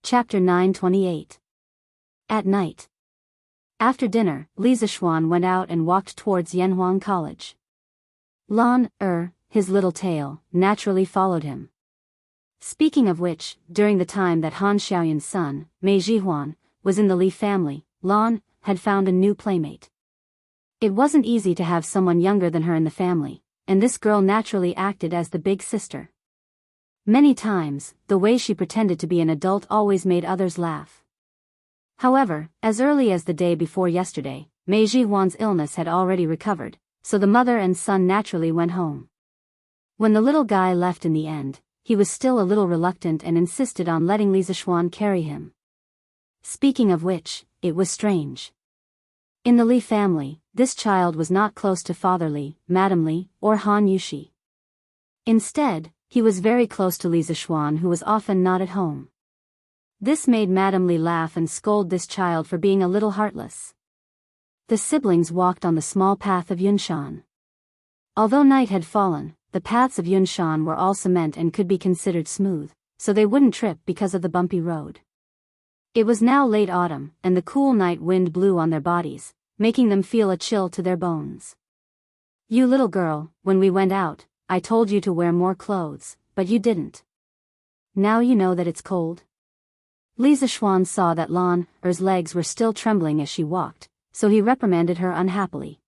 Chapter 928. At night. After dinner, Li Zixuan went out and walked towards Yanhuang College. Lan, his little tail, naturally followed him. Speaking of which, during the time that Han Xiaoyan's son, Mei Zhihuan, was in the Li family, Lan had found a new playmate. It wasn't easy to have someone younger than her in the family, and this girl naturally acted as the big sister. Many times, the way she pretended to be an adult always made others laugh. However, as early as the day before yesterday, Mei Zhihuan's illness had already recovered, so the mother and son naturally went home. When the little guy left in the end, he was still a little reluctant and insisted on letting Li Zixuan carry him. Speaking of which, it was strange. In the Li family, this child was not close to Father Li, Madam Li, or Han Yushi. Instead, he was very close to Li Zixuan, who was often not at home. This made Madam Li laugh and scold this child for being a little heartless. The siblings walked on the small path of Yunshan. Although night had fallen, the paths of Yunshan were all cement and could be considered smooth, so they wouldn't trip because of the bumpy road. It was now late autumn, and the cool night wind blew on their bodies, making them feel a chill to their bones. "You little girl, when we went out, I told you to wear more clothes, but you didn't. Now you know that it's cold." Li Zixuan saw that Lan's legs were still trembling as she walked, so he reprimanded her unhappily.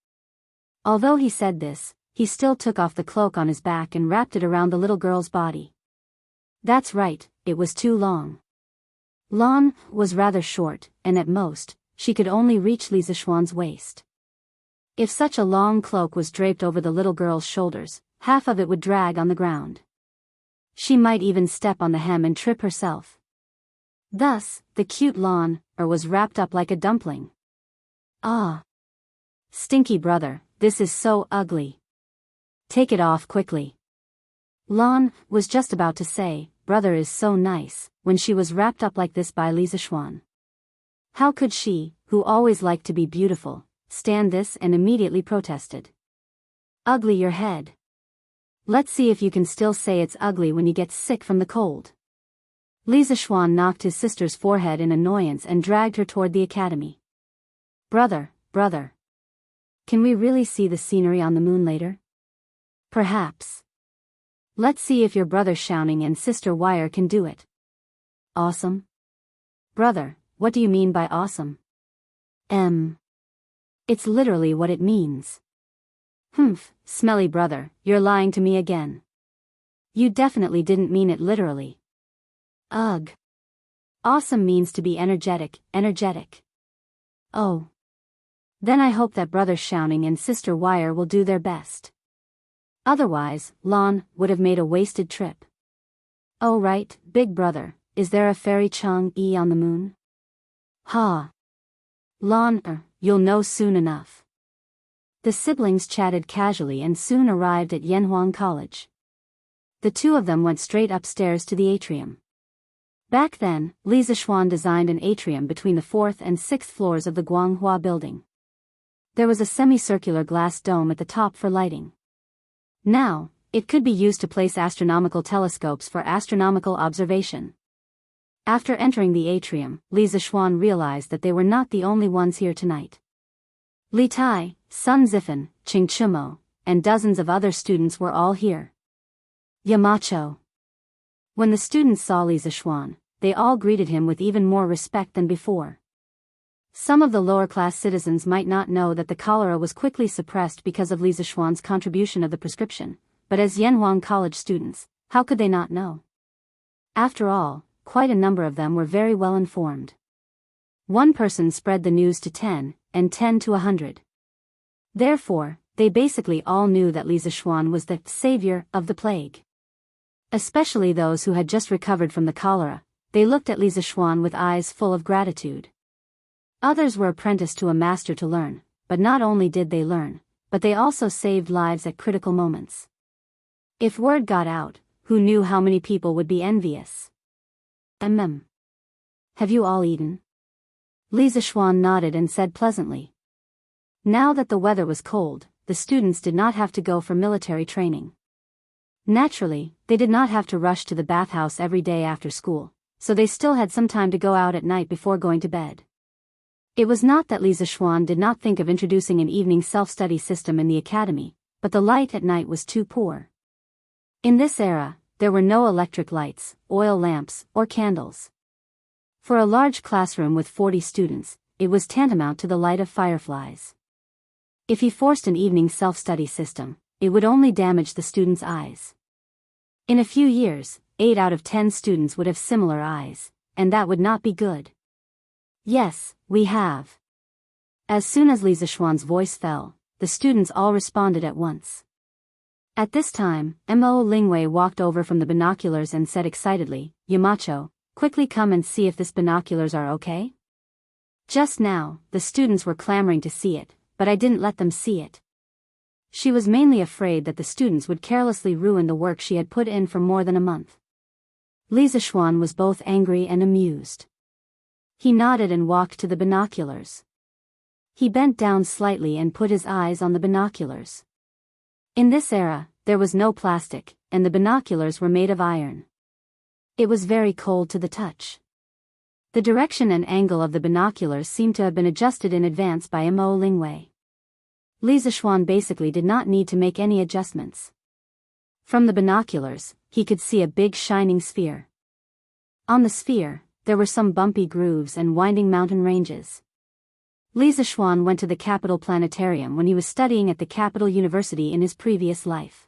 Although he said this, he still took off the cloak on his back and wrapped it around the little girl's body. That's right, it was too long. Lan was rather short, and at most, she could only reach Li Zixuan's waist. If such a long cloak was draped over the little girl's shoulders, half of it would drag on the ground. She might even step on the hem and trip herself. Thus, the cute Lan was wrapped up like a dumpling. Ah! Stinky brother, this is so ugly. Take it off quickly. Lan was just about to say, brother is so nice, when she was wrapped up like this by Li Zixuan. How could she, who always liked to be beautiful, stand this, and immediately protested. Ugly your head. Let's see if you can still say it's ugly when you get sick from the cold. Li Zixuan knocked his sister's forehead in annoyance and dragged her toward the academy. Brother. Can we really see the scenery on the moon later? Perhaps. Let's see if your brother Xiaoning and sister Wire can do it. Awesome? Brother, what do you mean by awesome? It's literally what it means. Humph, smelly brother, you're lying to me again. You definitely didn't mean it literally. Ugh. Awesome means to be energetic. Oh. Then I hope that brother Xiaoning and sister Wire will do their best. Otherwise, Lan would have made a wasted trip. Oh right, big brother, is there a fairy Chang-yi on the moon? Ha. Lan, you'll know soon enough. The siblings chatted casually and soon arrived at Yanhuang College. The two of them went straight upstairs to the atrium. Back then, Li Zixuan designed an atrium between the 4th and 6th floors of the Guanghua building. There was a semicircular glass dome at the top for lighting. Now, it could be used to place astronomical telescopes for astronomical observation. After entering the atrium, Li Zixuan realized that they were not the only ones here tonight. Li Tai, Sun Zifan, Qing Chumo, and dozens of other students were all here. Yamacho. When the students saw Li Zixuan, they all greeted him with even more respect than before. Some of the lower-class citizens might not know that the cholera was quickly suppressed because of Li Zixuan's contribution of the prescription, but as Yanhuang College students, how could they not know? After all, quite a number of them were very well informed. One person spread the news to 10, and 10 to 100. Therefore, they basically all knew that Li Zixuan was the savior of the plague. Especially those who had just recovered from the cholera, they looked at Li Zixuan with eyes full of gratitude. Others were apprenticed to a master to learn, but not only did they learn, but they also saved lives at critical moments. If word got out, who knew how many people would be envious? Have you all eaten? Li Zixuan nodded and said pleasantly. Now that the weather was cold, the students did not have to go for military training. Naturally, they did not have to rush to the bathhouse every day after school, so they still had some time to go out at night before going to bed. It was not that Lisa Schwann did not think of introducing an evening self-study system in the academy, but the light at night was too poor. In this era, there were no electric lights, oil lamps, or candles. For a large classroom with 40 students, it was tantamount to the light of fireflies. If he forced an evening self-study system, it would only damage the students' eyes. In a few years, 8 out of 10 students would have similar eyes, and that would not be good. Yes, we have. As soon as Lisa Schwann's voice fell, the students all responded at once. At this time, Mo Lingwei walked over from the binoculars and said excitedly, "Yamacho, quickly come and see if this binoculars are okay?" Just now, the students were clamoring to see it, but I didn't let them see it. She was mainly afraid that the students would carelessly ruin the work she had put in for more than a month. Lisa Schwann was both angry and amused. He nodded and walked to the binoculars. He bent down slightly and put his eyes on the binoculars. In this era, there was no plastic, and the binoculars were made of iron. It was very cold to the touch. The direction and angle of the binoculars seemed to have been adjusted in advance by Mo Lingwei. Lisa Schwann basically did not need to make any adjustments. From the binoculars, he could see a big shining sphere. On the sphere, there were some bumpy grooves and winding mountain ranges. Lisa Schwann went to the Capital Planetarium when he was studying at the Capital University in his previous life.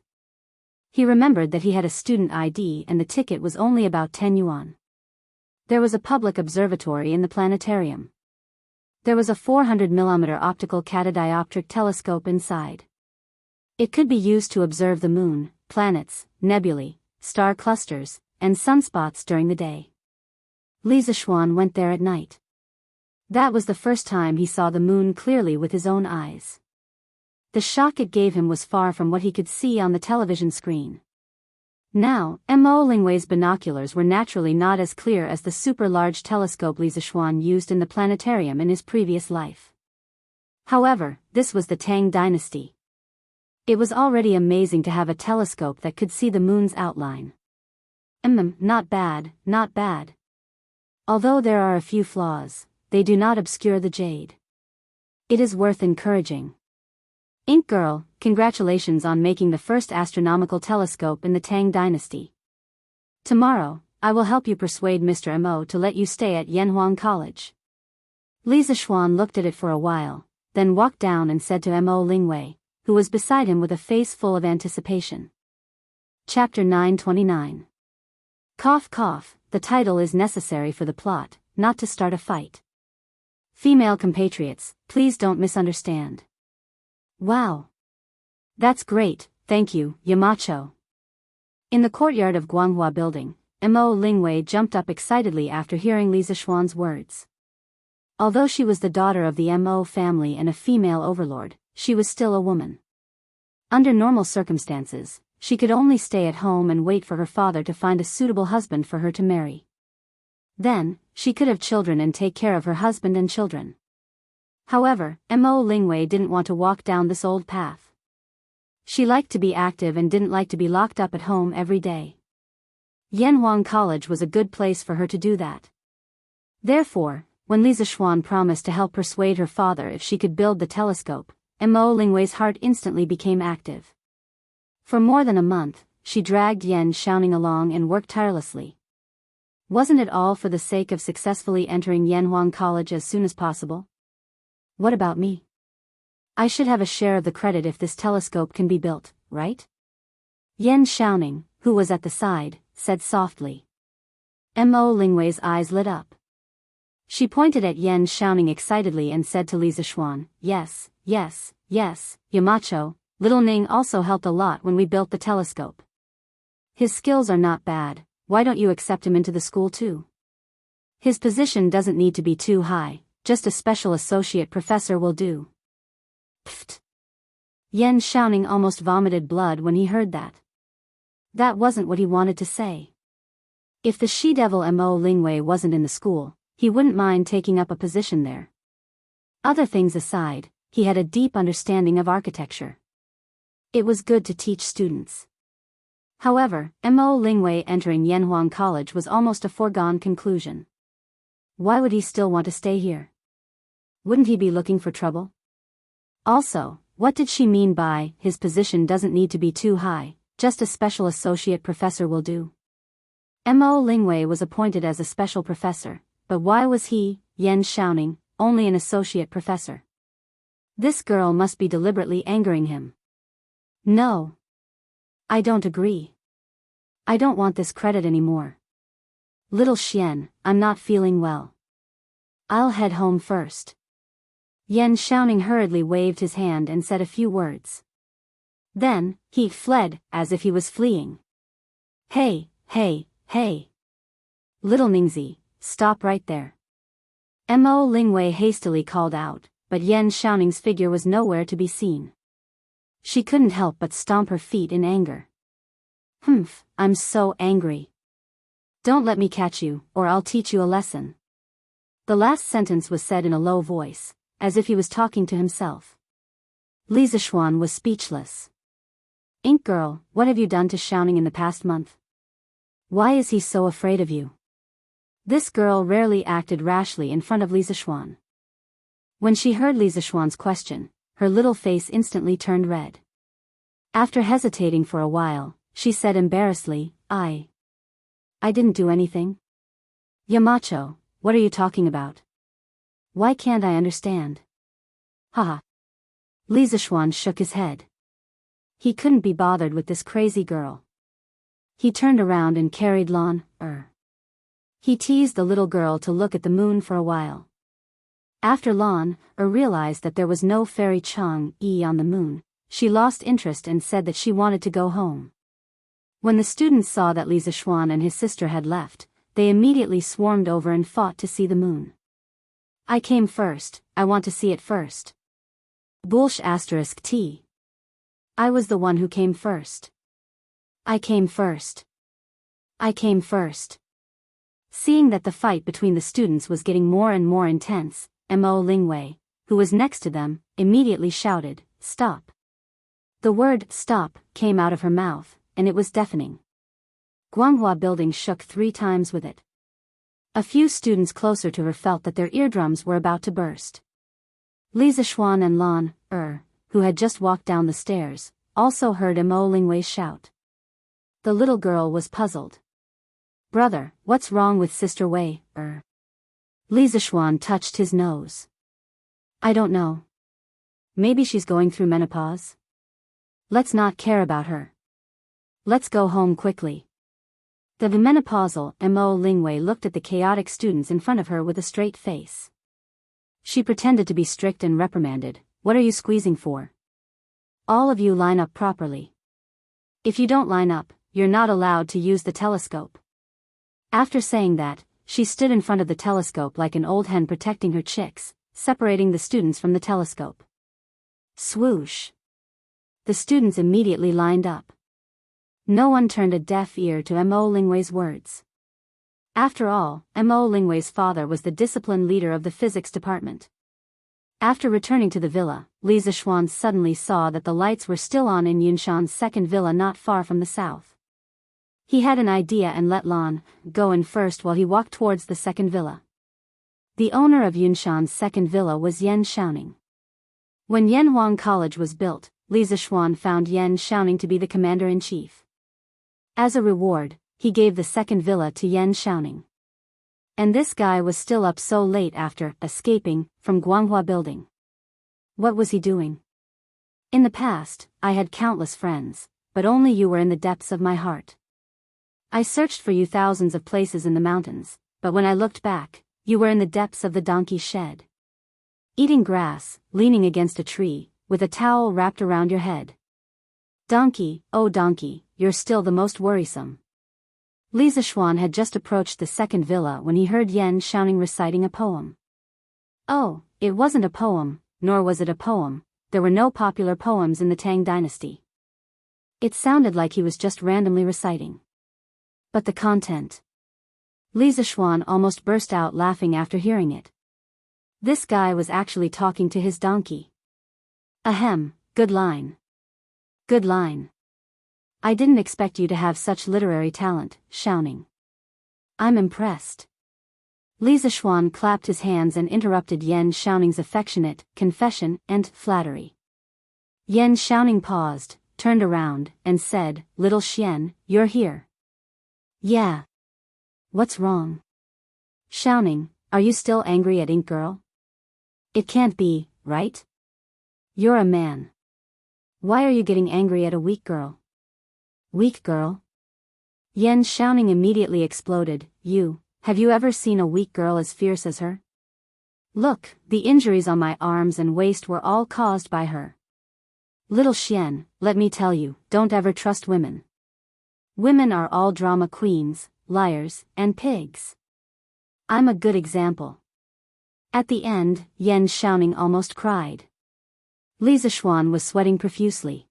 He remembered that he had a student ID and the ticket was only about 10 yuan. There was a public observatory in the planetarium. There was a 400mm optical catadioptric telescope inside. It could be used to observe the moon, planets, nebulae, star clusters, and sunspots during the day. Lisa Schwann went there at night. That was the first time he saw the moon clearly with his own eyes. The shock it gave him was far from what he could see on the television screen. Now, Mo Lingwei's binoculars were naturally not as clear as the super-large telescope Lisa Schwann used in the planetarium in his previous life. However, this was the Tang dynasty. It was already amazing to have a telescope that could see the moon's outline. Not bad, not bad. Although there are a few flaws, they do not obscure the jade. It is worth encouraging. Ink Girl, congratulations on making the first astronomical telescope in the Tang dynasty. Tomorrow, I will help you persuade Mr. Mo to let you stay at Yanhuang College. Lisa Schwann looked at it for a while, then walked down and said to Mo Lingwei, who was beside him with a face full of anticipation. Chapter 929. Cough cough, the title is necessary for the plot, not to start a fight. Female compatriots, please don't misunderstand. Wow. That's great, thank you, Yamacho. In the courtyard of Guanghua Building, Mo Lingwei jumped up excitedly after hearing Lisa Schwann's words. Although she was the daughter of the Mo family and a female overlord, she was still a woman. Under normal circumstances, she could only stay at home and wait for her father to find a suitable husband for her to marry. Then, she could have children and take care of her husband and children. However, Mo Lingwei didn't want to walk down this old path. She liked to be active and didn't like to be locked up at home every day. Yanhuang College was a good place for her to do that. Therefore, when Lisa Schwann promised to help persuade her father if she could build the telescope, Mo Lingwei's heart instantly became active. For more than a month, she dragged Yan Xiaoning along and worked tirelessly. Wasn't it all for the sake of successfully entering Yanhuang College as soon as possible? What about me? I should have a share of the credit if this telescope can be built, right? Yan Xiaoning, who was at the side, said softly. Mo Lingwei's eyes lit up. She pointed at Yan Xiaoning excitedly and said to Lisa Schwann, yes, yes, yes, Yamacho, little Ning also helped a lot when we built the telescope. His skills are not bad. Why don't you accept him into the school too? His position doesn't need to be too high, just a special associate professor will do. Pfft. Yan Xiaoning almost vomited blood when he heard that. That wasn't what he wanted to say. If the she-devil Mo Lingwei wasn't in the school, he wouldn't mind taking up a position there. Other things aside, he had a deep understanding of architecture. It was good to teach students. However, Mo Lingwei entering Yanhuang College was almost a foregone conclusion. Why would he still want to stay here? Wouldn't he be looking for trouble? Also, what did she mean by, his position doesn't need to be too high, just a special associate professor will do? Mo Lingwei was appointed as a special professor, but why was he, Yan Xiaoning, only an associate professor? This girl must be deliberately angering him. No. I don't agree. I don't want this credit anymore. Little Xian, I'm not feeling well. I'll head home first. Yan Xiaoning hurriedly waved his hand and said a few words. Then, he fled, as if he was fleeing. Hey, hey, hey. Little Ningzi, stop right there. Mo Lingwei hastily called out, but Yan Xiaoning's figure was nowhere to be seen. She couldn't help but stomp her feet in anger. Humph, I'm so angry. Don't let me catch you, or I'll teach you a lesson. The last sentence was said in a low voice, as if he was talking to himself. Li Zishuan was speechless. Ink girl, what have you done to Xiaoning in the past month? Why is he so afraid of you? This girl rarely acted rashly in front of Li Zishuan. When she heard Li Zishuan's question, her little face instantly turned red. After hesitating for a while, she said embarrassedly, I didn't do anything. Yamacho, what are you talking about? Why can't I understand? Haha. Li Zishuan shook his head. He couldn't be bothered with this crazy girl. He turned around and carried Lan. He teased the little girl to look at the moon for a while. After Lan realized that there was no fairy Chang-yi on the moon, she lost interest and said that she wanted to go home. When the students saw that Li Zishuan and his sister had left, they immediately swarmed over and fought to see the moon. I came first, I want to see it first. Bullsh ****. I was the one who came first. I came first. I came first. Seeing that the fight between the students was getting more and more intense, Mo Lingwei, who was next to them, immediately shouted, Stop. The word stop came out of her mouth, and it was deafening. Guanghua building shook 3 times with it. A few students closer to her felt that their eardrums were about to burst. Li Zishuan and Lan, who had just walked down the stairs, also heard Mo Lingwei's shout. The little girl was puzzled. Brother, what's wrong with Sister Wei, Li Zishuan touched his nose. I don't know. Maybe she's going through menopause? Let's not care about her. Let's go home quickly. The menopausal Mo Lingwei looked at the chaotic students in front of her with a straight face. She pretended to be strict and reprimanded. What are you squeezing for? All of you line up properly. If you don't line up, you're not allowed to use the telescope. After saying that, she stood in front of the telescope like an old hen protecting her chicks, separating the students from the telescope. Swoosh. The students immediately lined up. No one turned a deaf ear to Mo Lingwei's words. After all, Mo Lingwei's father was the discipline leader of the physics department. After returning to the villa, Li Zishuan suddenly saw that the lights were still on in Yunshan's second villa not far from the south. He had an idea and let Lan go in first while he walked towards the second villa. The owner of Yunshan's second villa was Yan Xiaoning. When Yanhuang College was built, Li Zishuan found Yan Xiaoning to be the commander-in-chief. As a reward, he gave the second villa to Yan Xiaoning. And this guy was still up so late after escaping from Guanghua building. What was he doing? In the past, I had countless friends, but only you were in the depths of my heart. I searched for you thousands of places in the mountains, but when I looked back, you were in the depths of the donkey shed. Eating grass, leaning against a tree, with a towel wrapped around your head. Donkey, oh donkey, you're still the most worrisome. Li Zishuan had just approached the second villa when he heard Yan Xiaoning reciting a poem. Oh, it wasn't a poem, nor was it a poem, there were no popular poems in the Tang dynasty. It sounded like he was just randomly reciting. But the content. Li Zishuan almost burst out laughing after hearing it. This guy was actually talking to his donkey. Ahem, good line. Good line. I didn't expect you to have such literary talent, Xiaoning. I'm impressed. Li Zishuan clapped his hands and interrupted Yan Xiaoning's affectionate confession and flattery. Yan Xiaoning paused, turned around, and said, "Little Xian, you're here." "Yeah. What's wrong?" "Xiaoning, are you still angry at Ink Girl?" "It can't be, right? You're a man. Why are you getting angry at a weak girl?" "Weak girl?" Yan Xiaoning immediately exploded. Have you ever seen a weak girl as fierce as her? Look, the injuries on my arms and waist were all caused by her. Little Xian, let me tell you, don't ever trust women. Women are all drama queens, liars, and pigs. I'm a good example." At the end, Yan Xiaoning almost cried. Li Zishuan was sweating profusely.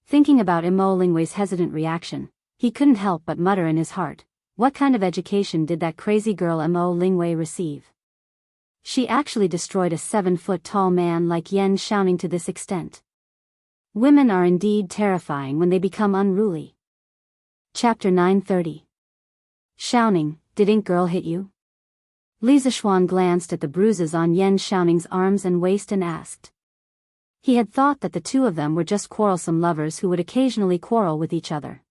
Thinking about Mo Lingwei's hesitant reaction, he couldn't help but mutter in his heart, what kind of education did that crazy girl Mo Lingwei receive? She actually destroyed a 7-foot-tall man like Yan Xiaoning to this extent. Women are indeed terrifying when they become unruly. Chapter 930. Xiaoning, did Ink Girl hit you? Li Zishuan glanced at the bruises on Yan Xiaoning's arms and waist and asked. He had thought that the two of them were just quarrelsome lovers who would occasionally quarrel with each other.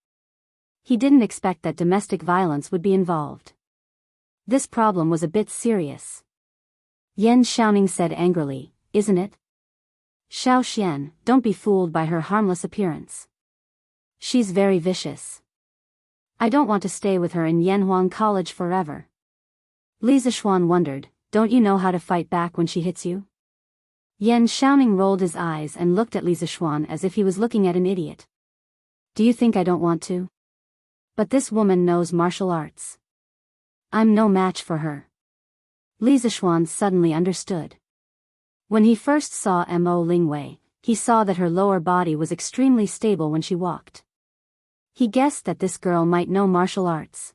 He didn't expect that domestic violence would be involved. This problem was a bit serious. Yan Xiaoning said angrily, "Isn't it?" "Xiao Xian, don't be fooled by her harmless appearance. She's very vicious. I don't want to stay with her in Yanhuang College forever." Li Zishuan wondered, "Don't you know how to fight back when she hits you?" Yan Xiaoning rolled his eyes and looked at Li Zishuan as if he was looking at an idiot. "Do you think I don't want to? But this woman knows martial arts. I'm no match for her." Li Zishuan suddenly understood. When he first saw Mo Lingwei, he saw that her lower body was extremely stable when she walked. He guessed that this girl might know martial arts.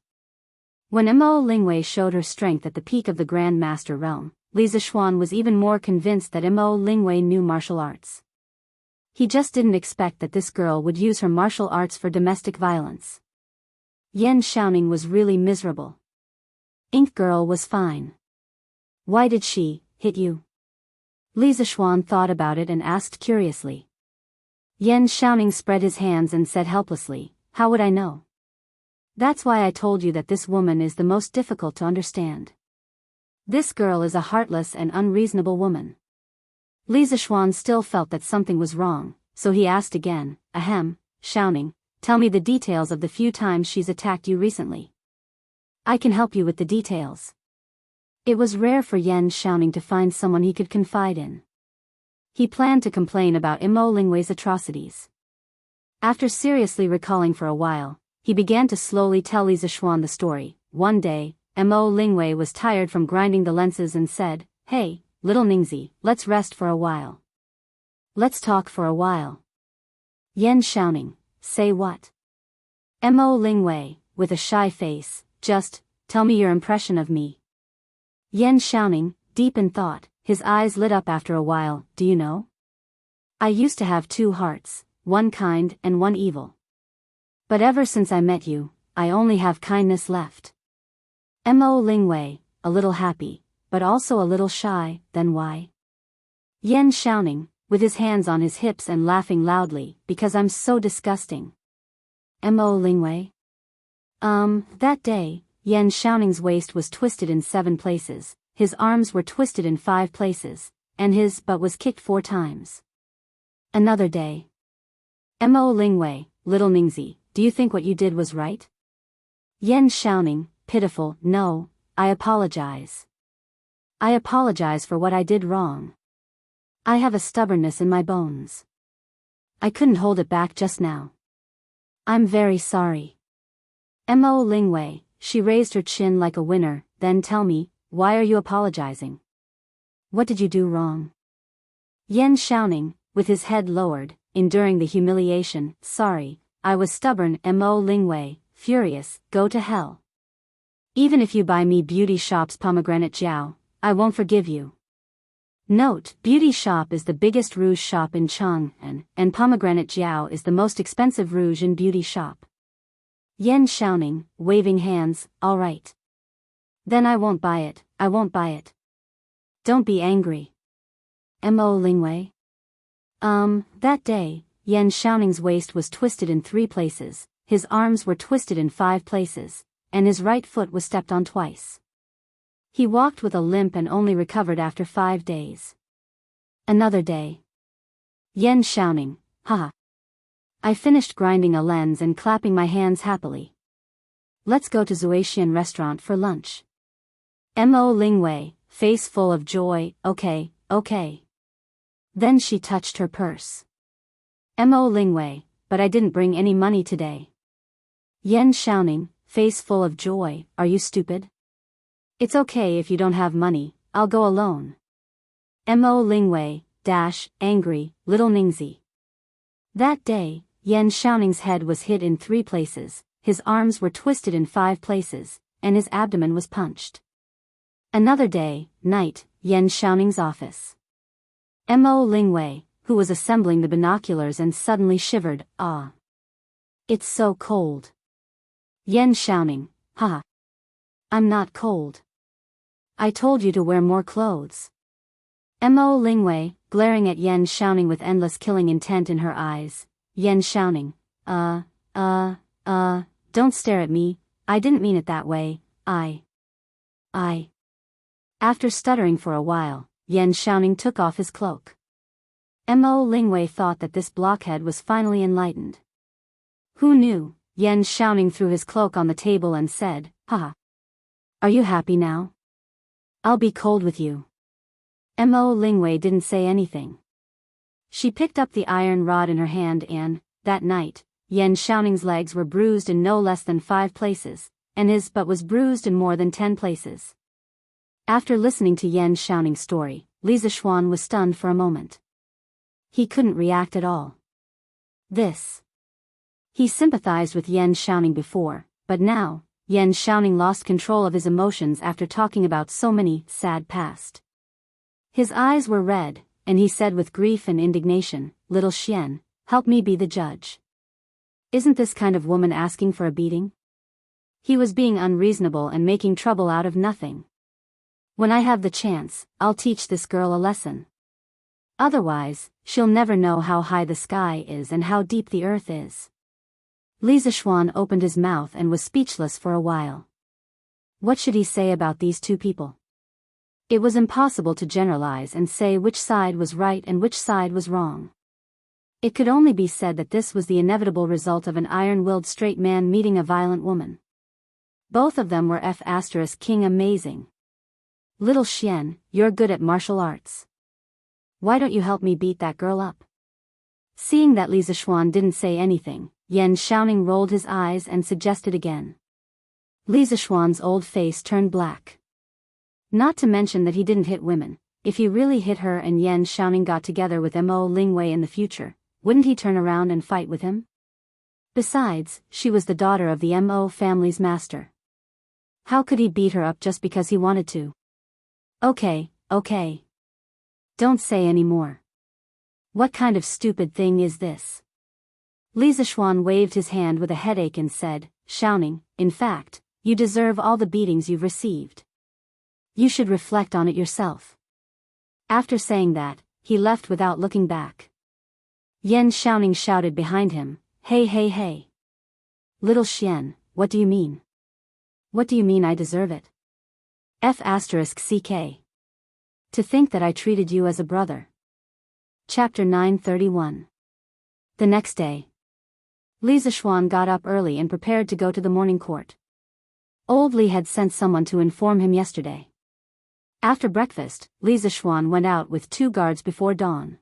When Mo Lingwei showed her strength at the peak of the Grand Master realm, Li Zishuan was even more convinced that Mo Lingwei knew martial arts. He just didn't expect that this girl would use her martial arts for domestic violence. Yan Xiaoning was really miserable. Ink Girl was fine. Why did she hit you? Li Zishuan thought about it and asked curiously. Yan Xiaoning spread his hands and said helplessly, "How would I know? That's why I told you that this woman is the most difficult to understand. This girl is a heartless and unreasonable woman." Li Zishuan still felt that something was wrong, so he asked again, Xiaoning, tell me the details of the few times she's attacked you recently. I can help you with the details. It was rare for Yan Xiaoning to find someone he could confide in. He planned to complain about Mo Lingwei's atrocities. After seriously recalling for a while, he began to slowly tell Li Zishuan the story. One day, Mo Lingwei was tired from grinding the lenses and said, "Hey, little Ningzi, let's rest for a while. Let's talk for a while." Yan Xiaoning, say what? Mo Lingwei, with a shy face, just, tell me your impression of me. Yan Xiaoning, deep in thought, his eyes lit up after a while, do you know? I used to have 2 hearts, one kind and one evil. But ever since I met you, I only have kindness left. Mo Lingwei, a little happy, but also a little shy, then why? Yan Xiaoning, with his hands on his hips and laughing loudly, because I'm so disgusting. Mo Lingwei? That day, Yan Xiaoning's waist was twisted in 7 places, his arms were twisted in 5 places, and his butt was kicked 4 times. Another day. Mo Lingwei, little Ningzi, do you think what you did was right? Yan Xiaoning, pitiful, no, I apologize. I apologize for what I did wrong. I have a stubbornness in my bones. I couldn't hold it back just now. I'm very sorry. Mo Lingwei, she raised her chin like a winner, then tell me, why are you apologizing? What did you do wrong? Yan Xiaoning, with his head lowered, enduring the humiliation, sorry, I was stubborn. Mo Lingwei, furious, go to hell. Even if you buy me beauty shop's pomegranate jiao, I won't forgive you. Note: Beauty Shop is the biggest rouge shop in Chang'an, and Pomegranate Jiao is the most expensive rouge in Beauty Shop. Yan shouting, waving hands, all right. Then I won't buy it, I won't buy it. Don't be angry. Mo Lingwei. That day, Yan Shaoning's waist was twisted in 3 places, his arms were twisted in 5 places, and his right foot was stepped on twice. He walked with a limp and only recovered after 5 days. Another day. Yan Shaoning, haha. I finished grinding a lens and clapping my hands happily. Let's go to Zuaxian restaurant for lunch. Mo Lingwei, face full of joy, okay, okay. Then she touched her purse. Mo Lingwei, but I didn't bring any money today. Yan Shaoning, face full of joy, are you stupid? It's okay if you don't have money, I'll go alone. Mo Lingwei, angry, little Ningzi. That day, Yan Shaoning's head was hit in 3 places, his arms were twisted in 5 places, and his abdomen was punched. Another day, night, Yan Shaoning's office. Mo Lingwei, who was assembling the binoculars and suddenly shivered, ah. It's so cold. Yan Shaoning, haha. I'm not cold. I told you to wear more clothes. Mo Lingwei, glaring at Yan Shaoning with endless killing intent in her eyes. Yan Shaoning, don't stare at me, I didn't mean it that way, I. After stuttering for a while, Yan Shaoning took off his cloak. Mo Lingwei thought that this blockhead was finally enlightened. Who knew? Yan Shaoning threw his cloak on the table and said, haha. Are you happy now? I'll be cold with you. Mo Lingwei didn't say anything. She picked up the iron rod in her hand and, that night, Yan Shaoning's legs were bruised in no less than 5 places, and his butt was bruised in more than 10 places. After listening to Yan Shaoning's story, Li Zixuan was stunned for a moment. He couldn't react at all. He sympathized with Yan Shaoning before, but now, Yan Shaoning lost control of his emotions after talking about so many sad past. His eyes were red, and he said with grief and indignation, Little Xian, help me be the judge. Isn't this kind of woman asking for a beating? He was being unreasonable and making trouble out of nothing. When I have the chance, I'll teach this girl a lesson. Otherwise, she'll never know how high the sky is and how deep the earth is. Li Zixuan opened his mouth and was speechless for a while. What should he say about these 2 people? It was impossible to generalize and say which side was right and which side was wrong. It could only be said that this was the inevitable result of an iron-willed straight man meeting a violent woman. Both of them were King amazing. Little Xian, you're good at martial arts. Why don't you help me beat that girl up? Seeing that Li Zixuan didn't say anything, Yan Shaoning rolled his eyes and suggested again. Li Zixuan's old face turned black. Not to mention that he didn't hit women. If he really hit her and Yan Shaoning got together with Mo Lingwei in the future, wouldn't he turn around and fight with him? Besides, she was the daughter of the Mo family's master. How could he beat her up just because he wanted to? Okay. Don't say any more. What kind of stupid thing is this? Li Zixuan waved his hand with a headache and said, Shaoning, in fact, you deserve all the beatings you've received. You should reflect on it yourself. After saying that, he left without looking back. Yan Shaoning shouted behind him, Hey. Little Xian, what do you mean? What do you mean I deserve it? *CK. To think that I treated you as a brother. Chapter 931. The next day. Li Zixuan got up early and prepared to go to the morning court. Old Li had sent someone to inform him yesterday. After breakfast, Li Zixuan went out with 2 guards before dawn.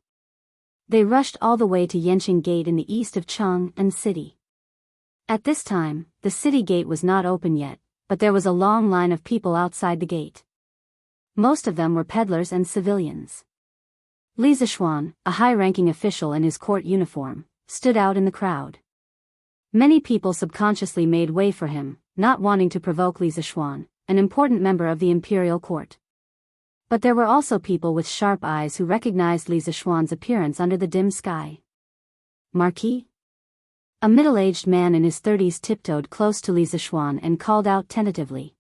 They rushed all the way to Yenqing Gate in the east of Chang'an City. At this time, the city gate was not open yet, but there was a long line of people outside the gate. Most of them were peddlers and civilians. Li Zixuan, a high-ranking official in his court uniform, stood out in the crowd. Many people subconsciously made way for him, not wanting to provoke Li Zixuan, an important member of the imperial court. But there were also people with sharp eyes who recognized Li Zishuan's appearance under the dim sky. Marquis? A middle-aged man in his 30s tiptoed close to Li Zishuan and called out tentatively.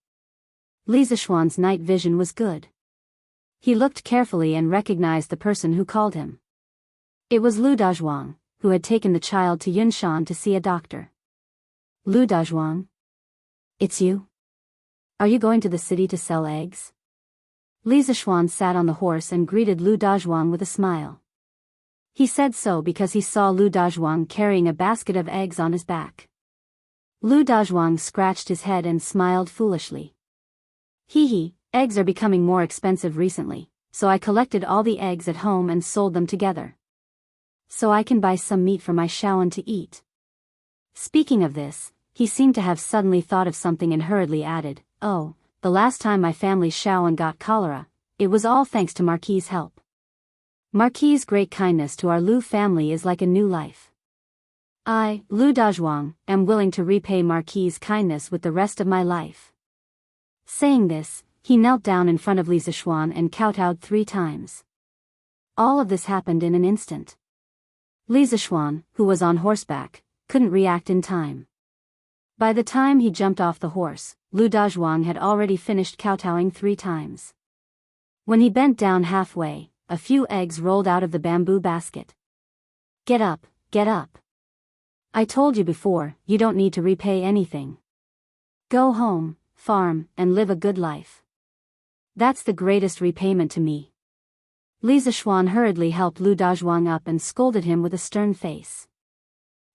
Li Zishuan's night vision was good. He looked carefully and recognized the person who called him. It was Lu Dazhuang, who had taken the child to Yunshan to see a doctor. Lu Dazhuang? It's you? Are you going to the city to sell eggs? Li Zishuan sat on the horse and greeted Lu Dazhuang with a smile. He said so because he saw Lu Dazhuang carrying a basket of eggs on his back. Lu Dazhuang scratched his head and smiled foolishly. Hee, eggs are becoming more expensive recently, so I collected all the eggs at home and sold them together. So I can buy some meat for my Shaoan to eat. Speaking of this, he seemed to have suddenly thought of something and hurriedly added, "Oh, the last time my family's Shaoan got cholera, it was all thanks to Marquis's help. Marquis's great kindness to our Lu family is like a new life. I, Lu Dazhuang, am willing to repay Marquis's kindness with the rest of my life." Saying this, he knelt down in front of Li Zishuan and kowtowed 3 times. All of this happened in an instant. Li Zishuan, who was on horseback, couldn't react in time. By the time he jumped off the horse, Lu Dazhuang had already finished kowtowing 3 times. When he bent down halfway, a few eggs rolled out of the bamboo basket. Get up, get up. I told you before, you don't need to repay anything. Go home, farm, and live a good life. That's the greatest repayment to me. Li Zishuan hurriedly helped Lu Dazhuang up and scolded him with a stern face.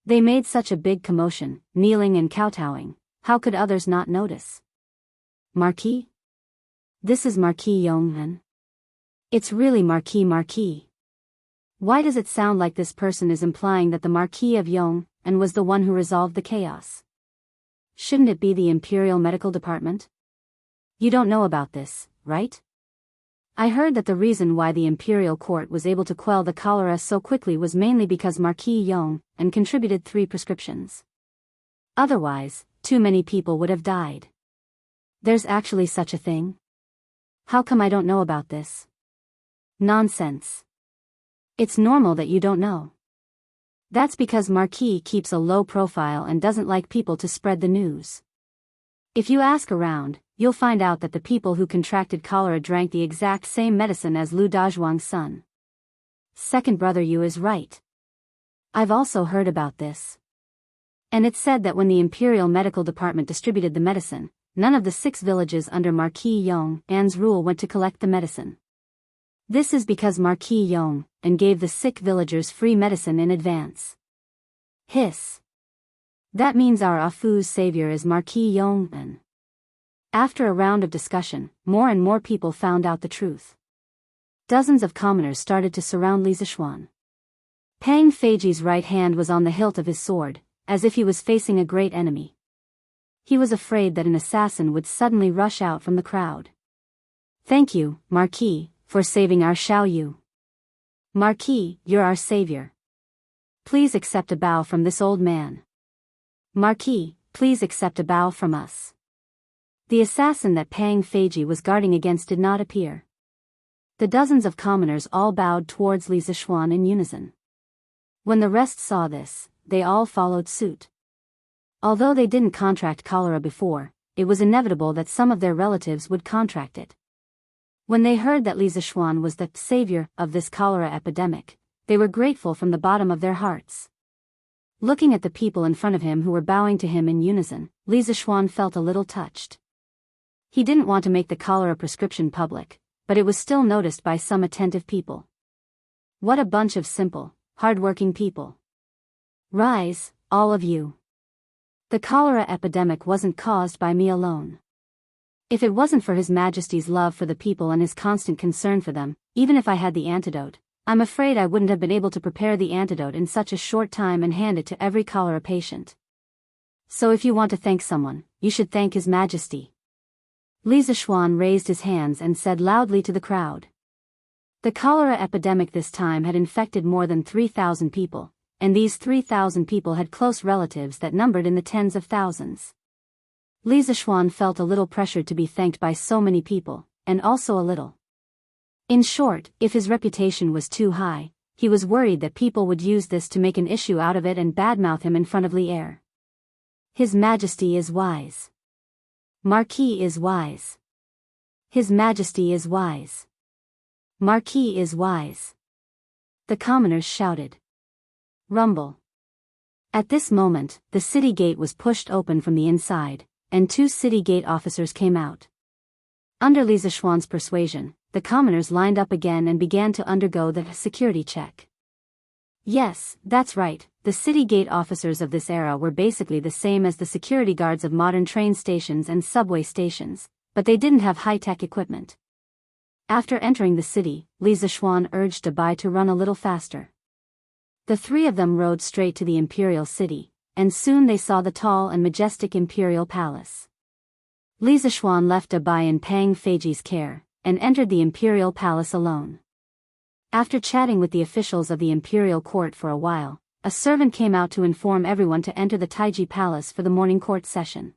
They made such a big commotion, kneeling and kowtowing, how could others not notice? Marquis? This is Marquis Yonghan. It's really Marquis. Why does it sound like this person is implying that the Marquis of Yong and was the one who resolved the chaos? Shouldn't it be the Imperial Medical Department? You don't know about this, right? I heard that the reason why the Imperial Court was able to quell the cholera so quickly was mainly because Marquis Yong and contributed 3 prescriptions. Otherwise, too many people would have died. There's actually such a thing? How come I don't know about this? Nonsense. It's normal that you don't know. That's because Marquis keeps a low profile and doesn't like people to spread the news. If you ask around, you'll find out that the people who contracted cholera drank the exact same medicine as Lu Dazhuang's son. Second brother Yu is right. I've also heard about this. And it's said that when the Imperial Medical Department distributed the medicine, none of the 6 villages under Marquis Yong An's rule went to collect the medicine. This is because Marquis Yong and gave the sick villagers free medicine in advance. Hiss. That means our Afu's savior is Marquis Yong An. After a round of discussion, more and more people found out the truth. Dozens of commoners started to surround Li Zishuan. Pang Feiji's right hand was on the hilt of his sword, as if he was facing a great enemy. He was afraid that an assassin would suddenly rush out from the crowd. Thank you, Marquis, for saving our Xiao Yu. Marquis, you're our savior. Please accept a bow from this old man. Marquis, please accept a bow from us. The assassin that Pang Feiji was guarding against did not appear. The dozens of commoners all bowed towards Li Zishuan in unison. When the rest saw this, they all followed suit. Although they didn't contract cholera before, it was inevitable that some of their relatives would contract it. When they heard that Li Zishuan was the savior of this cholera epidemic, they were grateful from the bottom of their hearts. Looking at the people in front of him who were bowing to him in unison, Li Zishuan felt a little touched. He didn't want to make the cholera prescription public, but it was still noticed by some attentive people. What a bunch of simple, hard-working people. Rise, all of you. The cholera epidemic wasn't caused by me alone. If it wasn't for His Majesty's love for the people and his constant concern for them, even if I had the antidote, I'm afraid I wouldn't have been able to prepare the antidote in such a short time and hand it to every cholera patient. So if you want to thank someone, you should thank His Majesty. Li Zishuan raised his hands and said loudly to the crowd. The cholera epidemic this time had infected more than 3,000 people, and these 3,000 people had close relatives that numbered in the tens of thousands. Li Zishuan felt a little pressured to be thanked by so many people, and also a little In short, if his reputation was too high, he was worried that people would use this to make an issue out of it and badmouth him in front of Li Er. His Majesty is wise. Marquis is wise. His Majesty is wise. Marquis is wise. The commoners shouted. Rumble. At this moment, the city gate was pushed open from the inside, and 2 city gate officers came out. Under Li Zishuan's persuasion, the commoners lined up again and began to undergo the security check. Yes, that's right, the city gate officers of this era were basically the same as the security guards of modern train stations and subway stations, but they didn't have high-tech equipment. After entering the city, Li Zishuan urged Bai to run a little faster. The 3 of them rode straight to the imperial city, and soon they saw the tall and majestic imperial palace. Li Zishuan left Bai in Pang Feiji's care, and entered the imperial palace alone. After chatting with the officials of the imperial court for a while, a servant came out to inform everyone to enter the Taiji Palace for the morning court session.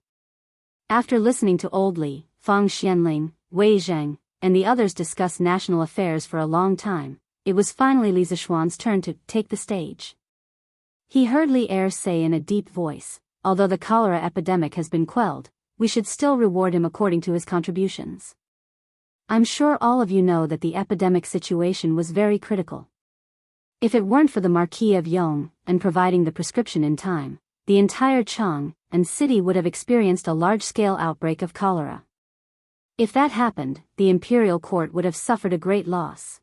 After listening to Old Li, Fang Xianling, Wei Zheng, and the others discuss national affairs for a long time, it was finally Li Zishuan's turn to take the stage. He heard Li Er say in a deep voice, although the cholera epidemic has been quelled, we should still reward him according to his contributions. I'm sure all of you know that the epidemic situation was very critical. If it weren't for the Marquis of Yong and providing the prescription in time, the entire Chang and city would have experienced a large-scale outbreak of cholera. If that happened, the imperial court would have suffered a great loss.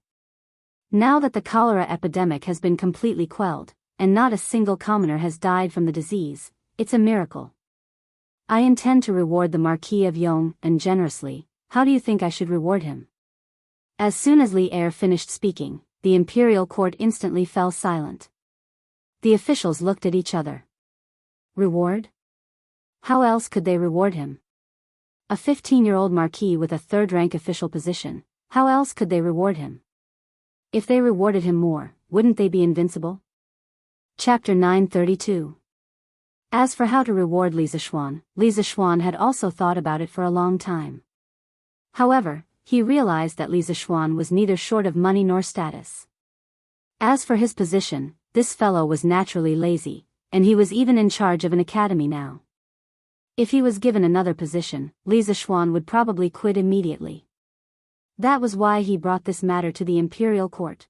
Now that the cholera epidemic has been completely quelled, and not a single commoner has died from the disease, it's a miracle. I intend to reward the Marquis of Yong and generously. How do you think I should reward him? As soon as Li Er finished speaking, the imperial court instantly fell silent. The officials looked at each other. Reward? How else could they reward him? A 15-year-old marquis with a third-rank official position, how else could they reward him? If they rewarded him more, wouldn't they be invincible? Chapter 932. As for how to reward Li Zishuan had also thought about it for a long time. However, he realized that Li Zishuan was neither short of money nor status. As for his position, this fellow was naturally lazy, and he was even in charge of an academy now. If he was given another position, Li Zishuan would probably quit immediately. That was why he brought this matter to the imperial court.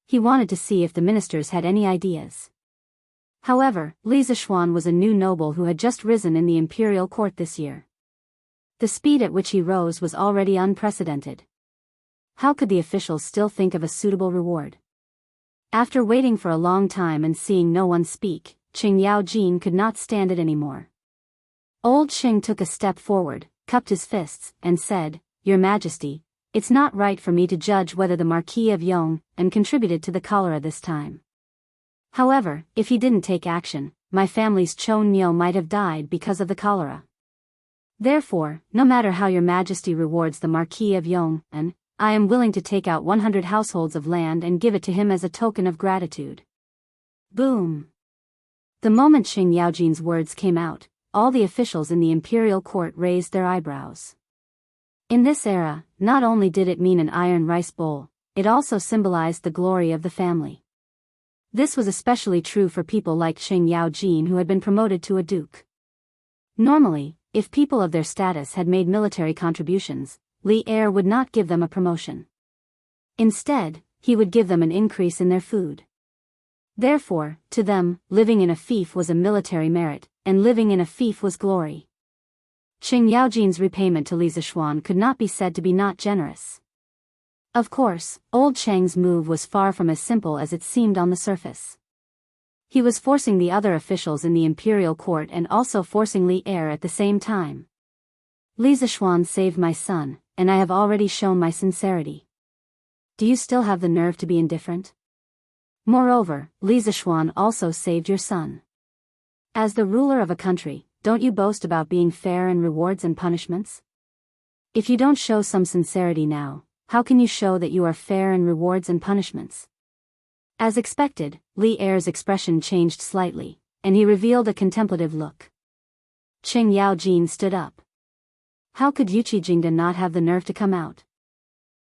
He wanted to see if the ministers had any ideas. However, Li Zishuan was a new noble who had just risen in the imperial court this year. The speed at which he rose was already unprecedented. How could the officials still think of a suitable reward? After waiting for a long time and seeing no one speak, Qing Yaojin could not stand it anymore. Old Qing took a step forward, cupped his fists, and said, Your Majesty, it's not right for me to judge whether the Marquis of Yong and contributed to the cholera this time. However, if he didn't take action, my family's Chon Nyo might have died because of the cholera. Therefore, no matter how your Majesty rewards the Marquis of Yong, and I am willing to take out 100 households of land and give it to him as a token of gratitude. Boom! The moment Qing Yaojin's words came out, all the officials in the imperial court raised their eyebrows. In this era, not only did it mean an iron rice bowl, it also symbolized the glory of the family. This was especially true for people like Qing Yaojin who had been promoted to a duke. Normally, if people of their status had made military contributions, Li Er would not give them a promotion. Instead, he would give them an increase in their food. Therefore, to them, living in a fief was a military merit, and living in a fief was glory. Qing Yaojin's repayment to Li Zishuan could not be said to be not generous. Of course, old Cheng's move was far from as simple as it seemed on the surface. He was forcing the other officials in the imperial court and also forcing Li Er at the same time. Li Zishuan saved my son, and I have already shown my sincerity. Do you still have the nerve to be indifferent? Moreover, Li Zishuan also saved your son. As the ruler of a country, don't you boast about being fair in rewards and punishments? If you don't show some sincerity now, how can you show that you are fair in rewards and punishments? As expected, Li Er's expression changed slightly, and he revealed a contemplative look. Qing Yaojin stood up. How could Yuqi Jingda not have the nerve to come out?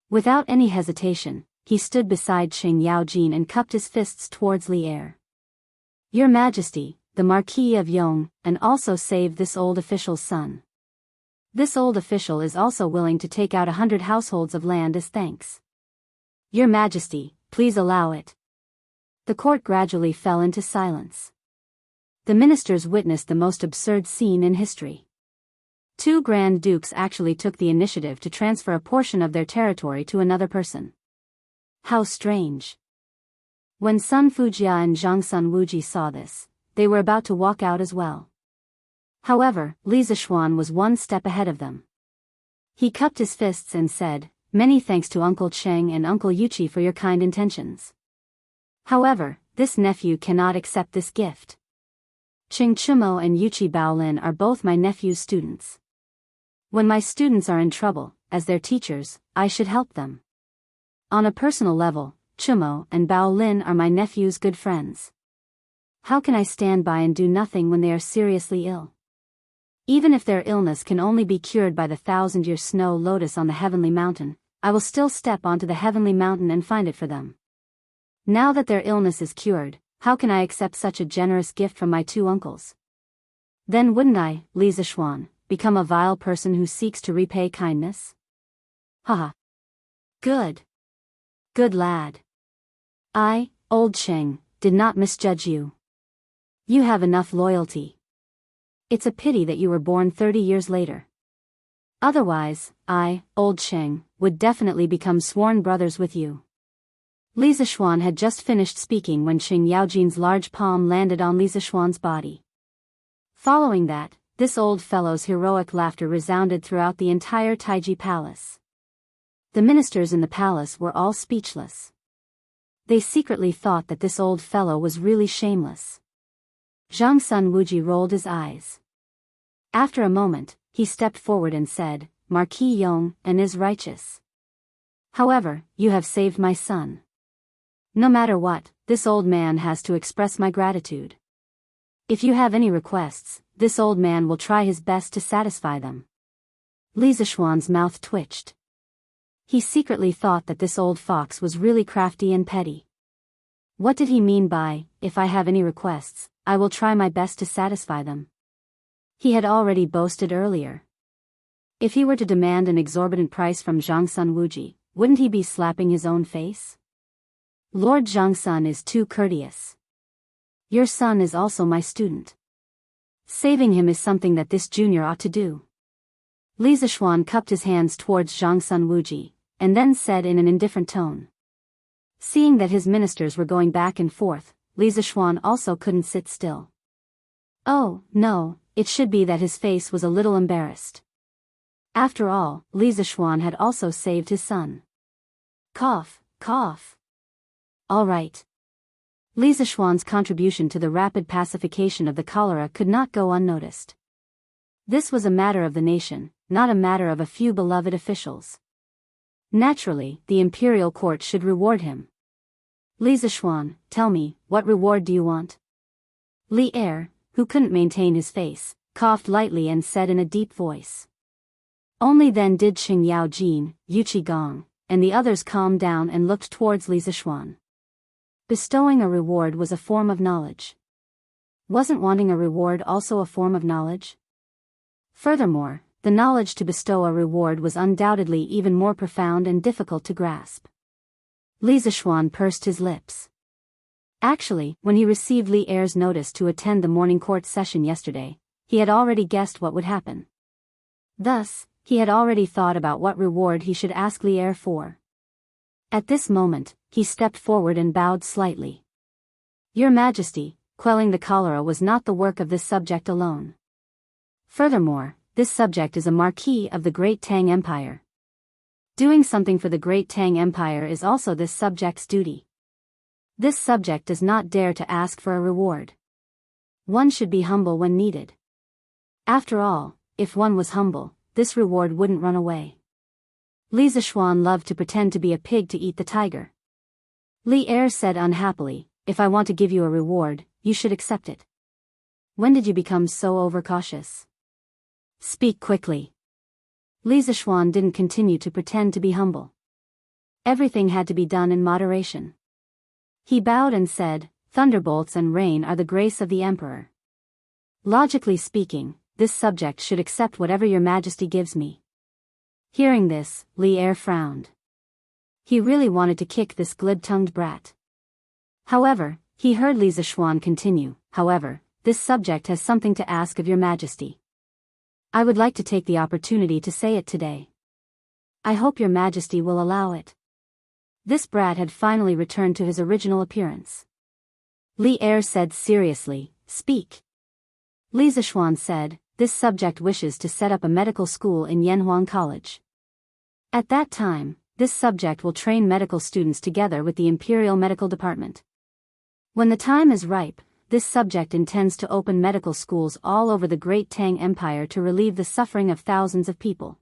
Without any hesitation, he stood beside Qing Yaojin and cupped his fists towards Li Er. Your Majesty, the Marquis of Yong, and also save this old official's son. This old official is also willing to take out 100 households of land as thanks. Your Majesty, please allow it. The court gradually fell into silence. The ministers witnessed the most absurd scene in history. Two Grand Dukes actually took the initiative to transfer a portion of their territory to another person. How strange. When Sun Fujia and Zhang Sun Wuji saw this, they were about to walk out as well. However, Li Zixuan was one step ahead of them. He cupped his fists and said, "Many thanks to Uncle Cheng and Uncle Yuchi for your kind intentions. However, this nephew cannot accept this gift. Cheng Chumo and Yuchi Baolin are both my nephew's students. When my students are in trouble, as their teachers, I should help them. On a personal level, Chumo and Baolin are my nephew's good friends. How can I stand by and do nothing when they are seriously ill? Even if their illness can only be cured by the 1,000-year snow lotus on the heavenly mountain, I will still step onto the heavenly mountain and find it for them. Now that their illness is cured, how can I accept such a generous gift from my two uncles? Then wouldn't I, Li Zixuan, become a vile person who seeks to repay kindness? Haha. Good. Good lad. I, old Cheng, did not misjudge you. You have enough loyalty. It's a pity that you were born 30 years later. Otherwise, I, old Cheng, would definitely become sworn brothers with you. Li Zixuan had just finished speaking when Qing Yaojin's large palm landed on Li Zixuan's body. Following that, this old fellow's heroic laughter resounded throughout the entire Taiji Palace. The ministers in the palace were all speechless. They secretly thought that this old fellow was really shameless. Zhang Sun Wuji rolled his eyes. After a moment, he stepped forward and said, "Marquis Yong and is righteous. However, you have saved my son. No matter what, this old man has to express my gratitude. If you have any requests, this old man will try his best to satisfy them." Li Zixuan's mouth twitched. He secretly thought that this old fox was really crafty and petty. What did he mean by, "If I have any requests, I will try my best to satisfy them"? He had already boasted earlier. If he were to demand an exorbitant price from Zhang Sun Wuji, wouldn't he be slapping his own face? Lord Zhang Sun is too courteous. Your son is also my student. Saving him is something that this junior ought to do. Li Zixuan cupped his hands towards Zhang Sun Wuji, and then said in an indifferent tone. Seeing that his ministers were going back and forth, Li Zixuan also couldn't sit still. Oh, no, it should be that his face was a little embarrassed. After all, Li Zixuan had also saved his son. Cough, cough. All right. Li Zixuan's contribution to the rapid pacification of the cholera could not go unnoticed. This was a matter of the nation, not a matter of a few beloved officials. Naturally, the imperial court should reward him. Li Zixuan, tell me, what reward do you want? Li Er, who couldn't maintain his face, coughed lightly and said in a deep voice. Only then did Qing Yaojin, Yuchi Gong, and the others calm down and looked towards Li Zixuan. Bestowing a reward was a form of knowledge. Wasn't wanting a reward also a form of knowledge? Furthermore, the knowledge to bestow a reward was undoubtedly even more profound and difficult to grasp. Li Zixuan pursed his lips. Actually, when he received Li Er's notice to attend the morning court session yesterday, he had already guessed what would happen. Thus, he had already thought about what reward he should ask Li Er for. At this moment, he stepped forward and bowed slightly. Your Majesty, quelling the cholera was not the work of this subject alone. Furthermore, this subject is a marquis of the Great Tang Empire. Doing something for the Great Tang Empire is also this subject's duty. This subject does not dare to ask for a reward. One should be humble when needed. After all, if one was humble, this reward wouldn't run away. Li Zixuan loved to pretend to be a pig to eat the tiger. Li Er said unhappily, if I want to give you a reward, you should accept it. When did you become so overcautious? Speak quickly. Li Zixuan didn't continue to pretend to be humble. Everything had to be done in moderation. He bowed and said, "Thunderbolts and rain are the grace of the emperor. Logically speaking, this subject should accept whatever your majesty gives me." Hearing this, Li Er frowned. He really wanted to kick this glib-tongued brat. However, he heard Li Zishuan continue, "However, this subject has something to ask of your majesty. I would like to take the opportunity to say it today. I hope your majesty will allow it." This brat had finally returned to his original appearance. Li Er said seriously, "Speak." Li Zishuan said, "This subject wishes to set up a medical school in Yanhuang College. At that time, this subject will train medical students together with the Imperial Medical Department. When the time is ripe, this subject intends to open medical schools all over the Great Tang Empire to relieve the suffering of thousands of people.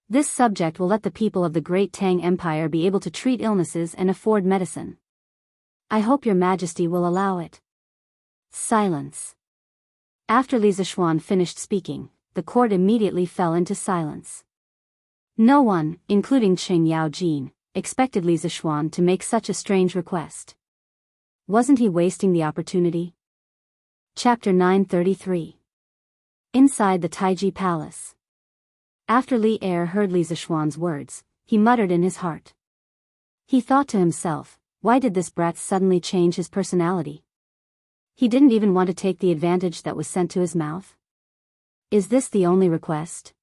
This subject will let the people of the Great Tang Empire be able to treat illnesses and afford medicine. I hope your majesty will allow it." Silence. After Li Zishuan finished speaking, the court immediately fell into silence. No one, including Qing Yaojin, expected Li Zishuan to make such a strange request. Wasn't he wasting the opportunity? Chapter 933. Inside the Taiji Palace. After Li Er heard Li Zishuan's words, he muttered in his heart. He thought to himself, why did this brat suddenly change his personality? He didn't even want to take the advantage that was sent to his mouth. Is this the only request?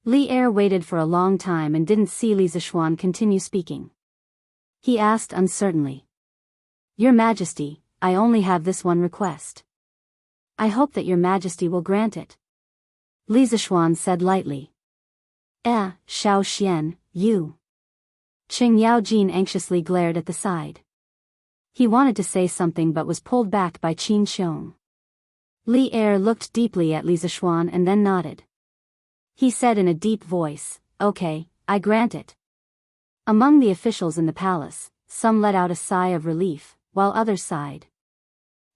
Li Er waited for a long time and didn't see Li Zishuan continue speaking. He asked uncertainly. Your Majesty, I only have this one request. I hope that your Majesty will grant it. Li Zishuan said lightly. Shao Xian, you. Qing Yaojin anxiously glared at the side. He wanted to say something but was pulled back by Qin Xiong. Li Er looked deeply at Li Zishuan and then nodded. He said in a deep voice, "Okay, I grant it." Among the officials in the palace, some let out a sigh of relief, while others sighed.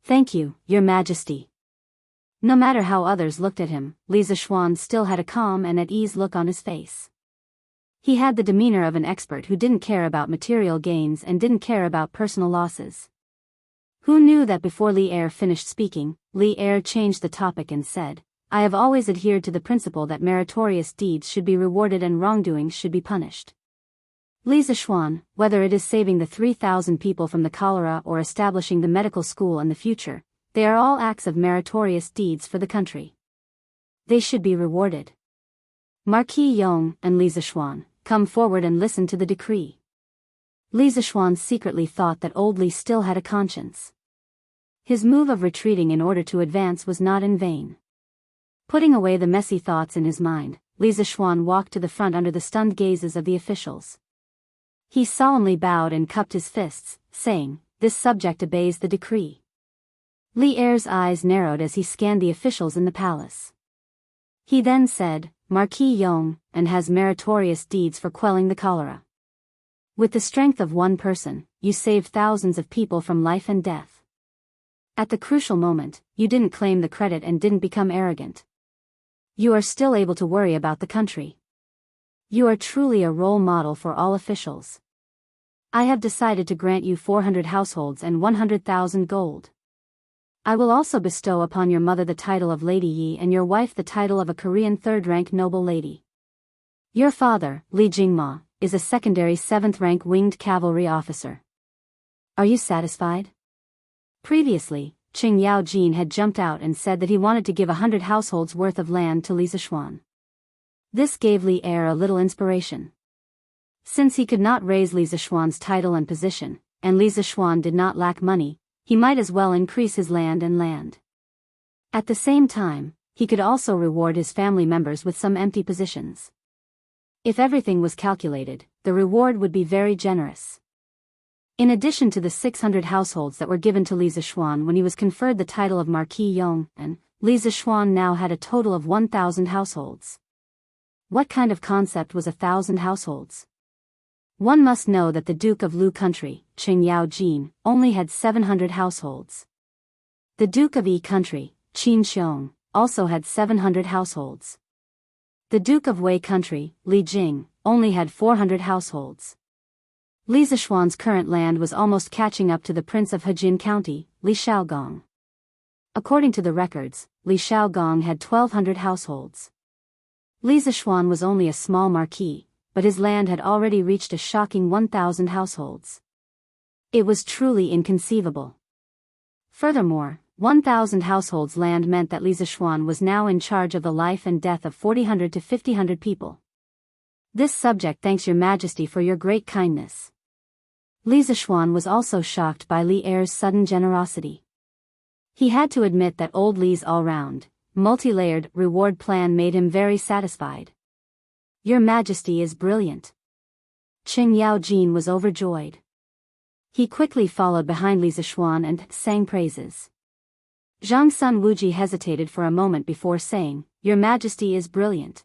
"Thank you, Your Majesty." No matter how others looked at him, Li Zishuan still had a calm and at ease look on his face. He had the demeanor of an expert who didn't care about material gains and didn't care about personal losses. Who knew that before Li Er finished speaking, Li Er changed the topic and said, "I have always adhered to the principle that meritorious deeds should be rewarded and wrongdoings should be punished. Li Zishuan, whether it is saving the 3,000 people from the cholera or establishing the medical school in the future, they are all acts of meritorious deeds for the country. They should be rewarded. Marquis Yong and Li Zishuan, come forward and listen to the decree." Li Zishuan secretly thought that old Li still had a conscience. His move of retreating in order to advance was not in vain. Putting away the messy thoughts in his mind, Li Zishuan walked to the front under the stunned gazes of the officials. He solemnly bowed and cupped his fists, saying, "This subject obeys the decree." Li Er's eyes narrowed as he scanned the officials in the palace. He then said, "Marquis Yong, and has meritorious deeds for quelling the cholera. With the strength of one person, you saved thousands of people from life and death. At the crucial moment, you didn't claim the credit and didn't become arrogant. You are still able to worry about the country. You are truly a role model for all officials. I have decided to grant you 400 households and 100,000 gold. I will also bestow upon your mother the title of Lady Yi and your wife the title of a Korean third-rank noble lady. Your father, Li Jingma, is a secondary 7th-rank winged cavalry officer. Are you satisfied?" Previously, Qing Yaojin had jumped out and said that he wanted to give 100 households worth of land to Li Zishuan. This gave Li Er a little inspiration. Since he could not raise Li Zishuan's title and position, and Li Zishuan did not lack money, he might as well increase his land. At the same time, he could also reward his family members with some empty positions. If everything was calculated, the reward would be very generous. In addition to the 600 households that were given to Li Zishuan when he was conferred the title of Marquis Yong, and Li Zishuan now had a total of 1,000 households. What kind of concept was 1,000 households? One must know that the Duke of Lu Country, Qing Yaojin, only had 700 households. The Duke of Yi Country, Qin Xiong, also had 700 households. The Duke of Wei Country, Li Jing, only had 400 households. Li Zishuan's current land was almost catching up to the Prince of Hejin County, Li Shaogong. According to the records, Li Shaogong had 1,200 households. Li Zishuan was only a small marquis, but his land had already reached a shocking 1,000 households. It was truly inconceivable. Furthermore, 1,000 households land meant that Li Zishuan was now in charge of the life and death of 400 to 500 people. This subject thanks your majesty for your great kindness. Li Zishuan was also shocked by Li Er's sudden generosity. He had to admit that old Li's all-round, multi-layered reward plan made him very satisfied. Your majesty is brilliant. Qing Yaojin was overjoyed. He quickly followed behind Li Zishuan and sang praises. Zhang Sun Wuji hesitated for a moment before saying, Your majesty is brilliant.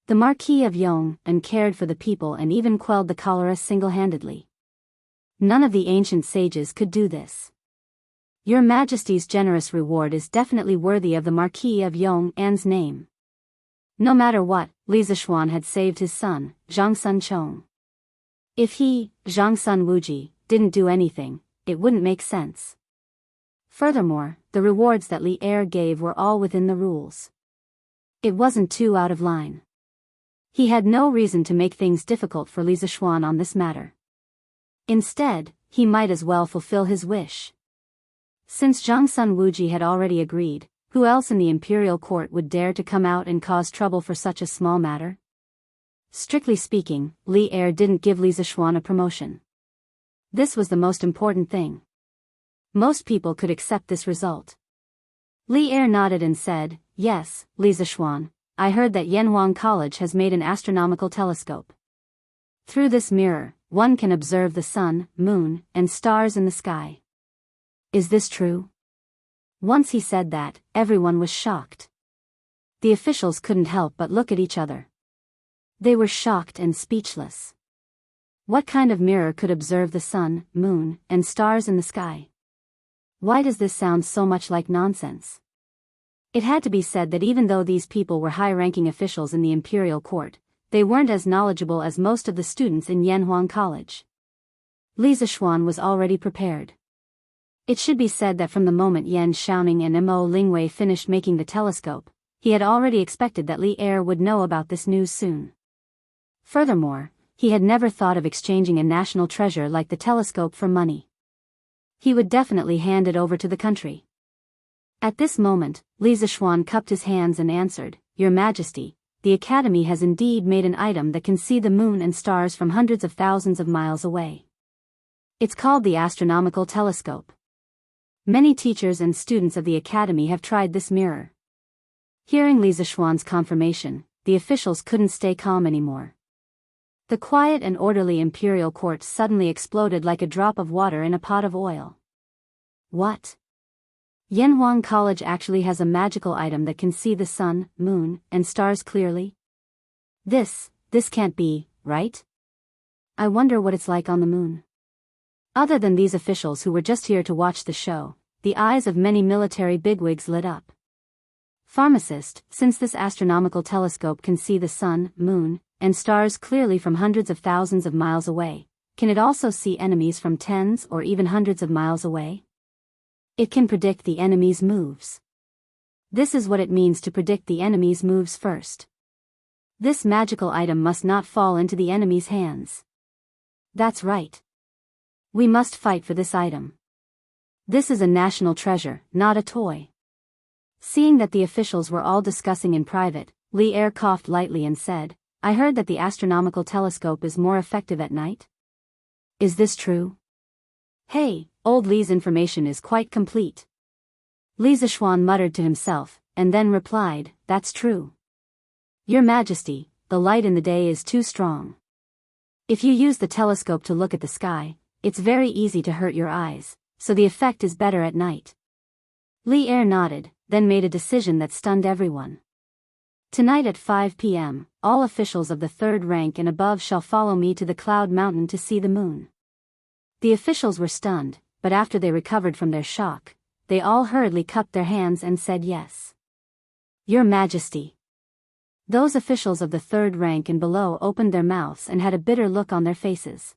The Marquis of Yong cared for the people and even quelled the cholera single-handedly. None of the ancient sages could do this. Your majesty's generous reward is definitely worthy of the Marquis of Yong's name. No matter what, Li Zishuan had saved his son, Zhang Sun Chong. If he, Zhang Sun Wuji, didn't do anything, it wouldn't make sense. Furthermore, the rewards that Li Er gave were all within the rules. It wasn't too out of line. He had no reason to make things difficult for Li Zishuan on this matter. Instead, he might as well fulfill his wish. Since Zhang Sun Wuji had already agreed, who else in the imperial court would dare to come out and cause trouble for such a small matter? Strictly speaking, Li Er didn't give Li Zishuan a promotion. This was the most important thing. Most people could accept this result. Li Er nodded and said, Yes, Li Zishuan, I heard that Yanhuang College has made an astronomical telescope. Through this mirror, one can observe the sun, moon, and stars in the sky. Is this true? Once he said that, everyone was shocked. The officials couldn't help but look at each other. They were shocked and speechless. What kind of mirror could observe the sun, moon, and stars in the sky? Why does this sound so much like nonsense? It had to be said that even though these people were high-ranking officials in the imperial court, they weren't as knowledgeable as most of the students in Yanhuang College. Li Zishuan was already prepared. It should be said that from the moment Yan Xiaoning and Mo Lingwei finished making the telescope, he had already expected that Li Er would know about this news soon. Furthermore, he had never thought of exchanging a national treasure like the telescope for money. He would definitely hand it over to the country. At this moment, Li Zishuan cupped his hands and answered, Your Majesty, the Academy has indeed made an item that can see the moon and stars from hundreds of thousands of miles away. It's called the astronomical telescope. Many teachers and students of the Academy have tried this mirror. Hearing Li Zishuan's confirmation, the officials couldn't stay calm anymore. The quiet and orderly imperial court suddenly exploded like a drop of water in a pot of oil. What? Yanhuang College actually has a magical item that can see the sun, moon, and stars clearly? This can't be, right? I wonder what it's like on the moon. Other than these officials who were just here to watch the show, the eyes of many military bigwigs lit up. Pharmacist, since this astronomical telescope can see the sun, moon, and stars clearly from hundreds of thousands of miles away, can it also see enemies from tens or even hundreds of miles away? It can predict the enemy's moves. This is what it means to predict the enemy's moves first. This magical item must not fall into the enemy's hands. That's right. We must fight for this item. This is a national treasure, not a toy. Seeing that the officials were all discussing in private, Li Er coughed lightly and said, I heard that the astronomical telescope is more effective at night. Is this true? Hey, old Li's information is quite complete. Li Zishuan muttered to himself, and then replied, That's true. Your Majesty, the light in the day is too strong. If you use the telescope to look at the sky, it's very easy to hurt your eyes, so the effect is better at night. Li Er nodded, then made a decision that stunned everyone. Tonight at 5 p.m., all officials of the third rank and above shall follow me to the Cloud Mountain to see the moon. The officials were stunned, but after they recovered from their shock, they all hurriedly cupped their hands and said yes. Your Majesty. Those officials of the third rank and below opened their mouths and had a bitter look on their faces.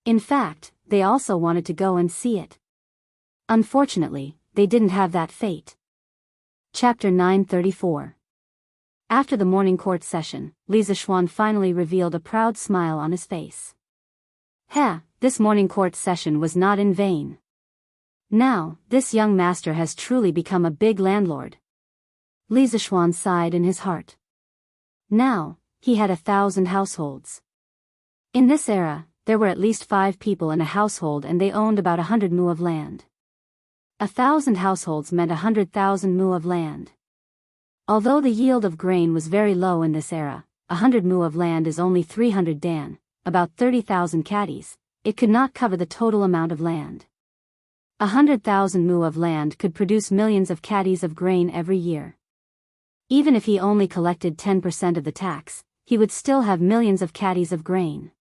In fact, they also wanted to go and see it. Unfortunately, they didn't have that fate. Chapter 934. After the morning court session, Li Zishuan finally revealed a proud smile on his face. This morning court session was not in vain. Now, this young master has truly become a big landlord. Li Zishuan sighed in his heart. Now, he had 1,000 households. In this era, there were at least 5 people in a household and they owned about 100 mu of land. 1,000 households meant 100,000 mu of land. Although the yield of grain was very low in this era, 100 mu of land is only 300 dan, about 30,000 caddies, it could not cover the total amount of land. 100,000 mu of land could produce millions of caddies of grain every year. Even if he only collected 10% of the tax, he would still have millions of caddies of grain.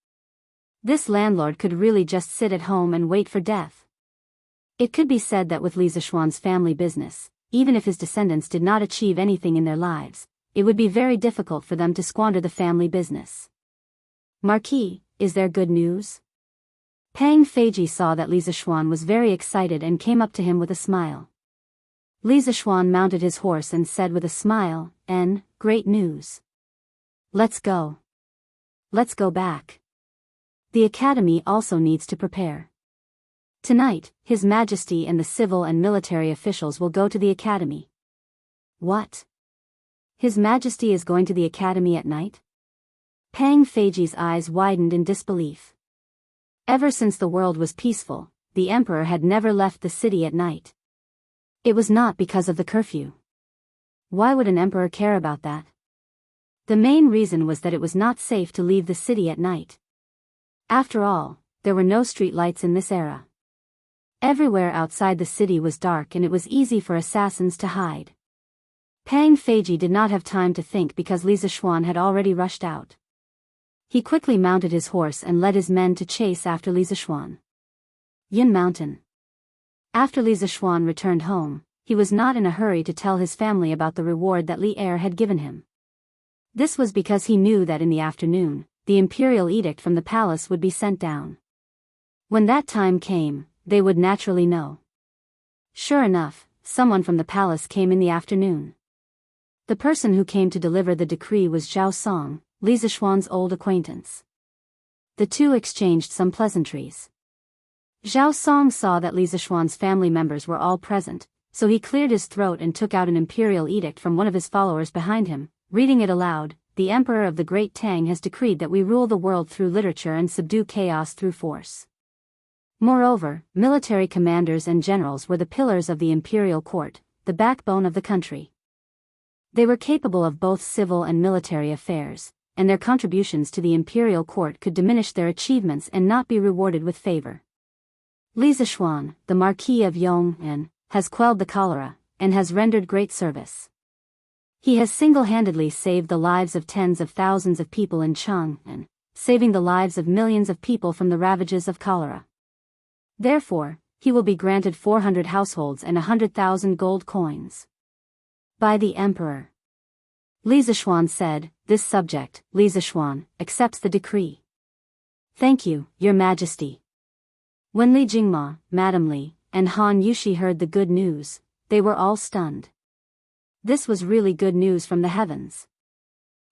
This landlord could really just sit at home and wait for death. It could be said that with Li Zishuan's family business, even if his descendants did not achieve anything in their lives, it would be very difficult for them to squander the family business. Marquis, is there good news? Pang Feiji saw that Li Zishuan was very excited and came up to him with a smile. Li Zishuan mounted his horse and said with a smile, great news. Let's go. Let's go back. The academy also needs to prepare. Tonight, His Majesty and the civil and military officials will go to the academy. What? His Majesty is going to the academy at night? Pang Feiji's eyes widened in disbelief. Ever since the world was peaceful, the emperor had never left the city at night. It was not because of the curfew. Why would an emperor care about that? The main reason was that it was not safe to leave the city at night. After all, there were no street lights in this era. Everywhere outside the city was dark and it was easy for assassins to hide. Pang Feiji did not have time to think because Li Zishuan had already rushed out. He quickly mounted his horse and led his men to chase after Li Zishuan. Yin Mountain. After Li Zishuan returned home, he was not in a hurry to tell his family about the reward that Li Er had given him. This was because he knew that in the afternoon, the imperial edict from the palace would be sent down. When that time came, they would naturally know. Sure enough, someone from the palace came in the afternoon. The person who came to deliver the decree was Zhao Song, Li Zishuan's old acquaintance. The two exchanged some pleasantries. Zhao Song saw that Li Zishuan's family members were all present, so he cleared his throat and took out an imperial edict from one of his followers behind him, reading it aloud. The Emperor of the Great Tang has decreed that we rule the world through literature and subdue chaos through force. Moreover, military commanders and generals were the pillars of the imperial court, the backbone of the country. They were capable of both civil and military affairs, and their contributions to the imperial court could diminish their achievements and not be rewarded with favor. Li Zishuan, the Marquis of Yong'an, has quelled the cholera, and has rendered great service. He has single-handedly saved the lives of tens of thousands of people in Chang'an, saving the lives of millions of people from the ravages of cholera. Therefore, he will be granted 400 households and 100,000 gold coins. By the Emperor. Li Zishuan said, this subject, Li Zishuan, accepts the decree. Thank you, Your Majesty. When Li Jingma, Madame Li, and Han Yushi heard the good news, they were all stunned. This was really good news from the heavens.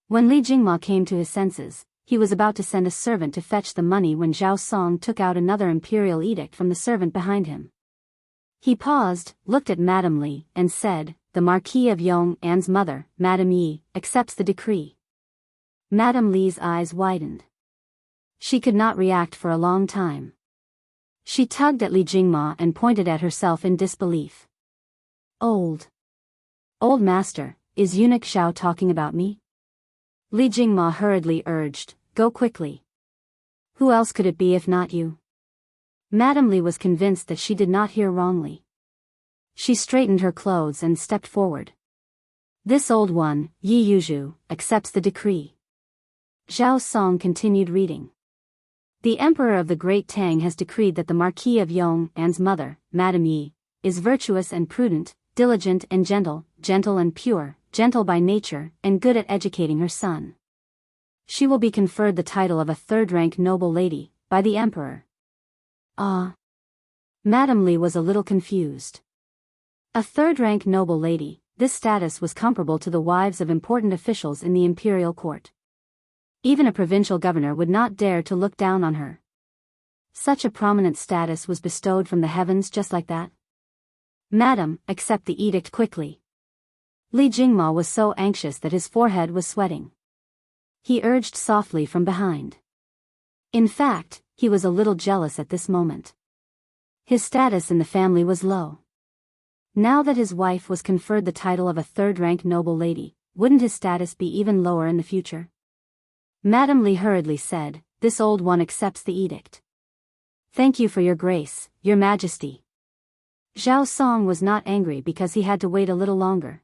When Li Jingma came to his senses, he was about to send a servant to fetch the money when Zhao Song took out another imperial edict from the servant behind him. He paused, looked at Madame Li, and said, the Marquis of Yong'an's mother, Madame Yi, accepts the decree. Madame Li's eyes widened. She could not react for a long time. She tugged at Li Jingma and pointed at herself in disbelief. Old master, is eunuch Xiao talking about me? Li Jingma hurriedly urged, go quickly. Who else could it be if not you? Madame Li was convinced that she did not hear wrongly. She straightened her clothes and stepped forward. This old one, Yi Yuzhu, accepts the decree. Zhao Song continued reading. The Emperor of the Great Tang has decreed that the Marquis of Yong'an's mother, Madame Yi, is virtuous and prudent, diligent and gentle and pure, gentle by nature, and good at educating her son. She will be conferred the title of a third-rank noble lady, by the Emperor. Ah. Madame Li was a little confused. A third-rank noble lady, this status was comparable to the wives of important officials in the imperial court. Even a provincial governor would not dare to look down on her. Such a prominent status was bestowed from the heavens just like that. Madam, accept the edict quickly. Li Jingma was so anxious that his forehead was sweating. He urged softly from behind. In fact, he was a little jealous at this moment. His status in the family was low. Now that his wife was conferred the title of a third-rank noble lady, wouldn't his status be even lower in the future? Madame Li hurriedly said, "This old one accepts the edict." "Thank you for your grace, your majesty." Zhao Song was not angry because he had to wait a little longer.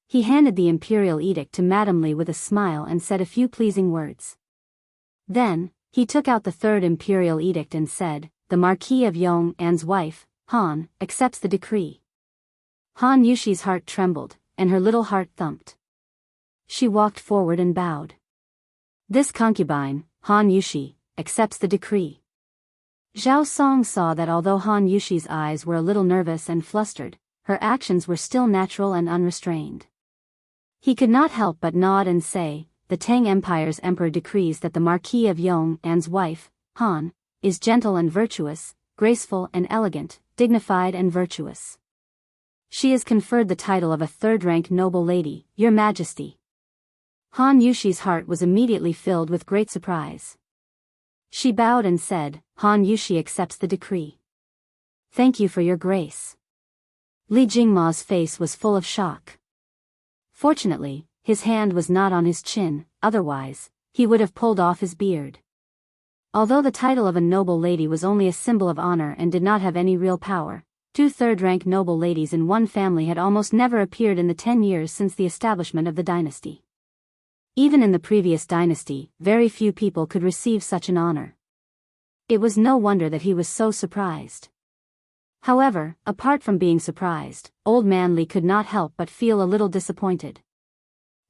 He handed the imperial edict to Madame Li with a smile and said a few pleasing words. Then, he took out the third imperial edict and said, "The Marquis of Yong'an's wife, Han, accepts the decree." Han Yushi's heart trembled, and her little heart thumped. She walked forward and bowed. "This concubine, Han Yushi, accepts the decree." Zhao Song saw that although Han Yushi's eyes were a little nervous and flustered, her actions were still natural and unrestrained. He could not help but nod and say, "The Tang Empire's emperor decrees that the Marquis of Yong'an's wife, Han, is gentle and virtuous, graceful and elegant, dignified and virtuous. She is conferred the title of a third-rank noble lady, your majesty." Han Yushi's heart was immediately filled with great surprise. She bowed and said, "Han Yushi accepts the decree." "Thank you for your grace." Li Jingma's face was full of shock. Fortunately, his hand was not on his chin, otherwise, he would have pulled off his beard. Although the title of a noble lady was only a symbol of honor and did not have any real power, two third-rank noble ladies in one family had almost never appeared in the 10 years since the establishment of the dynasty. Even in the previous dynasty, very few people could receive such an honor. It was no wonder that he was so surprised. However, apart from being surprised, Old Man Li could not help but feel a little disappointed.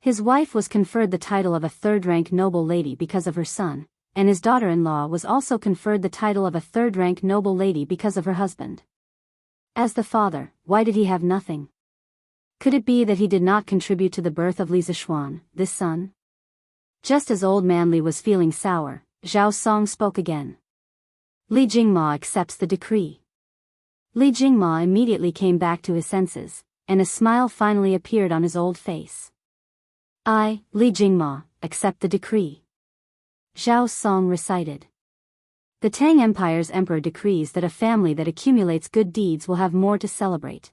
His wife was conferred the title of a third-rank noble lady because of her son, and his daughter-in-law was also conferred the title of a third-rank noble lady because of her husband. As the father, why did he have nothing? Could it be that he did not contribute to the birth of Li Zishuan, this son? Just as Old Man Li was feeling sour, Zhao Song spoke again. "Li Jingma accepts the decree." Li Jingma immediately came back to his senses, and a smile finally appeared on his old face. "I, Li Jingma, accept the decree." Zhao Song recited. "The Tang Empire's emperor decrees that a family that accumulates good deeds will have more to celebrate.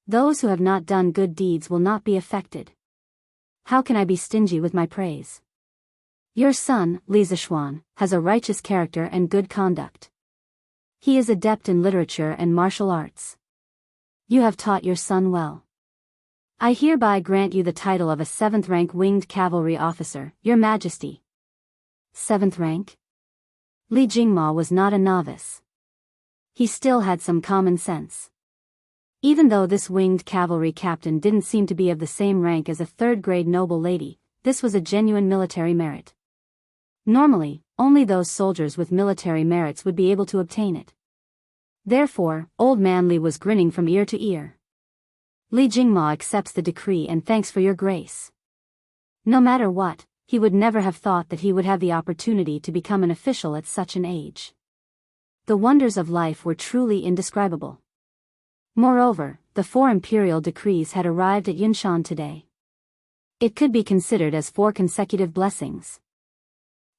Those who have not done good deeds will not be affected. How can I be stingy with my praise? Your son, Li Zishuan, has a righteous character and good conduct. He is adept in literature and martial arts. You have taught your son well. I hereby grant you the title of a 7th-rank winged cavalry officer, your majesty." 7th rank? Li Jingma was not a novice. He still had some common sense. Even though this winged cavalry captain didn't seem to be of the same rank as a third-grade noble lady, this was a genuine military merit. Normally, only those soldiers with military merits would be able to obtain it. Therefore, Old Man Li was grinning from ear to ear. "Li Jingma accepts the decree and thanks for your grace." No matter what, he would never have thought that he would have the opportunity to become an official at such an age. The wonders of life were truly indescribable. Moreover, the 4 imperial decrees had arrived at Yunshan today. It could be considered as 4 consecutive blessings.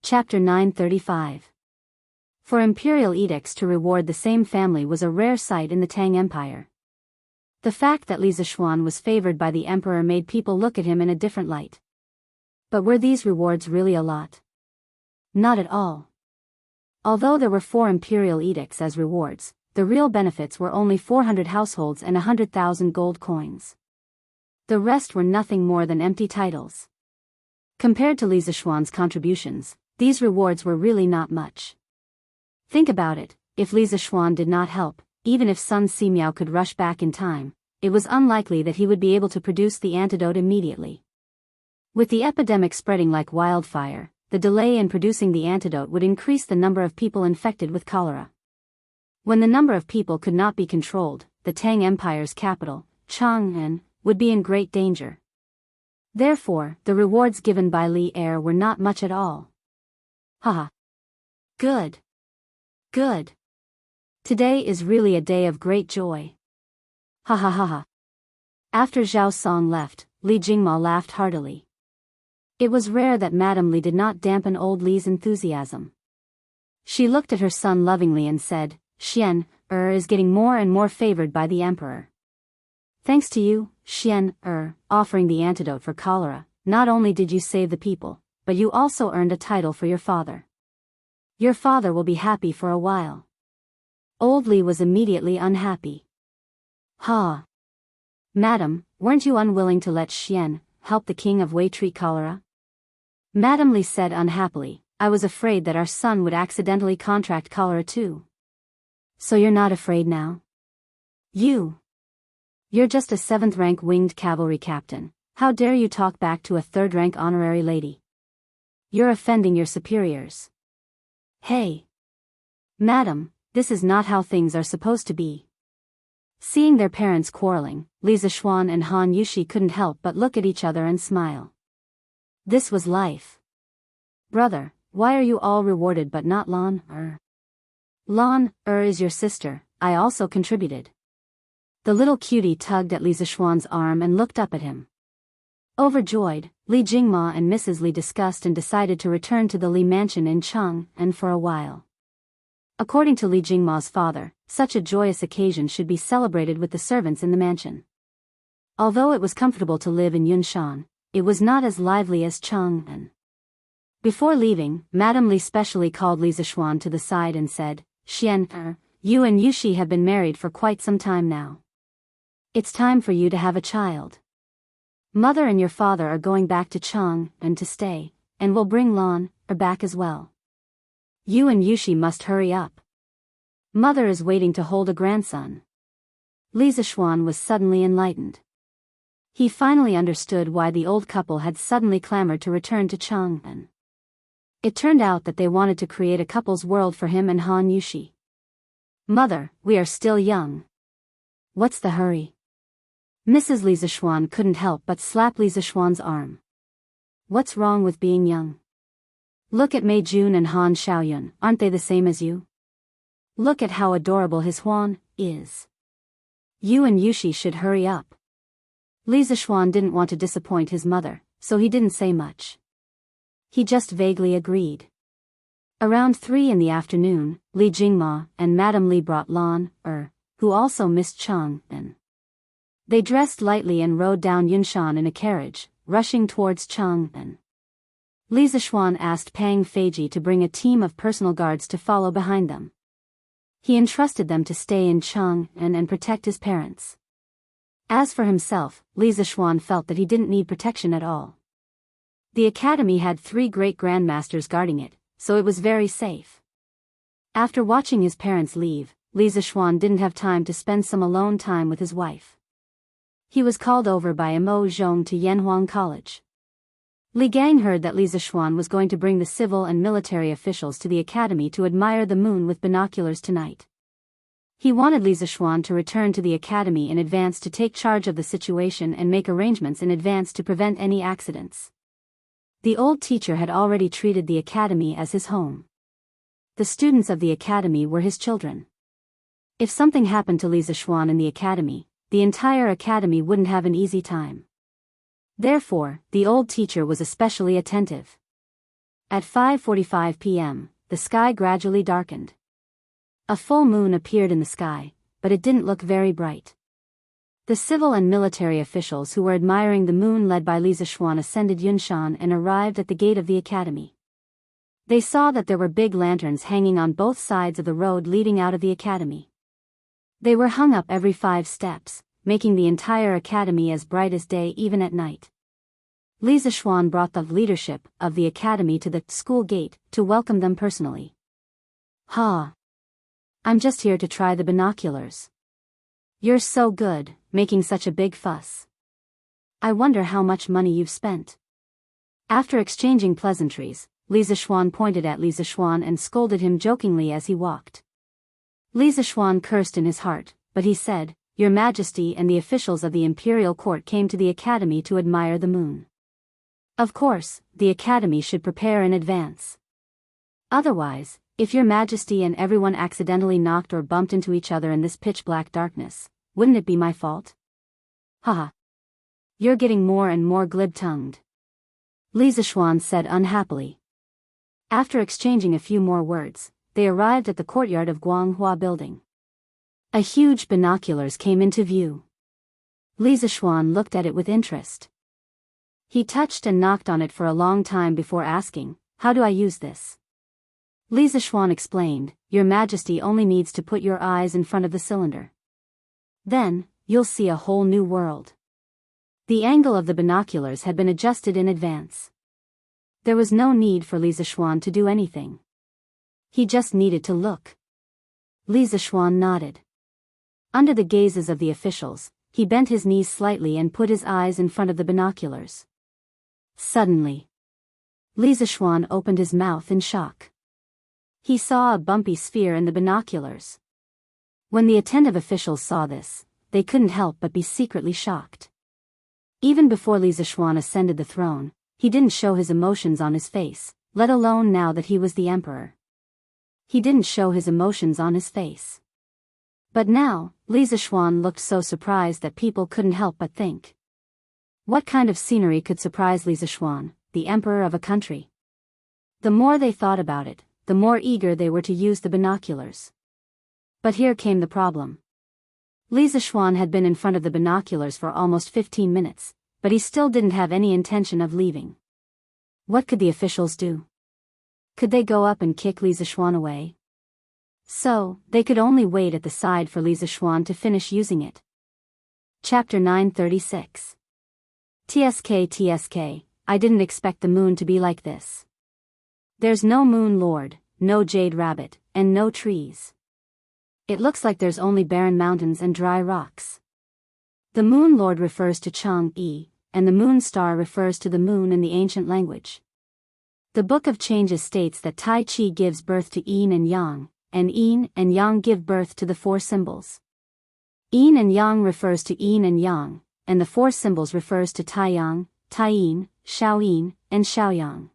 Chapter 935. For imperial edicts to reward the same family was a rare sight in the Tang Empire. The fact that Li Zishuan was favored by the emperor made people look at him in a different light. But were these rewards really a lot? Not at all. Although there were 4 imperial edicts as rewards, the real benefits were only 400 households and 100,000 gold coins. The rest were nothing more than empty titles. Compared to Li Zishuan's contributions, these rewards were really not much. Think about it, if Li Zishuan did not help, even if Sun Simiao could rush back in time, it was unlikely that he would be able to produce the antidote immediately. With the epidemic spreading like wildfire, the delay in producing the antidote would increase the number of people infected with cholera. When the number of people could not be controlled, the Tang Empire's capital, Chang'an, would be in great danger. Therefore, the rewards given by Li Er were not much at all. Haha. Good. Good. Today is really a day of great joy. Ha ha ha ha. After Zhao Song left, Li Jingma laughed heartily. It was rare that Madame Li did not dampen old Li's enthusiasm. She looked at her son lovingly and said, Xian, is getting more and more favored by the emperor. Thanks to you, Xian, offering the antidote for cholera, not only did you save the people, but you also earned a title for your father. Your father will be happy for a while. Old Li was immediately unhappy. Ha! Madam, weren't you unwilling to let Xian help the king of Wei treat cholera? Madame Li said unhappily, I was afraid that our son would accidentally contract cholera too. So you're not afraid now? You're just a 7th-rank winged cavalry captain. How dare you talk back to a 3rd-rank honorary lady? You're offending your superiors. Hey! Madam, this is not how things are supposed to be. Seeing their parents quarreling, Li Zishuan and Han Yushi couldn't help but look at each other and smile. This was life. Brother, why are you all rewarded but not Lan? Lan is your sister, I also contributed. The little cutie tugged at Li Zishuan's arm and looked up at him. Overjoyed, Li Jingma and Mrs. Li discussed and decided to return to the Li mansion in Chang'an for a while. According to Li Jingma's father, such a joyous occasion should be celebrated with the servants in the mansion. Although it was comfortable to live in Yunshan, it was not as lively as Chang'an. Before leaving, Madame Li specially called Li Zishuan to the side and said, Xian, you and Yushi have been married for quite some time now. It's time for you to have a child. Mother and your father are going back to Chang'an to stay, and will bring Lan back as well. You and Yushi must hurry up. Mother is waiting to hold a grandson. Li Zishuan was suddenly enlightened. He finally understood why the old couple had suddenly clamored to return to Chang'an. It turned out that they wanted to create a couple's world for him and Han Yushi. Mother, we are still young. What's the hurry? Mrs. Li Zishuan couldn't help but slap Li Zishuan's arm. What's wrong with being young? Look at Mei Jun and Han Xiaoyun, aren't they the same as you? Look at how adorable his Huan is. You and Yushi should hurry up. Li Zishuan didn't want to disappoint his mother, so he didn't say much. He just vaguely agreed. Around 3 in the afternoon, Li Jingma and Madame Li brought Lan, who also missed Chang'an. They dressed lightly and rode down Yunshan in a carriage, rushing towards Chang'an. Li Zishuan asked Pang Feiji to bring a team of personal guards to follow behind them. He entrusted them to stay in Chang'an and protect his parents. As for himself, Li Zishuan felt that he didn't need protection at all. The academy had 3 great grandmasters guarding it, so it was very safe. After watching his parents leave, Li Zishuan didn't have time to spend some alone time with his wife. He was called over by Mo Zhong to Yanhuang College. Li Gang heard that Li Zishuan was going to bring the civil and military officials to the academy to admire the moon with binoculars tonight. He wanted Li Zishuan to return to the academy in advance to take charge of the situation and make arrangements in advance to prevent any accidents. The old teacher had already treated the academy as his home. The students of the academy were his children. If something happened to Li Zishuan in the academy, the entire academy wouldn't have an easy time. Therefore, the old teacher was especially attentive. At 5:45 p.m., the sky gradually darkened. A full moon appeared in the sky, but it didn't look very bright. The civil and military officials who were admiring the moon led by Li Zishuan ascended Yunshan and arrived at the gate of the academy. They saw that there were big lanterns hanging on both sides of the road leading out of the academy. They were hung up every 5 steps, making the entire academy as bright as day even at night. Li Zishuan brought the leadership of the academy to the school gate to welcome them personally. Ha! I'm just here to try the binoculars. You're so good, making such a big fuss. I wonder how much money you've spent. After exchanging pleasantries, Li Zishuan pointed at Li Zishuan and scolded him jokingly as he walked. Li Zishuan cursed in his heart, but he said, "Your Majesty and the officials of the imperial court came to the academy to admire the moon. Of course, the academy should prepare in advance. Otherwise, if your Majesty and everyone accidentally knocked or bumped into each other in this pitch-black darkness, wouldn't it be my fault?" "Haha. You're getting more and more glib-tongued," Li Zishuan said unhappily. After exchanging a few more words, they arrived at the courtyard of Guanghua Building. A huge binoculars came into view. Li Zishuan looked at it with interest. He touched and knocked on it for a long time before asking, "How do I use this?" Li Zishuan explained, "Your Majesty only needs to put your eyes in front of the cylinder. Then, you'll see a whole new world." The angle of the binoculars had been adjusted in advance. There was no need for Li Zishuan to do anything. He just needed to look. Li Zishuan nodded. Under the gazes of the officials, he bent his knees slightly and put his eyes in front of the binoculars. Suddenly, Li Zishuan opened his mouth in shock. He saw a bumpy sphere in the binoculars. When the attentive officials saw this, they couldn't help but be secretly shocked. Even before Li Zishuan ascended the throne, he didn't show his emotions on his face, let alone now that he was the emperor. He didn't show his emotions on his face. But now, Li Zishuan looked so surprised that people couldn't help but think. What kind of scenery could surprise Li Zishuan, the emperor of a country? The more they thought about it, the more eager they were to use the binoculars. But here came the problem. Li Zishuan had been in front of the binoculars for almost 15 minutes, but he still didn't have any intention of leaving. What could the officials do? Could they go up and kick Li Zishuan away? So, they could only wait at the side for Li Zishuan to finish using it. Chapter 936. TSK, I didn't expect the moon to be like this. There's no moon lord, no jade rabbit, and no trees. It looks like there's only barren mountains and dry rocks. The moon lord refers to Chang'e, and the moon star refers to the moon in the ancient language. The Book of Changes states that Tai Chi gives birth to Yin and Yang, and Yin and Yang give birth to the four symbols. Yin and Yang refers to Yin and Yang, and the four symbols refers to Taiyang, Taiyin, Shaoyin, and Shaoyang.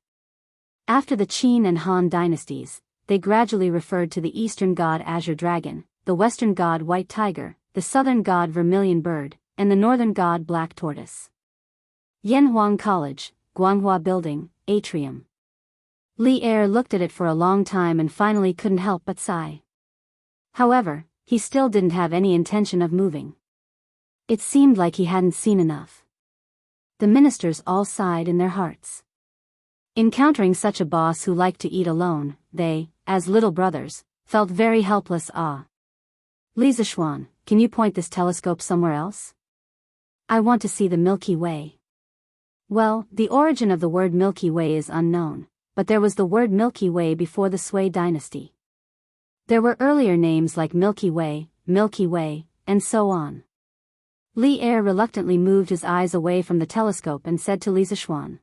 After the Qin and Han dynasties, they gradually referred to the eastern god Azure Dragon, the western god White Tiger, the southern god Vermilion Bird, and the northern god Black Tortoise. Yanhuang College, Guanghua Building, Atrium. Li Er looked at it for a long time and finally couldn't help but sigh. However, he still didn't have any intention of moving. It seemed like he hadn't seen enough. The ministers all sighed in their hearts. Encountering such a boss who liked to eat alone, they, as little brothers, felt very helpless. Li Zishuan, can you point this telescope somewhere else? I want to see the Milky Way. Well, the origin of the word Milky Way is unknown, but there was the word Milky Way before the Sui dynasty. There were earlier names like Milky Way, and so on. Li Er reluctantly moved his eyes away from the telescope and said to Li Zishuan.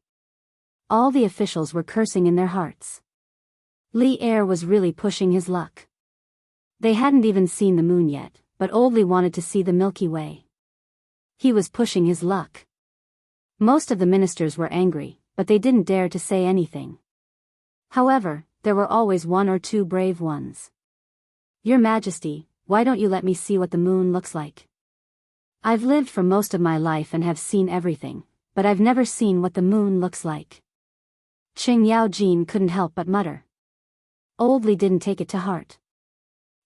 All the officials were cursing in their hearts. Li Er was really pushing his luck. They hadn't even seen the moon yet, but old Li wanted to see the Milky Way. He was pushing his luck. Most of the ministers were angry, but they didn't dare to say anything. However, there were always one or two brave ones. Your Majesty, why don't you let me see what the moon looks like? I've lived for most of my life and have seen everything, but I've never seen what the moon looks like. Qing Yao Jin couldn't help but mutter. Old Li didn't take it to heart.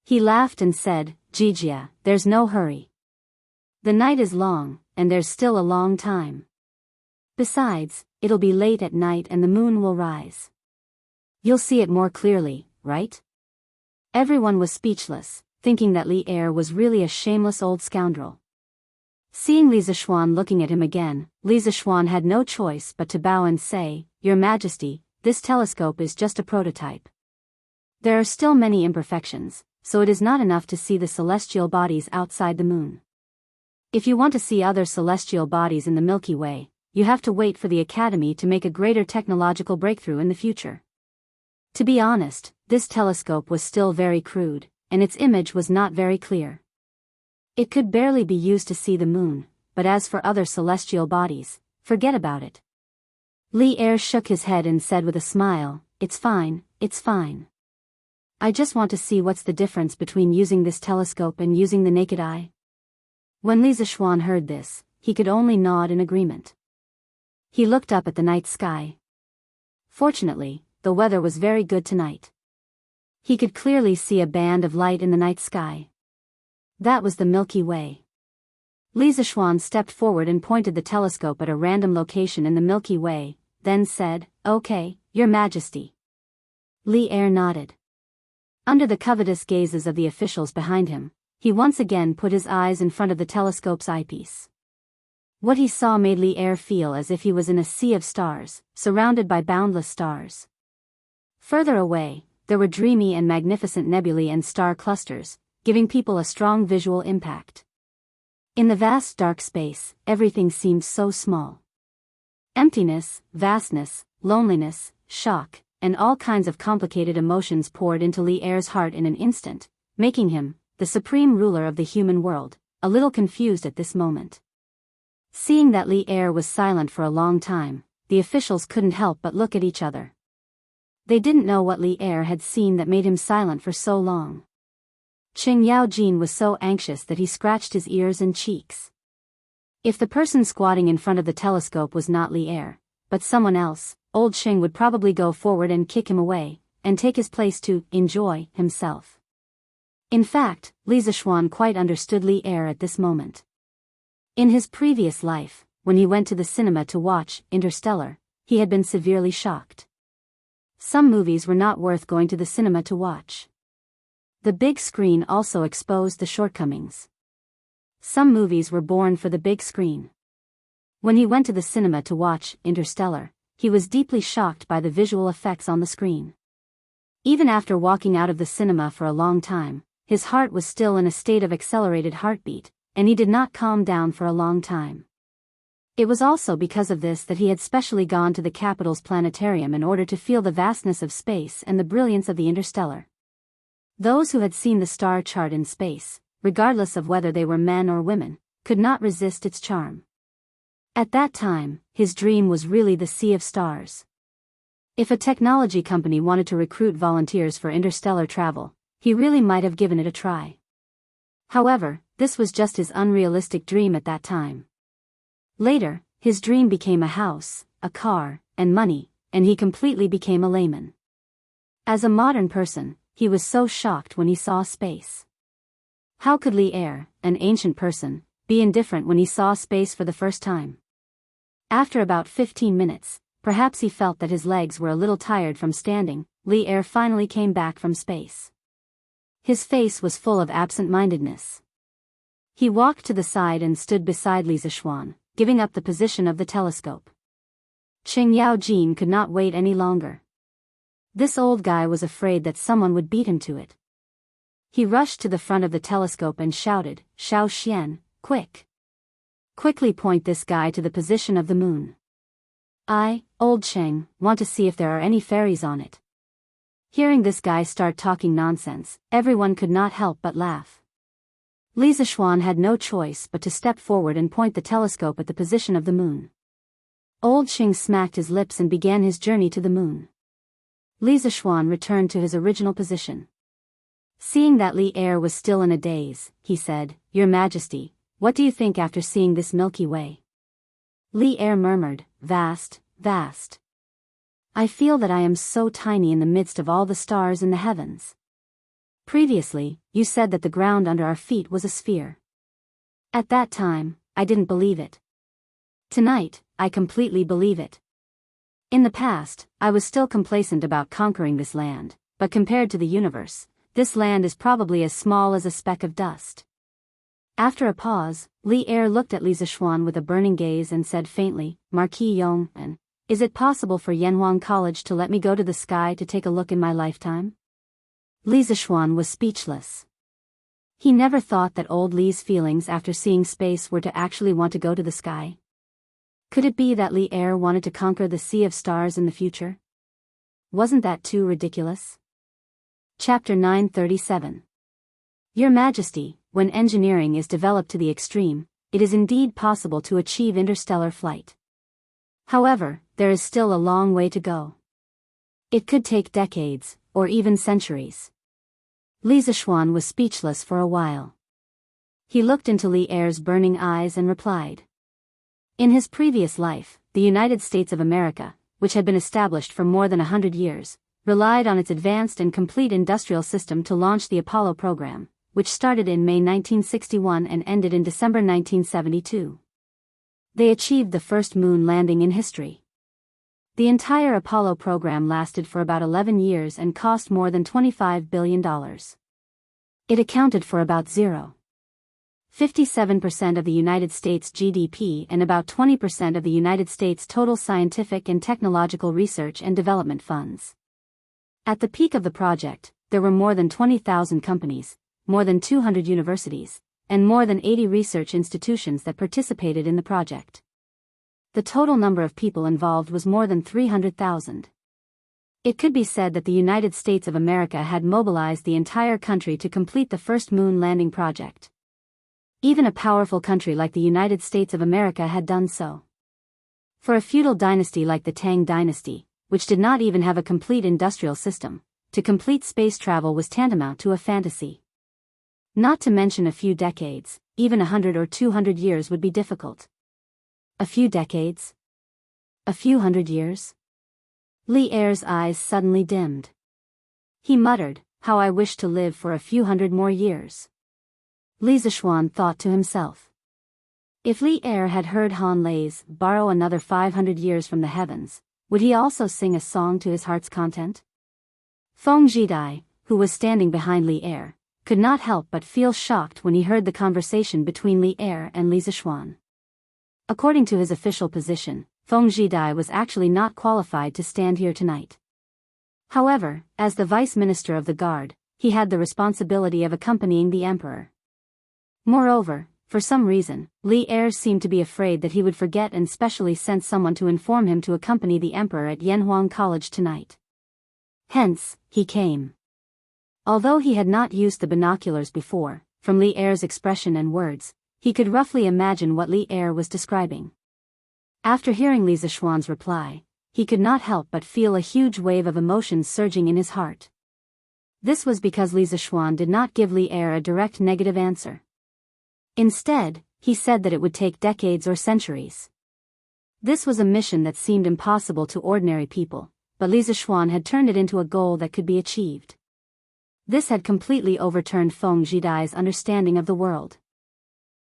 He laughed and said, Jijia, there's no hurry. The night is long, and there's still a long time. Besides, it'll be late at night and the moon will rise. You'll see it more clearly, right? Everyone was speechless, thinking that Li Er was really a shameless old scoundrel. Seeing Li Zishuan looking at him again, Li Zishuan had no choice but to bow and say, Your Majesty, this telescope is just a prototype. There are still many imperfections, so it is not enough to see the celestial bodies outside the moon. If you want to see other celestial bodies in the Milky Way, you have to wait for the Academy to make a greater technological breakthrough in the future. To be honest, this telescope was still very crude, and its image was not very clear. It could barely be used to see the moon, but as for other celestial bodies, forget about it. Li Er shook his head and said with a smile, "It's fine, it's fine. I just want to see what's the difference between using this telescope and using the naked eye." When Li Zishuan heard this, he could only nod in agreement. He looked up at the night sky. Fortunately, the weather was very good tonight. He could clearly see a band of light in the night sky. That was the Milky Way. Li Zishuan stepped forward and pointed the telescope at a random location in the Milky Way, then said, "Okay, Your Majesty." Li Er nodded. Under the covetous gazes of the officials behind him, he once again put his eyes in front of the telescope's eyepiece. What he saw made Li Er feel as if he was in a sea of stars, surrounded by boundless stars. Further away, there were dreamy and magnificent nebulae and star clusters, giving people a strong visual impact. In the vast dark space, everything seemed so small. Emptiness, vastness, loneliness, shock, and all kinds of complicated emotions poured into Li Er's heart in an instant, making him, the supreme ruler of the human world, a little confused at this moment. Seeing that Li Er was silent for a long time, the officials couldn't help but look at each other. They didn't know what Li Er had seen that made him silent for so long. Qing Yaojin was so anxious that he scratched his ears and cheeks. If the person squatting in front of the telescope was not Li Er, but someone else, old Qing would probably go forward and kick him away, and take his place to enjoy himself. In fact, Li Zishuan quite understood Li Er at this moment. In his previous life, when he went to the cinema to watch Interstellar, he had been severely shocked. Some movies were not worth going to the cinema to watch. The big screen also exposed the shortcomings. Some movies were born for the big screen. When he went to the cinema to watch Interstellar, he was deeply shocked by the visual effects on the screen. Even after walking out of the cinema for a long time, his heart was still in a state of accelerated heartbeat, and he did not calm down for a long time. It was also because of this that he had specially gone to the capital's planetarium in order to feel the vastness of space and the brilliance of the interstellar. Those who had seen the star chart in space, regardless of whether they were men or women, could not resist its charm. At that time, his dream was really the sea of stars. If a technology company wanted to recruit volunteers for interstellar travel, he really might have given it a try. However, this was just his unrealistic dream at that time. Later, his dream became a house, a car, and money, and he completely became a layman. As a modern person, he was so shocked when he saw space. How could Li Er, an ancient person, be indifferent when he saw space for the first time? After about 15 minutes, perhaps he felt that his legs were a little tired from standing, Li Er finally came back from space. His face was full of absent-mindedness. He walked to the side and stood beside Li Zishuan, giving up the position of the telescope. Qing Yaojin could not wait any longer. This old guy was afraid that someone would beat him to it. He rushed to the front of the telescope and shouted, "Xiao Xian, quick! Quickly point this guy to the position of the moon. I, old Cheng, want to see if there are any fairies on it." Hearing this guy start talking nonsense, everyone could not help but laugh. Li Zishuan had no choice but to step forward and point the telescope at the position of the moon. Old Cheng smacked his lips and began his journey to the moon. Li Zishuan returned to his original position. Seeing that Li Er was still in a daze, he said, "Your Majesty, what do you think after seeing this Milky Way?" Li Er murmured, "Vast, vast. I feel that I am so tiny in the midst of all the stars in the heavens. Previously, you said that the ground under our feet was a sphere. At that time, I didn't believe it. Tonight, I completely believe it. In the past, I was still complacent about conquering this land, but compared to the universe, this land is probably as small as a speck of dust." After a pause, Li Er looked at Li Zishuan with a burning gaze and said faintly, "Marquis Yong, is it possible for Yanhuang College to let me go to the sky to take a look in my lifetime?" Li Zishuan was speechless. He never thought that old Li's feelings after seeing space were to actually want to go to the sky. Could it be that Li Er wanted to conquer the sea of stars in the future? Wasn't that too ridiculous? Chapter 937. Your Majesty, when engineering is developed to the extreme, it is indeed possible to achieve interstellar flight. However, there is still a long way to go. It could take decades, or even centuries. Li Zishuan was speechless for a while. He looked into Li Er's burning eyes and replied. In his previous life, the United States of America, which had been established for more than 100 years, relied on its advanced and complete industrial system to launch the Apollo program, which started in May 1961 and ended in December 1972. They achieved the first moon landing in history. The entire Apollo program lasted for about 11 years and cost more than $25 billion. It accounted for about 0.57% of the United States GDP and about 20% of the United States total scientific and technological research and development funds. At the peak of the project, there were more than 20,000 companies, more than 200 universities, and more than 80 research institutions that participated in the project. The total number of people involved was more than 300,000. It could be said that the United States of America had mobilized the entire country to complete the first moon landing project. Even a powerful country like the United States of America had done so. For a feudal dynasty like the Tang dynasty, which did not even have a complete industrial system, to complete space travel was tantamount to a fantasy. Not to mention a few decades, even 100 or 200 years would be difficult. A few decades? A few hundred years? Li Er's eyes suddenly dimmed. He muttered, "How I wish to live for a few hundred more years." Li Zishuan thought to himself. If Li Er had heard Han Lei's borrow another 500 years from the heavens, would he also sing a song to his heart's content? Feng Zhidai, who was standing behind Li Er, could not help but feel shocked when he heard the conversation between Li Er and Li Zishuan. According to his official position, Feng Zhidai was actually not qualified to stand here tonight. However, as the vice minister of the guard, he had the responsibility of accompanying the emperor. Moreover, for some reason, Li Er seemed to be afraid that he would forget and specially sent someone to inform him to accompany the emperor at Yanhuang College tonight. Hence, he came. Although he had not used the binoculars before, from Li Er's expression and words, he could roughly imagine what Li Er was describing. After hearing Li Zishuan's reply, he could not help but feel a huge wave of emotions surging in his heart. This was because Li Zishuan did not give Li Er a direct negative answer. Instead, he said that it would take decades or centuries. This was a mission that seemed impossible to ordinary people, but Li Zishuan had turned it into a goal that could be achieved. This had completely overturned Feng Zhidai's understanding of the world.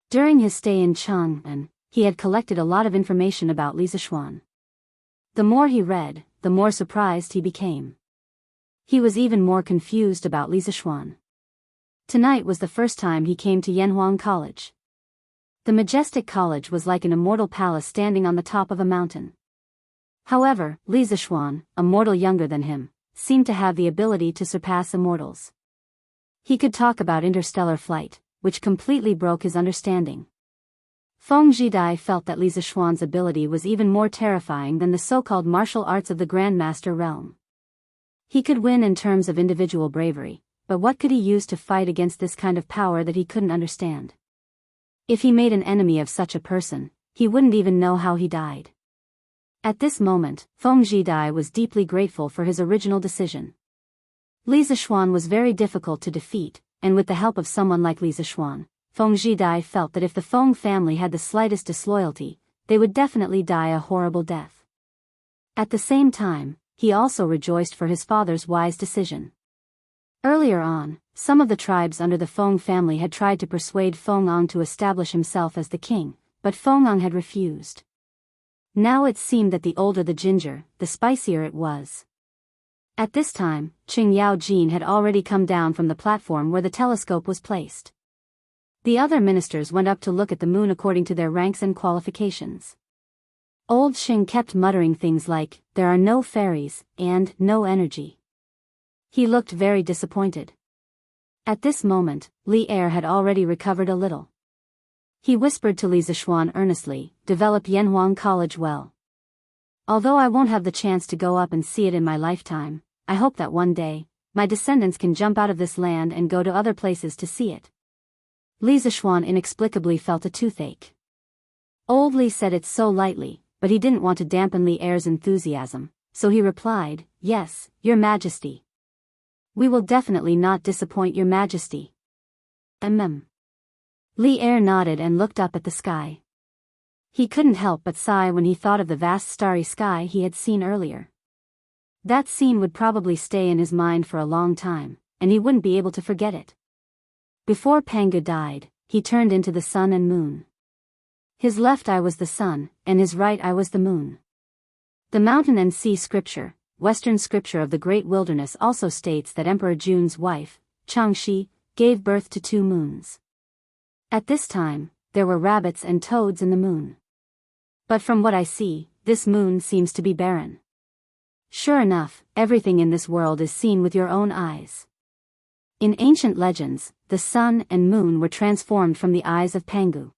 During his stay in Chang'an, he had collected a lot of information about Li Zishuan. The more he read, the more surprised he became. He was even more confused about Li Zishuan. Tonight was the first time he came to Yanhuang College. The majestic college was like an immortal palace standing on the top of a mountain. However, Li Zishuan, a mortal younger than him, seemed to have the ability to surpass immortals. He could talk about interstellar flight, which completely broke his understanding. Feng Zhidai felt that Li Zishuan's ability was even more terrifying than the so-called martial arts of the Grandmaster realm. He could win in terms of individual bravery, but what could he use to fight against this kind of power that he couldn't understand? If he made an enemy of such a person, he wouldn't even know how he died. At this moment, Feng Zhidai was deeply grateful for his original decision. Li Zishuan was very difficult to defeat, and with the help of someone like Li Zishuan, Feng Zhidai felt that if the Feng family had the slightest disloyalty, they would definitely die a horrible death. At the same time, he also rejoiced for his father's wise decision. Earlier on, some of the tribes under the Feng family had tried to persuade Feng Ang to establish himself as the king, but Feng Ang had refused. Now it seemed that the older the ginger, the spicier it was. At this time, Qing Yao Jin had already come down from the platform where the telescope was placed. The other ministers went up to look at the moon according to their ranks and qualifications. Old Qing kept muttering things like, "There are no fairies," and "no energy." He looked very disappointed. At this moment, Li Er had already recovered a little. He whispered to Li Zishuan earnestly, "Develop Yanhuang College well. Although I won't have the chance to go up and see it in my lifetime, I hope that one day, my descendants can jump out of this land and go to other places to see it. Li Zishuan inexplicably felt a toothache. Old Li said it so lightly, but he didn't want to dampen Li Er's enthusiasm, so he replied, "Yes, Your Majesty. We will definitely not disappoint Your Majesty." Li Er nodded and looked up at the sky. He couldn't help but sigh when he thought of the vast starry sky he had seen earlier. That scene would probably stay in his mind for a long time, and he wouldn't be able to forget it. Before Pangu died, he turned into the sun and moon. His left eye was the sun, and his right eye was the moon. The mountain and sea scripture, Western scripture of the Great Wilderness, also states that Emperor Jun's wife, Changxi, gave birth to 2 moons. At this time, there were rabbits and toads in the moon. But from what I see, this moon seems to be barren. Sure enough, everything in this world is seen with your own eyes. In ancient legends, the sun and moon were transformed from the eyes of Pangu.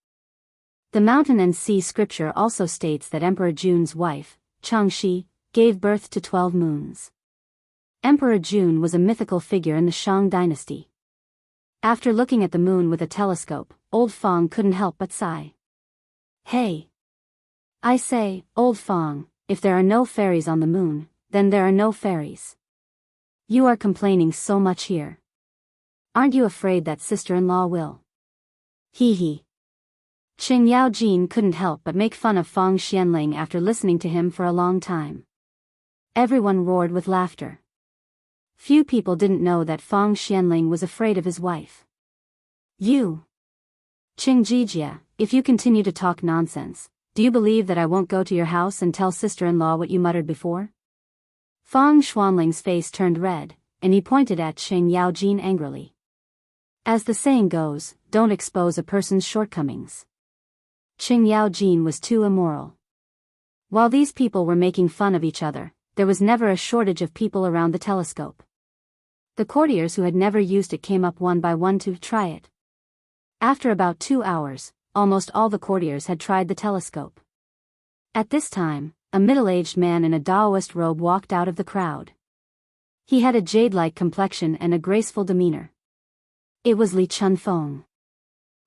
The mountain and sea scripture also states that Emperor Jun's wife, Changxi, gave birth to 12 moons. Emperor Jun was a mythical figure in the Shang dynasty. After looking at the moon with a telescope, Old Fong couldn't help but sigh. "Hey! I say, Old Fong, if there are no fairies on the moon, then there are no fairies. You are complaining so much here. Aren't you afraid that sister-in-law will?" Hee. Qing Yao Jin couldn't help but make fun of Fong Xianling after listening to him for a long time. Everyone roared with laughter. Few people didn't know that Fong Xianling was afraid of his wife. "You, Qing Jijia, if you continue to talk nonsense, do you believe that I won't go to your house and tell sister-in-law what you muttered before?" Fong Xuanling's face turned red, and he pointed at Qing Yao Jin angrily. As the saying goes, don't expose a person's shortcomings. Qing Yao Jin was too immoral. While these people were making fun of each other, there was never a shortage of people around the telescope. The courtiers who had never used it came up one by one to try it. After about 2 hours, almost all the courtiers had tried the telescope. At this time, a middle-aged man in a Taoist robe walked out of the crowd. He had a jade-like complexion and a graceful demeanor. It was Li Chunfeng.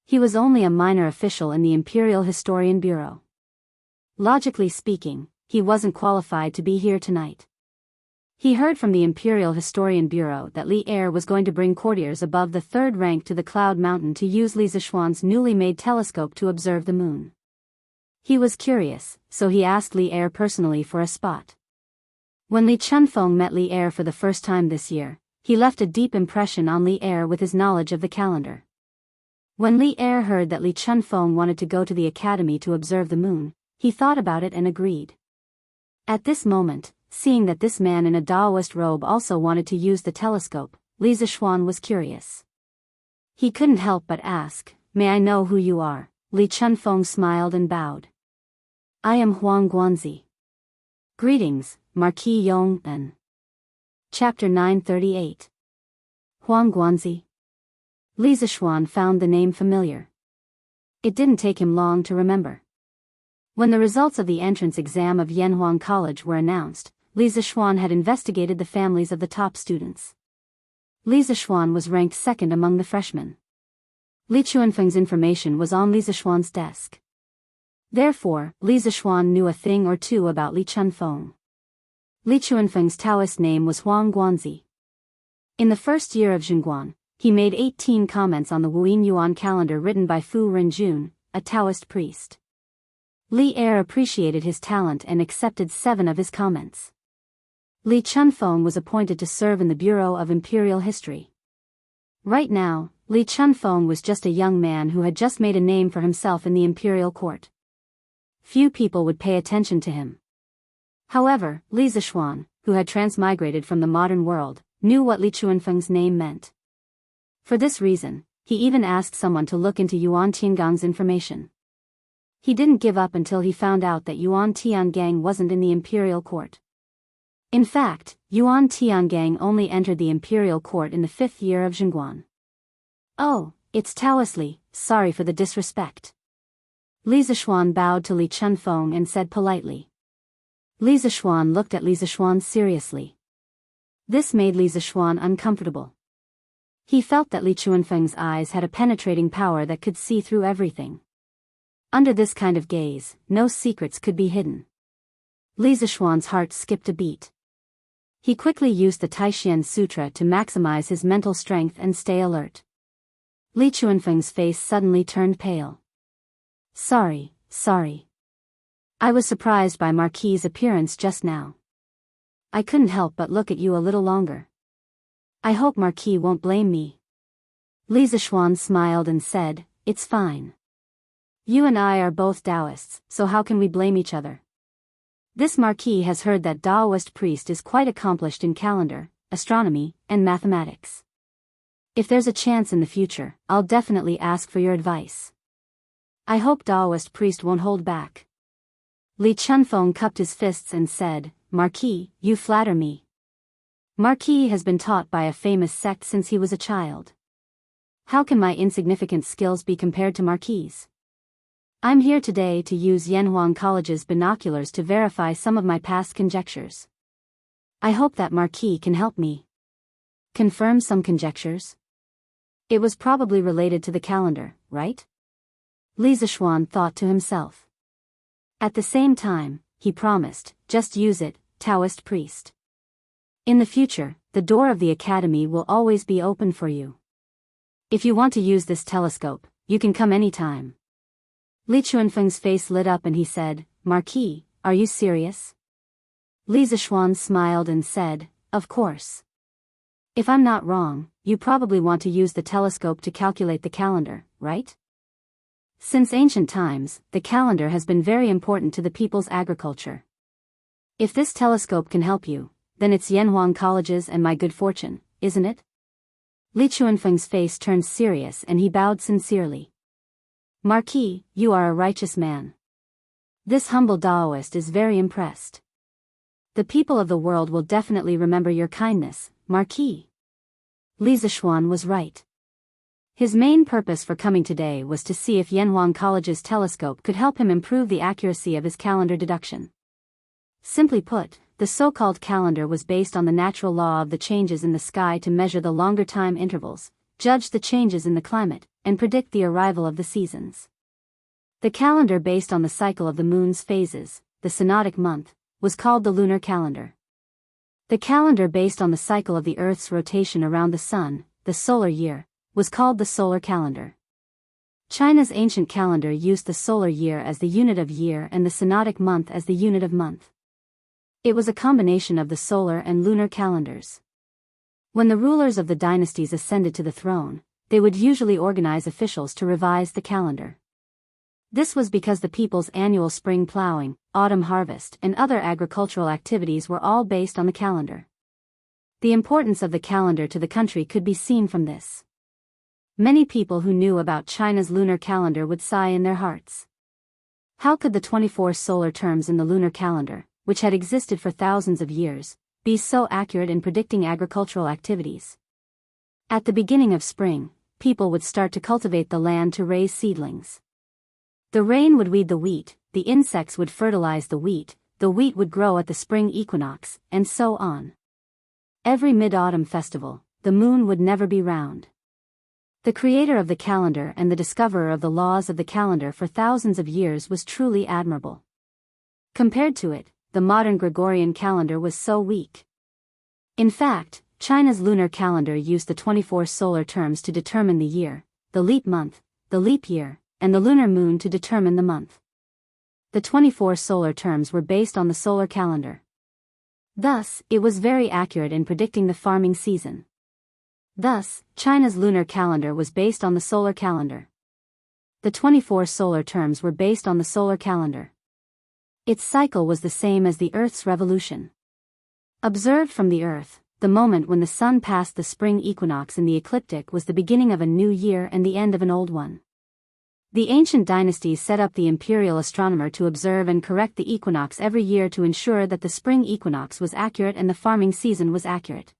He was only a minor official in the Imperial Historian Bureau. Logically speaking, he wasn't qualified to be here tonight. He heard from the Imperial Historian Bureau that Li Er was going to bring courtiers above the 3rd rank to the Cloud Mountain to use Li Zishuan's newly made telescope to observe the moon. He was curious, so he asked Li Er personally for a spot. When Li Chunfeng met Li Er for the first time this year, he left a deep impression on Li Er with his knowledge of the calendar. When Li Er heard that Li Chunfeng wanted to go to the academy to observe the moon, he thought about it and agreed. At this moment, seeing that this man in a Taoist robe also wanted to use the telescope, Li Zishuan was curious. He couldn't help but ask, "May I know who you are?" Li Chunfeng smiled and bowed. "I am Huang Guanzi." "Greetings, Marquis Yong En." Chapter 938. Huang Guanzi. Li Zishuan found the name familiar. It didn't take him long to remember. When the results of the entrance exam of Yanhuang College were announced, Li Zishuan had investigated the families of the top students. Li Zishuan was ranked 2nd among the freshmen. Li Chuanfeng's information was on Li Zishuan's desk. Therefore, Li Zishuan knew a thing or two about Li Chunfeng. Li Chuanfeng's Taoist name was Huang Guanzi. In the first year of Zhongguan, he made 18 comments on the Wuyin Yuan calendar written by Fu Renjun, a Taoist priest. Li Er appreciated his talent and accepted 7 of his comments. Li Chunfeng was appointed to serve in the Bureau of Imperial History. Right now, Li Chunfeng was just a young man who had just made a name for himself in the imperial court. Few people would pay attention to him. However, Li Zishuan, who had transmigrated from the modern world, knew what Li Chuanfeng's name meant. For this reason, he even asked someone to look into Yuan Tiangang's information. He didn't give up until he found out that Yuan Tiangang wasn't in the imperial court. In fact, Yuan Tiangang only entered the imperial court in the 5th year of Zhongguan. "Oh, it's Taoist Li, sorry for the disrespect." Li Zishuan bowed to Li Chunfeng and said politely. Li Zishuan looked at Li Zishuan seriously. This made Li Zishuan uncomfortable. He felt that Li Chuanfeng's eyes had a penetrating power that could see through everything. Under this kind of gaze, no secrets could be hidden. Li Zishuan's heart skipped a beat. He quickly used the Taishian Sutra to maximize his mental strength and stay alert. Li Chuanfeng's face suddenly turned pale. Sorry. I was surprised by Marquis's appearance just now. I couldn't help but look at you a little longer. I hope Marquis won't blame me. Li Zishuan smiled and said, It's fine. You and I are both Taoists, so how can we blame each other? This Marquis has heard that Taoist priest is quite accomplished in calendar, astronomy, and mathematics. If there's a chance in the future, I'll definitely ask for your advice. I hope Taoist priest won't hold back. Li Chunfeng cupped his fists and said, Marquis, you flatter me. Marquis has been taught by a famous sect since he was a child. How can my insignificant skills be compared to Marquis'? I'm here today to use Yanhuang College's binoculars to verify some of my past conjectures. I hope that Marquis can help me. Confirm some conjectures? It was probably related to the calendar, right? Li Zishuan thought to himself. At the same time, he promised, just use it, Taoist priest. In the future, the door of the academy will always be open for you. If you want to use this telescope, you can come anytime. Li Chuanfeng's face lit up and he said, Marquis, are you serious? Li Zishuan smiled and said, Of course. If I'm not wrong, you probably want to use the telescope to calculate the calendar, right? Since ancient times, the calendar has been very important to the people's agriculture. If this telescope can help you, then it's Yanhuang College's and my good fortune, isn't it? Li Chuanfeng's face turned serious and he bowed sincerely. Marquis, you are a righteous man. This humble Taoist is very impressed. The people of the world will definitely remember your kindness, Marquis. Li Zishuan was right. His main purpose for coming today was to see if Yanhuang College's telescope could help him improve the accuracy of his calendar deduction. Simply put, the so-called calendar was based on the natural law of the changes in the sky to measure the longer time intervals, judge the changes in the climate, and predict the arrival of the seasons. The calendar based on the cycle of the moon's phases, the synodic month, was called the lunar calendar. The calendar based on the cycle of the Earth's rotation around the sun, the solar year, was called the solar calendar. China's ancient calendar used the solar year as the unit of year and the synodic month as the unit of month. It was a combination of the solar and lunar calendars. When the rulers of the dynasties ascended to the throne, they would usually organize officials to revise the calendar. This was because the people's annual spring plowing, autumn harvest, and other agricultural activities were all based on the calendar. The importance of the calendar to the country could be seen from this. Many people who knew about China's lunar calendar would sigh in their hearts. How could the 24 solar terms in the lunar calendar, which had existed for thousands of years, be so accurate in predicting agricultural activities? At the beginning of spring, people would start to cultivate the land to raise seedlings. The rain would weed the wheat, the insects would fertilize the wheat would grow at the spring equinox, and so on. Every mid-autumn festival, the moon would never be round. The creator of the calendar and the discoverer of the laws of the calendar for thousands of years was truly admirable. Compared to it, the modern Gregorian calendar was so weak. In fact, China's lunar calendar used the 24 solar terms to determine the year, the leap month, the leap year, and the lunar moon to determine the month. The 24 solar terms were based on the solar calendar. Thus, it was very accurate in predicting the farming season. Thus, China's lunar calendar was based on the solar calendar. The 24 solar terms were based on the solar calendar. Its cycle was the same as the Earth's revolution. Observed from the Earth, the moment when the sun passed the spring equinox in the ecliptic was the beginning of a new year and the end of an old one. The ancient dynasties set up the imperial astronomer to observe and correct the equinox every year to ensure that the spring equinox was accurate and the farming season was accurate.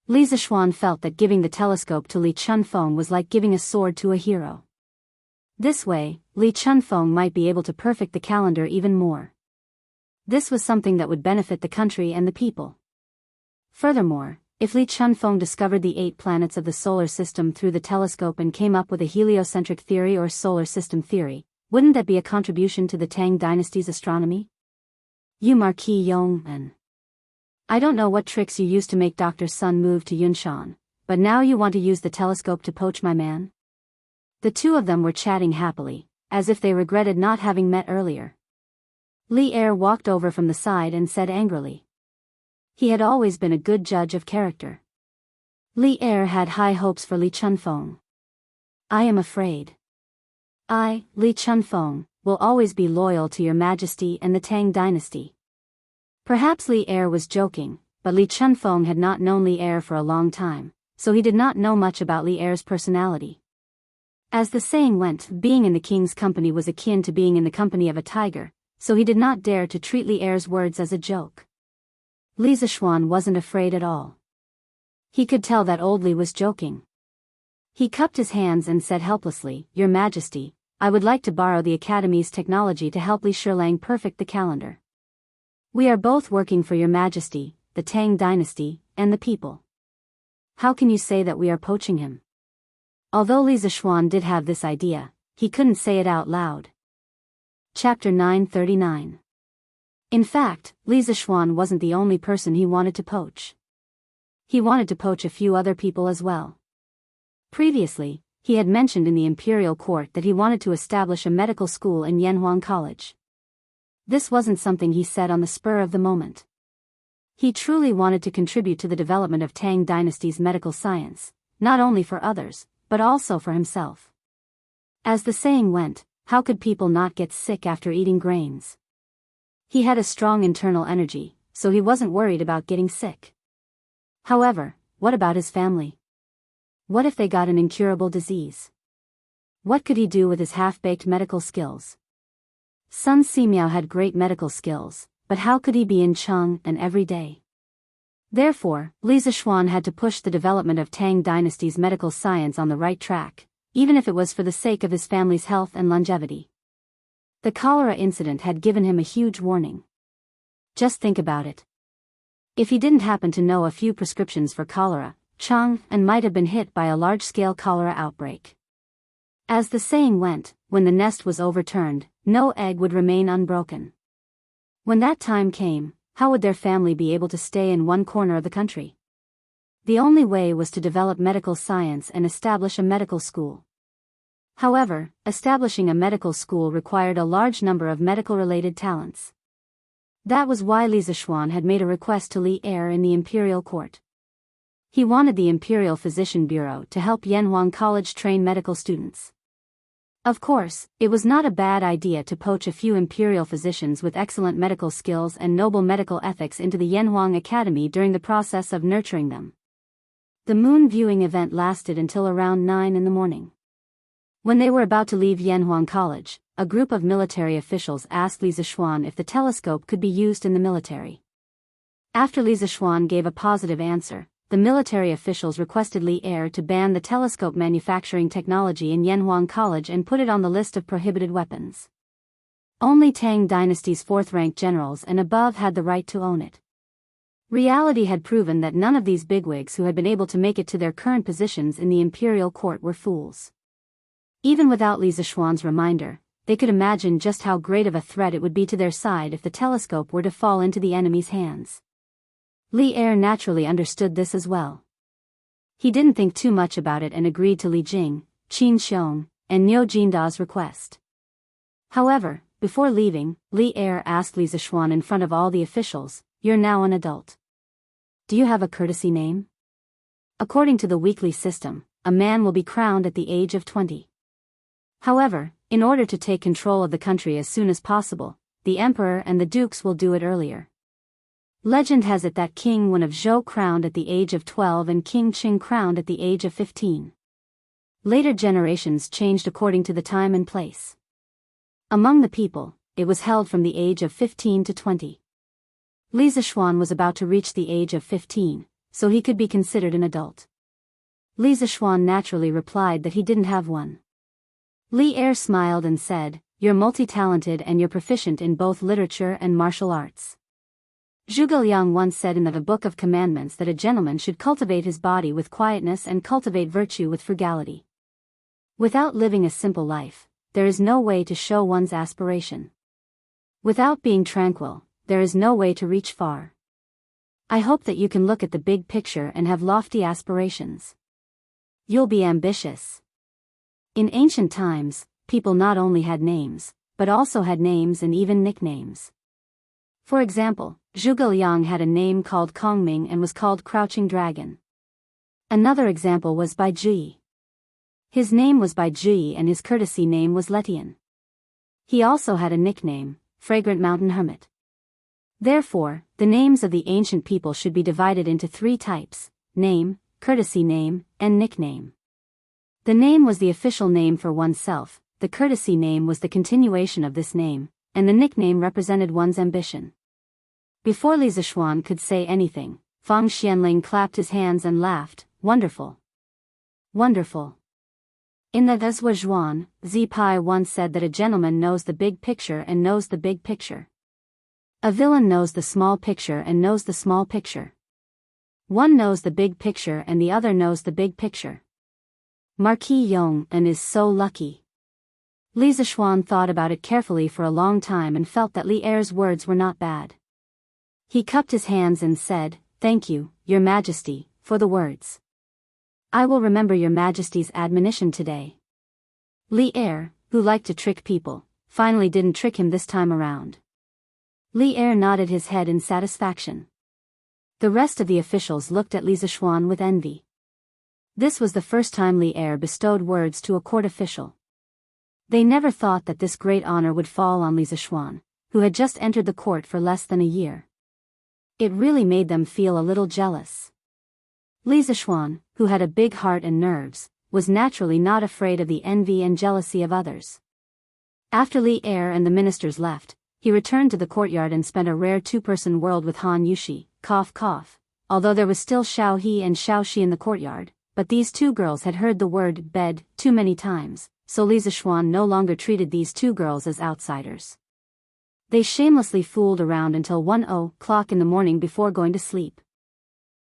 Li Zishuan felt that giving the telescope to Li Chunfeng was like giving a sword to a hero. This way, Li Chunfeng might be able to perfect the calendar even more. This was something that would benefit the country and the people. Furthermore, if Li Chunfeng discovered the 8 planets of the solar system through the telescope and came up with a heliocentric theory or solar system theory, wouldn't that be a contribution to the Tang dynasty's astronomy? You Marquis Yong'an. I don't know what tricks you used to make Dr. Sun move to Yunshan, but now you want to use the telescope to poach my man? The two of them were chatting happily, as if they regretted not having met earlier. Li Er walked over from the side and said angrily. He had always been a good judge of character. Li Er had high hopes for Li Chunfeng. I am afraid. I, Li Chunfeng, will always be loyal to your majesty and the Tang dynasty. Perhaps Li Er was joking, but Li Chunfeng had not known Li Er for a long time, so he did not know much about Li Er's personality. As the saying went, being in the king's company was akin to being in the company of a tiger, so he did not dare to treat Li Er's words as a joke. Li Zishuan wasn't afraid at all. He could tell that old Li was joking. He cupped his hands and said helplessly, Your Majesty, I would like to borrow the Academy's technology to help Li Shilang perfect the calendar. We are both working for Your Majesty, the Tang dynasty, and the people. How can you say that we are poaching him? Although Li Zishuan did have this idea, he couldn't say it out loud. Chapter 939. In fact, Li Zishuan wasn't the only person he wanted to poach. He wanted to poach a few other people as well. Previously, he had mentioned in the imperial court that he wanted to establish a medical school in Yanhuang College. This wasn't something he said on the spur of the moment. He truly wanted to contribute to the development of Tang dynasty's medical science, not only for others, but also for himself. As the saying went, how could people not get sick after eating grains? He had a strong internal energy, so he wasn't worried about getting sick. However, what about his family? What if they got an incurable disease? What could he do with his half-baked medical skills? Sun Simiao had great medical skills, but how could he be in Chang'an every day? Therefore, Li Zishuan had to push the development of Tang dynasty's medical science on the right track, even if it was for the sake of his family's health and longevity. The cholera incident had given him a huge warning. Just think about it. If he didn't happen to know a few prescriptions for cholera, Chang'an might have been hit by a large-scale cholera outbreak. As the saying went, when the nest was overturned, no egg would remain unbroken. When that time came, how would their family be able to stay in one corner of the country? The only way was to develop medical science and establish a medical school. However, establishing a medical school required a large number of medical-related talents. That was why Li Zishuan had made a request to Li Er in the imperial court. He wanted the Imperial Physician Bureau to help Yanhuang College train medical students. Of course, it was not a bad idea to poach a few imperial physicians with excellent medical skills and noble medical ethics into the Yanhuang Academy during the process of nurturing them. The moon viewing event lasted until around 9 in the morning. When they were about to leave Yanhuang College, a group of military officials asked Li Zishuan if the telescope could be used in the military. After Li Zishuan gave a positive answer, the military officials requested Li Er to ban the telescope manufacturing technology in Yanhuang College and put it on the list of prohibited weapons. Only Tang dynasty's 4th-ranked generals and above had the right to own it. Reality had proven that none of these bigwigs who had been able to make it to their current positions in the imperial court were fools. Even without Li Zishuan's reminder, they could imagine just how great of a threat it would be to their side if the telescope were to fall into the enemy's hands. Li Er naturally understood this as well. He didn't think too much about it and agreed to Li Jing, Qin Xiong, and Niu Jinda's request. However, before leaving, Li Er asked Li Zishuan in front of all the officials, "You're now an adult. Do you have a courtesy name?" According to the weekly system, a man will be crowned at the age of 20. However, in order to take control of the country as soon as possible, the emperor and the dukes will do it earlier. Legend has it that King Wen of Zhou crowned at the age of 12 and King Qing crowned at the age of 15. Later generations changed according to the time and place. Among the people, it was held from the age of 15 to 20. Li Zishuan was about to reach the age of 15, so he could be considered an adult. Li Zishuan naturally replied that he didn't have one. Li Er smiled and said, "You're multi-talented and you're proficient in both literature and martial arts." Zhuge Liang once said in the Book of Commandments that a gentleman should cultivate his body with quietness and cultivate virtue with frugality. Without living a simple life, there is no way to show one's aspiration. Without being tranquil, there is no way to reach far. I hope that you can look at the big picture and have lofty aspirations. You'll be ambitious. In ancient times, people not only had names, but also had names and even nicknames. For example, Zhuge Liang had a name called Kongming and was called Crouching Dragon. Another example was Bai Zhi. His name was Bai Zhi and his courtesy name was Letian. He also had a nickname, Fragrant Mountain Hermit. Therefore, the names of the ancient people should be divided into 3 types: name, courtesy name, and nickname. The name was the official name for oneself, the courtesy name was the continuation of this name, and the nickname represented one's ambition. Before Li Zishuan could say anything, Fang Xianling clapped his hands and laughed. Wonderful! Wonderful! In the Zhua Zhuan, Zi Pai once said that a gentleman knows the big picture and knows the big picture. A villain knows the small picture and knows the small picture. One knows the big picture and the other knows the big picture. Marquis Yong and is so lucky. Li Zishuan thought about it carefully for a long time and felt that Li Er's words were not bad. He cupped his hands and said, "Thank you, Your Majesty, for the words. I will remember Your Majesty's admonition today." Li Er, who liked to trick people, finally didn't trick him this time around. Li Er nodded his head in satisfaction. The rest of the officials looked at Li Zishuan with envy. This was the first time Li Er bestowed words to a court official. They never thought that this great honor would fall on Li Zishuan, who had just entered the court for less than a year. It really made them feel a little jealous. Li Zishuan, who had a big heart and nerves, was naturally not afraid of the envy and jealousy of others. After Li Er and the ministers left, he returned to the courtyard and spent a rare 2-person world with Han Yushi, although there was still Xiao He and Xiao Shi in the courtyard, but these 2 girls had heard the word bed too many times, so Li Zishuan no longer treated these 2 girls as outsiders. They shamelessly fooled around until 1:00 in the morning before going to sleep.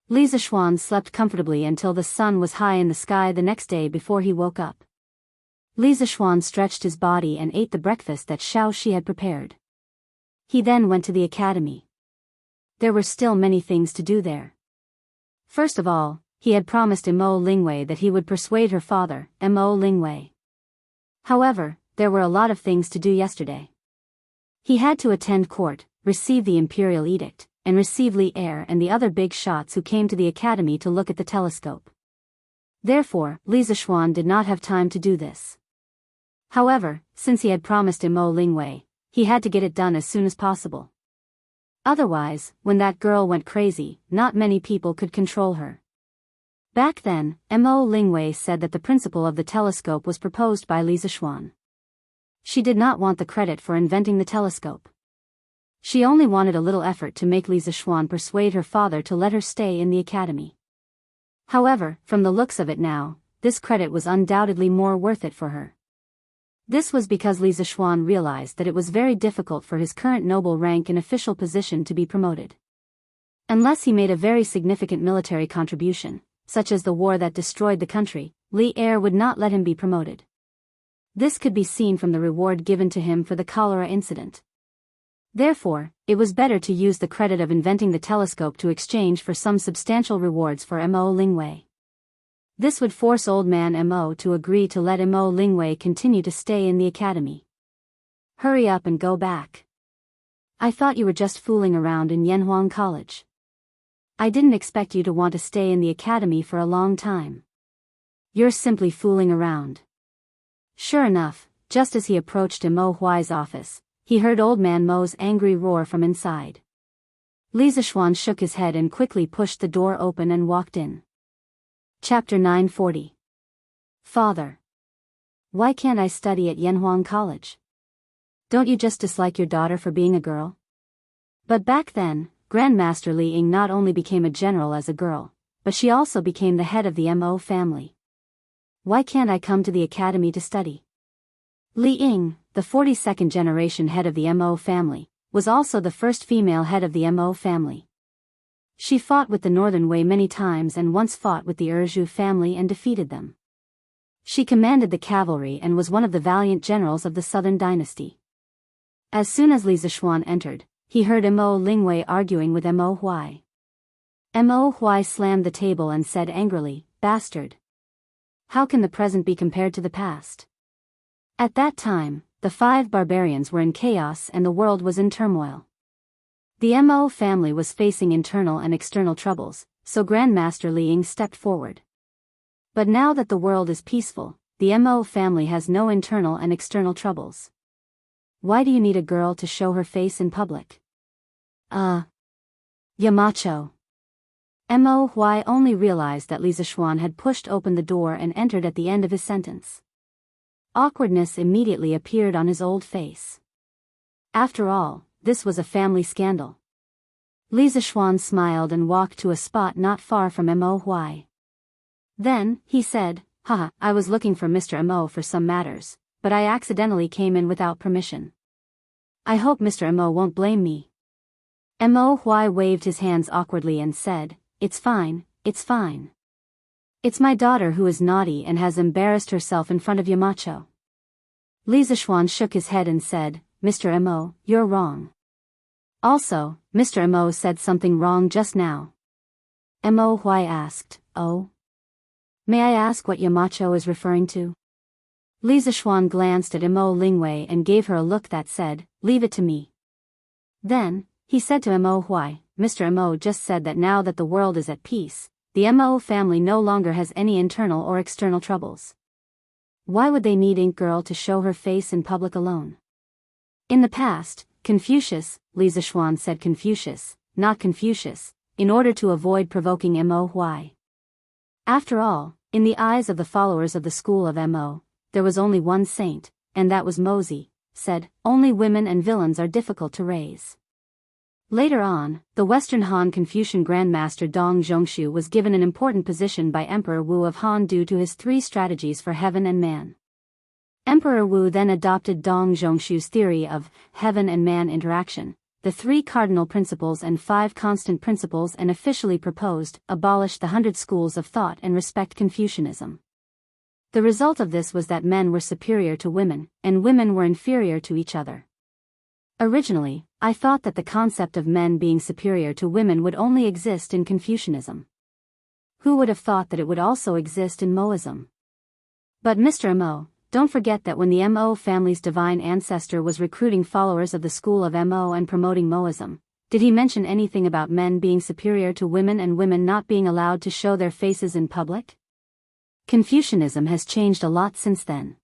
Li Zishuan slept comfortably until the sun was high in the sky the next day before he woke up. Li Zishuan stretched his body and ate the breakfast that Xiao Shi had prepared. He then went to the academy. There were still many things to do there. First of all, he had promised Mo Lingwei that he would persuade her father, Mo Lingwei. However, there were a lot of things to do yesterday. He had to attend court, receive the imperial edict, and receive Li Er and the other big shots who came to the academy to look at the telescope. Therefore, Li Zishuan did not have time to do this. However, since he had promised Mo Lingwei, he had to get it done as soon as possible. Otherwise, when that girl went crazy, not many people could control her. Back then, Mo Lingwei said that the principle of the telescope was proposed by Li Zishuan. She did not want the credit for inventing the telescope. She only wanted a little effort to make Li Zishuan persuade her father to let her stay in the academy. However, from the looks of it now, this credit was undoubtedly more worth it for her. This was because Li Zishuan realized that it was very difficult for his current noble rank and official position to be promoted. Unless he made a very significant military contribution, such as the war that destroyed the country, Li Er would not let him be promoted. This could be seen from the reward given to him for the cholera incident. Therefore, it was better to use the credit of inventing the telescope to exchange for some substantial rewards for Mo Lingwei. This would force old man Mo to agree to let Mo Lingwei continue to stay in the academy. Hurry up and go back. I thought you were just fooling around in Yanhuang College. I didn't expect you to want to stay in the academy for a long time. You're simply fooling around. Sure enough, just as he approached Mo Huai's office, he heard old man Mo's angry roar from inside. Li Zishuan shook his head and quickly pushed the door open and walked in. Chapter 940. Father. Why can't I study at Yanhuang College? Don't you just dislike your daughter for being a girl? But back then, Grandmaster Li Ying not only became a general as a girl, but she also became the head of the Mo family. Why can't I come to the academy to study? Li Ying, the 42nd generation head of the Mo family, was also the first female head of the Mo family. She fought with the Northern Wei many times and once fought with the Erzhu family and defeated them. She commanded the cavalry and was one of the valiant generals of the Southern dynasty. As soon as Li Zishuan entered, he heard Mo Lingwei arguing with Mo Huai. Mo Huai slammed the table and said angrily, "Bastard! How can the present be compared to the past?" At that time, the 5 barbarians were in chaos and the world was in turmoil. The Mo family was facing internal and external troubles, so Grandmaster Li Ying stepped forward. But now that the world is peaceful, the Mo family has no internal and external troubles. Why do you need a girl to show her face in public? Yamacho. Mo Huai only realized that Li Zishuan had pushed open the door and entered at the end of his sentence. Awkwardness immediately appeared on his old face. After all, this was a family scandal. Li Zishuan smiled and walked to a spot not far from Mo Huai. Then, he said, "Haha, I was looking for Mr. Mo for some matters, but I accidentally came in without permission. I hope Mr. Mo won't blame me." Mo Huai waved his hands awkwardly and said, "It's fine, it's fine. It's my daughter who is naughty and has embarrassed herself in front of Yamacho." Li Zishuan shook his head and said, "Mr. Mo, you're wrong. Also, Mr. Mo said something wrong just now." Mo Huai asked, "Oh? May I ask what Yamacho is referring to?" Li Zishuan glanced at Mo Lingwei and gave her a look that said, "Leave it to me." Then, he said to Mo Huai, "Mr. Mo just said that now that the world is at peace, the Mo family no longer has any internal or external troubles. Why would they need Ink Girl to show her face in public alone?" In the past, Confucius, Li Zishuan said Confucius, not Confucius, in order to avoid provoking Mo Huai. After all, in the eyes of the followers of the school of Mo, there was only one saint, and that was Mozi, said, "Only women and villains are difficult to raise." Later on, the Western Han Confucian Grandmaster Dong Zhongshu was given an important position by Emperor Wu of Han due to his 3 strategies for heaven and man. Emperor Wu then adopted Dong Zhongshu's theory of heaven and man interaction, the 3 cardinal principles and 5 constant principles, and officially proposed, abolish the 100 schools of thought and respect Confucianism. The result of this was that men were superior to women, and women were inferior to each other. Originally, I thought that the concept of men being superior to women would only exist in Confucianism. Who would have thought that it would also exist in Moism? But Mr. Mo, don't forget that when the Mo family's divine ancestor was recruiting followers of the school of Mo and promoting Moism, did he mention anything about men being superior to women and women not being allowed to show their faces in public? Confucianism has changed a lot since then.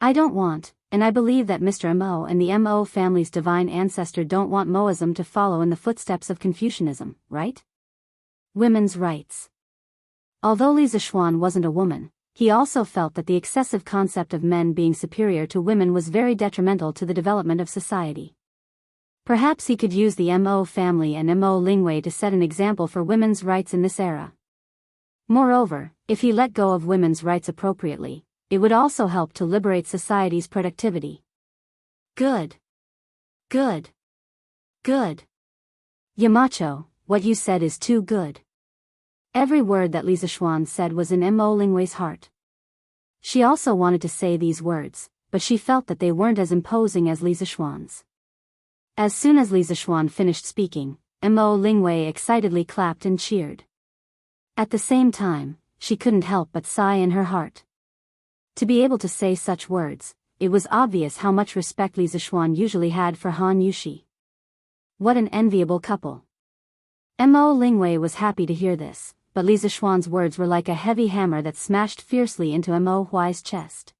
I don't want, and I believe that Mr. Mo and the Mo family's divine ancestor don't want Moism to follow in the footsteps of Confucianism, right? Women's rights. Although Li Zishuan wasn't a woman, he also felt that the excessive concept of men being superior to women was very detrimental to the development of society. Perhaps he could use the Mo family and Mo Lingwei to set an example for women's rights in this era. Moreover, if he let go of women's rights appropriately, it would also help to liberate society's productivity. Good. Good. Good. Yamacho, what you said is too good. Every word that Li Zishuan said was in Mo Lingwei's heart. She also wanted to say these words, but she felt that they weren't as imposing as Li Zishuan's. As soon as Li Zishuan finished speaking, Mo Lingwei excitedly clapped and cheered. At the same time, she couldn't help but sigh in her heart. To be able to say such words, it was obvious how much respect Li Zishuan usually had for Han Yushi. What an enviable couple. Mo Lingwei was happy to hear this, but Li Zishuan's words were like a heavy hammer that smashed fiercely into Mo Huai's chest.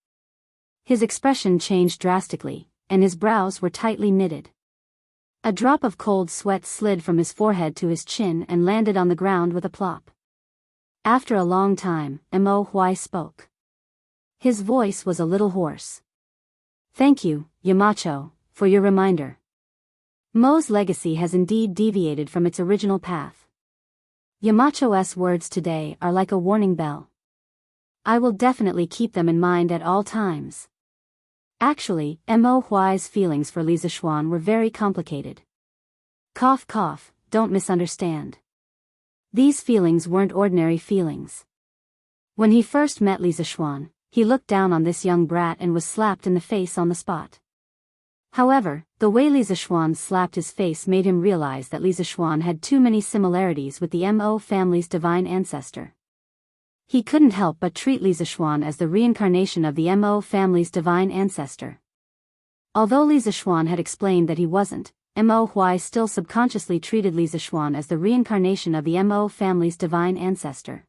His expression changed drastically, and his brows were tightly knitted. A drop of cold sweat slid from his forehead to his chin and landed on the ground with a plop. After a long time, Mo Huai spoke. His voice was a little hoarse. "Thank you, Yamacho, for your reminder. Mo's legacy has indeed deviated from its original path. Yamacho's words today are like a warning bell. I will definitely keep them in mind at all times." Actually, Mo Huai's feelings for Li Zixuan were very complicated. Cough cough, don't misunderstand. These feelings weren't ordinary feelings. When he first met Li Zixuan, he looked down on this young brat and was slapped in the face on the spot. However, the way Li Zixuan slapped his face made him realize that Li Zixuan had too many similarities with the Mo family's divine ancestor. He couldn't help but treat Li Zixuan as the reincarnation of the Mo family's divine ancestor. Although Li Zixuan had explained that he wasn't, Mo Huai still subconsciously treated Li Zixuan as the reincarnation of the Mo family's divine ancestor.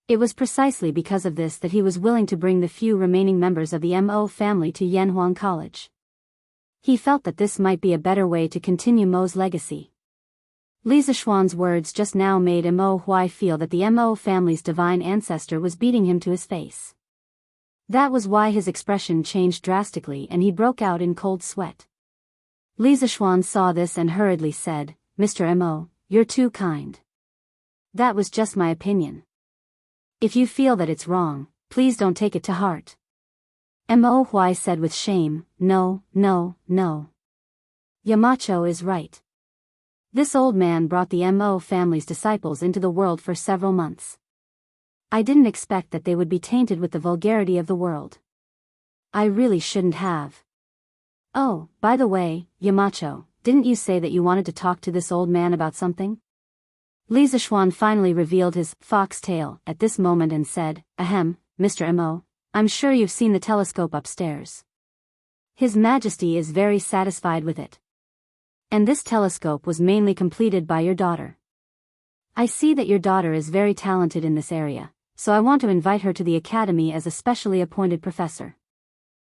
It was precisely because of this that he was willing to bring the few remaining members of the Mo family to Yanhuang College. He felt that this might be a better way to continue Mo's legacy. Li Zixuan's words just now made Mo Huai feel that the Mo family's divine ancestor was beating him to his face. That was why his expression changed drastically and he broke out in cold sweat. Li Zixuan saw this and hurriedly said, "Mr. Mo, you're too kind. That was just my opinion. If you feel that it's wrong, please don't take it to heart." Mo Huai said with shame, "No, no, no. Yamacho is right. This old man brought the Mo family's disciples into the world for several months. I didn't expect that they would be tainted with the vulgarity of the world. I really shouldn't have. Oh, by the way, Yamacho, didn't you say that you wanted to talk to this old man about something?" Li Zixuan finally revealed his foxtail at this moment and said, "Ahem, Mr. Mo, I'm sure you've seen the telescope upstairs. His Majesty is very satisfied with it. And this telescope was mainly completed by your daughter. I see that your daughter is very talented in this area, so I want to invite her to the academy as a specially appointed professor.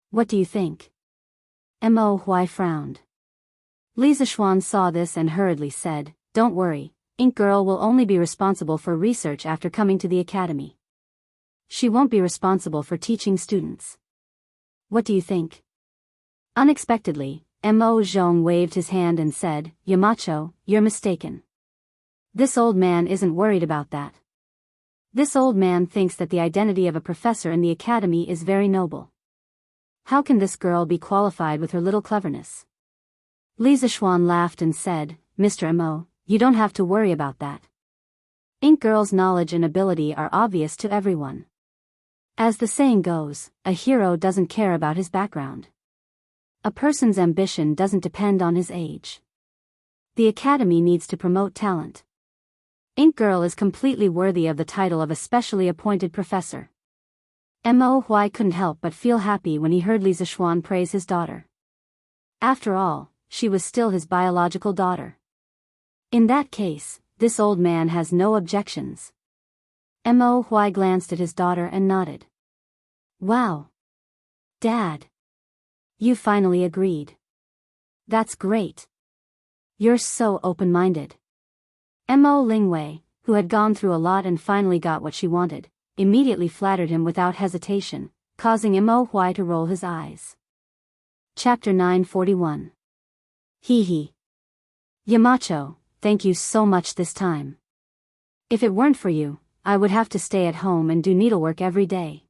What do you think?" Mo Huai frowned. Li Zixuan saw this and hurriedly said, "Don't worry, Ink Girl will only be responsible for research after coming to the academy. She won't be responsible for teaching students. What do you think?" Unexpectedly, Mo Zhong waved his hand and said, "Yamacho, you're mistaken. This old man isn't worried about that. This old man thinks that the identity of a professor in the academy is very noble. How can this girl be qualified with her little cleverness?" Li Zixuan laughed and said, "Mr. Mo, you don't have to worry about that. Ink Girl's knowledge and ability are obvious to everyone. As the saying goes, a hero doesn't care about his background. A person's ambition doesn't depend on his age. The academy needs to promote talent. Ink Girl is completely worthy of the title of a specially appointed professor." Mo Huai couldn't help but feel happy when he heard Li Zixuan praise his daughter. After all, she was still his biological daughter. In that case, this old man has no objections. Mo Huai glanced at his daughter and nodded. "Wow. Dad. You finally agreed. That's great. You're so open-minded." Mo Lingwei, who had gone through a lot and finally got what she wanted, immediately flattered him without hesitation, causing Mo Huai to roll his eyes. Chapter 941. Hee hee. Yamacho, thank you so much this time. If it weren't for you, I would have to stay at home and do needlework every day.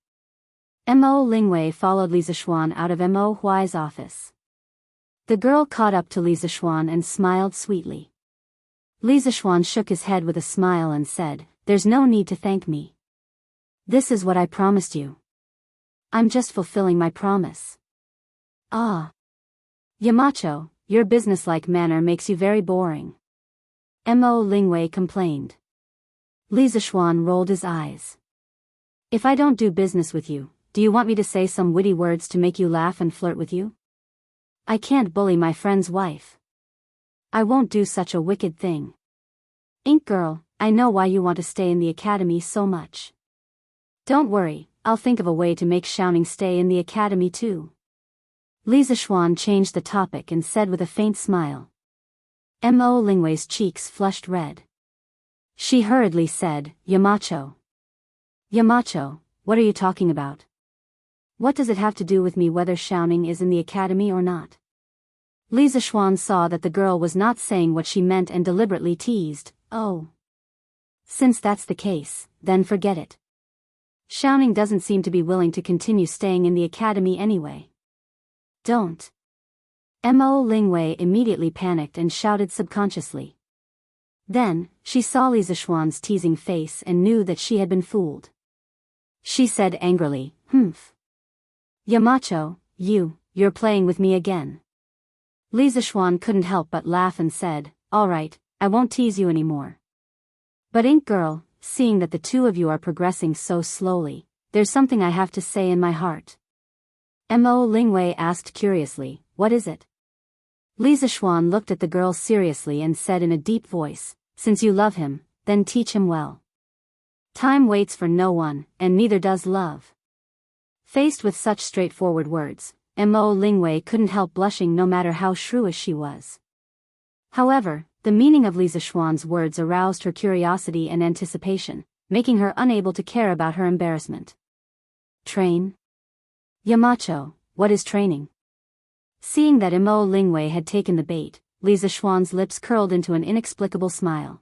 Mo Lingwei followed Li Zixuan out of Mo Huai's office. The girl caught up to Li Zixuan and smiled sweetly. Li Zixuan shook his head with a smile and said, "There's no need to thank me. This is what I promised you. I'm just fulfilling my promise." "Ah. Yamacho, your businesslike manner makes you very boring," Mo Lingwei complained. Li Zixuan rolled his eyes. "If I don't do business with you, do you want me to say some witty words to make you laugh and flirt with you? I can't bully my friend's wife. I won't do such a wicked thing. Ink Girl, I know why you want to stay in the academy so much. Don't worry, I'll think of a way to make Xiaoning stay in the academy too." Li Zixuan changed the topic and said with a faint smile. Mo Lingwei's cheeks flushed red. She hurriedly said, "Yamacho. Yamacho, what are you talking about? What does it have to do with me whether Xiaoning is in the academy or not?" Li Zixuan saw that the girl was not saying what she meant and deliberately teased, "Oh. Since that's the case, then forget it. Xiaoning doesn't seem to be willing to continue staying in the academy anyway. Don't. Mo Lingwei immediately panicked and shouted subconsciously. Then, she saw Li Zishuan's teasing face and knew that she had been fooled. She said angrily, "Humph. Yamacho, you're playing with me again." Li Zishuan couldn't help but laugh and said, "All right, I won't tease you anymore. But Ink Girl, seeing that the two of you are progressing so slowly, there's something I have to say in my heart." Mo Lingwei asked curiously, "What is it?" Li Zishuan looked at the girl seriously and said in a deep voice, "Since you love him, then teach him well. Time waits for no one, and neither does love." Faced with such straightforward words, Mo Lingwei couldn't help blushing no matter how shrewish she was. However, the meaning of Li Zishuan's words aroused her curiosity and anticipation, making her unable to care about her embarrassment. "Train? Yamacho, what is training?" Seeing that Mo Lingwei had taken the bait, Li Zishuan's lips curled into an inexplicable smile.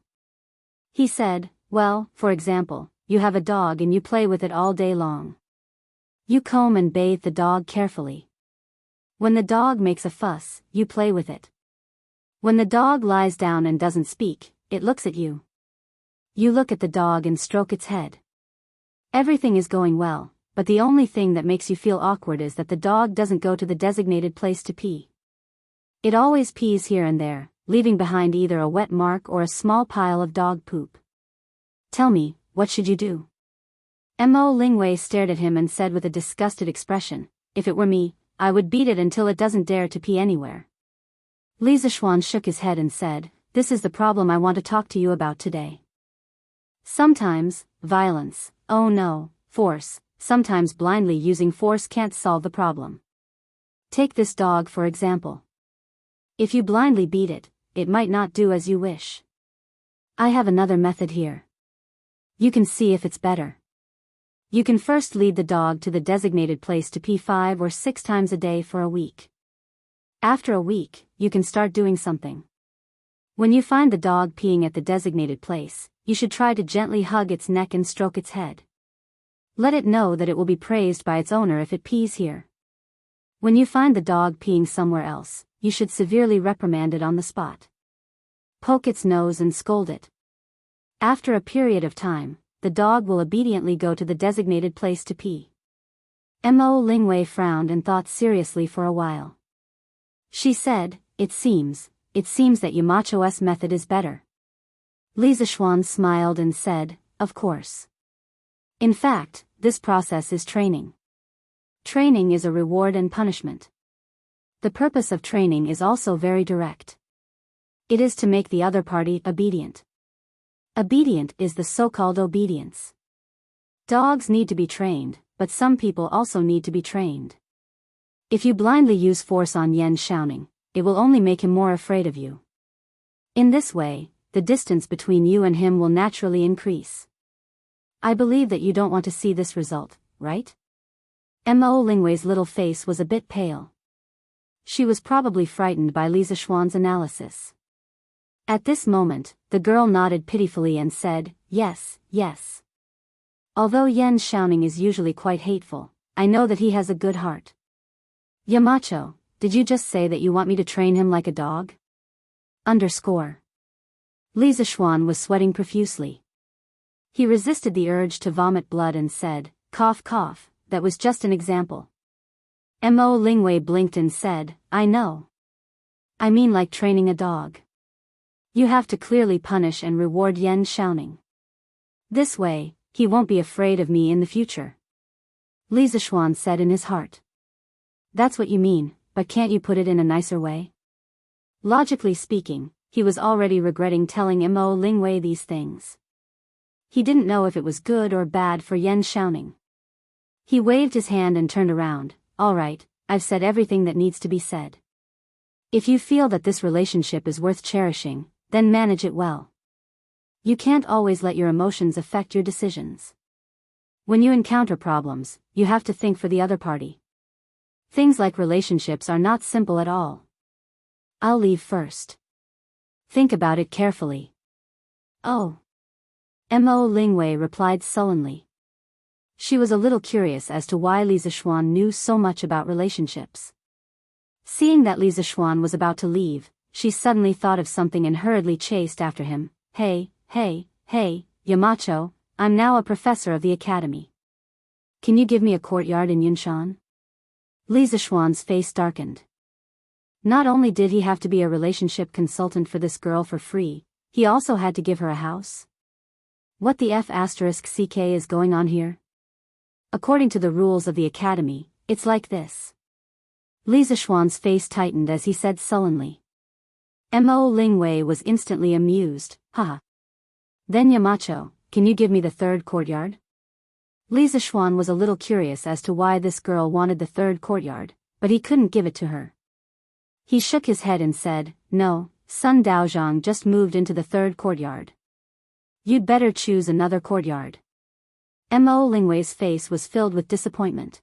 He said, "Well, for example, you have a dog and you play with it all day long. You comb and bathe the dog carefully. When the dog makes a fuss, you play with it. When the dog lies down and doesn't speak, it looks at you. You look at the dog and stroke its head. Everything is going well, but the only thing that makes you feel awkward is that the dog doesn't go to the designated place to pee. It always pees here and there, leaving behind either a wet mark or a small pile of dog poop. Tell me, what should you do?" Mo Lingwei stared at him and said with a disgusted expression, "If it were me, I would beat it until it doesn't dare to pee anywhere." Li Zishuan shook his head and said, "This is the problem I want to talk to you about today. Sometimes, violence, oh no, force, sometimes blindly using force can't solve the problem. Take this dog for example. If you blindly beat it, it might not do as you wish. I have another method here. You can see if it's better. You can first lead the dog to the designated place to pee 5 or 6 times a day for a week. After a week, you can start doing something. When you find the dog peeing at the designated place, you should try to gently hug its neck and stroke its head. Let it know that it will be praised by its owner if it pees here. When you find the dog peeing somewhere else, you should severely reprimand it on the spot. Poke its nose and scold it. After a period of time, the dog will obediently go to the designated place to pee." Mo Lingwei frowned and thought seriously for a while. She said, it seems that Yamacho's method is better." Li Zishuan smiled and said, "Of course. In fact, this process is training. Training is a reward and punishment. The purpose of training is also very direct. It is to make the other party obedient. Obedient is the so-called obedience. Dogs need to be trained, but some people also need to be trained. If you blindly use force on Xiaoning, it will only make him more afraid of you. In this way, the distance between you and him will naturally increase. I believe that you don't want to see this result, right?" Mo Lingwei's little face was a bit pale. She was probably frightened by Li Zishuan's analysis. At this moment, the girl nodded pitifully and said, "Yes, yes. Although Yan Xiaoning is usually quite hateful, I know that he has a good heart." "Yamacho, did you just say that you want me to train him like a dog?" Li Zishuan was sweating profusely. He resisted the urge to vomit blood and said, "Cough cough, that was just an example." Mo Lingwei blinked and said, "I know. I mean like training a dog. You have to clearly punish and reward Yan Xiaoning. This way, he won't be afraid of me in the future." Li Zishuan said in his heart. "That's what you mean, but can't you put it in a nicer way?" Logically speaking, he was already regretting telling Mo Lingwei these things. He didn't know if it was good or bad for Yan Xiaoning. He waved his hand and turned around. "All right, I've said everything that needs to be said. If you feel that this relationship is worth cherishing, then manage it well. You can't always let your emotions affect your decisions. When you encounter problems, you have to think for the other party. Things like relationships are not simple at all. I'll leave first. Think about it carefully." "Oh." Mo Lingwei replied sullenly. She was a little curious as to why Li Zishuan knew so much about relationships. Seeing that Li Zixuan was about to leave, she suddenly thought of something and hurriedly chased after him. Hey, Yamacho, I'm now a professor of the academy. Can you give me a courtyard in Yunshan? Li Zixuan's face darkened. Not only did he have to be a relationship consultant for this girl for free, he also had to give her a house. What the F***ck is going on here? According to the rules of the academy, it's like this. Li Zixuan's face tightened as he said sullenly. Mo Lingwei was instantly amused. Haha. Then Yamacho, can you give me the third courtyard? Li Zixuan was a little curious as to why this girl wanted the third courtyard, but he couldn't give it to her. He shook his head and said, no, Sun Daozhang just moved into the third courtyard. You'd better choose another courtyard. Mo Lingwei's face was filled with disappointment.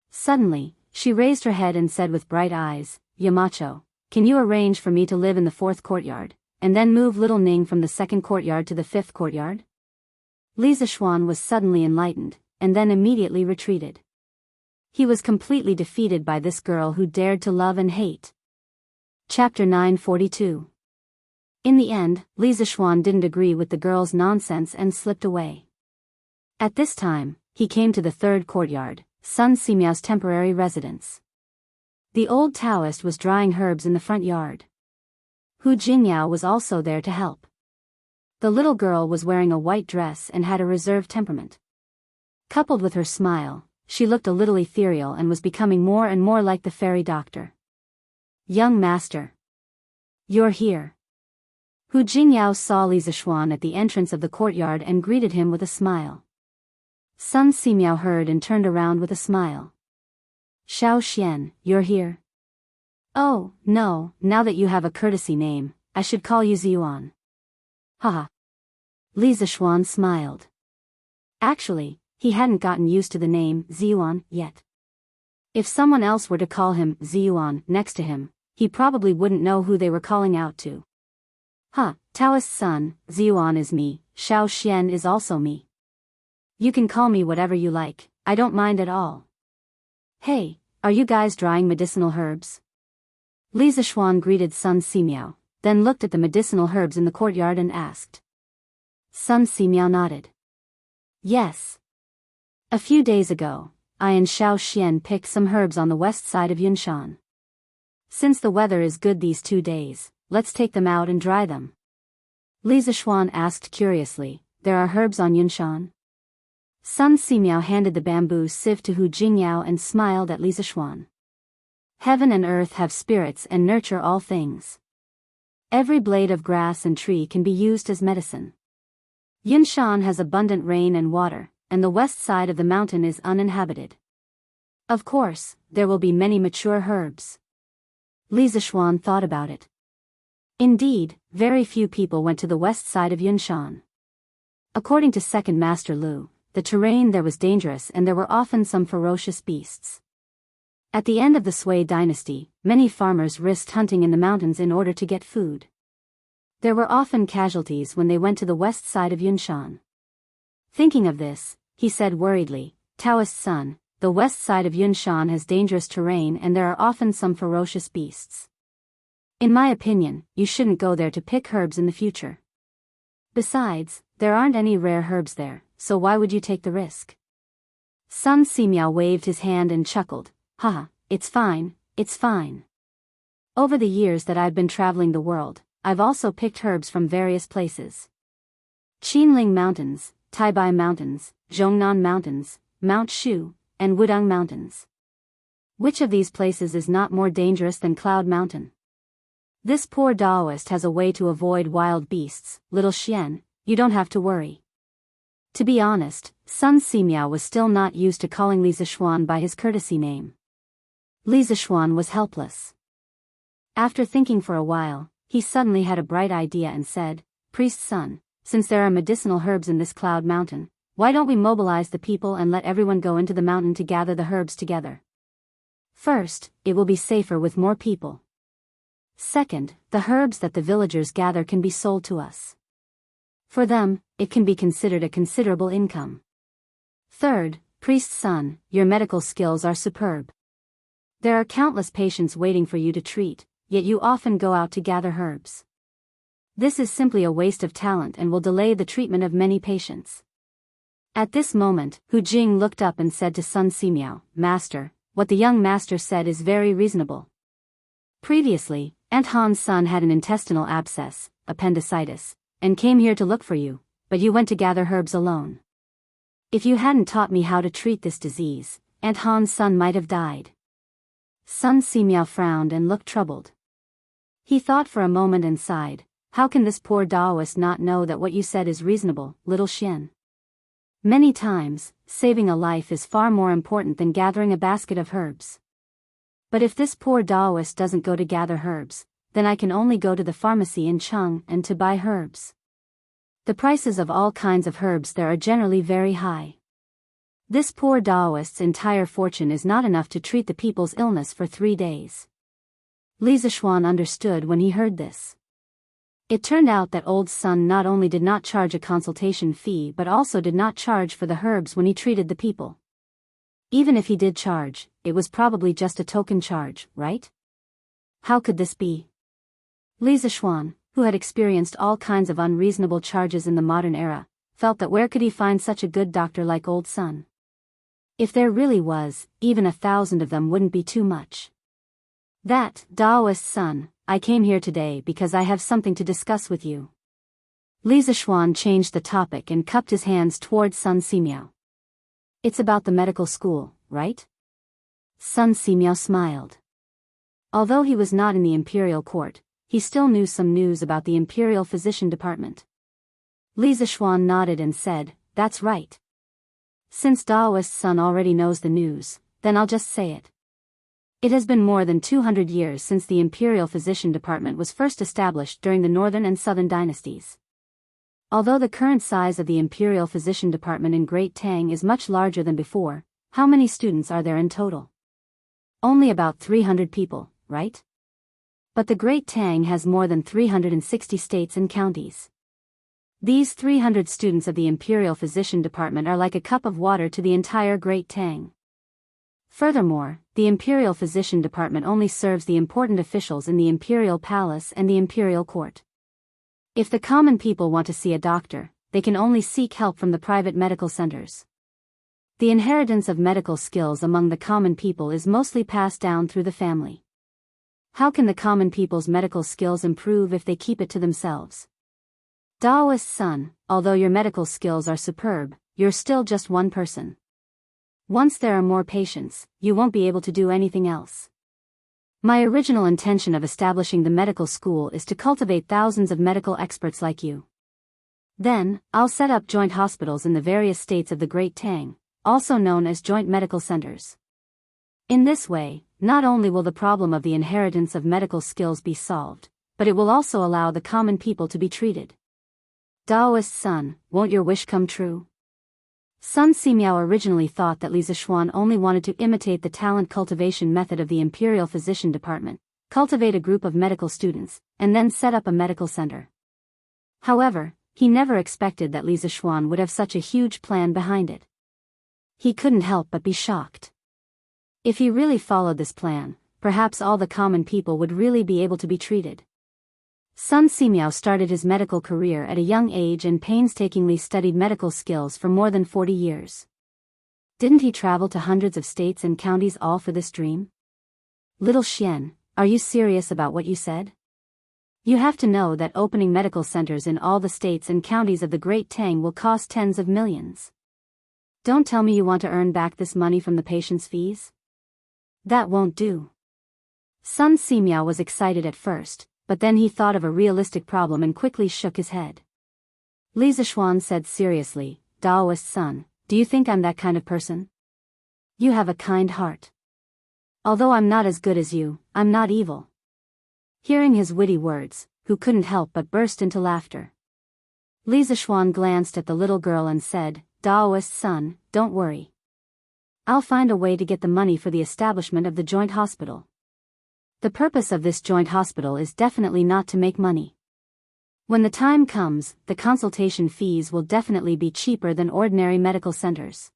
Suddenly, she raised her head and said with bright eyes, Yamacho, can you arrange for me to live in the fourth courtyard, and then move little Ning from the second courtyard to the fifth courtyard? Li Zixuan was suddenly enlightened, and then immediately retreated. He was completely defeated by this girl who dared to love and hate. Chapter 942. In the end, Li Zixuan didn't agree with the girl's nonsense and slipped away. At this time, he came to the third courtyard, Sun Simiao's temporary residence. The old Taoist was drying herbs in the front yard. Hu Jingyao was also there to help. The little girl was wearing a white dress and had a reserved temperament. Coupled with her smile, she looked a little ethereal and was becoming more and more like the fairy doctor. Young master. You're here. Hu Jingyao saw Li Zixuan at the entrance of the courtyard and greeted him with a smile. Sun Simiao heard and turned around with a smile. Xiao Xian, you're here? Oh, no, now that you have a courtesy name, I should call you Ziyuan. Haha. Li Zixuan smiled. Actually, he hadn't gotten used to the name Ziyuan yet. If someone else were to call him Ziyuan next to him, he probably wouldn't know who they were calling out to. Taoist son, Ziyuan is me, Xiao Xian is also me. You can call me whatever you like, I don't mind at all. Hey, are you guys drying medicinal herbs? Li Zixuan greeted Sun Simiao, then looked at the medicinal herbs in the courtyard and asked. Sun Simiao nodded. Yes. A few days ago, I and Xiao Xian picked some herbs on the west side of Yunshan. Since the weather is good these 2 days, let's take them out and dry them. Li Zixuan asked curiously, there are herbs on Yunshan? Sun Simiao handed the bamboo sieve to Hu Jingyao and smiled at Li Zixuan. Heaven and earth have spirits and nurture all things. Every blade of grass and tree can be used as medicine. Yunshan has abundant rain and water, and the west side of the mountain is uninhabited. Of course, there will be many mature herbs. Li Zixuan thought about it. Indeed, very few people went to the west side of Yunshan. According to Second Master Lu, the terrain there was dangerous and there were often some ferocious beasts. At the end of the Sui dynasty, many farmers risked hunting in the mountains in order to get food. There were often casualties when they went to the west side of Yunshan. Thinking of this, he said worriedly, Taoist son, the west side of Yunshan has dangerous terrain and there are often some ferocious beasts. In my opinion, you shouldn't go there to pick herbs in the future. Besides, there aren't any rare herbs there, so why would you take the risk? Sun Simiao waved his hand and chuckled, haha, it's fine, it's fine. Over the years that I've been traveling the world, I've also picked herbs from various places. Qinling Mountains, Taibai Mountains, Zhongnan Mountains, Mount Shu, and Wudang Mountains. Which of these places is not more dangerous than Cloud Mountain? This poor Taoist has a way to avoid wild beasts, little Xian, you don't have to worry. To be honest, Sun Simiao was still not used to calling Li Zixuan by his courtesy name. Li Zixuan was helpless. After thinking for a while, he suddenly had a bright idea and said, Priest's son, since there are medicinal herbs in this Cloud Mountain, why don't we mobilize the people and let everyone go into the mountain to gather the herbs together? First, it will be safer with more people. Second, the herbs that the villagers gather can be sold to us. For them, it can be considered a considerable income. Third, priest's son, your medical skills are superb. There are countless patients waiting for you to treat, yet you often go out to gather herbs. This is simply a waste of talent and will delay the treatment of many patients. At this moment, Hu Jing looked up and said to Sun Simiao, Master, what the young master said is very reasonable. Previously, Aunt Han's son had an intestinal abscess, appendicitis, and came here to look for you, but you went to gather herbs alone. If you hadn't taught me how to treat this disease, Aunt Han's son might have died. Sun Simiao frowned and looked troubled. He thought for a moment and sighed, how can this poor Taoist not know that what you said is reasonable, little Xian? Many times, saving a life is far more important than gathering a basket of herbs. But if this poor Taoist doesn't go to gather herbs, then I can only go to the pharmacy in Cheng and to buy herbs. The prices of all kinds of herbs there are generally very high. This poor Taoist's entire fortune is not enough to treat the people's illness for 3 days. Li Zishuan understood when he heard this. It turned out that old Sun not only did not charge a consultation fee but also did not charge for the herbs when he treated the people. Even if he did charge, it was probably just a token charge, right? How could this be? Li Zishuan, who had experienced all kinds of unreasonable charges in the modern era, felt that where could he find such a good doctor like old Sun? If there really was, even 1,000 of them wouldn't be too much. That, Taoist son, I came here today because I have something to discuss with you. Li Zishuan changed the topic and cupped his hands towards Sun Simiao. It's about the medical school, right? Sun Simiao smiled. Although he was not in the imperial court, he still knew some news about the imperial physician department. Li Zishuan nodded and said, that's right. Since Taoist's son already knows the news, then I'll just say it. It has been more than 200 years since the Imperial Physician Department was first established during the Northern and Southern dynasties. Although the current size of the Imperial Physician Department in Great Tang is much larger than before, how many students are there in total? Only about 300 people, right? But the Great Tang has more than 360 states and counties. These 300 students of the Imperial Physician Department are like a cup of water to the entire Great Tang. Furthermore, the Imperial Physician Department only serves the important officials in the Imperial Palace and the Imperial Court. If the common people want to see a doctor, they can only seek help from the private medical centers. The inheritance of medical skills among the common people is mostly passed down through the family. How can the common people's medical skills improve if they keep it to themselves? Taoist son, although your medical skills are superb, you're still just one person. Once there are more patients, you won't be able to do anything else. My original intention of establishing the medical school is to cultivate thousands of medical experts like you. Then, I'll set up joint hospitals in the various states of the Great Tang, also known as joint medical centers. In this way, not only will the problem of the inheritance of medical skills be solved, but it will also allow the common people to be treated. Taoist son, won't your wish come true? Sun Simiao originally thought that Li Zishuan only wanted to imitate the talent cultivation method of the Imperial Physician Department, cultivate a group of medical students, and then set up a medical center. However, he never expected that Li Zishuan would have such a huge plan behind it. He couldn't help but be shocked. If he really followed this plan, perhaps all the common people would really be able to be treated. Sun Simiao started his medical career at a young age and painstakingly studied medical skills for more than 40 years. Didn't he travel to hundreds of states and counties all for this dream? Little Xian, are you serious about what you said? You have to know that opening medical centers in all the states and counties of the Great Tang will cost tens of millions. Don't tell me you want to earn back this money from the patients' fees? That won't do. Sun Simiao was excited at first, but then he thought of a realistic problem and quickly shook his head. Li Zishuan said seriously, Taoist son, do you think I'm that kind of person? You have a kind heart. Although I'm not as good as you, I'm not evil. Hearing his witty words, Hu couldn't help but burst into laughter. Li Zishuan glanced at the little girl and said, Taoist son, don't worry. I'll find a way to get the money for the establishment of the joint hospital. The purpose of this joint hospital is definitely not to make money. When the time comes, the consultation fees will definitely be cheaper than ordinary medical centers.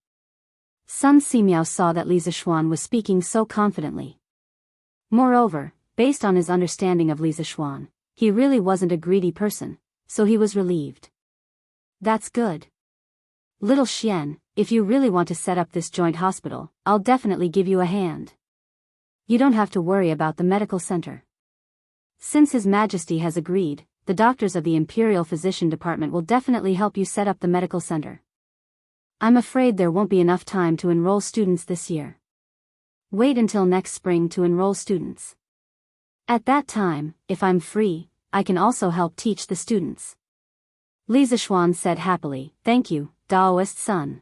Sun Simiao saw that Li Zishuan was speaking so confidently. Moreover, based on his understanding of Li Zishuan, he really wasn't a greedy person, so he was relieved. That's good. Little Xian, if you really want to set up this joint hospital, I'll definitely give you a hand. You don't have to worry about the medical center. Since His Majesty has agreed, the doctors of the Imperial Physician Department will definitely help you set up the medical center. I'm afraid there won't be enough time to enroll students this year. Wait until next spring to enroll students. At that time, if I'm free, I can also help teach the students. Li Zishuan said happily, "Thank you, Daoist son."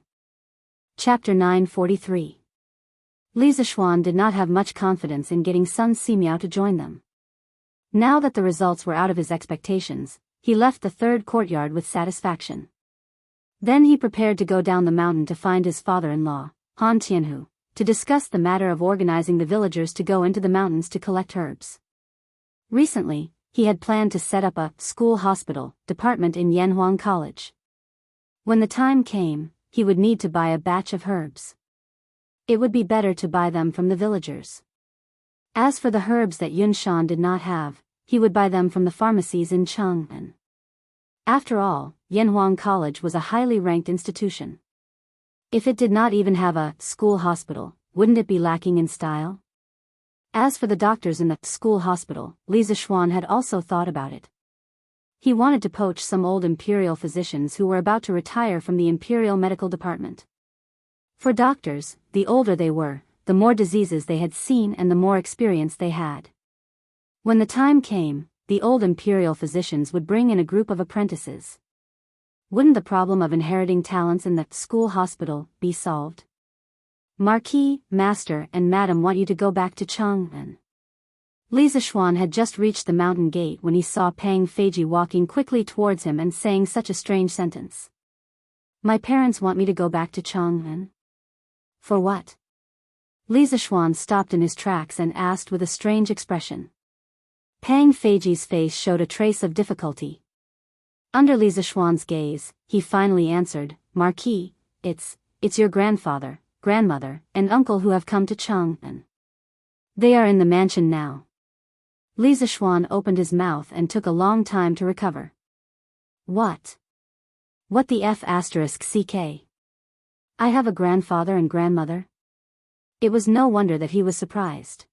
Chapter 943. Li Zishuan did not have much confidence in getting Sun Simiao to join them. Now that the results were out of his expectations, he left the third courtyard with satisfaction. Then he prepared to go down the mountain to find his father-in-law, Han Tianhu, to discuss the matter of organizing the villagers to go into the mountains to collect herbs. Recently, he had planned to set up a school hospital department in Yanhuang College. When the time came, he would need to buy a batch of herbs. It would be better to buy them from the villagers. As for the herbs that Yunshan did not have, he would buy them from the pharmacies in Chang'an. After all, Yanhuang College was a highly ranked institution. If it did not even have a school hospital, wouldn't it be lacking in style? As for the doctors in the school hospital, Li Zishuan had also thought about it. He wanted to poach some old imperial physicians who were about to retire from the imperial medical department. For doctors, the older they were, the more diseases they had seen and the more experience they had. When the time came, the old imperial physicians would bring in a group of apprentices. Wouldn't the problem of inheriting talents in the school hospital be solved? Marquis, Master, and Madam want you to go back to Chang'an. Li Zishuan had just reached the mountain gate when he saw Pang Feiji walking quickly towards him and saying such a strange sentence. My parents want me to go back to Chang'an. For what? Li Zishuan stopped in his tracks and asked with a strange expression. Pang Feiji's face showed a trace of difficulty. Under Li Zishuan's gaze, he finally answered, Marquis, it's your grandfather, grandmother, and uncle who have come to Chang'an. They are in the mansion now. Li Zishuan opened his mouth and took a long time to recover. What? What the F***ck? I have a grandfather and grandmother? It was no wonder that he was surprised.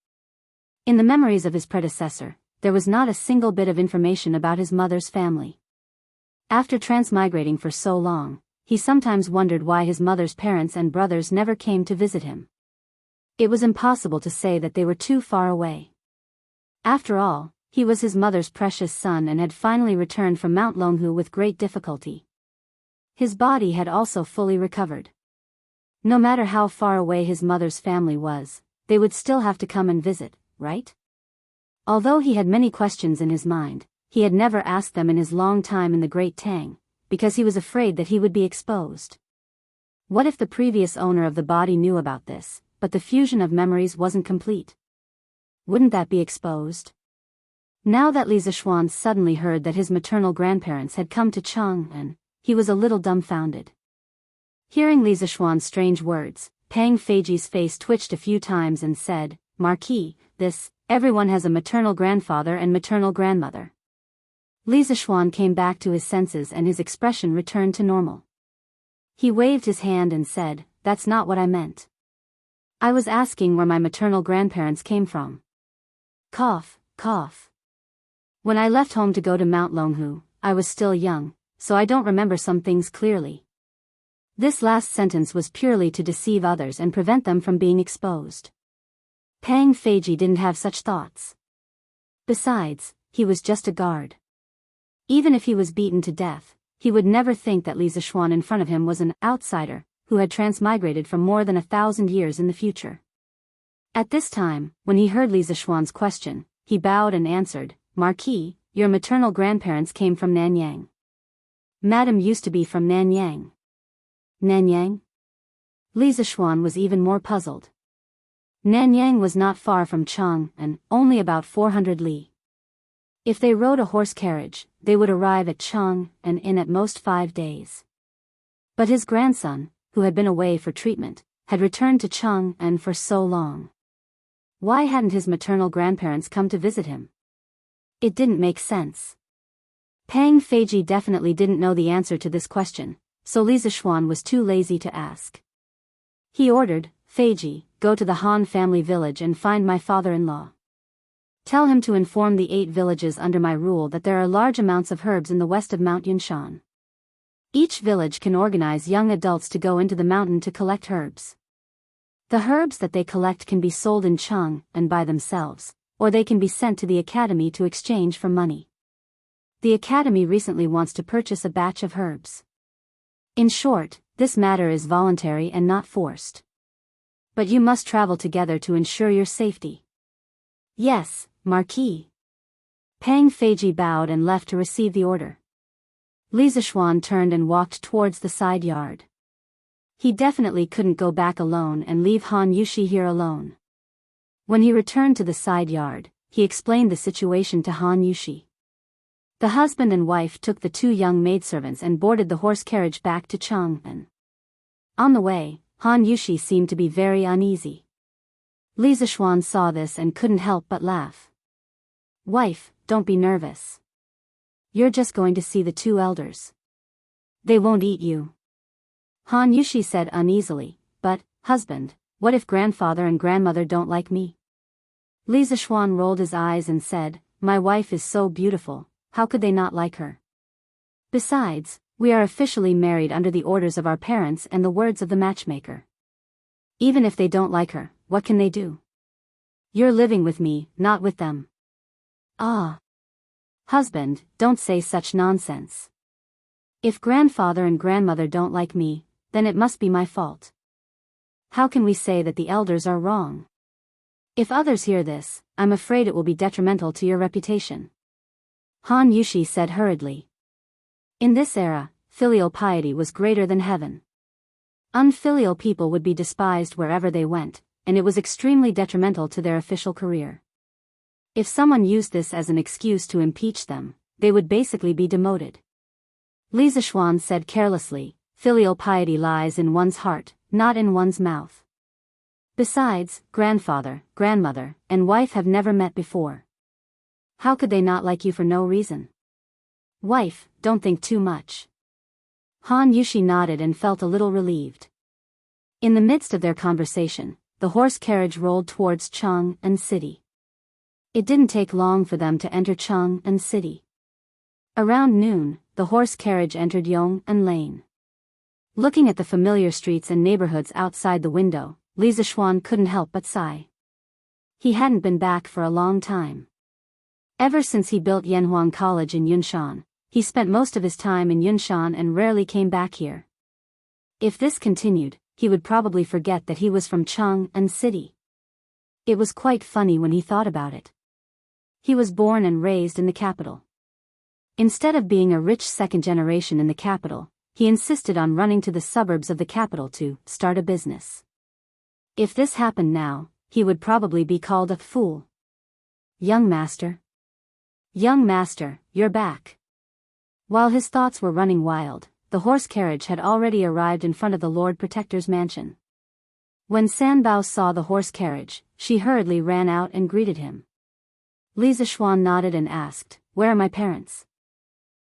In the memories of his predecessor, there was not a single bit of information about his mother's family. After transmigrating for so long, he sometimes wondered why his mother's parents and brothers never came to visit him. It was impossible to say that they were too far away. After all, he was his mother's precious son and had finally returned from Mount Longhu with great difficulty. His body had also fully recovered. No matter how far away his mother's family was, they would still have to come and visit, right? Although he had many questions in his mind, he had never asked them in his long time in the Great Tang, because he was afraid that he would be exposed. What if the previous owner of the body knew about this, but the fusion of memories wasn't complete? Wouldn't that be exposed? Now that Li Zishuan suddenly heard that his maternal grandparents had come to Chang'an, he was a little dumbfounded. Hearing Li Zishuan's strange words, Pang Feiji's face twitched a few times and said, Marquis, everyone has a maternal grandfather and maternal grandmother. Li Zishuan came back to his senses and his expression returned to normal. He waved his hand and said, That's not what I meant. I was asking where my maternal grandparents came from. Cough, cough. When I left home to go to Mount Longhu, I was still young, so I don't remember some things clearly. This last sentence was purely to deceive others and prevent them from being exposed. Pang Feiji didn't have such thoughts. Besides, he was just a guard. Even if he was beaten to death, he would never think that Li Zishuan in front of him was an outsider, who had transmigrated from more than 1,000 years in the future. At this time, when he heard Li Zishuan's question, he bowed and answered, Marquis, your maternal grandparents came from Nanyang. Madam used to be from Nanyang. Nanyang? Li Zishuan was even more puzzled. Nanyang was not far from Chang'an, only about 400 li. If they rode a horse carriage, they would arrive at Chang'an in at most 5 days. But his grandson, who had been away for treatment, had returned to Chang'an for so long. Why hadn't his maternal grandparents come to visit him? It didn't make sense. Pang Feiji definitely didn't know the answer to this question, so Li Zixuan was too lazy to ask. He ordered, Feiji, go to the Han family village and find my father-in-law. Tell him to inform the 8 villages under my rule that there are large amounts of herbs in the west of Mount Yunshan. Each village can organize young adults to go into the mountain to collect herbs. The herbs that they collect can be sold in Cheng and by themselves, or they can be sent to the academy to exchange for money. The academy recently wants to purchase a batch of herbs. In short, this matter is voluntary and not forced. But you must travel together to ensure your safety. Yes, Marquis. Pang Feiji bowed and left to receive the order. Li Zixuan turned and walked towards the side yard. He definitely couldn't go back alone and leave Han Yushi here alone. When he returned to the side yard, he explained the situation to Han Yushi. The husband and wife took the 2 young maidservants and boarded the horse carriage back to Chang'an. On the way, Han Yushi seemed to be very uneasy. Li Zixuan saw this and couldn't help but laugh. Wife, don't be nervous. You're just going to see the 2 elders. They won't eat you. Han Yushi said uneasily, but, husband, what if grandfather and grandmother don't like me? Li Zixuan rolled his eyes and said, my wife is so beautiful, how could they not like her? Besides, we are officially married under the orders of our parents and the words of the matchmaker. Even if they don't like her, what can they do? You're living with me, not with them. Ah. Husband, don't say such nonsense. If grandfather and grandmother don't like me, then it must be my fault. How can we say that the elders are wrong? If others hear this, I'm afraid it will be detrimental to your reputation. Han Yushi said hurriedly. In this era, filial piety was greater than heaven. Unfilial people would be despised wherever they went, and it was extremely detrimental to their official career. If someone used this as an excuse to impeach them, they would basically be demoted. Li Zixuan said carelessly, filial piety lies in one's heart, not in one's mouth. Besides, grandfather, grandmother, and wife have never met before. How could they not like you for no reason? Wife, don't think too much. Han Yushi nodded and felt a little relieved. In the midst of their conversation, the horse carriage rolled towards Chang'an City. It didn't take long for them to enter Chang'an City. Around noon, the horse carriage entered Yong'an Lane. Looking at the familiar streets and neighborhoods outside the window, Li Zixuan couldn't help but sigh. He hadn't been back for a long time. Ever since he built Yanhuang College in Yunshan, he spent most of his time in Yunshan and rarely came back here. If this continued, he would probably forget that he was from Chang'an City. It was quite funny when he thought about it. He was born and raised in the capital. Instead of being a rich second generation in the capital, he insisted on running to the suburbs of the capital to start a business. If this happened now, he would probably be called a fool. Young master. Young master, you're back. While his thoughts were running wild, the horse carriage had already arrived in front of the Lord Protector's mansion. When Sanbao saw the horse carriage, she hurriedly ran out and greeted him. Li Zixuan nodded and asked, where are my parents?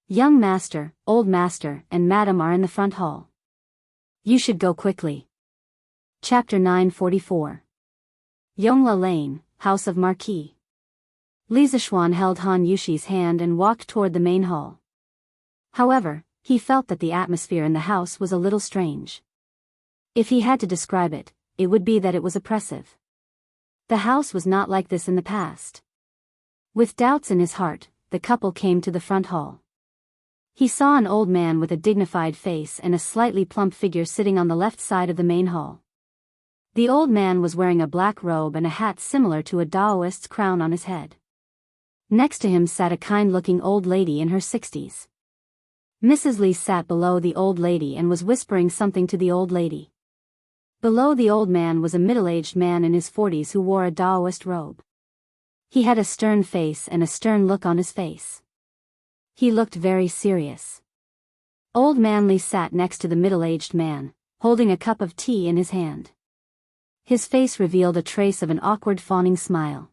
Young master, old master, and madam are in the front hall. You should go quickly. Chapter 944. Yongla Lane, House of Marquis. Li Zixuan held Han Yushi's hand and walked toward the main hall. However, he felt that the atmosphere in the house was a little strange. If he had to describe it, it would be that it was oppressive. The house was not like this in the past. With doubts in his heart, the couple came to the front hall. He saw an old man with a dignified face and a slightly plump figure sitting on the left side of the main hall. The old man was wearing a black robe and a hat similar to a Taoist's crown on his head. Next to him sat a kind-looking old lady in her 60s. Mrs. Li sat below the old lady and was whispering something to the old lady. Below the old man was a middle-aged man in his 40s who wore a Taoist robe. He had a stern face and a stern look on his face. He looked very serious. Old man Li sat next to the middle-aged man, holding a cup of tea in his hand. His face revealed a trace of an awkward fawning smile.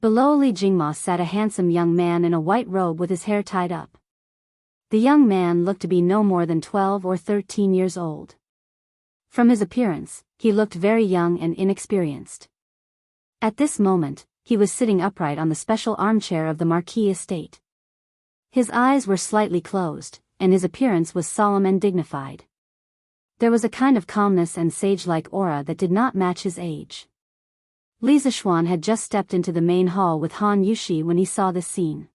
Below Li Jingma sat a handsome young man in a white robe with his hair tied up. The young man looked to be no more than 12 or 13 years old. From his appearance, he looked very young and inexperienced. At this moment, he was sitting upright on the special armchair of the Marquis estate. His eyes were slightly closed, and his appearance was solemn and dignified. There was a kind of calmness and sage-like aura that did not match his age. Li Zishuan had just stepped into the main hall with Han Yushi when he saw this scene.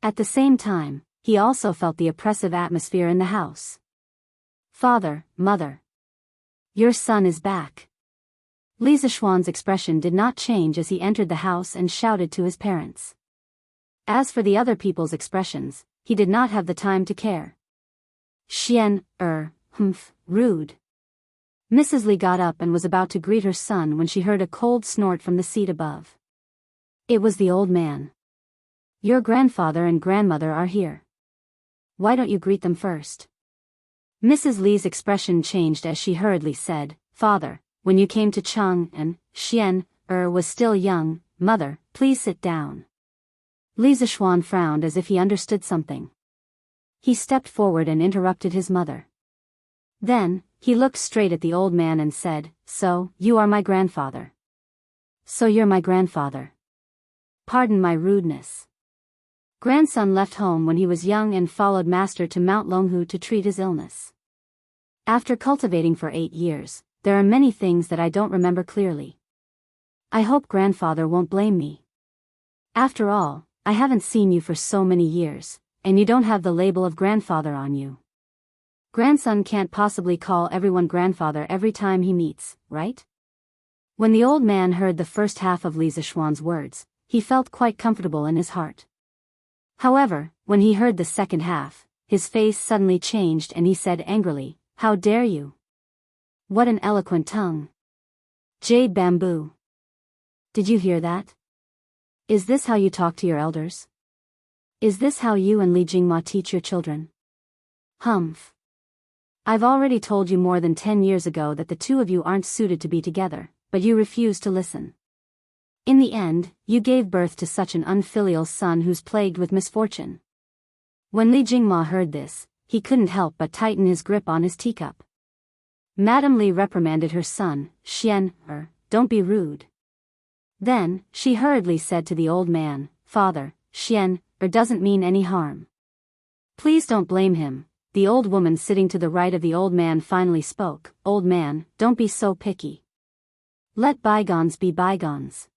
At the same time, he also felt the oppressive atmosphere in the house. "Father, mother. Your son is back." Li Zishuan's expression did not change as he entered the house and shouted to his parents. As for the other people's expressions, he did not have the time to care. Rude. Mrs. Li got up and was about to greet her son when she heard a cold snort from the seat above. It was the old man. "Your grandfather and grandmother are here. Why don't you greet them first?" Mrs. Li's expression changed as she hurriedly said, "Father, when you came to Cheng and was still young, mother, please sit down." Li Zishuan frowned as if he understood something. He stepped forward and interrupted his mother. Then, he looked straight at the old man and said, "So, you are my grandfather. So you're my grandfather. Pardon my rudeness. Grandson left home when he was young and followed master to Mount Longhu to treat his illness. After cultivating for 8 years, there are many things that I don't remember clearly. I hope grandfather won't blame me. After all, I haven't seen you for so many years, and you don't have the label of grandfather on you. Grandson can't possibly call everyone grandfather every time he meets, right?" When the old man heard the first half of Li Zishuan's words, he felt quite comfortable in his heart. However, when he heard the second half, his face suddenly changed and he said angrily, "How dare you? What an eloquent tongue. Jade bamboo. Did you hear that? Is this how you talk to your elders? Is this how you and Li Jingma teach your children? Humph. I've already told you more than 10 years ago that the two of you aren't suited to be together, but you refused to listen. In the end, you gave birth to such an unfilial son who's plagued with misfortune." When Li Jingma heard this, he couldn't help but tighten his grip on his teacup. Madame Li reprimanded her son, "Don't be rude." Then, she hurriedly said to the old man, "Father, doesn't mean any harm. Please don't blame him." The old woman sitting to the right of the old man finally spoke, "Old man, don't be so picky. Let bygones be bygones.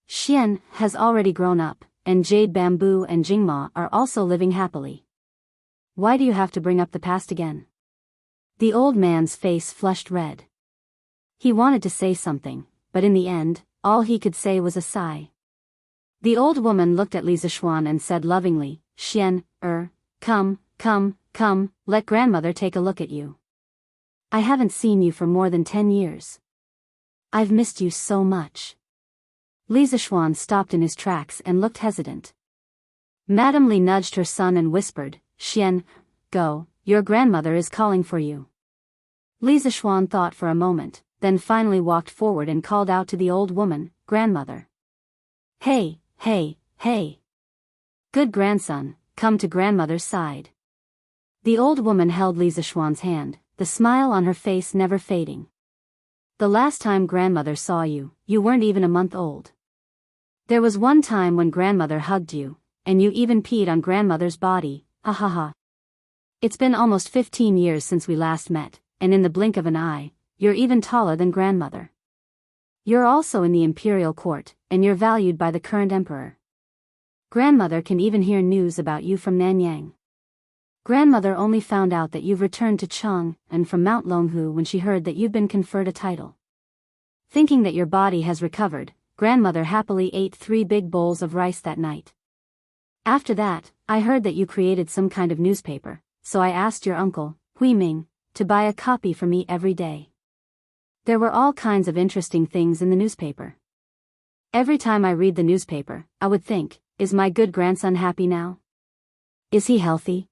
Xian has already grown up, and Jade Bamboo and Jingma are also living happily. Why do you have to bring up the past again?" The old man's face flushed red. He wanted to say something, but in the end, all he could say was a sigh. The old woman looked at Li Zishuan and said lovingly, Come, let grandmother take a look at you. I haven't seen you for more than 10 years. I've missed you so much." Li Zishuan stopped in his tracks and looked hesitant. Madame Li nudged her son and whispered, "Go, your grandmother is calling for you." Li Zishuan thought for a moment, then finally walked forward and called out to the old woman, "Grandmother. Hey. Good grandson, come to grandmother's side." The old woman held Li Zishuan's hand, the smile on her face never fading. "The last time grandmother saw you, you weren't even a month old. There was one time when grandmother hugged you, and you even peed on grandmother's body, ha ha ha. It's been almost 15 years since we last met, and in the blink of an eye, you're even taller than grandmother. You're also in the imperial court, and you're valued by the current emperor. Grandmother can even hear news about you from Nanyang. Grandmother only found out that you've returned to Cheng and from Mount Longhu when she heard that you've been conferred a title. Thinking that your body has recovered, grandmother happily ate 3 big bowls of rice that night. After that, I heard that you created some kind of newspaper, so I asked your uncle, Hui Ming, to buy a copy for me every day. There were all kinds of interesting things in the newspaper. Every time I read the newspaper, I would think, is my good grandson happy now? Is he healthy?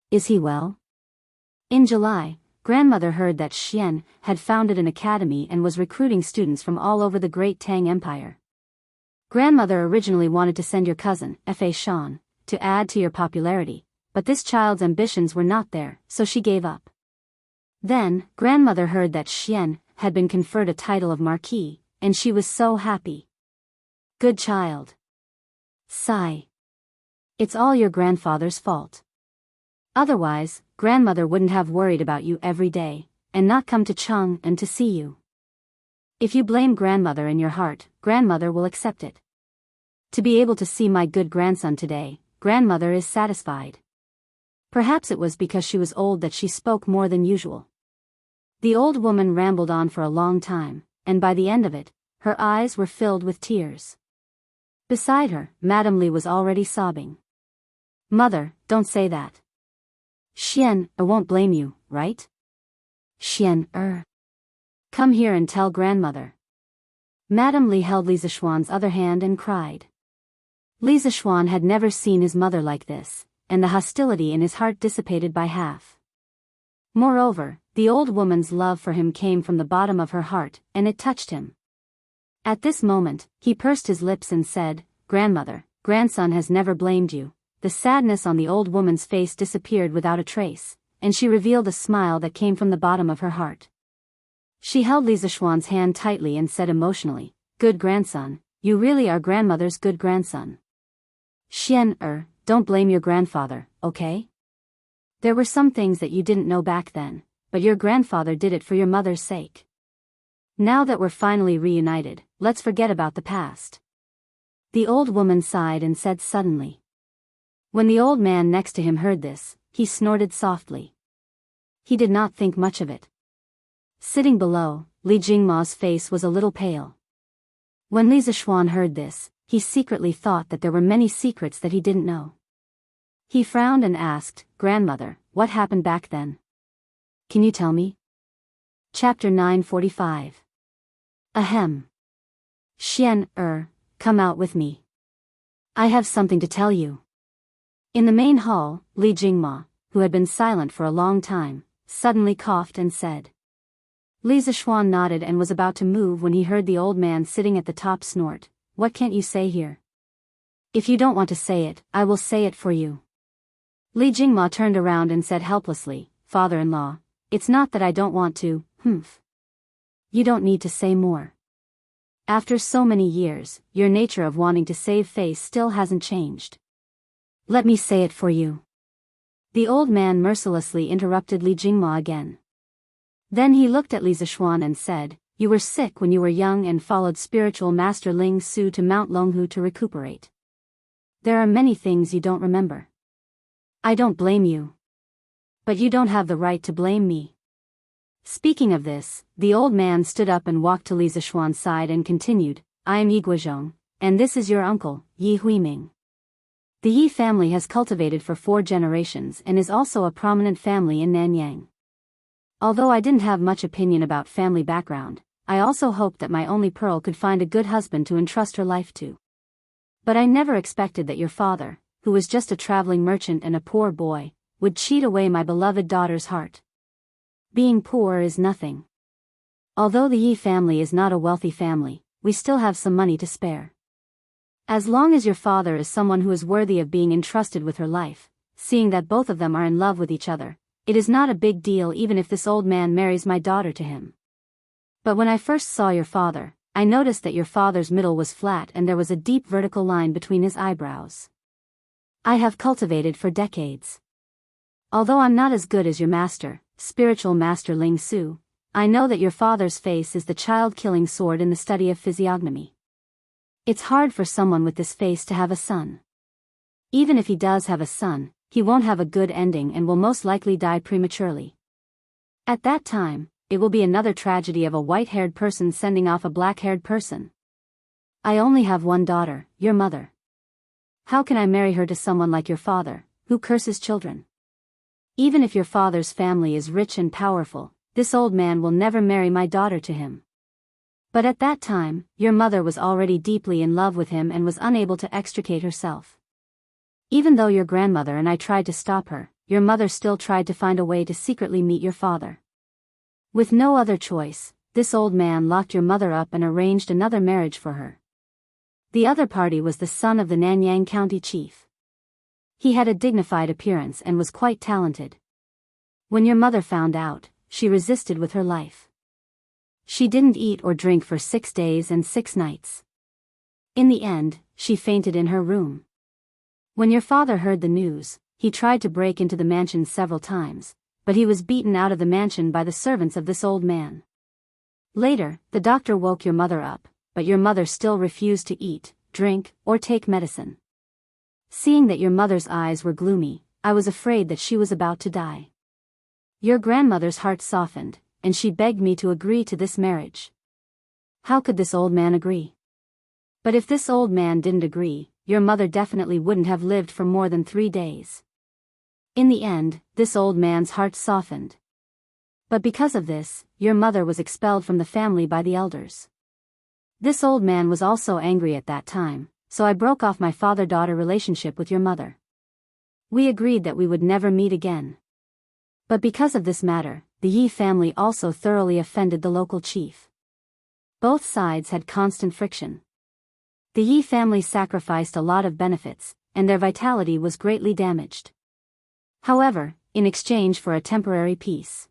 Is he well?" In July, grandmother heard that Xian had founded an academy and was recruiting students from all over the great Tang Empire. Grandmother originally wanted to send your cousin, Fa Shan, to add to your popularity, but this child's ambitions were not there, so she gave up. Then, grandmother heard that Xian had been conferred a title of Marquis, and she was so happy. Good child. Sigh. It's all your grandfather's fault. Otherwise, grandmother wouldn't have worried about you every day, and not come to Chang'an to see you. If you blame grandmother in your heart, grandmother will accept it. To be able to see my good grandson today, grandmother is satisfied. Perhaps it was because she was old that she spoke more than usual. The old woman rambled on for a long time, and by the end of it, her eyes were filled with tears. Beside her, Madame Li was already sobbing. Mother, don't say that. Xian, I won't blame you, right? Xian, come here and tell grandmother. Madame Li held Li Zishuan's other hand and cried. Li Zishuan had never seen his mother like this, and the hostility in his heart dissipated by half. Moreover, the old woman's love for him came from the bottom of her heart, and it touched him. At this moment, he pursed his lips and said, Grandmother, grandson has never blamed you. The sadness on the old woman's face disappeared without a trace, and she revealed a smile that came from the bottom of her heart. She held Li Zishuan's hand tightly and said emotionally, Good grandson, you really are grandmother's good grandson. Xian, don't blame your grandfather, okay? There were some things that you didn't know back then, but your grandfather did it for your mother's sake. Now that we're finally reunited, let's forget about the past. The old woman sighed and said suddenly. When the old man next to him heard this, he snorted softly. He did not think much of it. Sitting below, Li Jingma's face was a little pale. When Li Zishuan heard this, he secretly thought that there were many secrets that he didn't know. He frowned and asked, Grandmother, what happened back then? Can you tell me? Chapter 945. Ahem. Xian, come out with me. I have something to tell you. In the main hall, Li Jingma, who had been silent for a long time, suddenly coughed and said. Li Zishuan nodded and was about to move when he heard the old man sitting at the top snort, What can't you say here? If you don't want to say it, I will say it for you. Li Jingma turned around and said helplessly, Father-in-law, it's not that I don't want to, You don't need to say more. After so many years, your nature of wanting to save face still hasn't changed. Let me say it for you. The old man mercilessly interrupted Li Jingma again. Then he looked at Li Zishuan and said, You were sick when you were young and followed spiritual master Ling Su to Mount Longhu to recuperate. There are many things you don't remember. I don't blame you. But you don't have the right to blame me. Speaking of this, the old man stood up and walked to Li Zishuan's side and continued, I am Yi Guozhong, and this is your uncle, Yi Huiming. The Yi family has cultivated for 4 generations and is also a prominent family in Nanyang. Although I didn't have much opinion about family background, I also hoped that my only pearl could find a good husband to entrust her life to. But I never expected that your father, who was just a traveling merchant and a poor boy, would cheat away my beloved daughter's heart. Being poor is nothing. Although the Yi family is not a wealthy family, we still have some money to spare. As long as your father is someone who is worthy of being entrusted with her life, seeing that both of them are in love with each other, it is not a big deal even if this old man marries my daughter to him. But when I first saw your father, I noticed that your father's middle was flat and there was a deep vertical line between his eyebrows. I have cultivated for decades. Although I'm not as good as your master, spiritual master Ling Su, I know that your father's face is the child-killing sword in the study of physiognomy. It's hard for someone with this face to have a son. Even if he does have a son, he won't have a good ending and will most likely die prematurely. At that time, it will be another tragedy of a white-haired person sending off a black-haired person. I only have one daughter, your mother. How can I marry her to someone like your father, who curses children? Even if your father's family is rich and powerful, this old man will never marry my daughter to him. But at that time, your mother was already deeply in love with him and was unable to extricate herself. Even though your grandmother and I tried to stop her, your mother still tried to find a way to secretly meet your father. With no other choice, this old man locked your mother up and arranged another marriage for her. The other party was the son of the Nanyang County chief. He had a dignified appearance and was quite talented. When your mother found out, she resisted with her life. She didn't eat or drink for 6 days and 6 nights. In the end, she fainted in her room. When your father heard the news, he tried to break into the mansion several times, but he was beaten out of the mansion by the servants of this old man. Later, the doctor woke your mother up, but your mother still refused to eat, drink, or take medicine. Seeing that your mother's eyes were gloomy, I was afraid that she was about to die. Your grandmother's heart softened, and she begged me to agree to this marriage. How could this old man agree? But if this old man didn't agree, your mother definitely wouldn't have lived for more than 3 days. In the end, this old man's heart softened. But because of this, your mother was expelled from the family by the elders. This old man was also angry at that time, so I broke off my father-daughter relationship with your mother. We agreed that we would never meet again. But because of this matter, the Yi family also thoroughly offended the local chief. Both sides had constant friction. The Yi family sacrificed a lot of benefits, and their vitality was greatly damaged. However, in exchange for a temporary peace.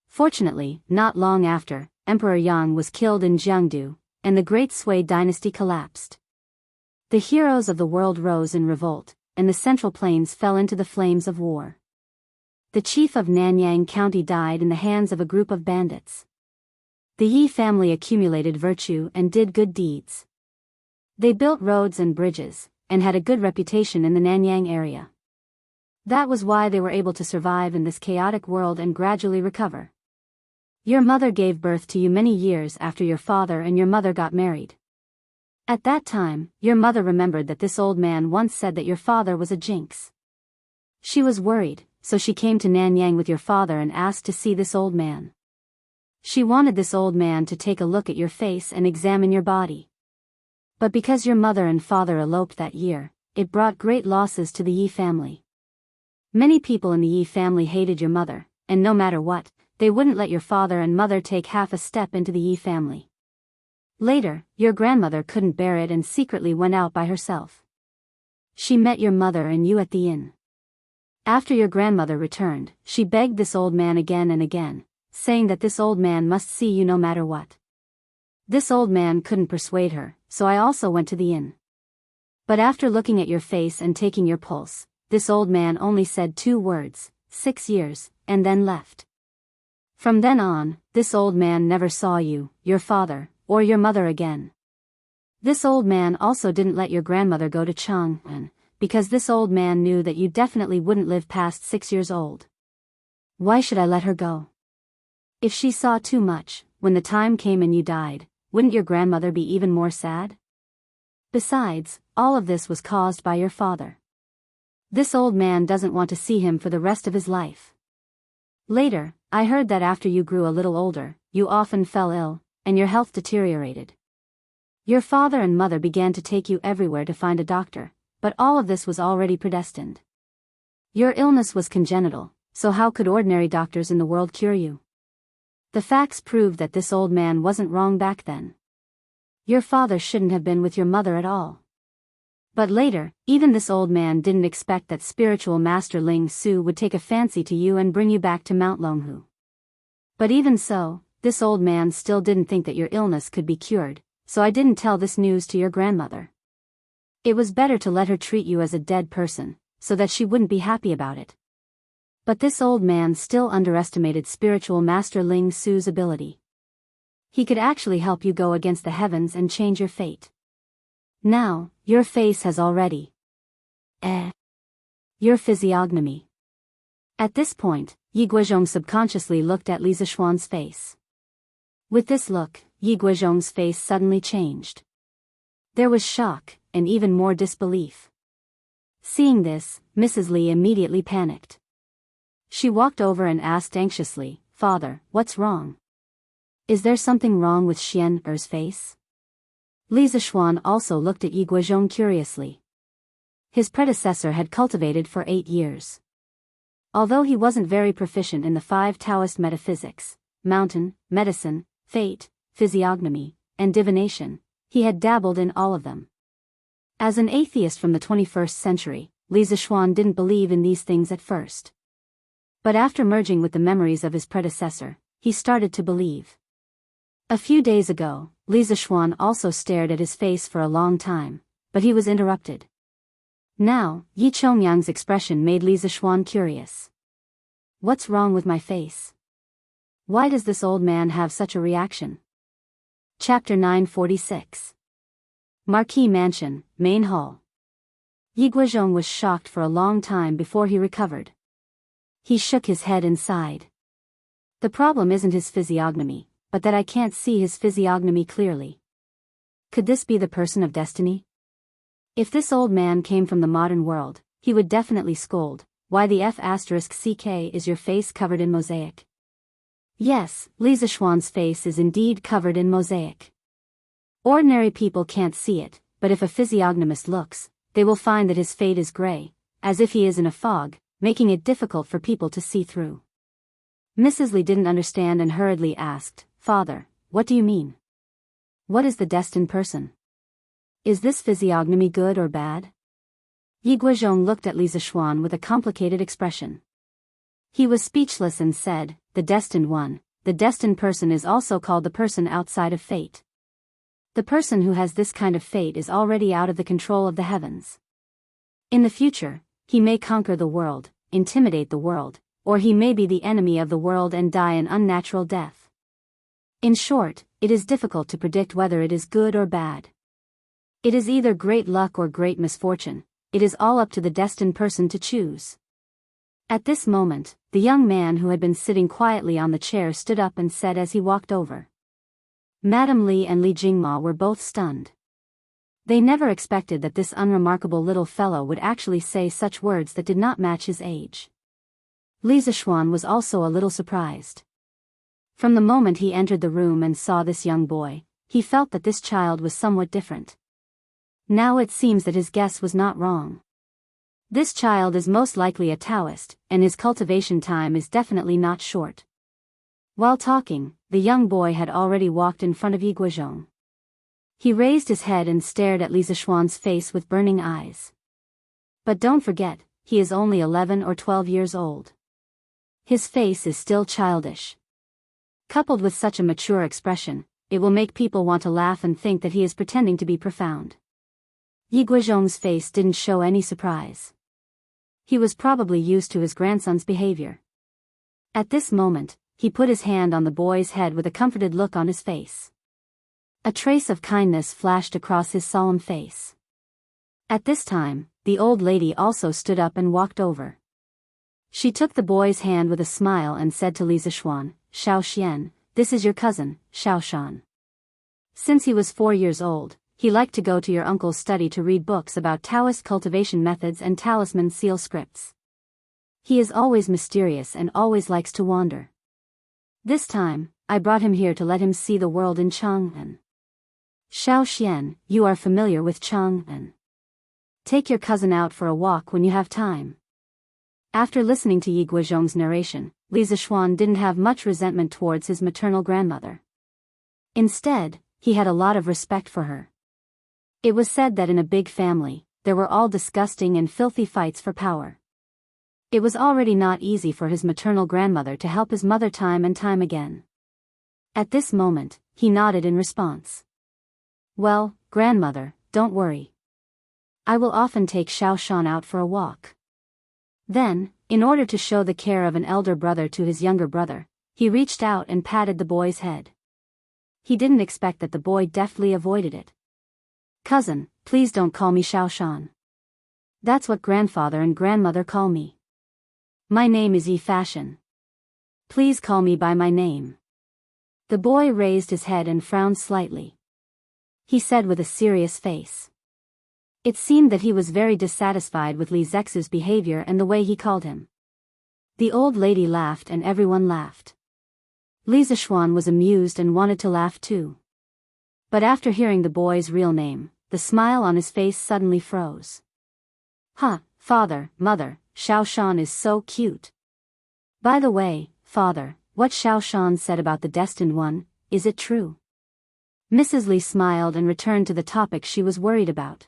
Fortunately, not long after, Emperor Yang was killed in Jiangdu, and the Great Sui dynasty collapsed. The heroes of the world rose in revolt, and the Central Plains fell into the flames of war. The chief of Nanyang County died in the hands of a group of bandits. The Yi family accumulated virtue and did good deeds. They built roads and bridges, and had a good reputation in the Nanyang area. That was why they were able to survive in this chaotic world and gradually recover. Your mother gave birth to you many years after your father and your mother got married. At that time, your mother remembered that this old man once said that your father was a jinx. She was worried, so she came to Nanyang with your father and asked to see this old man. She wanted this old man to take a look at your face and examine your body. But because your mother and father eloped that year, it brought great losses to the Yi family. Many people in the Yi family hated your mother, and no matter what, they wouldn't let your father and mother take half a step into the Yi family. Later, your grandmother couldn't bear it and secretly went out by herself. She met your mother and you at the inn. After your grandmother returned, she begged this old man again and again, saying that this old man must see you no matter what. This old man couldn't persuade her, so I also went to the inn. But after looking at your face and taking your pulse, this old man only said 2 words, 6 years, and then left. From then on, this old man never saw you, your father, or your mother again. This old man also didn't let your grandmother go to Chang'an, because this old man knew that you definitely wouldn't live past 6 years old. Why should I let her go? If she saw too much, when the time came and you died, wouldn't your grandmother be even more sad? Besides, all of this was caused by your father. This old man doesn't want to see him for the rest of his life. Later, I heard that after you grew a little older, you often fell ill, and your health deteriorated. Your father and mother began to take you everywhere to find a doctor, but all of this was already predestined. Your illness was congenital, so how could ordinary doctors in the world cure you? The facts proved that this old man wasn't wrong back then. Your father shouldn't have been with your mother at all. But later, even this old man didn't expect that spiritual master Ling Su would take a fancy to you and bring you back to Mount Longhu. But even so, this old man still didn't think that your illness could be cured, so I didn't tell this news to your grandmother. It was better to let her treat you as a dead person, so that she wouldn't be happy about it. But this old man still underestimated spiritual master Ling Su's ability. He could actually help you go against the heavens and change your fate. Now, your face has already your physiognomy. At this point, Yi Guozhong subconsciously looked at Li Zishuan's face. With this look, Yi Guozhong's face suddenly changed. There was shock, and even more disbelief. Seeing this, Mrs. Li immediately panicked. She walked over and asked anxiously, "Father, what's wrong? Is there something wrong with Xian Er's face?" Li Zishuan also looked at Yi Guozhong curiously. His predecessor had cultivated for 8 years. Although he wasn't very proficient in the 5 Taoist metaphysics, mountain, medicine, fate, physiognomy, and divination. He had dabbled in all of them. As an atheist from the 21st century, Li Zixuan didn't believe in these things at first. But after merging with the memories of his predecessor, he started to believe. A few days ago, Li Zixuan also stared at his face for a long time, but he was interrupted. Now, Yi Chongyang's expression made Li Zixuan curious. What's wrong with my face? Why does this old man have such a reaction? Chapter 946. Marquis Mansion, Main Hall. Yi Guizhong was shocked for a long time before he recovered. He shook his head and sighed. The problem isn't his physiognomy, but that I can't see his physiognomy clearly. Could this be the person of destiny? If this old man came from the modern world, he would definitely scold. Why the F***ck is your face covered in mosaic? Yes, Li Zixuan's face is indeed covered in mosaic. Ordinary people can't see it, but if a physiognomist looks, they will find that his fade is gray, as if he is in a fog, making it difficult for people to see through. Mrs. Li didn't understand and hurriedly asked, Father, what do you mean? What is the destined person? Is this physiognomy good or bad? Yi Guizhong looked at Li Zixuan with a complicated expression. He was speechless and said, the destined one, the destined person is also called the person outside of fate. The person who has this kind of fate is already out of the control of the heavens. In the future, he may conquer the world, intimidate the world, or he may be the enemy of the world and die an unnatural death. In short, it is difficult to predict whether it is good or bad. It is either great luck or great misfortune. It is all up to the destined person to choose. At this moment, the young man who had been sitting quietly on the chair stood up and said as he walked over. Madame Li and Li Jingma were both stunned. They never expected that this unremarkable little fellow would actually say such words that did not match his age. Li Zixuan was also a little surprised. From the moment he entered the room and saw this young boy, he felt that this child was somewhat different. Now it seems that his guess was not wrong. This child is most likely a Taoist, and his cultivation time is definitely not short. While talking, the young boy had already walked in front of Yi Guizhong. He raised his head and stared at Li Zixuan's face with burning eyes. But don't forget, he is only 11 or 12 years old. His face is still childish. Coupled with such a mature expression, it will make people want to laugh and think that he is pretending to be profound. Yi Guizhong's face didn't show any surprise. He was probably used to his grandson's behavior. At this moment, he put his hand on the boy's head with a comforted look on his face. A trace of kindness flashed across his solemn face. At this time, the old lady also stood up and walked over. She took the boy's hand with a smile and said to Li Zixuan, Xiao Xian, this is your cousin, Xiao Shan. Since he was 4 years old, he liked to go to your uncle's study to read books about Taoist cultivation methods and talisman seal scripts. He is always mysterious and always likes to wander. This time, I brought him here to let him see the world in Chang'an. Xiao Xian, you are familiar with Chang'an. Take your cousin out for a walk when you have time. After listening to Yi Guizhong's narration, Li Zixuan didn't have much resentment towards his maternal grandmother. Instead, he had a lot of respect for her. It was said that in a big family, there were all disgusting and filthy fights for power. It was already not easy for his maternal grandmother to help his mother time and time again. At this moment, he nodded in response. Well, grandmother, don't worry. I will often take Xiao Shan out for a walk. Then, in order to show the care of an elder brother to his younger brother, he reached out and patted the boy's head. He didn't expect that the boy deftly avoided it. Cousin, please don't call me Xiao Shan. That's what grandfather and grandmother call me. My name is Yi Fashion. Please call me by my name. The boy raised his head and frowned slightly. He said with a serious face. It seemed that he was very dissatisfied with Li Zexu's behavior and the way he called him. The old lady laughed and everyone laughed. Li Zixuan was amused and wanted to laugh too. But after hearing the boy's real name, the smile on his face suddenly froze. Father, mother, Xiao Shan is so cute. By the way, father, what Xiao Shan said about the destined one, is it true? Mrs. Li smiled and returned to the topic she was worried about.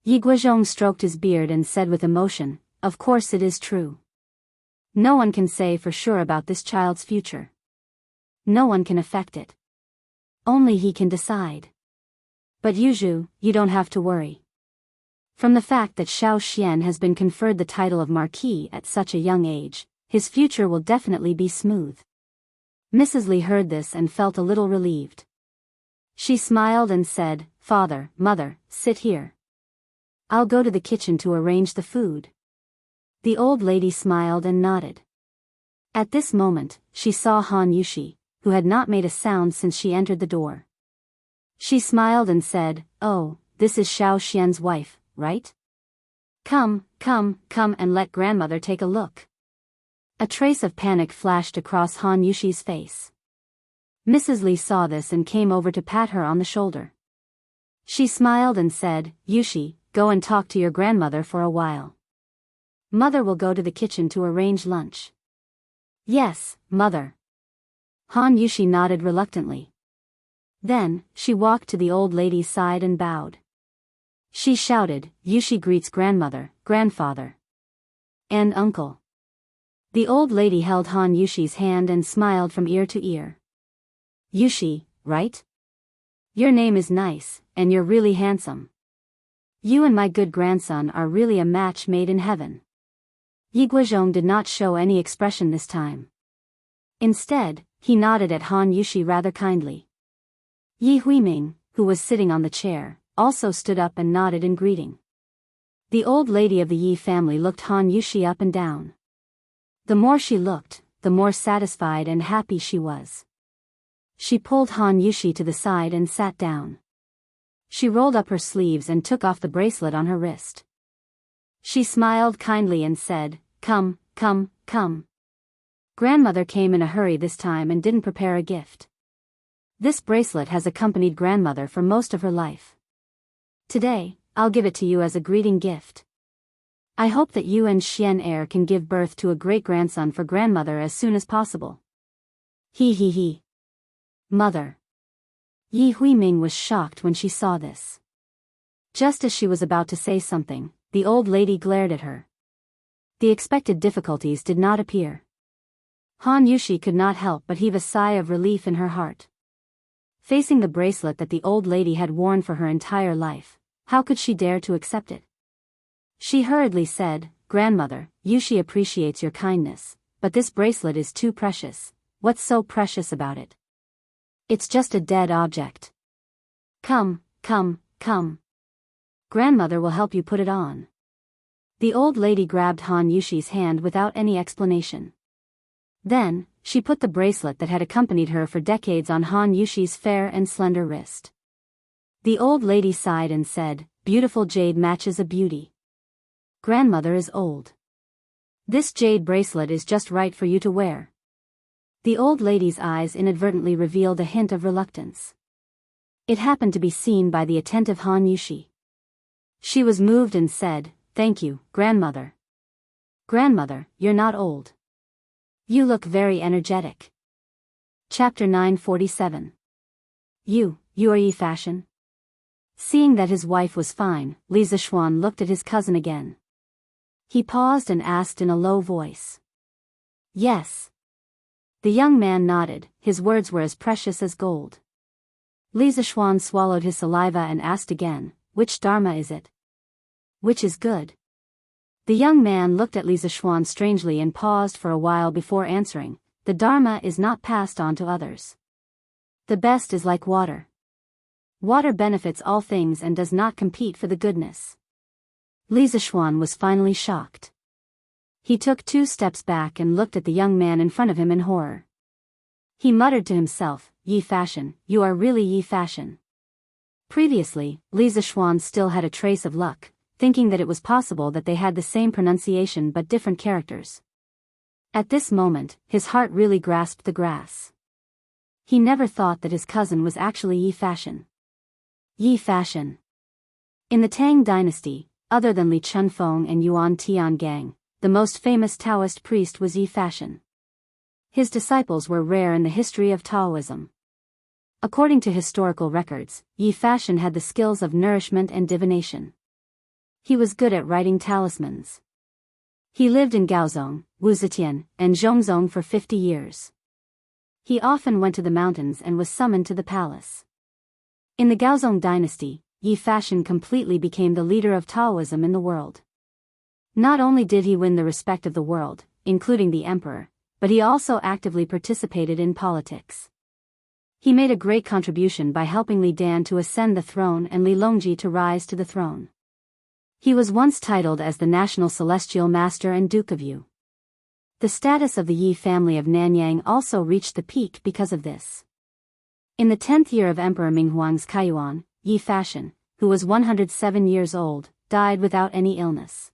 Yi Guozhong stroked his beard and said with emotion, of course it is true. No one can say for sure about this child's future. No one can affect it. Only he can decide. But Yuzhu, you don't have to worry. From the fact that Xiao Xian has been conferred the title of Marquis at such a young age, his future will definitely be smooth. Mrs. Li heard this and felt a little relieved. She smiled and said, Father, Mother, sit here. I'll go to the kitchen to arrange the food. The old lady smiled and nodded. At this moment, she saw Han Yushi, who had not made a sound since she entered the door. She smiled and said, oh, this is Xiao Xian's wife, right? Come and let grandmother take a look. A trace of panic flashed across Han Yushi's face. Mrs. Li saw this and came over to pat her on the shoulder. She smiled and said, Yushi, go and talk to your grandmother for a while. Mother will go to the kitchen to arrange lunch. Yes, Mother. Han Yushi nodded reluctantly. Then, she walked to the old lady's side and bowed. She shouted, Yushi greets grandmother, grandfather, and uncle. The old lady held Han Yushi's hand and smiled from ear to ear. Yushi, right? Your name is nice, and you're really handsome. You and my good grandson are really a match made in heaven. Yi Guozhong did not show any expression this time. Instead, he nodded at Han Yushi rather kindly. Yi Huiming, who was sitting on the chair, also stood up and nodded in greeting. The old lady of the Yi family looked Han Yushi up and down. The more she looked, the more satisfied and happy she was. She pulled Han Yushi to the side and sat down. She rolled up her sleeves and took off the bracelet on her wrist. She smiled kindly and said, Come. Grandmother came in a hurry this time and didn't prepare a gift. This bracelet has accompanied grandmother for most of her life. Today, I'll give it to you as a greeting gift. I hope that you and Xian heir can give birth to a great-grandson for grandmother as soon as possible. He. Mother. Yi Huiming was shocked when she saw this. Just as she was about to say something, the old lady glared at her. The expected difficulties did not appear. Han Yushi could not help but heave a sigh of relief in her heart. Facing the bracelet that the old lady had worn for her entire life, how could she dare to accept it? She hurriedly said, Grandmother, Yushi appreciates your kindness, but this bracelet is too precious. What's so precious about it? It's just a dead object. Come. Grandmother will help you put it on. The old lady grabbed Han Yushi's hand without any explanation. Then, she put the bracelet that had accompanied her for decades on Han Yushi's fair and slender wrist. The old lady sighed and said, Beautiful jade matches a beauty. Grandmother is old. This jade bracelet is just right for you to wear. The old lady's eyes inadvertently revealed a hint of reluctance. It happened to be seen by the attentive Han Yushi. She was moved and said, Thank you, Grandmother. Grandmother, you're not old. You look very energetic. Chapter 947. You are Yi Fashion? Seeing that his wife was fine, Li Zishuan looked at his cousin again. He paused and asked in a low voice. Yes. The young man nodded, his words were as precious as gold. Li Zishuan swallowed his saliva and asked again, Which dharma is it? Which is good? The young man looked at Li Zishuan strangely and paused for a while before answering, The dharma is not passed on to others. The best is like water. Water benefits all things and does not compete for the goodness. Li Zishuan was finally shocked. He took 2 steps back and looked at the young man in front of him in horror. He muttered to himself, Yi Fashion, you are really Yi Fashion. Previously, Li Zishuan still had a trace of luck, thinking that it was possible that they had the same pronunciation but different characters. At this moment, his heart really grasped the grass. He never thought that his cousin was actually Yi Fashion. Yi Fashion. In the Tang dynasty, other than Li Chunfeng and Yuan Tiangang, the most famous Taoist priest was Yi Fashion. His disciples were rare in the history of Taoism. According to historical records, Yi Fashion had the skills of nourishment and divination. He was good at writing talismans. He lived in Gaozong, Wuzetian, and Zhongzong for 50 years. He often went to the mountains and was summoned to the palace. In the Gaozong dynasty, Yi Fashion completely became the leader of Taoism in the world. Not only did he win the respect of the world, including the emperor, but he also actively participated in politics. He made a great contribution by helping Li Dan to ascend the throne and Li Longji to rise to the throne. He was once titled as the National Celestial Master and Duke of Yu. The status of the Yi family of Nanyang also reached the peak because of this. In the 10th year of Emperor Minghuang's Kaiyuan, Yi Fashion, who was 107 years old, died without any illness.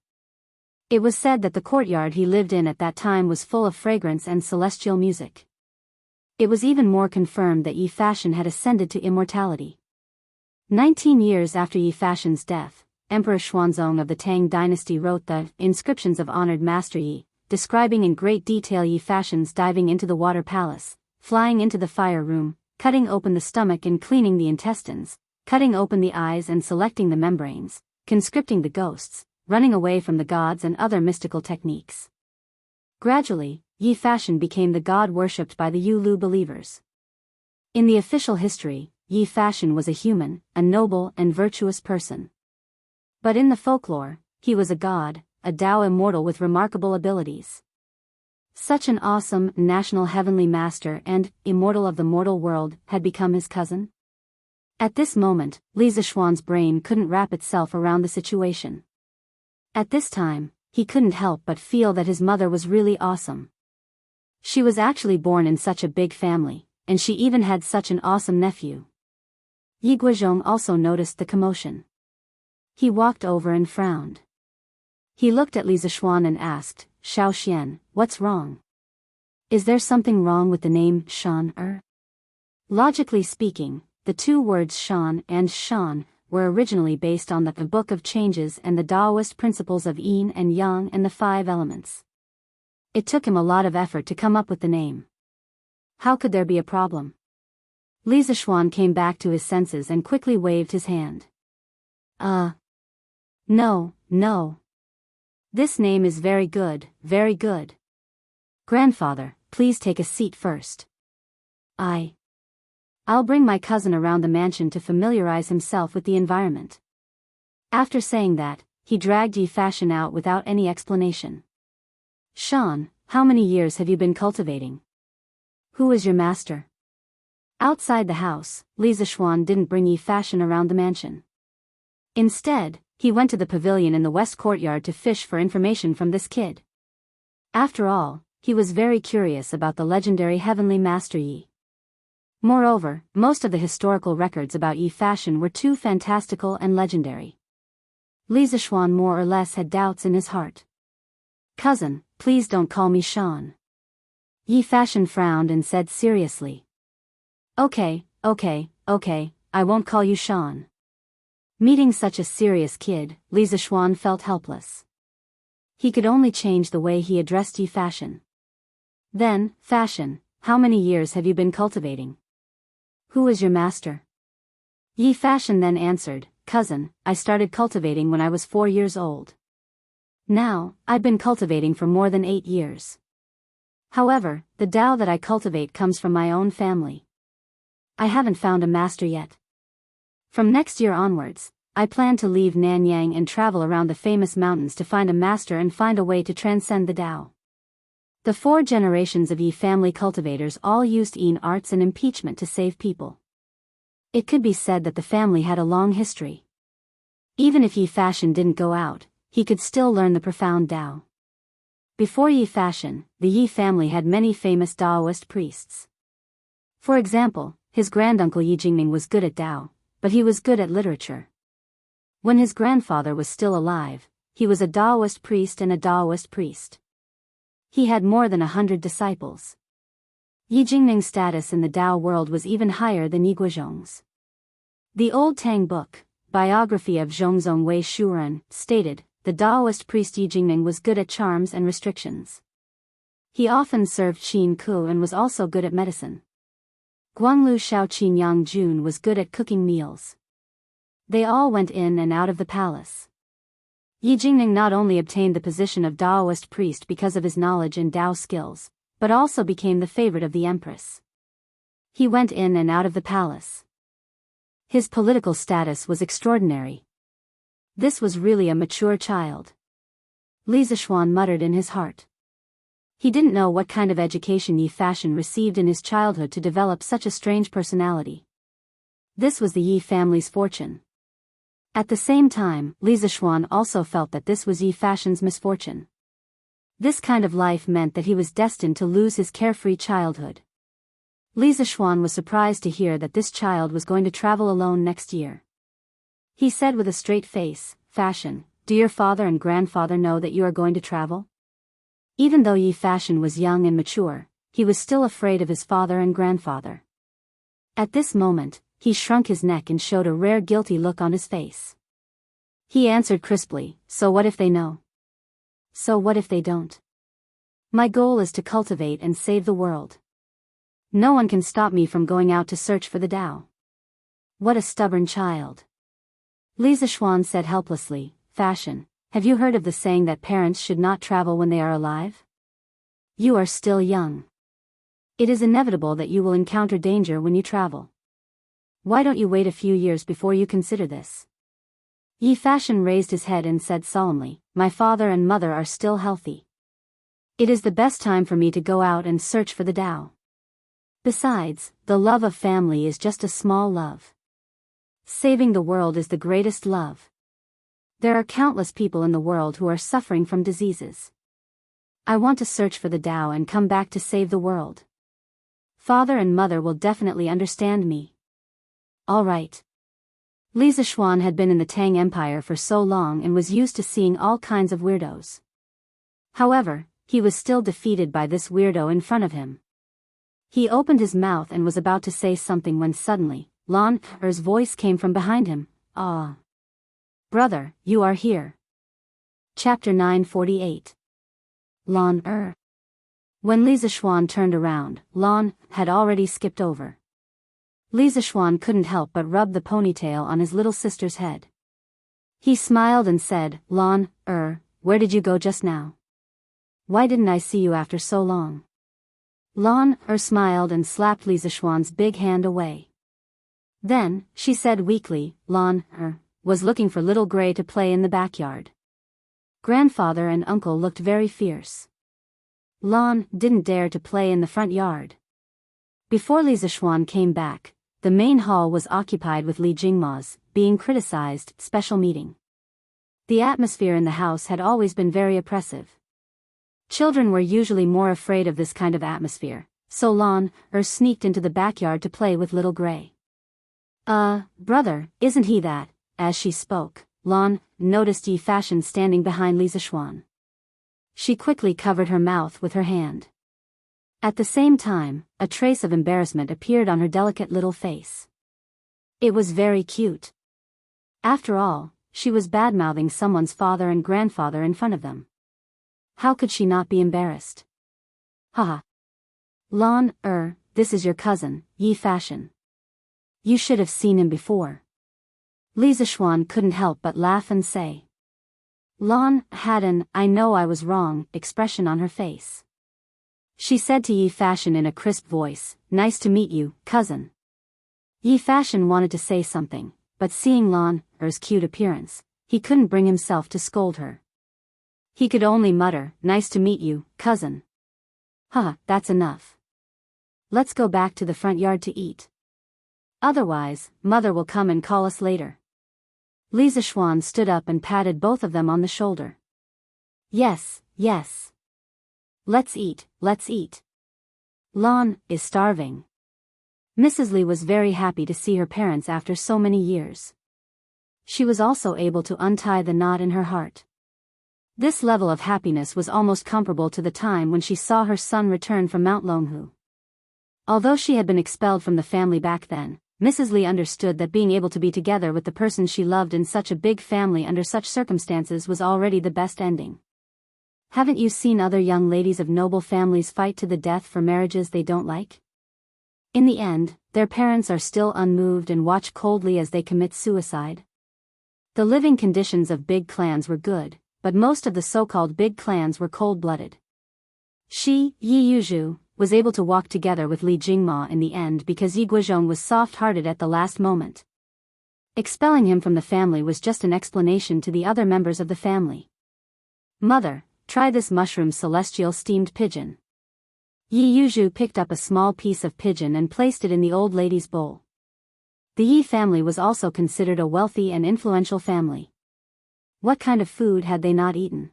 It was said that the courtyard he lived in at that time was full of fragrance and celestial music. It was even more confirmed that Yi Fashion had ascended to immortality. 19 years after Yi Fashion's death, Emperor Xuanzong of the Tang dynasty wrote the Inscriptions of Honored Master Yi, describing in great detail Yi Fashion's diving into the water palace, flying into the fire room, cutting open the stomach and cleaning the intestines, cutting open the eyes and selecting the membranes, conscripting the ghosts, running away from the gods and other mystical techniques. Gradually, Yi Fashion became the god worshipped by the Yulu believers. In the official history, Yi Fashion was a human, a noble and virtuous person. But in the folklore, he was a god, a Tao immortal with remarkable abilities. Such an awesome, national heavenly master and immortal of the mortal world had become his cousin? At this moment, Li Zishuan's brain couldn't wrap itself around the situation. At this time, he couldn't help but feel that his mother was really awesome. She was actually born in such a big family, and she even had such an awesome nephew. Yi Guozhong also noticed the commotion. He walked over and frowned. He looked at Li Zishuan and asked, "Xiao Xian, what's wrong? Is there something wrong with the name Shan-er?" Logically speaking, the two words Shan and Shan were originally based on the Book of Changes and the Taoist principles of Yin and Yang and the 5 elements. It took him a lot of effort to come up with the name. How could there be a problem? Li Zishuan came back to his senses and quickly waved his hand. No. This name is very good, very good. Grandfather, please take a seat first. I'll bring my cousin around the mansion to familiarize himself with the environment. After saying that, he dragged Yi Fashion out without any explanation. Shan, how many years have you been cultivating? Who is your master? Outside the house, Li Zishuan didn't bring Yi Fashion around the mansion. Instead, he went to the pavilion in the west courtyard to fish for information from this kid. After all, he was very curious about the legendary heavenly master Yi. Moreover, most of the historical records about Yi Fashion were too fantastical and legendary. Li Zishuan more or less had doubts in his heart. "Cousin, please don't call me Shan." Yi Fashion frowned and said seriously. Okay, I won't call you Shan." Meeting such a serious kid, Li Zishuan felt helpless. He could only change the way he addressed Yi Fashion. Then, "Fashion, how many years have you been cultivating? Who is your master?" Yi Fashion then answered, "Cousin, I started cultivating when I was 4 years old. Now, I've been cultivating for more than 8 years. However, the Tao that I cultivate comes from my own family. I haven't found a master yet. From next year onwards, I plan to leave Nanyang and travel around the famous mountains to find a master and find a way to transcend the Tao." The 4 generations of Yi family cultivators all used Yin arts and impeachment to save people. It could be said that the family had a long history. Even if Yi Fashion didn't go out, he could still learn the profound Tao. Before Yi Fashion, the Yi family had many famous Taoist priests. For example, his granduncle Yi Jingming was good at Tao, but he was good at literature. When his grandfather was still alive, he was a Taoist priest and a Taoist priest. He had more than 100 disciples. Yi Jingming's status in the Tao world was even higher than Yi Guozhong's. The old Tang book, Biography of Zhongzong Wei Shuren, stated, the Taoist priest Yi Jingming was good at charms and restrictions. He often served Qin Ku and was also good at medicine. Guanglu Xiao Qin Yang Jun was good at cooking meals. They all went in and out of the palace. Yi Jingning not only obtained the position of Daoist priest because of his knowledge and Dao skills, but also became the favorite of the empress. He went in and out of the palace. His political status was extraordinary. This was really a mature child. Li Zishuan muttered in his heart. He didn't know what kind of education Yi Fashion received in his childhood to develop such a strange personality. This was the Yi family's fortune. At the same time, Li Zishuan also felt that this was Yi Fashion's misfortune. This kind of life meant that he was destined to lose his carefree childhood. Li Zishuan was surprised to hear that this child was going to travel alone next year. He said with a straight face, "Fashion, do your father and grandfather know that you are going to travel?" Even though Yi Fashion was young and mature, he was still afraid of his father and grandfather. At this moment, he shrunk his neck and showed a rare guilty look on his face. He answered crisply, "So what if they know? So what if they don't? My goal is to cultivate and save the world. No one can stop me from going out to search for the Tao." What a stubborn child. Li Zishuan said helplessly, "Fashion, have you heard of the saying that parents should not travel when they are alive? You are still young. It is inevitable that you will encounter danger when you travel. Why don't you wait a few years before you consider this?" Yi Fashion raised his head and said solemnly, "My father and mother are still healthy. It is the best time for me to go out and search for the Tao. Besides, the love of family is just a small love. Saving the world is the greatest love. There are countless people in the world who are suffering from diseases. I want to search for the Tao and come back to save the world. Father and mother will definitely understand me." All right. Li Zishuan had been in the Tang Empire for so long and was used to seeing all kinds of weirdos. However, he was still defeated by this weirdo in front of him. He opened his mouth and was about to say something when suddenly, Lan Er's voice came from behind him. "Ah. Brother, you are here." Chapter 948. Lan Er. When Li Zishuan turned around, Lan had already skipped over. Li Zishuan couldn't help but rub the ponytail on his little sister's head. He smiled and said, "Lan Er, where did you go just now? Why didn't I see you after so long?" Lan Er smiled and slapped Li Zishuan's big hand away. Then, she said weakly, "Lan Er was looking for little Gray to play in the backyard." Grandfather and uncle looked very fierce. Lan didn't dare to play in the front yard. Before Li Zishuan came back, the main hall was occupied with Li Jingma's, being criticized, special meeting. The atmosphere in the house had always been very oppressive. Children were usually more afraid of this kind of atmosphere, so Lan Er sneaked into the backyard to play with little Gray. Brother, isn't he that?" As she spoke, Lan noticed Yi Fashion standing behind Li Zishuan. She quickly covered her mouth with her hand. At the same time, a trace of embarrassment appeared on her delicate little face. It was very cute. After all, she was bad-mouthing someone's father and grandfather in front of them. How could she not be embarrassed? Haha. Lan Er, this is your cousin, Yi Fashion. You should have seen him before. Li Zishuan couldn't help but laugh and say. Lan had an "I know I was wrong" expression on her face. She said to Yi Fashion in a crisp voice, "Nice to meet you, cousin." Yi Fashion wanted to say something, but seeing Lan Er's cute appearance, he couldn't bring himself to scold her. He could only mutter, "Nice to meet you, cousin." Haha, that's enough. Let's go back to the front yard to eat. Otherwise, mother will come and call us later. Li Zishuan stood up and patted both of them on the shoulder. Yes, yes. Let's eat, let's eat. Lan is starving. Mrs. Li was very happy to see her parents after so many years. She was also able to untie the knot in her heart. This level of happiness was almost comparable to the time when she saw her son return from Mount Longhu. Although she had been expelled from the family back then, Mrs. Li understood that being able to be together with the person she loved in such a big family under such circumstances was already the best ending. Haven't you seen other young ladies of noble families fight to the death for marriages they don't like? In the end, their parents are still unmoved and watch coldly as they commit suicide. The living conditions of big clans were good, but most of the so-called big clans were cold-blooded. Yi Yuzhu, was able to walk together with Li Jingma in the end because Yi Guizhong was soft-hearted at the last moment. Expelling him from the family was just an explanation to the other members of the family. Mother, try this mushroom celestial steamed pigeon. Yi Yuzhu picked up a small piece of pigeon and placed it in the old lady's bowl. The Yi family was also considered a wealthy and influential family. What kind of food had they not eaten?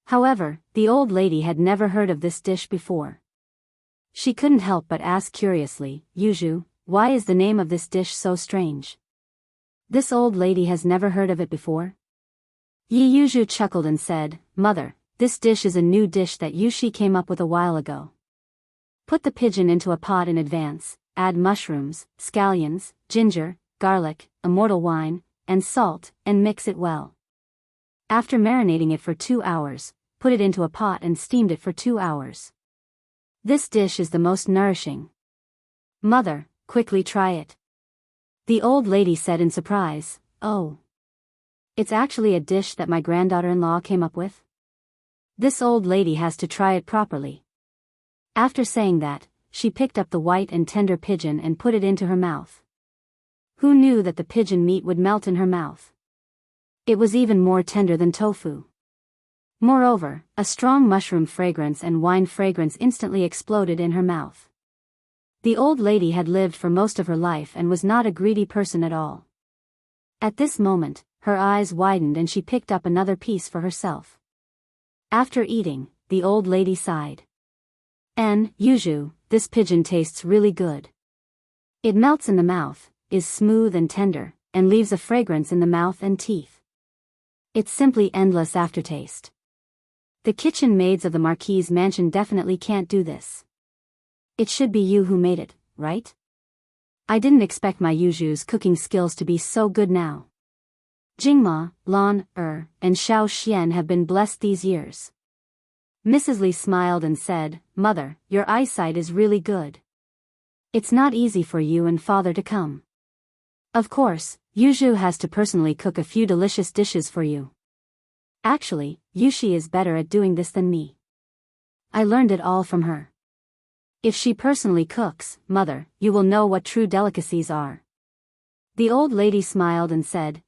However, the old lady had never heard of this dish before. She couldn't help but ask curiously, Yuzhu, why is the name of this dish so strange? This old lady has never heard of it before? Yi Yuzhu chuckled and said, Mother, this dish is a new dish that Yushi came up with a while ago. Put the pigeon into a pot in advance, add mushrooms, scallions, ginger, garlic, immortal wine, and salt, and mix it well. After marinating it for 2 hours, put it into a pot and steamed it for 2 hours. This dish is the most nourishing. Mother, quickly try it. The old lady said in surprise, Oh. It's actually a dish that my granddaughter-in-law came up with? This old lady has to try it properly. After saying that, she picked up the white and tender pigeon and put it into her mouth. Who knew that the pigeon meat would melt in her mouth? It was even more tender than tofu. Moreover, a strong mushroom fragrance and wine fragrance instantly exploded in her mouth. The old lady had lived for most of her life and was not a greedy person at all. At this moment, her eyes widened and she picked up another piece for herself. After eating, the old lady sighed. Yuzhu, this pigeon tastes really good. It melts in the mouth, is smooth and tender, and leaves a fragrance in the mouth and teeth. It's simply endless aftertaste. The kitchen maids of the Marquis's mansion definitely can't do this. It should be you who made it, right? I didn't expect my Yuzhu's cooking skills to be so good now. Jingma, Lan, and Xiao Xian have been blessed these years. Mrs. Li smiled and said, Mother, your eyesight is really good. It's not easy for you and father to come. Of course, Yuzhu has to personally cook a few delicious dishes for you. Actually, Yushi is better at doing this than me. I learned it all from her. If she personally cooks, Mother, you will know what true delicacies are. The old lady smiled and said,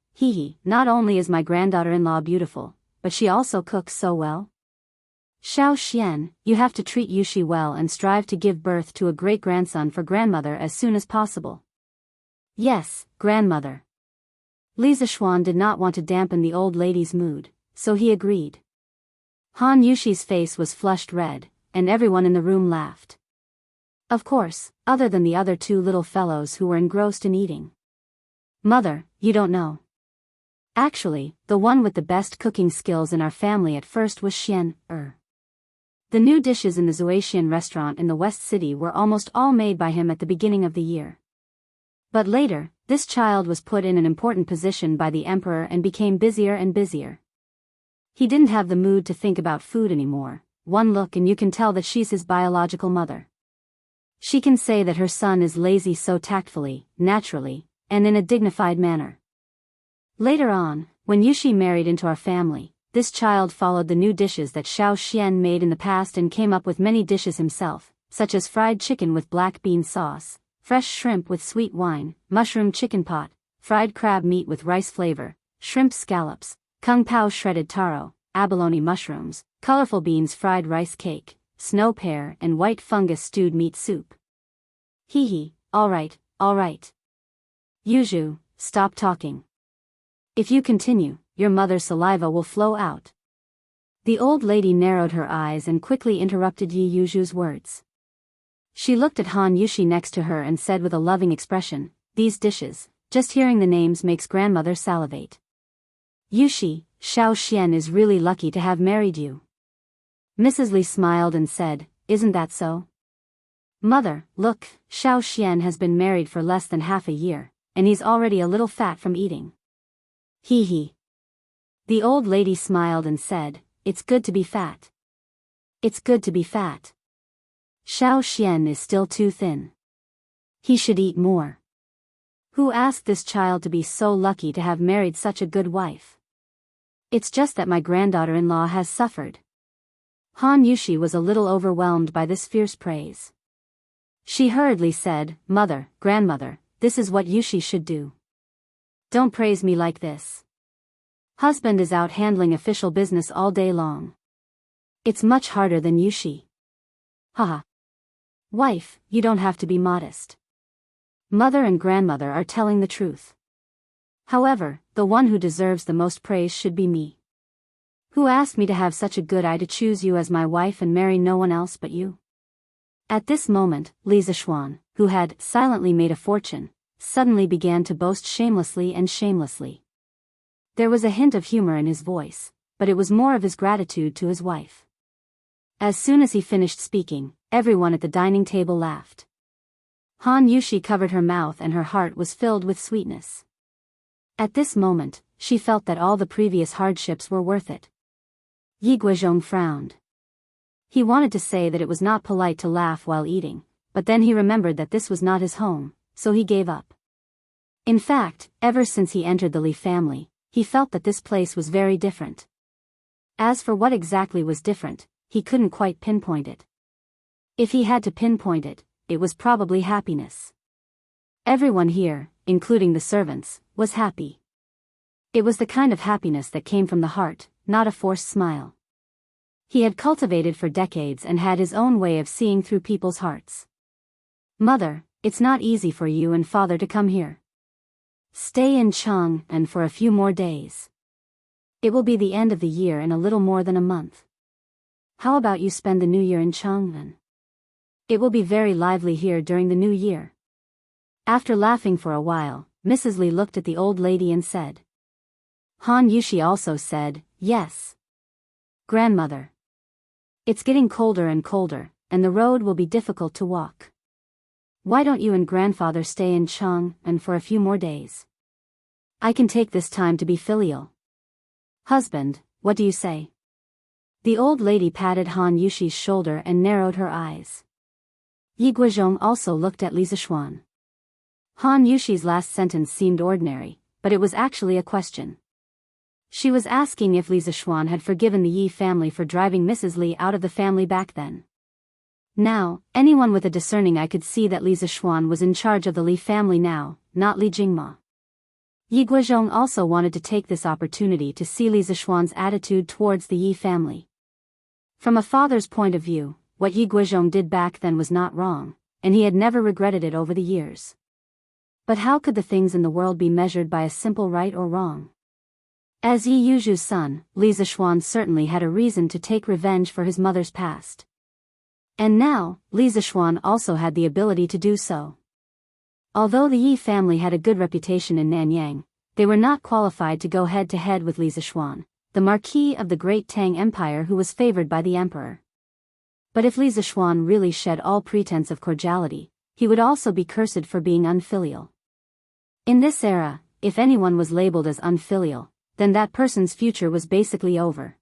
not only is my granddaughter-in-law beautiful, but she also cooks so well. Xiao Xian, you have to treat Yushi well and strive to give birth to a great-grandson for grandmother as soon as possible. Yes, grandmother. Li Zishuan did not want to dampen the old lady's mood, so he agreed. Han Yushi's face was flushed red, and everyone in the room laughed. Of course, other than the other two little fellows who were engrossed in eating. Mother, you don't know. Actually, the one with the best cooking skills in our family at first was Xian. The new dishes in the Zuaxian restaurant in the West City were almost all made by him at the beginning of the year. But later, this child was put in an important position by the emperor and became busier and busier. He didn't have the mood to think about food anymore. One look and you can tell that she's his biological mother. She can say that her son is lazy so tactfully, naturally, and in a dignified manner. Later on, when Yushi married into our family, this child followed the new dishes that Xiao Xian made in the past and came up with many dishes himself, such as fried chicken with black bean sauce, fresh shrimp with sweet wine, mushroom chicken pot, fried crab meat with rice flavor, shrimp scallops, kung pao shredded taro, abalone mushrooms, colorful beans fried rice cake, snow pear and white fungus stewed meat soup. All right. Yuzhu, stop talking. If you continue, your mother's saliva will flow out. The old lady narrowed her eyes and quickly interrupted Yi Yuzhu's words. She looked at Han Yushi next to her and said with a loving expression, These dishes, just hearing the names makes grandmother salivate. Yushi, Xiao Xian is really lucky to have married you. Mrs. Li smiled and said, Isn't that so? Mother, look, Xiao Xian has been married for less than half a year, and he's already a little fat from eating. The old lady smiled and said, it's good to be fat. It's good to be fat. Xiao Xian is still too thin. He should eat more. Who asked this child to be so lucky to have married such a good wife? It's just that my granddaughter-in-law has suffered. Han Yushi was a little overwhelmed by this fierce praise. She hurriedly said, "Mother, grandmother, this is what Yushi should do. Don't praise me like this. Husband is out handling official business all day long. It's much harder than Yushi. Haha. Wife, you don't have to be modest. Mother and grandmother are telling the truth. However, the one who deserves the most praise should be me. Who asked me to have such a good eye to choose you as my wife and marry no one else but you?" At this moment, Li Zixuan, who had silently made a fortune, suddenly began to boast shamelessly and shamelessly. There was a hint of humor in his voice, but it was more of his gratitude to his wife. As soon as he finished speaking, everyone at the dining table laughed. Han Yushi covered her mouth and her heart was filled with sweetness. At this moment, she felt that all the previous hardships were worth it. Yi Guizhong frowned. He wanted to say that it was not polite to laugh while eating, but then he remembered that this was not his home, so he gave up. In fact, ever since he entered the Li family, he felt that this place was very different. As for what exactly was different, he couldn't quite pinpoint it. If he had to pinpoint it, it was probably happiness. Everyone here, including the servants, was happy. It was the kind of happiness that came from the heart, not a forced smile. He had cultivated for decades and had his own way of seeing through people's hearts. "Mother, it's not easy for you and father to come here. Stay in Chang'an for a few more days. It will be the end of the year in a little more than a month. How about you spend the new year in Chang'an? It will be very lively here during the new year." After laughing for a while, Mrs. Li looked at the old lady and said. Han Yushi also said, "Yes. Grandmother. It's getting colder and colder, and the road will be difficult to walk. Why don't you and grandfather stay in Chang'an for a few more days? I can take this time to be filial. Husband, what do you say?" The old lady patted Han Yushi's shoulder and narrowed her eyes. Yi Guizhong also looked at Li Zixuan. Han Yushi's last sentence seemed ordinary, but it was actually a question. She was asking if Li Zixuan had forgiven the Yi family for driving Mrs. Li out of the family back then. Now, anyone with a discerning eye could see that Li Zixuan was in charge of the Li family now, not Li Jingma. Yi Guizhong also wanted to take this opportunity to see Li Zixuan's attitude towards the Yi family. From a father's point of view, what Yi Guizhong did back then was not wrong, and he had never regretted it over the years. But how could the things in the world be measured by a simple right or wrong? As Yi Yuzhu's son, Li Zixuan certainly had a reason to take revenge for his mother's past. And now, Li Zixuan also had the ability to do so. Although the Yi family had a good reputation in Nanyang, they were not qualified to go head-to-head with Li Zixuan, the Marquis of the Great Tang Empire who was favored by the emperor. But if Li Zixuan really shed all pretense of cordiality, he would also be cursed for being unfilial. In this era, if anyone was labeled as unfilial, then that person's future was basically over.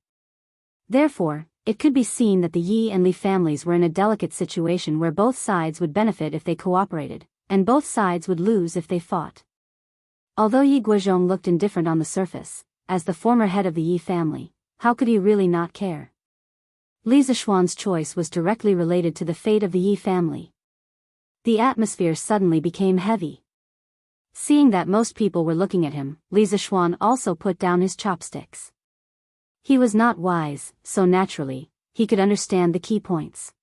Therefore, it could be seen that the Yi and Li families were in a delicate situation where both sides would benefit if they cooperated, and both sides would lose if they fought. Although Yi Guizhong looked indifferent on the surface, as the former head of the Yi family, how could he really not care? Li Zixuan's choice was directly related to the fate of the Yi family. The atmosphere suddenly became heavy. Seeing that most people were looking at him, Li Zixuan also put down his chopsticks. He was not wise, so naturally, he could understand the key points.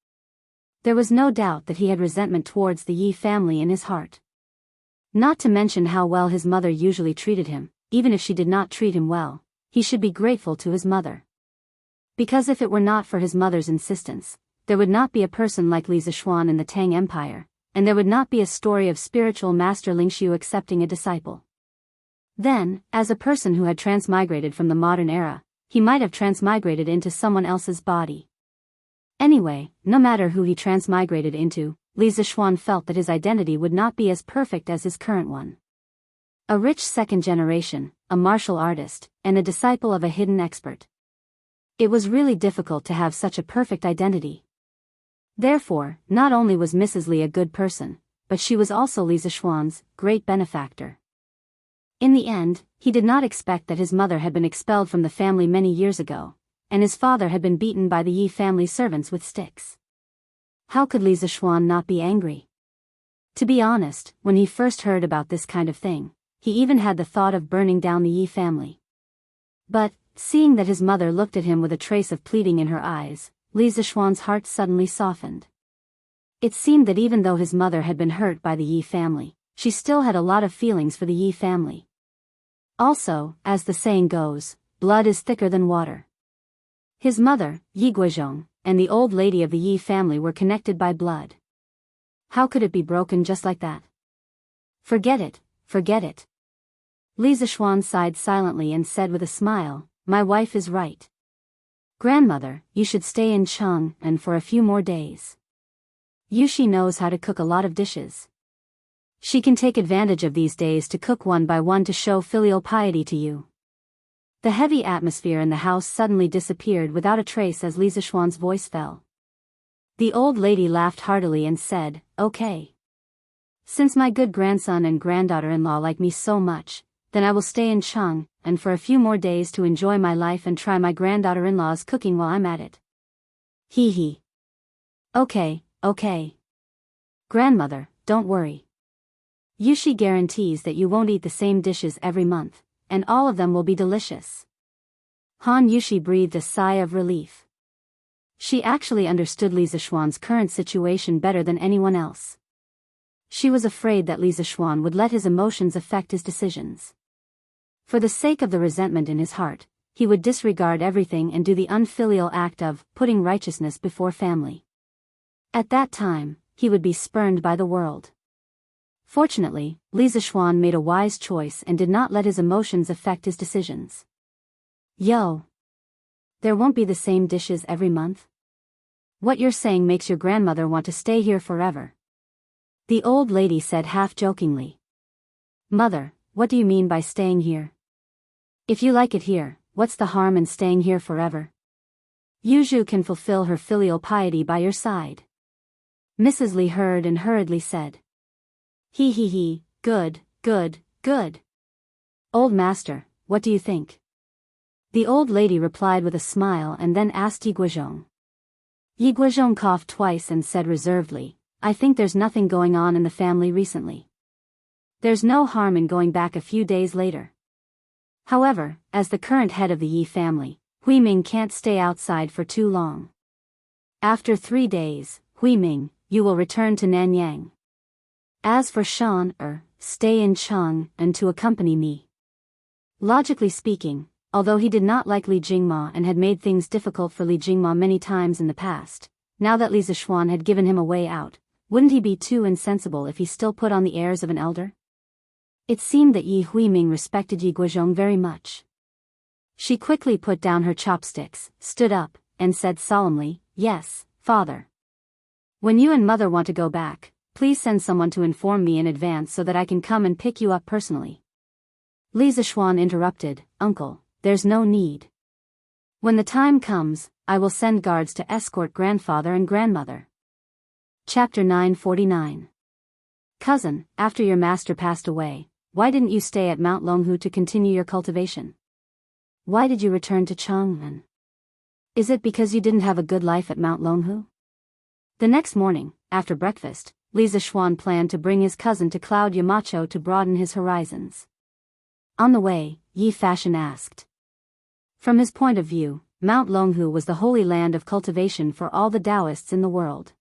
There was no doubt that he had resentment towards the Yi family in his heart. Not to mention how well his mother usually treated him, even if she did not treat him well, he should be grateful to his mother. Because if it were not for his mother's insistence, there would not be a person like Li Zixuan in the Tang Empire, and there would not be a story of spiritual master Lingxiu accepting a disciple. Then, as a person who had transmigrated from the modern era, he might have transmigrated into someone else's body. Anyway, no matter who he transmigrated into, Li Zixuan felt that his identity would not be as perfect as his current one. A rich second generation, a martial artist, and a disciple of a hidden expert. It was really difficult to have such a perfect identity. Therefore, not only was Mrs. Li a good person, but she was also Li Zishuan's great benefactor. In the end, he did not expect that his mother had been expelled from the family many years ago, and his father had been beaten by the Yi family servants with sticks. How could Li Zishuan not be angry? To be honest, when he first heard about this kind of thing, he even had the thought of burning down the Yi family. But, seeing that his mother looked at him with a trace of pleading in her eyes, Li Zishuan's heart suddenly softened. It seemed that even though his mother had been hurt by the Yi family, she still had a lot of feelings for the Yi family. Also, as the saying goes, blood is thicker than water. His mother, Yi Guizhong, and the old lady of the Yi family were connected by blood. How could it be broken just like that? Forget it, forget it. Li Zishuan sighed silently and said with a smile, "My wife is right. Grandmother, you should stay in Chang'an for a few more days. Yushi knows how to cook a lot of dishes. She can take advantage of these days to cook one by one to show filial piety to you." The heavy atmosphere in the house suddenly disappeared without a trace as Li Zishuan's voice fell. The old lady laughed heartily and said, "Okay. Since my good grandson and granddaughter-in-law like me so much, then I will stay in Chang'an for a few more days to enjoy my life and try my granddaughter-in-law's cooking while I'm at it." Hee hee. Okay, okay. Grandmother, don't worry. Yushi guarantees that you won't eat the same dishes every month, and all of them will be delicious. Han Yushi breathed a sigh of relief. She actually understood Li Zishuan's current situation better than anyone else. She was afraid that Li Zishuan would let his emotions affect his decisions. For the sake of the resentment in his heart, he would disregard everything and do the unfilial act of putting righteousness before family. At that time, he would be spurned by the world. Fortunately, Li Zishuan made a wise choice and did not let his emotions affect his decisions. Yo! There won't be the same dishes every month? What you're saying makes your grandmother want to stay here forever. The old lady said half-jokingly. Mother, what do you mean by staying here? If you like it here, what's the harm in staying here forever? Yuzhu can fulfill her filial piety by your side. Mrs. Li heard and hurriedly said. Hee hee hee, good, good, good. Old master, what do you think? The old lady replied with a smile and then asked Yi Guizhong. Yi Guizhong coughed twice and said reservedly, I think there's nothing going on in the family recently. There's no harm in going back a few days later. However, as the current head of the Yi family, Huiming can't stay outside for too long. After 3 days, Huiming, you will return to Nanyang. As for Shan, stay in Chang'an to accompany me. Logically speaking, although he did not like Li Jingma and had made things difficult for Li Jingma many times in the past, now that Li Zishuan had given him a way out, wouldn't he be too insensible if he still put on the airs of an elder? It seemed that Yi Huiming respected Yi Guizhong very much. She quickly put down her chopsticks, stood up, and said solemnly, Yes, father. When you and mother want to go back, please send someone to inform me in advance so that I can come and pick you up personally. Li Zishuan interrupted, Uncle, there's no need. When the time comes, I will send guards to escort grandfather and grandmother. Chapter 949. Cousin, after your master passed away, why didn't you stay at Mount Longhu to continue your cultivation? Why did you return to Chang'an? Is it because you didn't have a good life at Mount Longhu? The next morning, after breakfast, Li Zishuan planned to bring his cousin to Cloud Yamacho to broaden his horizons. On the way, Yi Fashion asked. From his point of view, Mount Longhu was the holy land of cultivation for all the Taoists in the world.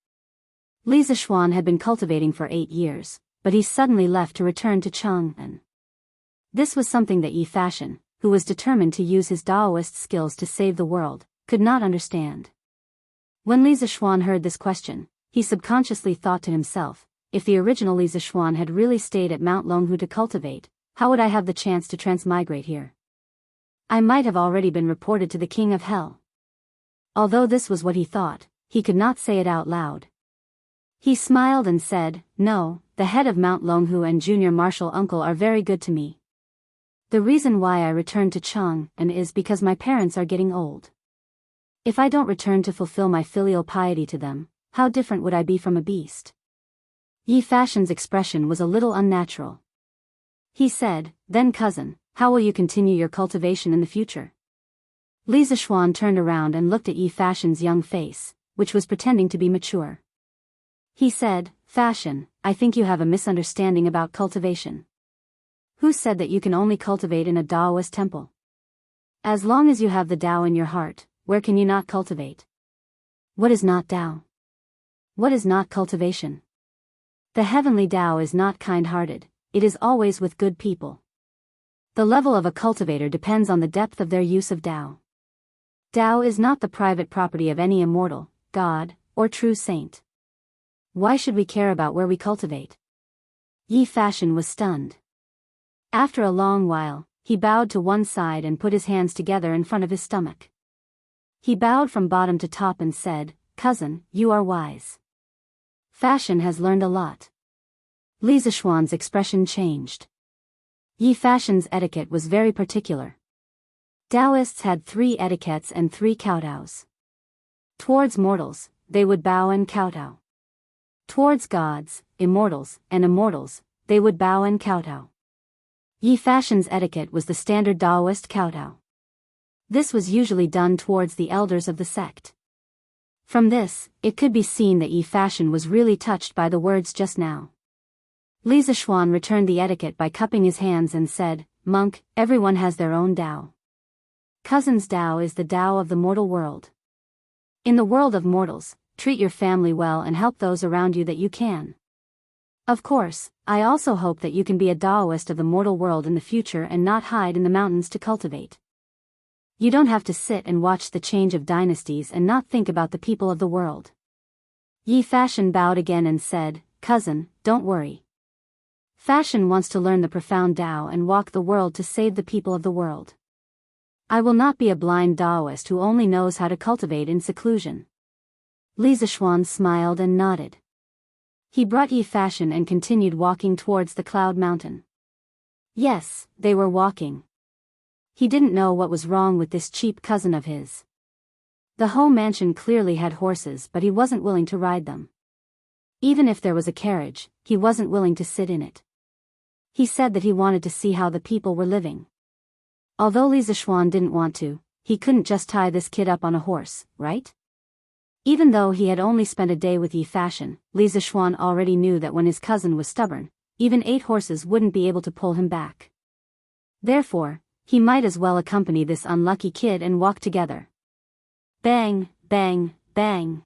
Li Zishuan had been cultivating for 8 years, but he suddenly left to return to Chang'an. This was something that Yi Fashion, who was determined to use his Taoist skills to save the world, could not understand. When Li Zishuan heard this question, he subconsciously thought to himself, if the original Li Zishuan had really stayed at Mount Longhu to cultivate, how would I have the chance to transmigrate here? I might have already been reported to the King of Hell. Although this was what he thought, he could not say it out loud. He smiled and said, No, the head of Mount Longhu and junior marshal uncle are very good to me. The reason why I returned to Chang'an is because my parents are getting old. If I don't return to fulfill my filial piety to them, how different would I be from a beast? Yi Fashion's expression was a little unnatural. He said, then cousin, how will you continue your cultivation in the future? Li Zishuan turned around and looked at Yi Fashion's young face, which was pretending to be mature. He said, Fashion, I think you have a misunderstanding about cultivation. Who said that you can only cultivate in a Taoist temple? As long as you have the Tao in your heart, where can you not cultivate? What is not Tao? What is not cultivation? The heavenly Tao is not kind-hearted, it is always with good people. The level of a cultivator depends on the depth of their use of Tao. Tao is not the private property of any immortal, God, or true saint. Why should we care about where we cultivate? Yi Fashion was stunned. After a long while, he bowed to one side and put his hands together in front of his stomach. He bowed from bottom to top and said, Cousin, you are wise. Fashion has learned a lot. Li Zishuan's expression changed. Yi Fashion's etiquette was very particular. Taoists had 3 etiquettes and 3 kowtows. Towards mortals, they would bow and kowtow. Towards gods, immortals, and immortals, they would bow and kowtow. Yi Fashion's etiquette was the standard Taoist kowtow. This was usually done towards the elders of the sect. From this, it could be seen that Yi Fashion was really touched by the words just now. Li Zishuan returned the etiquette by cupping his hands and said, Monk, everyone has their own Tao. Cousin's Tao is the Tao of the mortal world. In the world of mortals, treat your family well and help those around you that you can. Of course, I also hope that you can be a Taoist of the mortal world in the future and not hide in the mountains to cultivate. You don't have to sit and watch the change of dynasties and not think about the people of the world. Yi Fashion bowed again and said, Cousin, don't worry. Fashion wants to learn the profound Tao and walk the world to save the people of the world. I will not be a blind Taoist who only knows how to cultivate in seclusion. Li Zishuan smiled and nodded. He brought Yi Fashion and continued walking towards the Cloud Mountain. Yes, they were walking. He didn't know what was wrong with this cheap cousin of his. The home mansion clearly had horses, but he wasn't willing to ride them. Even if there was a carriage, he wasn't willing to sit in it. He said that he wanted to see how the people were living. Although Li Zishuan didn't want to, he couldn't just tie this kid up on a horse, right? Even though he had only spent a day with Yi Fashion, Li Zishuan already knew that when his cousin was stubborn, even 8 horses wouldn't be able to pull him back. Therefore, he might as well accompany this unlucky kid and walk together. Bang, bang, bang.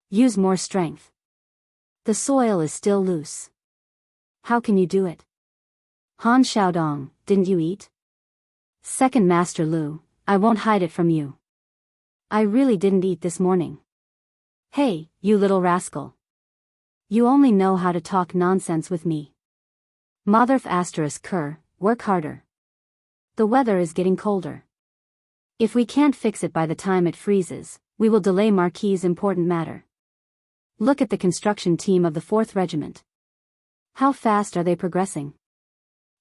Use more strength. The soil is still loose. How can you do it? Han Xiaodong, didn't you eat? Second Master Lu, I won't hide it from you. I really didn't eat this morning. Hey, you little rascal. You only know how to talk nonsense with me. Motherf asterisk cur, work harder. The weather is getting colder. If we can't fix it by the time it freezes, we will delay Marquis's important matter. Look at the construction team of the 4th Regiment. How fast are they progressing?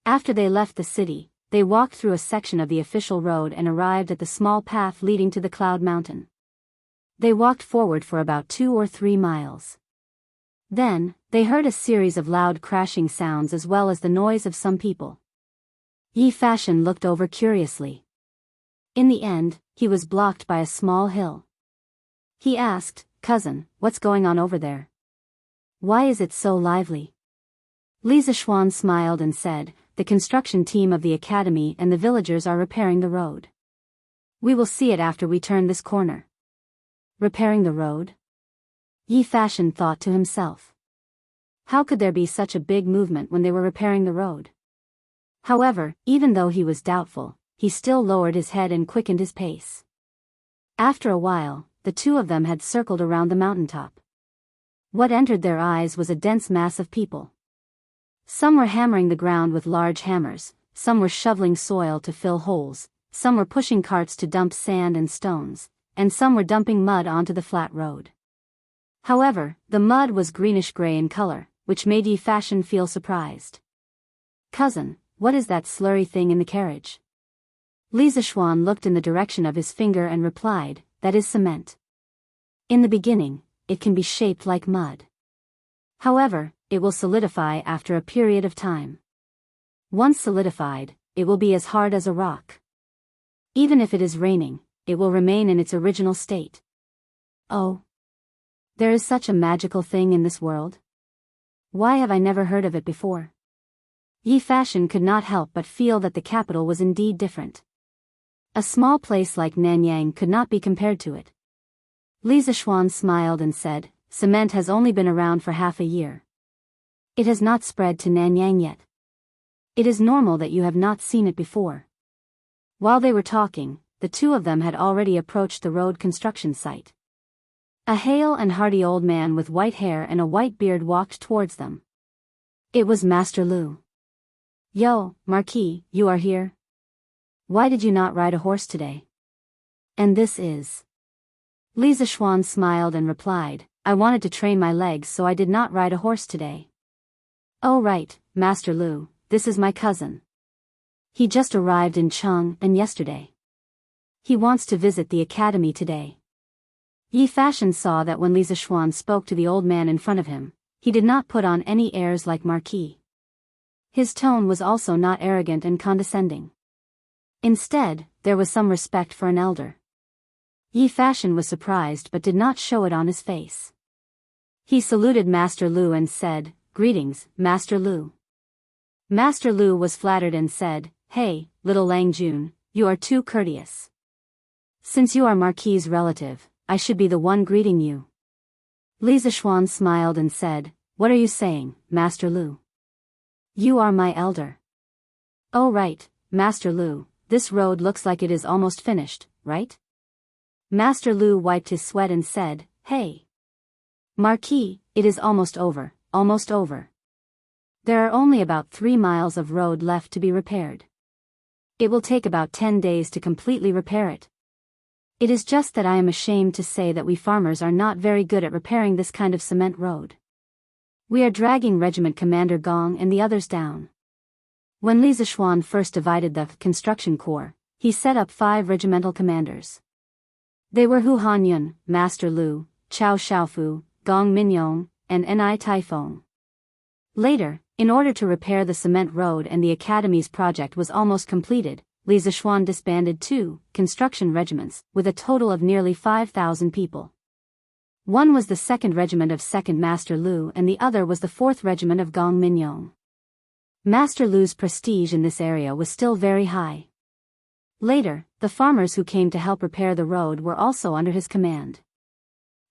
After they left the city, they walked through a section of the official road and arrived at the small path leading to the Cloud Mountain. They walked forward for about 2 or 3 miles. Then, they heard a series of loud crashing sounds as well as the noise of some people. Yi Fashion looked over curiously. In the end, he was blocked by a small hill. He asked, Cousin, what's going on over there? Why is it so lively? Li Zishuan smiled and said, the construction team of the academy and the villagers are repairing the road. We will see it after we turn this corner. Repairing the road? Yi Fashion thought to himself. How could there be such a big movement when they were repairing the road? However, even though he was doubtful, he still lowered his head and quickened his pace. After a while, the 2 of them had circled around the mountaintop. What entered their eyes was a dense mass of people. Some were hammering the ground with large hammers, some were shoveling soil to fill holes, some were pushing carts to dump sand and stones, and some were dumping mud onto the flat road. However, the mud was greenish-gray in color, which made Yi Fashion feel surprised. Cousin, what is that slurry thing in the carriage? Li Zishuan looked in the direction of his finger and replied, that is cement. In the beginning, it can be shaped like mud. However, it will solidify after a period of time. Once solidified, it will be as hard as a rock. Even if it is raining, it will remain in its original state. Oh! There is such a magical thing in this world. Why have I never heard of it before? Yi Fashion could not help but feel that the capital was indeed different. A small place like Nanyang could not be compared to it. Li Zishuan smiled and said, "Cement has only been around for half a year. It has not spread to Nanyang yet. It is normal that you have not seen it before." While they were talking, the two of them had already approached the road construction site. A hale and hearty old man with white hair and a white beard walked towards them. It was Master Lu. "Yo, Marquis, you are here? Why did you not ride a horse today?" "And this is?" Li Zishuan smiled and replied, "I wanted to train my legs so I did not ride a horse today." "Oh right, Master Lu, this is my cousin. He just arrived in Chang'an yesterday. He wants to visit the academy today." Yi Fashion saw that when Li Zishuan spoke to the old man in front of him, he did not put on any airs like Marquis. His tone was also not arrogant and condescending. Instead, there was some respect for an elder. Yi Fashion was surprised but did not show it on his face. He saluted Master Lu and said, "Greetings, Master Lu." Master Lu was flattered and said, "Hey, little Lang Jun, you are too courteous. Since you are Marquis' relative, I should be the one greeting you." Li Zishuan smiled and said, "What are you saying, Master Lu? You are my elder." "Oh right, Master Lu, this road looks like it is almost finished, right?" Master Lu wiped his sweat and said, "Hey, Marquis, it is almost over, almost over. There are only about 3 miles of road left to be repaired. It will take about 10 days to completely repair it. It is just that I am ashamed to say that we farmers are not very good at repairing this kind of cement road. We are dragging Regiment Commander Gong and the others down." When Li Zishuan first divided the construction corps, he set up 5 regimental commanders. They were Hu Hanyun, Master Lu, Chao Xiaofu, Gong Minyong, and Ni Taifeng. Later, in order to repair the cement road and the academy's project was almost completed, Li Zishuan disbanded 2 construction regiments, with a total of nearly 5,000 people. One was the 2nd Regiment of 2nd Master Lu and the other was the 4th Regiment of Gong Minyong. Master Lu's prestige in this area was still very high. Later, the farmers who came to help repair the road were also under his command.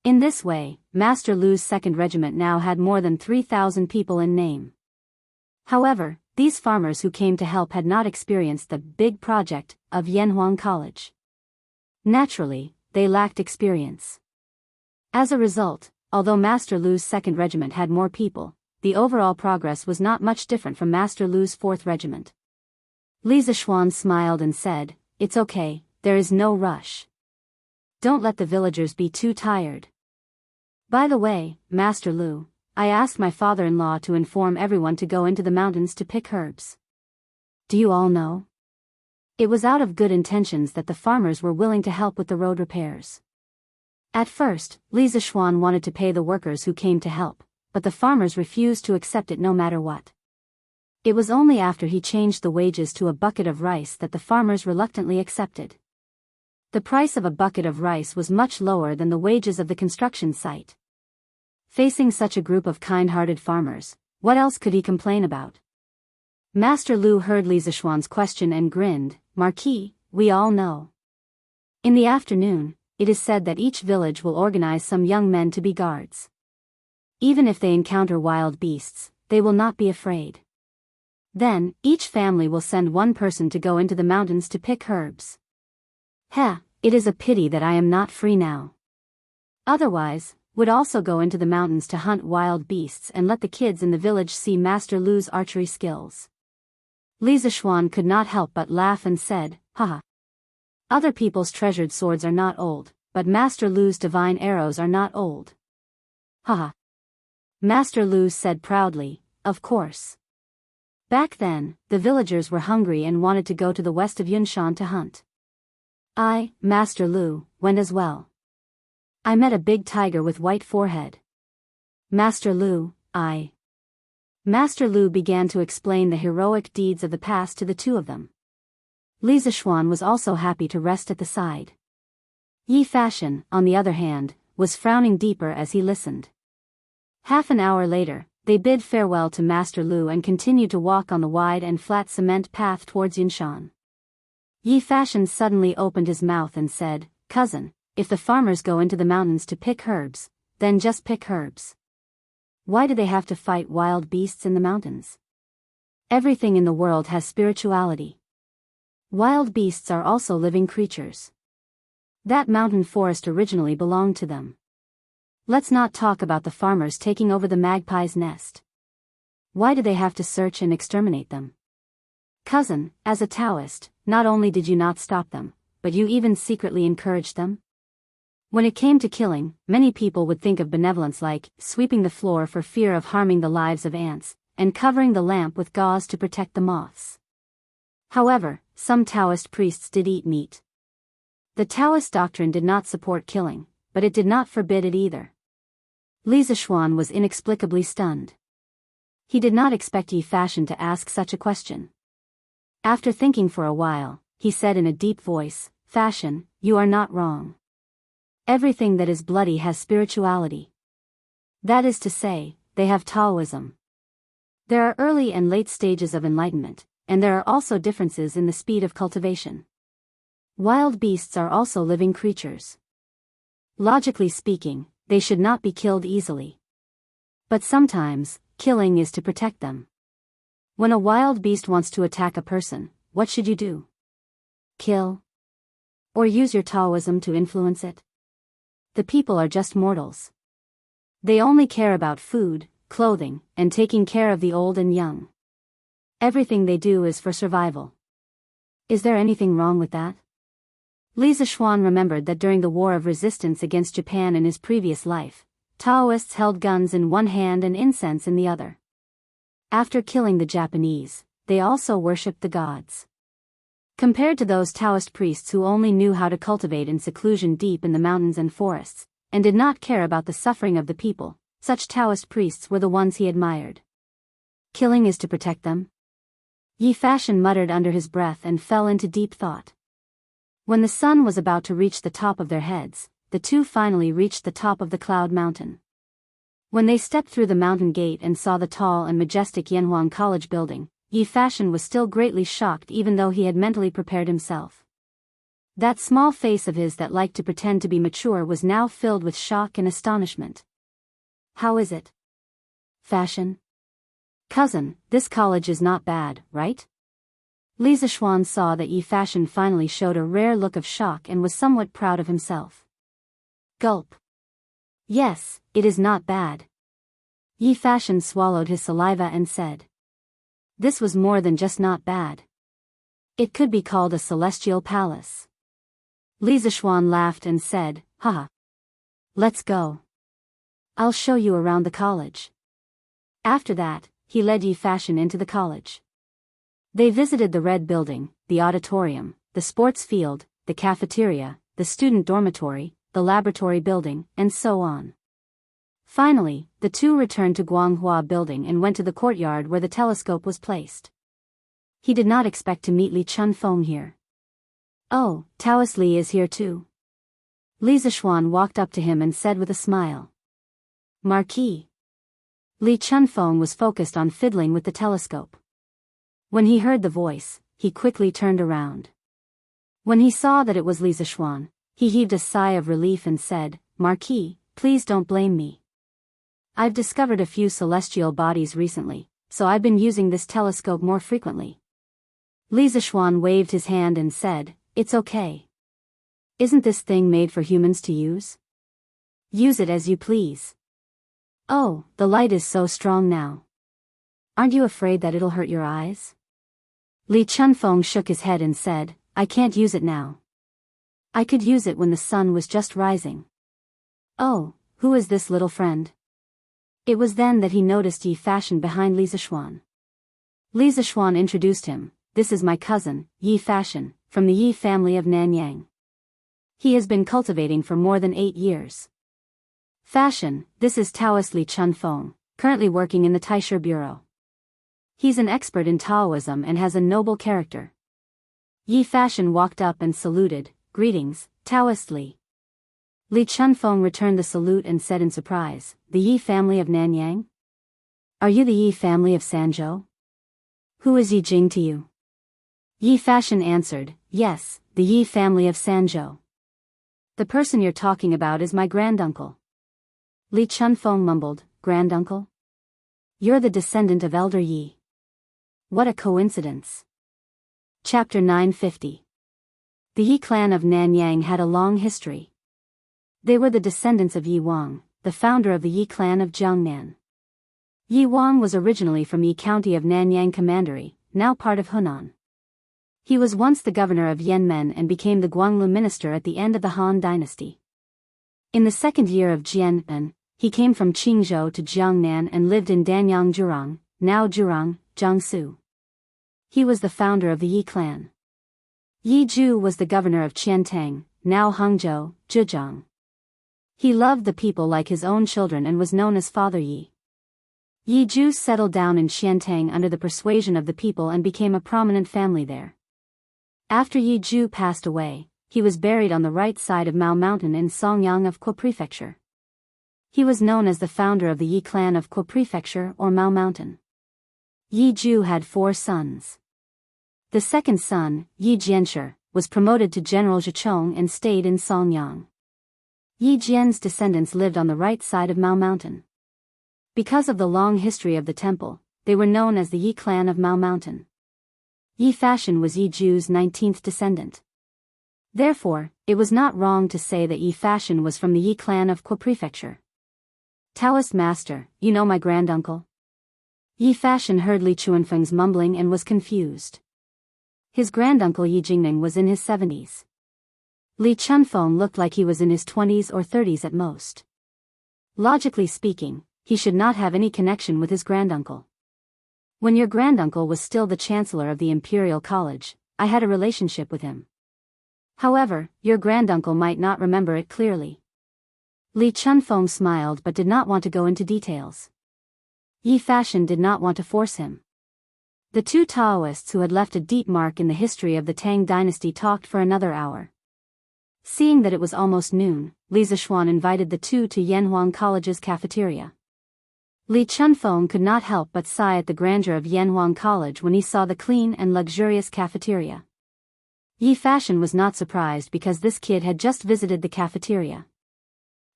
In this way, Master Lu's 2nd Regiment now had more than 3,000 people in name. However, these farmers who came to help had not experienced the big project of Yanhuang College. Naturally, they lacked experience. As a result, although Master Lu's 2nd Regiment had more people, the overall progress was not much different from Master Lu's 4th Regiment. Li Zishuan smiled and said, "It's okay, there is no rush. Don't let the villagers be too tired. By the way, Master Lu, I asked my father-in-law to inform everyone to go into the mountains to pick herbs. Do you all know? It was out of good intentions that the farmers were willing to help with the road repairs." At first, Li Zishuan wanted to pay the workers who came to help, but the farmers refused to accept it no matter what. It was only after he changed the wages to a bucket of rice that the farmers reluctantly accepted. The price of a bucket of rice was much lower than the wages of the construction site. Facing such a group of kind-hearted farmers, what else could he complain about? Master Lu heard Li Zishuan's question and grinned, "Marquis, we all know. In the afternoon, it is said that each village will organize some young men to be guards. Even if they encounter wild beasts, they will not be afraid. Then, each family will send one person to go into the mountains to pick herbs. It is a pity that I am not free now. Otherwise, would also go into the mountains to hunt wild beasts and let the kids in the village see Master Lu's archery skills." Li Zishuan could not help but laugh and said, "Haha. Other people's treasured swords are not old, but Master Lu's divine arrows are not old. Haha." Master Lu said proudly, "Of course." Back then, the villagers were hungry and wanted to go to the west of Yunshan to hunt. I, Master Lu, went as well. I met a big tiger with white forehead. Master Lu, I. Master Lu began to explain the heroic deeds of the past to the two of them. Li Zishuan was also happy to rest at the side. Yi Fashion, on the other hand, was frowning deeper as he listened. Half an hour later, they bid farewell to Master Lu and continued to walk on the wide and flat cement path towards Yinshan. Yi Fashion suddenly opened his mouth and said, "Cousin, if the farmers go into the mountains to pick herbs, then just pick herbs. Why do they have to fight wild beasts in the mountains? Everything in the world has spirituality. Wild beasts are also living creatures. That mountain forest originally belonged to them. Let's not talk about the farmers taking over the magpie's nest. Why do they have to search and exterminate them? Cousin, as a Taoist, not only did you not stop them, but you even secretly encouraged them? When it came to killing, many people would think of benevolence like sweeping the floor for fear of harming the lives of ants, and covering the lamp with gauze to protect the moths. However, some Taoist priests did eat meat. The Taoist doctrine did not support killing, but it did not forbid it either." Li Zishuan was inexplicably stunned. He did not expect Yi Fashion to ask such a question. After thinking for a while, he said in a deep voice, "Fashion, you are not wrong. Everything that is bloody has spirituality. That is to say, they have Taoism. There are early and late stages of enlightenment, and there are also differences in the speed of cultivation. Wild beasts are also living creatures. Logically speaking, they should not be killed easily. But sometimes, killing is to protect them. When a wild beast wants to attack a person, what should you do? Kill? Or use your Taoism to influence it? The people are just mortals. They only care about food, clothing, and taking care of the old and young. Everything they do is for survival. Is there anything wrong with that?" Li Zishuan remembered that during the war of resistance against Japan in his previous life, Taoists held guns in one hand and incense in the other. After killing the Japanese, they also worshipped the gods. Compared to those Taoist priests who only knew how to cultivate in seclusion deep in the mountains and forests, and did not care about the suffering of the people, such Taoist priests were the ones he admired. Killing is to protect them? Yi Fashion muttered under his breath and fell into deep thought. When the sun was about to reach the top of their heads, the two finally reached the top of the Cloud Mountain. When they stepped through the mountain gate and saw the tall and majestic Yanhuang College building, Yi Fashion was still greatly shocked even though he had mentally prepared himself. That small face of his that liked to pretend to be mature was now filled with shock and astonishment. "How is it? Fashion? Cousin, this college is not bad, right?" Li Zishuan saw that Yi Fashion finally showed a rare look of shock and was somewhat proud of himself. Gulp. "Yes, it is not bad." Yi Fashion swallowed his saliva and said. This was more than just not bad. It could be called a celestial palace. Li Zishuan laughed and said, "Haha. Let's go. I'll show you around the college." After that, he led Yi Fashion into the college. They visited the red building, the auditorium, the sports field, the cafeteria, the student dormitory, the laboratory building, and so on. Finally, the two returned to Guanghua building and went to the courtyard where the telescope was placed. He did not expect to meet Li Chunfeng here. "Oh, Taoist Li is here too." Li Zishuan walked up to him and said with a smile. "Marquis." Li Chunfeng was focused on fiddling with the telescope. When he heard the voice, he quickly turned around. When he saw that it was Li Zishuan, he heaved a sigh of relief and said, "Marquis, please don't blame me. I've discovered a few celestial bodies recently, so I've been using this telescope more frequently." Li Zishuan waved his hand and said, "It's okay. Isn't this thing made for humans to use? Use it as you please." "Oh, the light is so strong now. Aren't you afraid that it'll hurt your eyes?" Li Chunfeng shook his head and said, "I can't use it now. I could use it when the sun was just rising." "Oh, who is this little friend?" It was then that he noticed Yi Fashion behind Li Zishuan. Li Zishuan introduced him. "This is my cousin, Yi Fashion, from the Yi family of Nanyang." He has been cultivating for more than 8 years. Fashion, this is Taoist Li Chunfeng, currently working in the Taisher Bureau. He's an expert in Taoism and has a noble character. Yi Fashion walked up and saluted, "Greetings, Taoist Li." Li Chunfeng returned the salute and said in surprise, "The Yi family of Nanyang? Are you the Yi family of Sanzhou? Who is Yi Jing to you?" Yi Fashion answered, "Yes, the Yi family of Sanzhou. The person you're talking about is my granduncle." Li Chunfeng mumbled, "Granduncle? You're the descendant of Elder Yi. What a coincidence." Chapter 950. The Yi clan of Nanyang had a long history. They were the descendants of Yi Wang, the founder of the Yi clan of Jiangnan. Yi Wang was originally from Yi County of Nanyang Commandery, now part of Hunan. He was once the governor of Yanmen and became the Guanglu minister at the end of the Han dynasty. In the second year of Jianmen, he came from Qingzhou to Jiangnan and lived in Danyang Jurong, now Jurong, Jiangsu. He was the founder of the Yi clan. Yi Ju was the governor of Qiantang, now Hangzhou, Zhejiang. He loved the people like his own children and was known as Father Yi. Yi Ju settled down in Qiantang under the persuasion of the people and became a prominent family there. After Yi Ju passed away, he was buried on the right side of Mao Mountain in Songyang of Kuo Prefecture. He was known as the founder of the Yi clan of Kuo Prefecture or Mao Mountain. Yi Ju had 4 sons. The second son, Yi Jianshi, was promoted to General Zhichong and stayed in Songyang. Yi Jian's descendants lived on the right side of Mao Mountain. Because of the long history of the temple, they were known as the Yi clan of Mao Mountain. Yi Fashion was Yi Ju's 19th descendant. Therefore, it was not wrong to say that Yi Fashion was from the Yi clan of Kuo Prefecture. "Taoist master, you know my granduncle?" Yi Fashion heard Li Chunfeng's mumbling and was confused. His granduncle Yi Jingning was in his 70s. Li Chunfeng looked like he was in his 20s or 30s at most. Logically speaking, he should not have any connection with his granduncle. When your granduncle was still the chancellor of the Imperial College, I had a relationship with him. However, your granduncle might not remember it clearly. Li Chunfeng smiled but did not want to go into details. Yi Fashion did not want to force him. The two Taoists who had left a deep mark in the history of the Tang dynasty talked for another hour. Seeing that it was almost noon, Li Zishuan invited the two to Yanhuang College's cafeteria. Li Chunfeng could not help but sigh at the grandeur of Yanhuang College when he saw the clean and luxurious cafeteria. Yi Fashion was not surprised because this kid had just visited the cafeteria.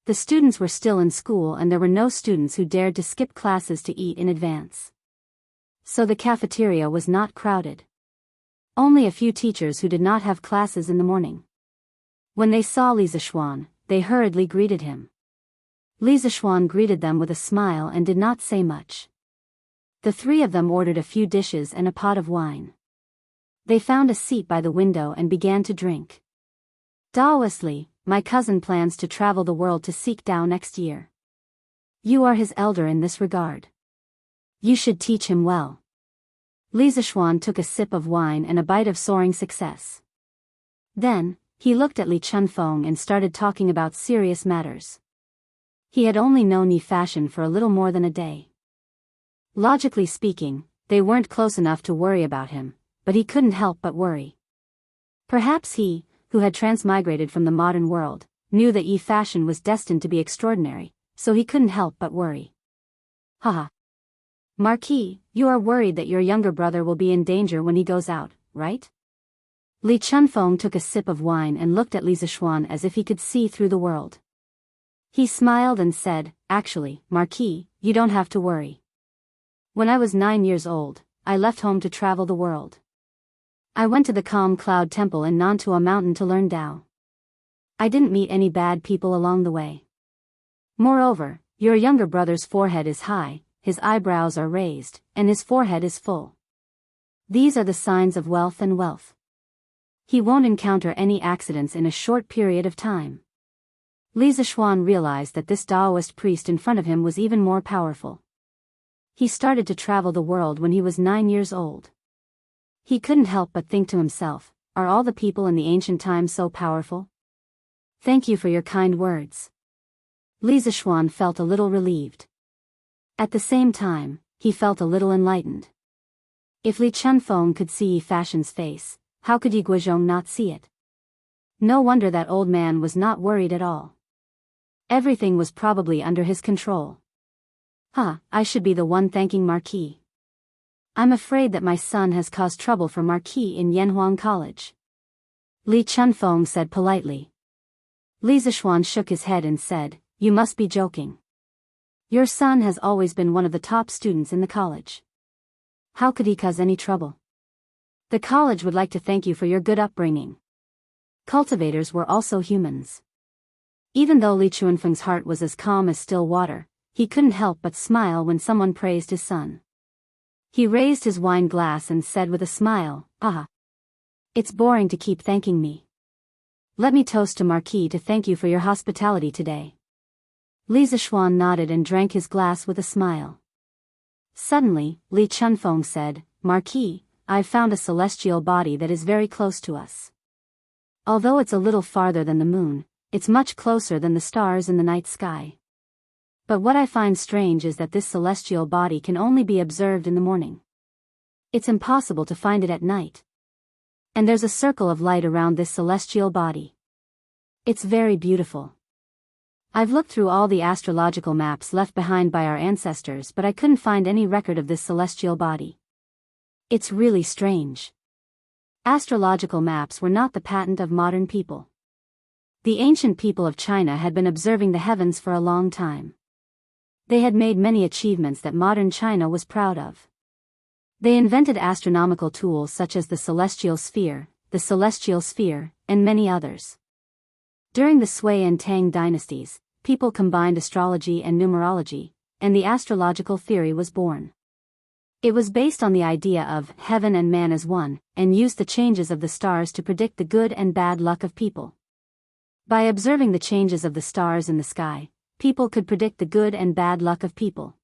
The students were still in school and there were no students who dared to skip classes to eat in advance. So the cafeteria was not crowded. Only a few teachers who did not have classes in the morning. When they saw Li Zishuan, they hurriedly greeted him. Li Zishuan greeted them with a smile and did not say much. The 3 of them ordered a few dishes and a pot of wine. They found a seat by the window and began to drink. "Taoist Li, my cousin plans to travel the world to seek Tao next year. You are his elder in this regard. You should teach him well." Li Zishuan took a sip of wine and a bite of soaring success. Then, he looked at Li Chunfeng and started talking about serious matters. He had only known Yi Fashion for a little more than a day. Logically speaking, they weren't close enough to worry about him, but he couldn't help but worry. Perhaps he, who had transmigrated from the modern world, knew that Yi Fashion was destined to be extraordinary, so he couldn't help but worry. Haha. Marquis, you are worried that your younger brother will be in danger when he goes out, right? Li Chunfeng took a sip of wine and looked at Li Zishuan as if he could see through the world. He smiled and said, "Actually, Marquis, you don't have to worry. When I was 9 years old, I left home to travel the world. I went to the Calm Cloud Temple in Nantua Mountain to learn Tao. I didn't meet any bad people along the way. Moreover, your younger brother's forehead is high, his eyebrows are raised, and his forehead is full. These are the signs of wealth and wealth. He won't encounter any accidents in a short period of time." Li Zishuan realized that this Taoist priest in front of him was even more powerful. He started to travel the world when he was 9 years old. He couldn't help but think to himself, are all the people in the ancient times so powerful? Thank you for your kind words. Li Zishuan felt a little relieved. At the same time, he felt a little enlightened. If Li Chunfeng could see Yi Fashion's face, how could Yi Guizhong not see it? No wonder that old man was not worried at all. Everything was probably under his control. I should be the one thanking Marquis. I'm afraid that my son has caused trouble for Marquis in Yanhuang College. Li Chunfeng said politely. Li Zishuan shook his head and said, You must be joking. Your son has always been one of the top students in the college. How could he cause any trouble? The college would like to thank you for your good upbringing. Cultivators were also humans. Even though Li Chunfeng's heart was as calm as still water, he couldn't help but smile when someone praised his son. He raised his wine glass and said with a smile, It's boring to keep thanking me. Let me toast to Marquis to thank you for your hospitality today. Li Zishuan nodded and drank his glass with a smile. Suddenly, Li Chunfeng said, Marquis, I've found a celestial body that is very close to us. Although it's a little farther than the moon, it's much closer than the stars in the night sky. But what I find strange is that this celestial body can only be observed in the morning. It's impossible to find it at night. And there's a circle of light around this celestial body. It's very beautiful. I've looked through all the astrological maps left behind by our ancestors, but I couldn't find any record of this celestial body. It's really strange. Astrological maps were not the patent of modern people. The ancient people of China had been observing the heavens for a long time. They had made many achievements that modern China was proud of. They invented astronomical tools such as the celestial sphere, and many others. During the Sui and Tang dynasties, people combined astrology and numerology, and the astrological theory was born. It was based on the idea of heaven and man as one, and used the changes of the stars to predict the good and bad luck of people. By observing the changes of the stars in the sky, people could predict the good and bad luck of people.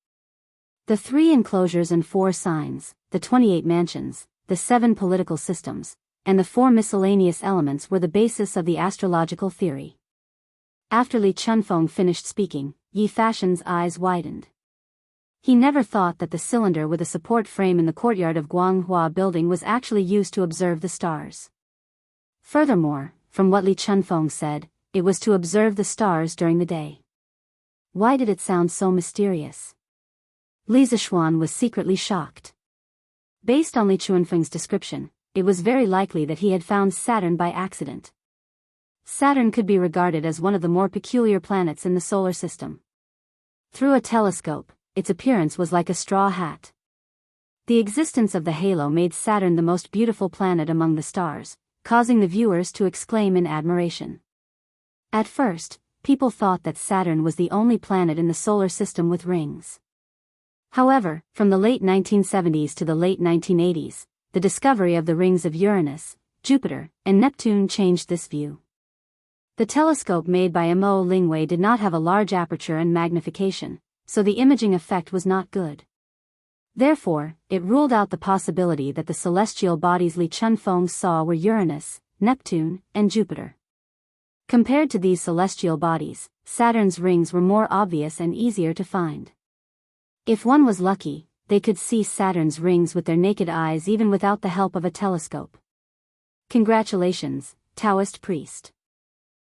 The 3 enclosures and 4 signs, the 28 mansions, the 7 political systems, and the 4 miscellaneous elements were the basis of the astrological theory. After Li Chunfeng finished speaking, Yi Fashion's eyes widened. He never thought that the cylinder with a support frame in the courtyard of Guanghua building was actually used to observe the stars. Furthermore, from what Li Chunfeng said, it was to observe the stars during the day. Why did it sound so mysterious? Li Zishuan was secretly shocked. Based on Li Chunfeng's description, it was very likely that he had found Saturn by accident. Saturn could be regarded as one of the more peculiar planets in the solar system. Through a telescope, its appearance was like a straw hat. The existence of the halo made Saturn the most beautiful planet among the stars, causing the viewers to exclaim in admiration. At first, people thought that Saturn was the only planet in the solar system with rings. However, from the late 1970s to the late 1980s, the discovery of the rings of Uranus, Jupiter, and Neptune changed this view. The telescope made by Mo Lingwei did not have a large aperture and magnification, so the imaging effect was not good. Therefore, it ruled out the possibility that the celestial bodies Li Chunfeng saw were Uranus, Neptune, and Jupiter. Compared to these celestial bodies, Saturn's rings were more obvious and easier to find. If one was lucky, they could see Saturn's rings with their naked eyes even without the help of a telescope. Congratulations, Taoist priest.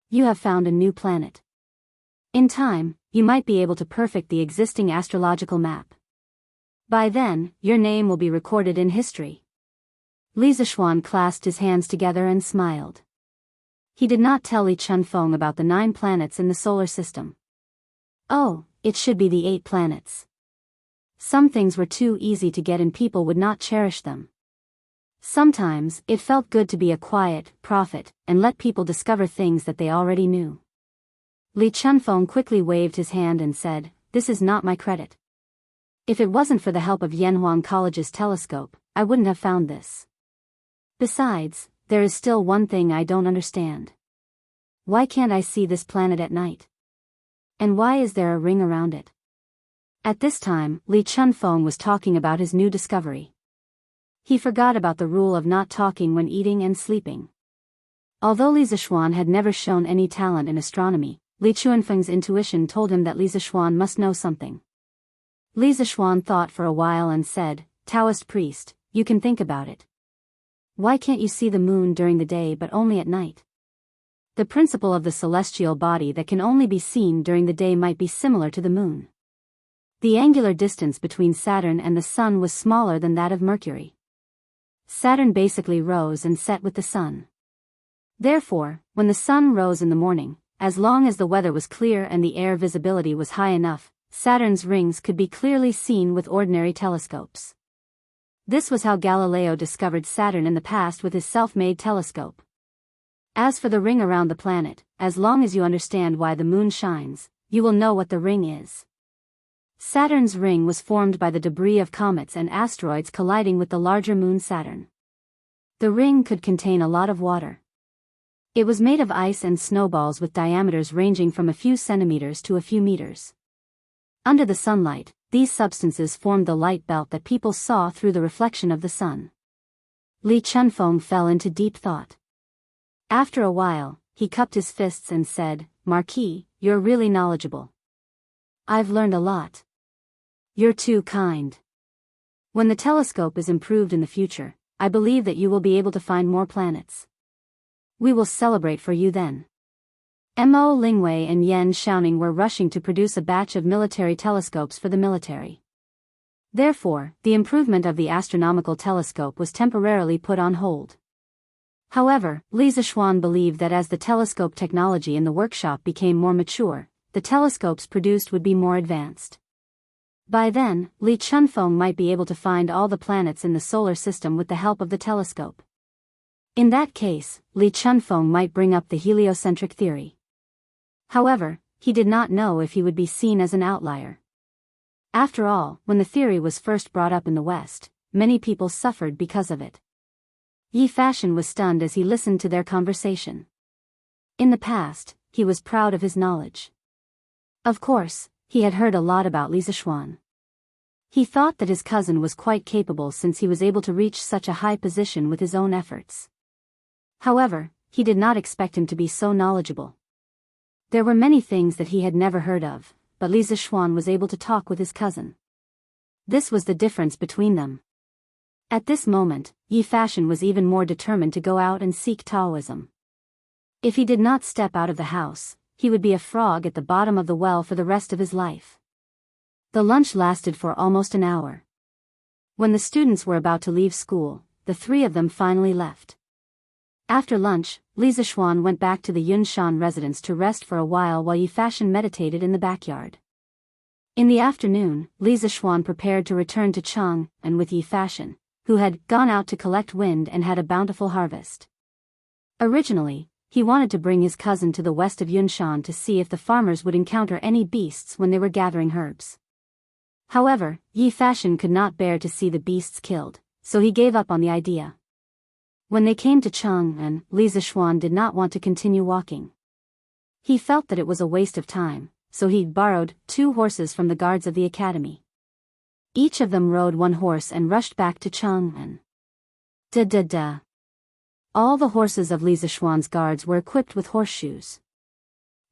You have found a new planet. In time, you might be able to perfect the existing astrological map. By then, your name will be recorded in history. Li Zishuan clasped his hands together and smiled. He did not tell Li Chunfeng about the 9 planets in the solar system. Oh, it should be the 8 planets. Some things were too easy to get and people would not cherish them. Sometimes, it felt good to be a quiet prophet and let people discover things that they already knew. Li Chunfeng quickly waved his hand and said, This is not my credit. If it wasn't for the help of Yanhuang College's telescope, I wouldn't have found this. Besides, there is still one thing I don't understand. Why can't I see this planet at night? And why is there a ring around it? At this time, Li Chunfeng was talking about his new discovery. He forgot about the rule of not talking when eating and sleeping. Although Li Zishuan had never shown any talent in astronomy, Li Chuanfeng's intuition told him that Li Zishuan must know something. Li Zishuan thought for a while and said, "Taoist priest, you can think about it. Why can't you see the moon during the day but only at night? The principle of the celestial body that can only be seen during the day might be similar to the moon. The angular distance between Saturn and the Sun was smaller than that of Mercury. Saturn basically rose and set with the Sun. Therefore, when the Sun rose in the morning, as long as the weather was clear and the air visibility was high enough, Saturn's rings could be clearly seen with ordinary telescopes. This was how Galileo discovered Saturn in the past with his self-made telescope. As for the ring around the planet, as long as you understand why the moon shines, you will know what the ring is. Saturn's ring was formed by the debris of comets and asteroids colliding with the larger moon Saturn. The ring could contain a lot of water. It was made of ice and snowballs with diameters ranging from a few centimeters to a few meters. Under the sunlight, these substances formed the light belt that people saw through the reflection of the sun. Li Chunfeng fell into deep thought. After a while, he cupped his fists and said, "Marquis, you're really knowledgeable. I've learned a lot. You're too kind. When the telescope is improved in the future, I believe that you will be able to find more planets. We will celebrate for you then." Mo Lingwei and Yan Shaoning were rushing to produce a batch of military telescopes for the military. Therefore, the improvement of the astronomical telescope was temporarily put on hold. However, Li Zishuan believed that as the telescope technology in the workshop became more mature, the telescopes produced would be more advanced. By then, Li Chunfeng might be able to find all the planets in the solar system with the help of the telescope. In that case, Li Chunfeng might bring up the heliocentric theory. However, he did not know if he would be seen as an outlier. After all, when the theory was first brought up in the West, many people suffered because of it. Yi Fashion was stunned as he listened to their conversation. In the past, he was proud of his knowledge. Of course, he had heard a lot about Li Zishuan. He thought that his cousin was quite capable since he was able to reach such a high position with his own efforts. However, he did not expect him to be so knowledgeable. There were many things that he had never heard of, but Li Zishuan was able to talk with his cousin. This was the difference between them. At this moment, Yi Fashion was even more determined to go out and seek Taoism. If he did not step out of the house, he would be a frog at the bottom of the well for the rest of his life. The lunch lasted for almost an hour. When the students were about to leave school, the three of them finally left. After lunch, Li Zishuan went back to the Yunshan residence to rest for a while Yi Fashion meditated in the backyard. In the afternoon, Li Zishuan prepared to return to Chang, and with Yi Fashion, who had gone out to collect wind and had a bountiful harvest. Originally, he wanted to bring his cousin to the west of Yunshan to see if the farmers would encounter any beasts when they were gathering herbs. However, Yi Fashion could not bear to see the beasts killed, so he gave up on the idea. When they came to Chang'an, Li Zishuan did not want to continue walking. He felt that it was a waste of time, so he borrowed 2 horses from the guards of the academy. Each of them rode 1 horse and rushed back to Chang'an. Da. All the horses of Li Zishuan's guards were equipped with horseshoes.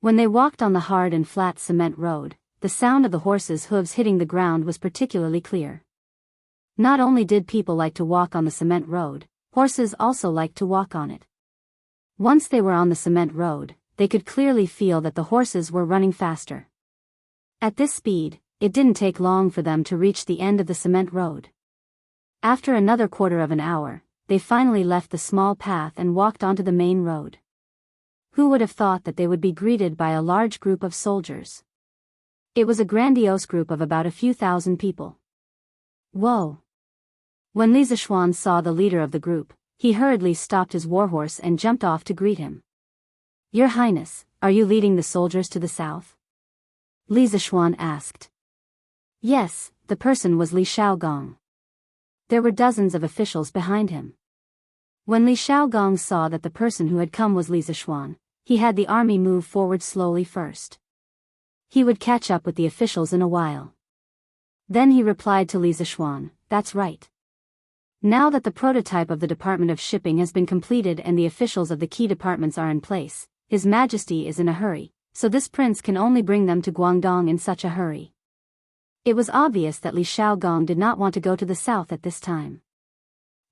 When they walked on the hard and flat cement road, the sound of the horses' hooves hitting the ground was particularly clear. Not only did people like to walk on the cement road, horses also liked to walk on it. Once they were on the cement road, they could clearly feel that the horses were running faster. At this speed, it didn't take long for them to reach the end of the cement road. After another quarter of an hour, they finally left the small path and walked onto the main road. Who would have thought that they would be greeted by a large group of soldiers? It was a grandiose group of about a few thousand people. Whoa! When Li Zishuan saw the leader of the group, he hurriedly stopped his warhorse and jumped off to greet him. "Your Highness, are you leading the soldiers to the south?" Li Zishuan asked. Yes, the person was Li Shaogong. There were dozens of officials behind him. When Li Shaogong saw that the person who had come was Li Zishuan, he had the army move forward slowly first. He would catch up with the officials in a while. Then he replied to Li Zishuan, "That's right. Now that the prototype of the Department of Shipping has been completed and the officials of the key departments are in place, His Majesty is in a hurry, so this prince can only bring them to Guangdong in such a hurry. It was obvious that Li Xiaogong did not want to go to the south at this time.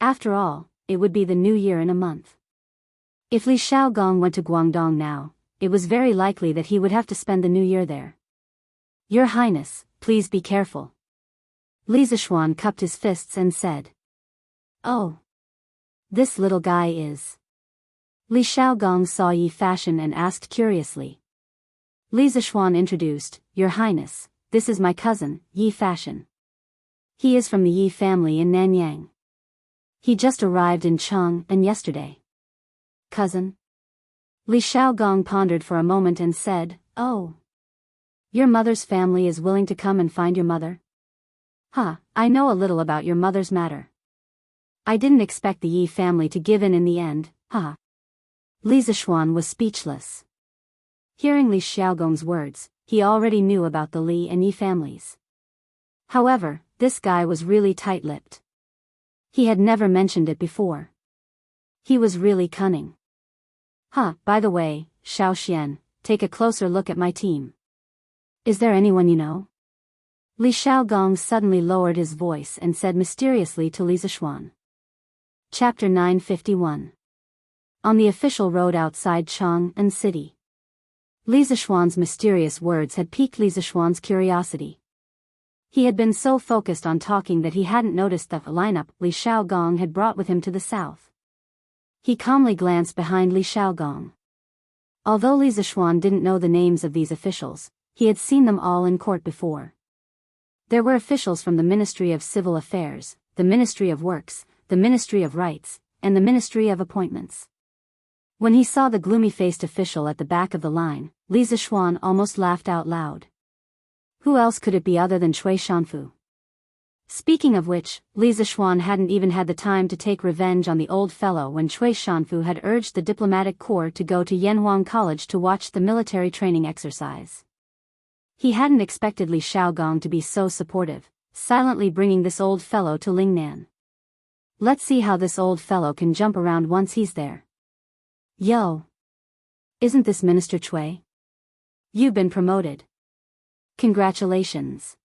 After all, it would be the new year in a month. If Li Xiaogong went to Guangdong now, it was very likely that he would have to spend the new year there. Your Highness, please be careful. Li Zishuan cupped his fists and said. Oh. This little guy is. Li Xiaogong saw Yi Fashion and asked curiously. Li Zishuan introduced, Your Highness, this is my cousin, Yi Fashion. He is from the Yi family in Nanyang. He just arrived in Chang'an yesterday. Cousin? Li Xiaogong pondered for a moment and said, Oh. Your mother's family is willing to come and find your mother? I know a little about your mother's matter. I didn't expect the Yi family to give in the end, Li Zishuan was speechless. Hearing Li Xiaogong's words, he already knew about the Li and Yi families. However, this guy was really tight-lipped. He had never mentioned it before. He was really cunning. By the way, Xiao Xian, take a closer look at my team. Is there anyone you know? Li Xiaogong suddenly lowered his voice and said mysteriously to Li Zishuan. Chapter 951. On the official road outside Chang'an City. Li Zishuan's mysterious words had piqued Li Zishuan's curiosity. He had been so focused on talking that he hadn't noticed the lineup Li Xiaogong had brought with him to the south. He calmly glanced behind Li Xiaogong. Although Li Zishuan didn't know the names of these officials, he had seen them all in court before. There were officials from the Ministry of Civil Affairs, the Ministry of Works, the Ministry of Rights, and the Ministry of Appointments. When he saw the gloomy-faced official at the back of the line, Li Zishuan almost laughed out loud. Who else could it be other than Cui Shanfu? Speaking of which, Li Zishuan hadn't even had the time to take revenge on the old fellow when Cui Shanfu had urged the diplomatic corps to go to Yanhuang College to watch the military training exercise. He hadn't expected Li Xiaogong to be so supportive, silently bringing this old fellow to Lingnan. Let's see how this old fellow can jump around once he's there. Yo! Isn't this Minister Cui? You've been promoted. Congratulations.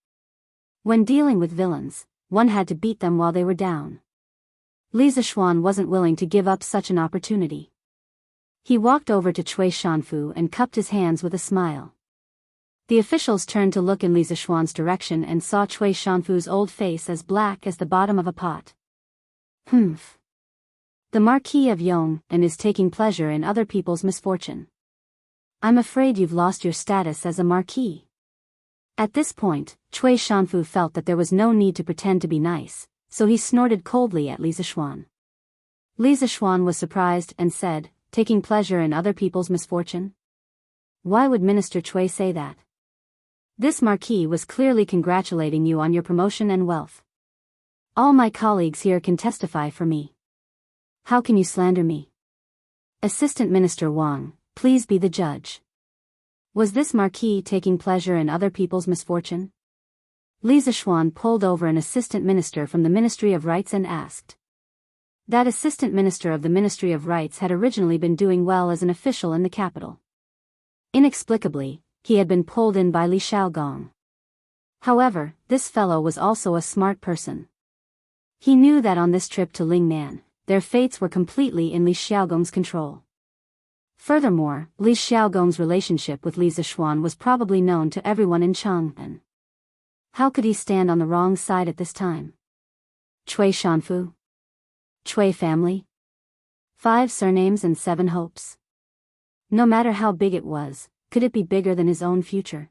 When dealing with villains, one had to beat them while they were down. Li Zishuan wasn't willing to give up such an opportunity. He walked over to Cui Shanfu and cupped his hands with a smile. The officials turned to look in Li Zishuan's direction and saw Cui Shanfu's old face as black as the bottom of a pot. Humph. The Marquis of Yong and is taking pleasure in other people's misfortune. I'm afraid you've lost your status as a marquis. At this point, Cui Shanfu felt that there was no need to pretend to be nice, so he snorted coldly at Li Zishuan. Li Zishuan was surprised and said, taking pleasure in other people's misfortune? Why would Minister Cui say that? This marquis was clearly congratulating you on your promotion and wealth. All my colleagues here can testify for me. How can you slander me? Assistant Minister Wang, please be the judge. Was this marquis taking pleasure in other people's misfortune? Li Zishuan pulled over an assistant minister from the Ministry of Rights and asked. That assistant minister of the Ministry of Rights had originally been doing well as an official in the capital. Inexplicably, he had been pulled in by Li Xiaogong. However, this fellow was also a smart person. He knew that on this trip to Lingnan, their fates were completely in Li Xiaogong's control. Furthermore, Li Xiaogong's relationship with Li Zishuan was probably known to everyone in Chang'an. How could he stand on the wrong side at this time? Cui Shanfu? Cui family? 5 surnames and 7 hopes. No matter how big it was, could it be bigger than his own future?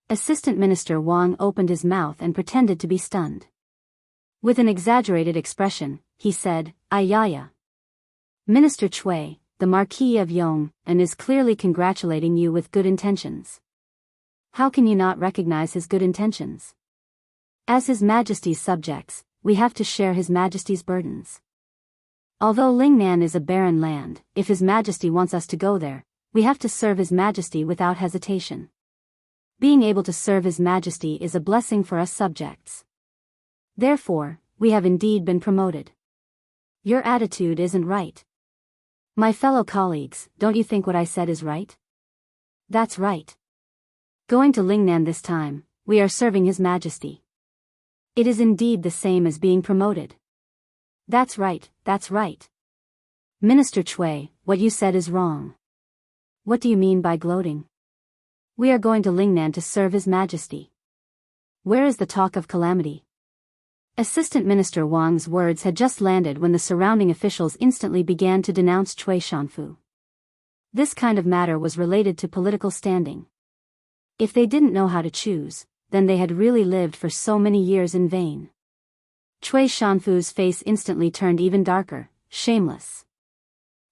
Assistant Minister Wang opened his mouth and pretended to be stunned. With an exaggerated expression, he said, Ayaya. Minister Cui, the Marquis of Yong, and is clearly congratulating you with good intentions. How can you not recognize his good intentions? As His Majesty's subjects, we have to share His Majesty's burdens. Although Lingnan is a barren land, if His Majesty wants us to go there, we have to serve His Majesty without hesitation. Being able to serve His Majesty is a blessing for us subjects. Therefore, we have indeed been promoted. Your attitude isn't right. My fellow colleagues, don't you think what I said is right? That's right. Going to Lingnan this time, we are serving His Majesty. It is indeed the same as being promoted. That's right, that's right. Minister Chui, what you said is wrong. What do you mean by gloating? We are going to Lingnan to serve His Majesty. Where is the talk of calamity? Assistant Minister Wang's words had just landed when the surrounding officials instantly began to denounce Chui Shanfu. This kind of matter was related to political standing. If they didn't know how to choose, then they had really lived for so many years in vain. Chui Shanfu's face instantly turned even darker, shameless.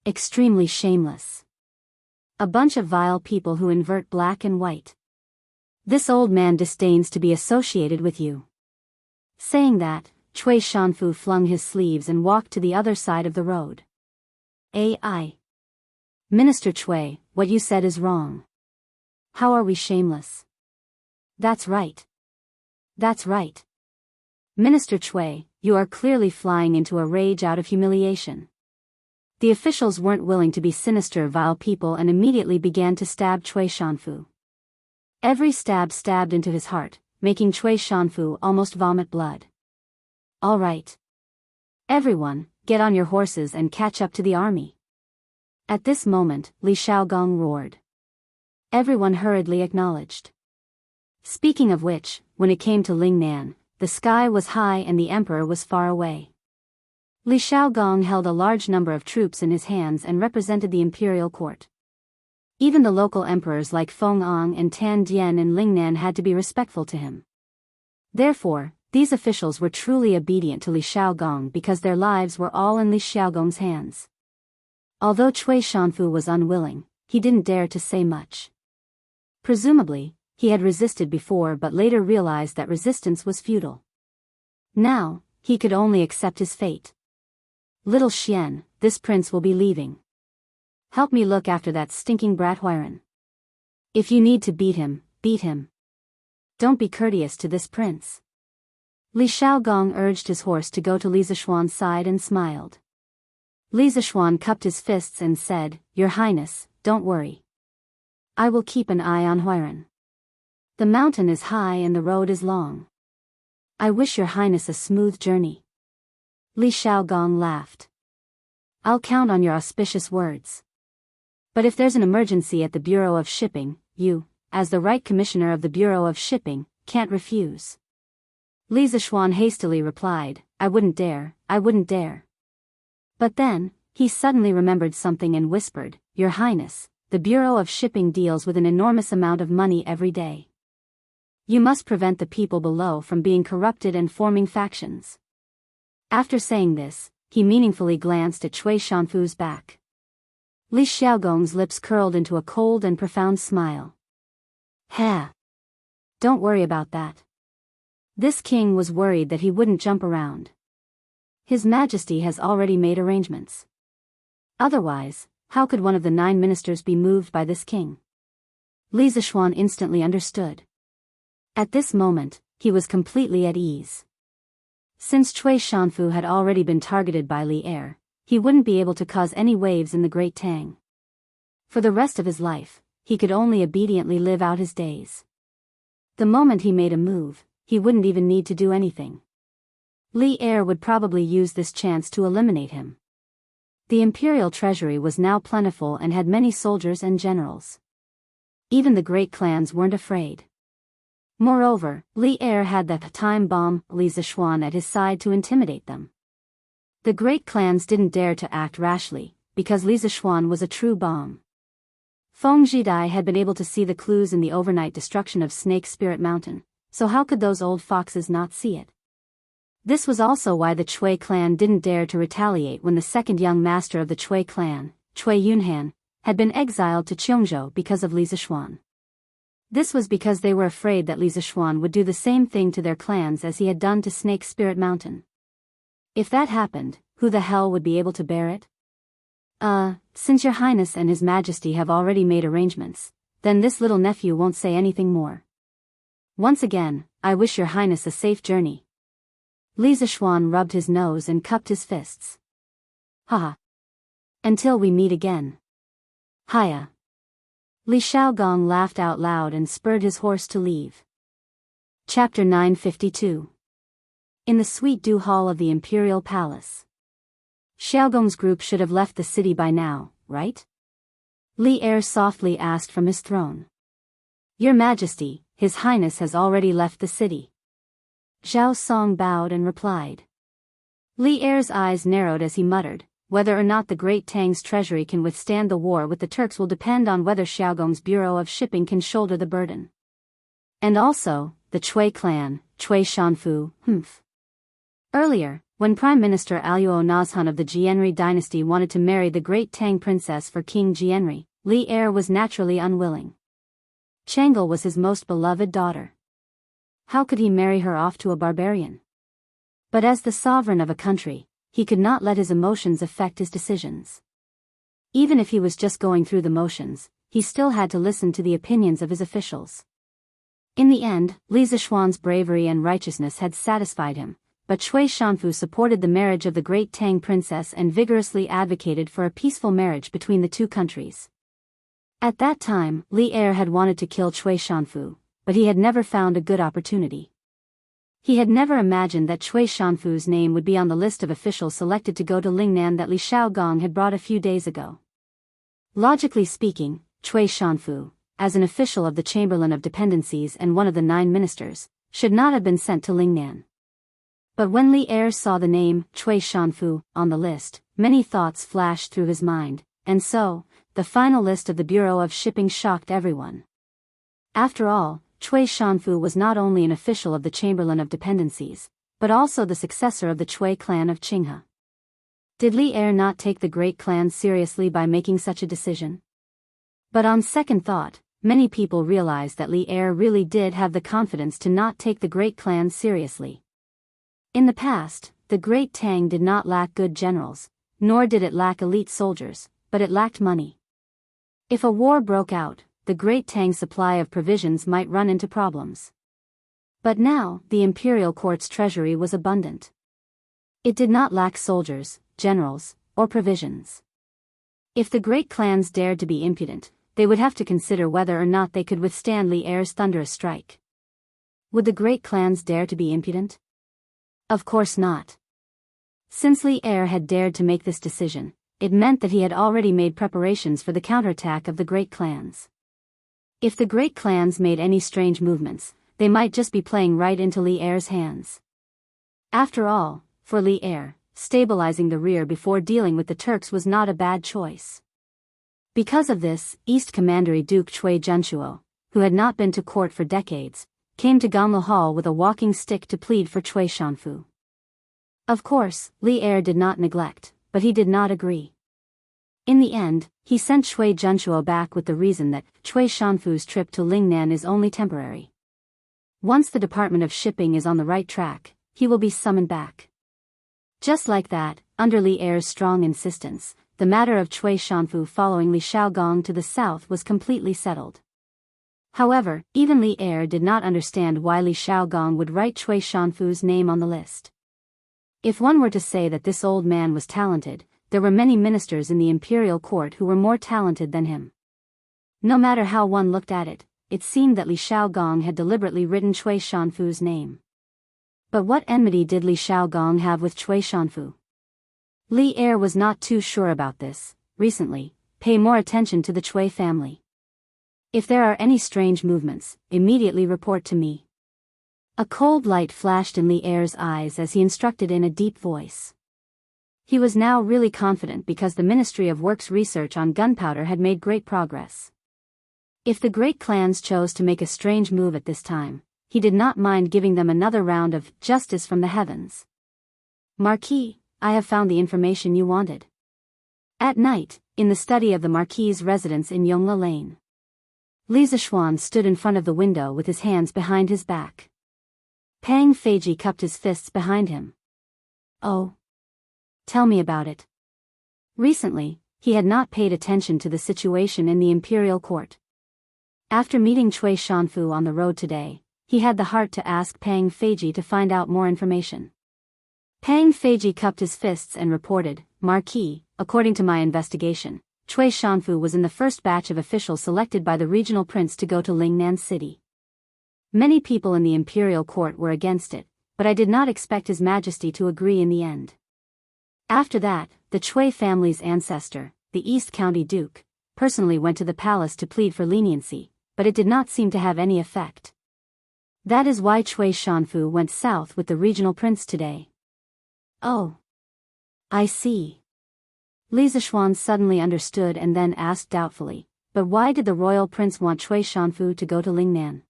Extremely shameless. A bunch of vile people who invert black and white. This old man disdains to be associated with you. Saying that, Chui Shanfu flung his sleeves and walked to the other side of the road. Ai. Minister Chui, what you said is wrong. How are we shameless? That's right. That's right. Minister Chui, you are clearly flying into a rage out of humiliation. The officials weren't willing to be sinister vile people and immediately began to stab Chui Shanfu. Every stab stabbed into his heart, making Chui Shanfu almost vomit blood. All right. Everyone, get on your horses and catch up to the army. At this moment, Li Shaogong roared. Everyone hurriedly acknowledged. Speaking of which, when it came to Lingnan, the sky was high and the emperor was far away. Li Shaogong held a large number of troops in his hands and represented the imperial court. Even the local emperors like Feng Ang and Tan Dian in Lingnan had to be respectful to him. Therefore, these officials were truly obedient to Li Shaogong because their lives were all in Li Shaogong's hands. Although Chui Shanfu was unwilling, he didn't dare to say much. Presumably, he had resisted before but later realized that resistance was futile. Now, he could only accept his fate. Little Xian, this prince will be leaving. Help me look after that stinking brat Huiran. If you need to beat him, beat him. Don't be courteous to this prince. Li Shaogong urged his horse to go to Li Zishuan's side and smiled. Li Zishuan cupped his fists and said, Your Highness, don't worry. I will keep an eye on Huiran. The mountain is high and the road is long. I wish Your Highness a smooth journey. Li Shaogong laughed. I'll count on your auspicious words. But if there's an emergency at the Bureau of Shipping, you, as the right commissioner of the Bureau of Shipping, can't refuse. Li Zishuan hastily replied, I wouldn't dare, I wouldn't dare. But then, he suddenly remembered something and whispered, Your Highness, the Bureau of Shipping deals with an enormous amount of money every day. You must prevent the people below from being corrupted and forming factions. After saying this, he meaningfully glanced at Chui Shanfu's back. Li Xiaogong's lips curled into a cold and profound smile. Ha! Don't worry about that. This king was worried that he wouldn't jump around. His Majesty has already made arrangements. Otherwise, how could one of the 9 ministers be moved by this king? Li Zishuan instantly understood. At this moment, he was completely at ease. Since Chui Shanfu had already been targeted by Li Er, he wouldn't be able to cause any waves in the Great Tang. For the rest of his life, he could only obediently live out his days. The moment he made a move, he wouldn't even need to do anything. Li Er would probably use this chance to eliminate him. The imperial treasury was now plentiful and had many soldiers and generals. Even the great clans weren't afraid. Moreover, Li Er had the time bomb Li Zishuan at his side to intimidate them. The great clans didn't dare to act rashly, because Li Zishuan was a true bomb. Feng Jidai had been able to see the clues in the overnight destruction of Snake Spirit Mountain, so how could those old foxes not see it? This was also why the Chui clan didn't dare to retaliate when the second young master of the Chui clan, Chui Yunhan, had been exiled to Cheongzhou because of Li Zishuan. This was because they were afraid that Li Zishuan would do the same thing to their clans as he had done to Snake Spirit Mountain. If that happened, who the hell would be able to bear it? Since Your Highness and His Majesty have already made arrangements, then this little nephew won't say anything more. Once again, I wish Your Highness a safe journey. Li Zishuan rubbed his nose and cupped his fists. Haha. Until we meet again. Hiya. Li Xiaogong laughed out loud and spurred his horse to leave. Chapter 952. In the Sweet Dew Hall of the Imperial Palace. Xiaogong's group should have left the city by now, right? Li Er softly asked from his throne. Your Majesty, His Highness has already left the city. Zhao Song bowed and replied. Li Er's eyes narrowed as he muttered, whether or not the Great Tang's treasury can withstand the war with the Turks will depend on whether Xiaogong's Bureau of Shipping can shoulder the burden. And also, the Chui clan, Chui Shanfu, Earlier, when Prime Minister Aluo Nazhan of the Jianri dynasty wanted to marry the Great Tang princess for King Jianri, Li Er was naturally unwilling. Changle was his most beloved daughter. How could he marry her off to a barbarian? But as the sovereign of a country, he could not let his emotions affect his decisions. Even if he was just going through the motions, he still had to listen to the opinions of his officials. In the end, Li Zishuan's bravery and righteousness had satisfied him, but Chui Shanfu supported the marriage of the Great Tang princess and vigorously advocated for a peaceful marriage between the two countries. At that time, Li Er had wanted to kill Chui Shanfu, but he had never found a good opportunity. He had never imagined that Chui Shanfu's name would be on the list of officials selected to go to Lingnan that Li Xiaogong had brought a few days ago. Logically speaking, Chui Shanfu, as an official of the Chamberlain of Dependencies and one of the 9 ministers, should not have been sent to Lingnan. But when Li Er saw the name Chui Shanfu on the list, many thoughts flashed through his mind, and so, the final list of the Bureau of Shipping shocked everyone. After all, Chui Shanfu was not only an official of the Chamberlain of Dependencies, but also the successor of the Chui clan of Qinghe. Did Li Er not take the great clan seriously by making such a decision? But on second thought, many people realized that Li Er really did have the confidence to not take the great clan seriously. In the past, the Great Tang did not lack good generals, nor did it lack elite soldiers, but it lacked money. If a war broke out, the Great Tang's supply of provisions might run into problems. But now, the imperial court's treasury was abundant. It did not lack soldiers, generals, or provisions. If the great clans dared to be impudent, they would have to consider whether or not they could withstand Li Er's thunderous strike. Would the great clans dare to be impudent? Of course not. Since Li Er had dared to make this decision, it meant that he had already made preparations for the counterattack of the great clans. If the great clans made any strange movements, they might just be playing right into Li Er's hands. After all, for Li Er, stabilizing the rear before dealing with the Turks was not a bad choice. Because of this, East Commandery Duke Chui Junchuo, who had not been to court for decades, came to Ganlu Hall with a walking stick to plead for Chui Shanfu. Of course, Li Er did not neglect, but he did not agree. In the end, he sent Chui Junchuo back with the reason that Chui Shanfu's trip to Lingnan is only temporary. Once the Department of Shipping is on the right track, he will be summoned back. Just like that, under Li Er's strong insistence, the matter of Chui Shanfu following Li Xiaogong to the south was completely settled. However, even Li Er did not understand why Li Xiaogong would write Chui Shanfu's name on the list. If one were to say that this old man was talented, there were many ministers in the imperial court who were more talented than him. No matter how one looked at it, it seemed that Li Xiaogong had deliberately written Chui Shanfu's name. But what enmity did Li Xiaogong have with Chui Shanfu? Li Er was not too sure about this. Recently, pay more attention to the Chui family. If there are any strange movements, immediately report to me. A cold light flashed in Li Er's eyes as he instructed in a deep voice. He was now really confident because the Ministry of Works research on gunpowder had made great progress. If the great clans chose to make a strange move at this time, he did not mind giving them another round of justice from the heavens. Marquis, I have found the information you wanted. At night, in the study of the Marquis's residence in Yongla Lane, Li Zishuan stood in front of the window with his hands behind his back. Pang Feiji cupped his fists behind him. Oh. Tell me about it. Recently, he had not paid attention to the situation in the imperial court. After meeting Chui Shanfu on the road today, he had the heart to ask Pang Feiji to find out more information. Pang Feiji cupped his fists and reported, Marquis, according to my investigation, Cui Shanfu was in the first batch of officials selected by the regional prince to go to Lingnan City. Many people in the imperial court were against it, but I did not expect His Majesty to agree in the end. After that, the Cui family's ancestor, the East County Duke, personally went to the palace to plead for leniency, but it did not seem to have any effect. That is why Cui Shanfu went south with the regional prince today. Oh. I see. Li Zishuan suddenly understood and then asked doubtfully, but why did the royal prince want Cui Shanfu to go to Lingnan?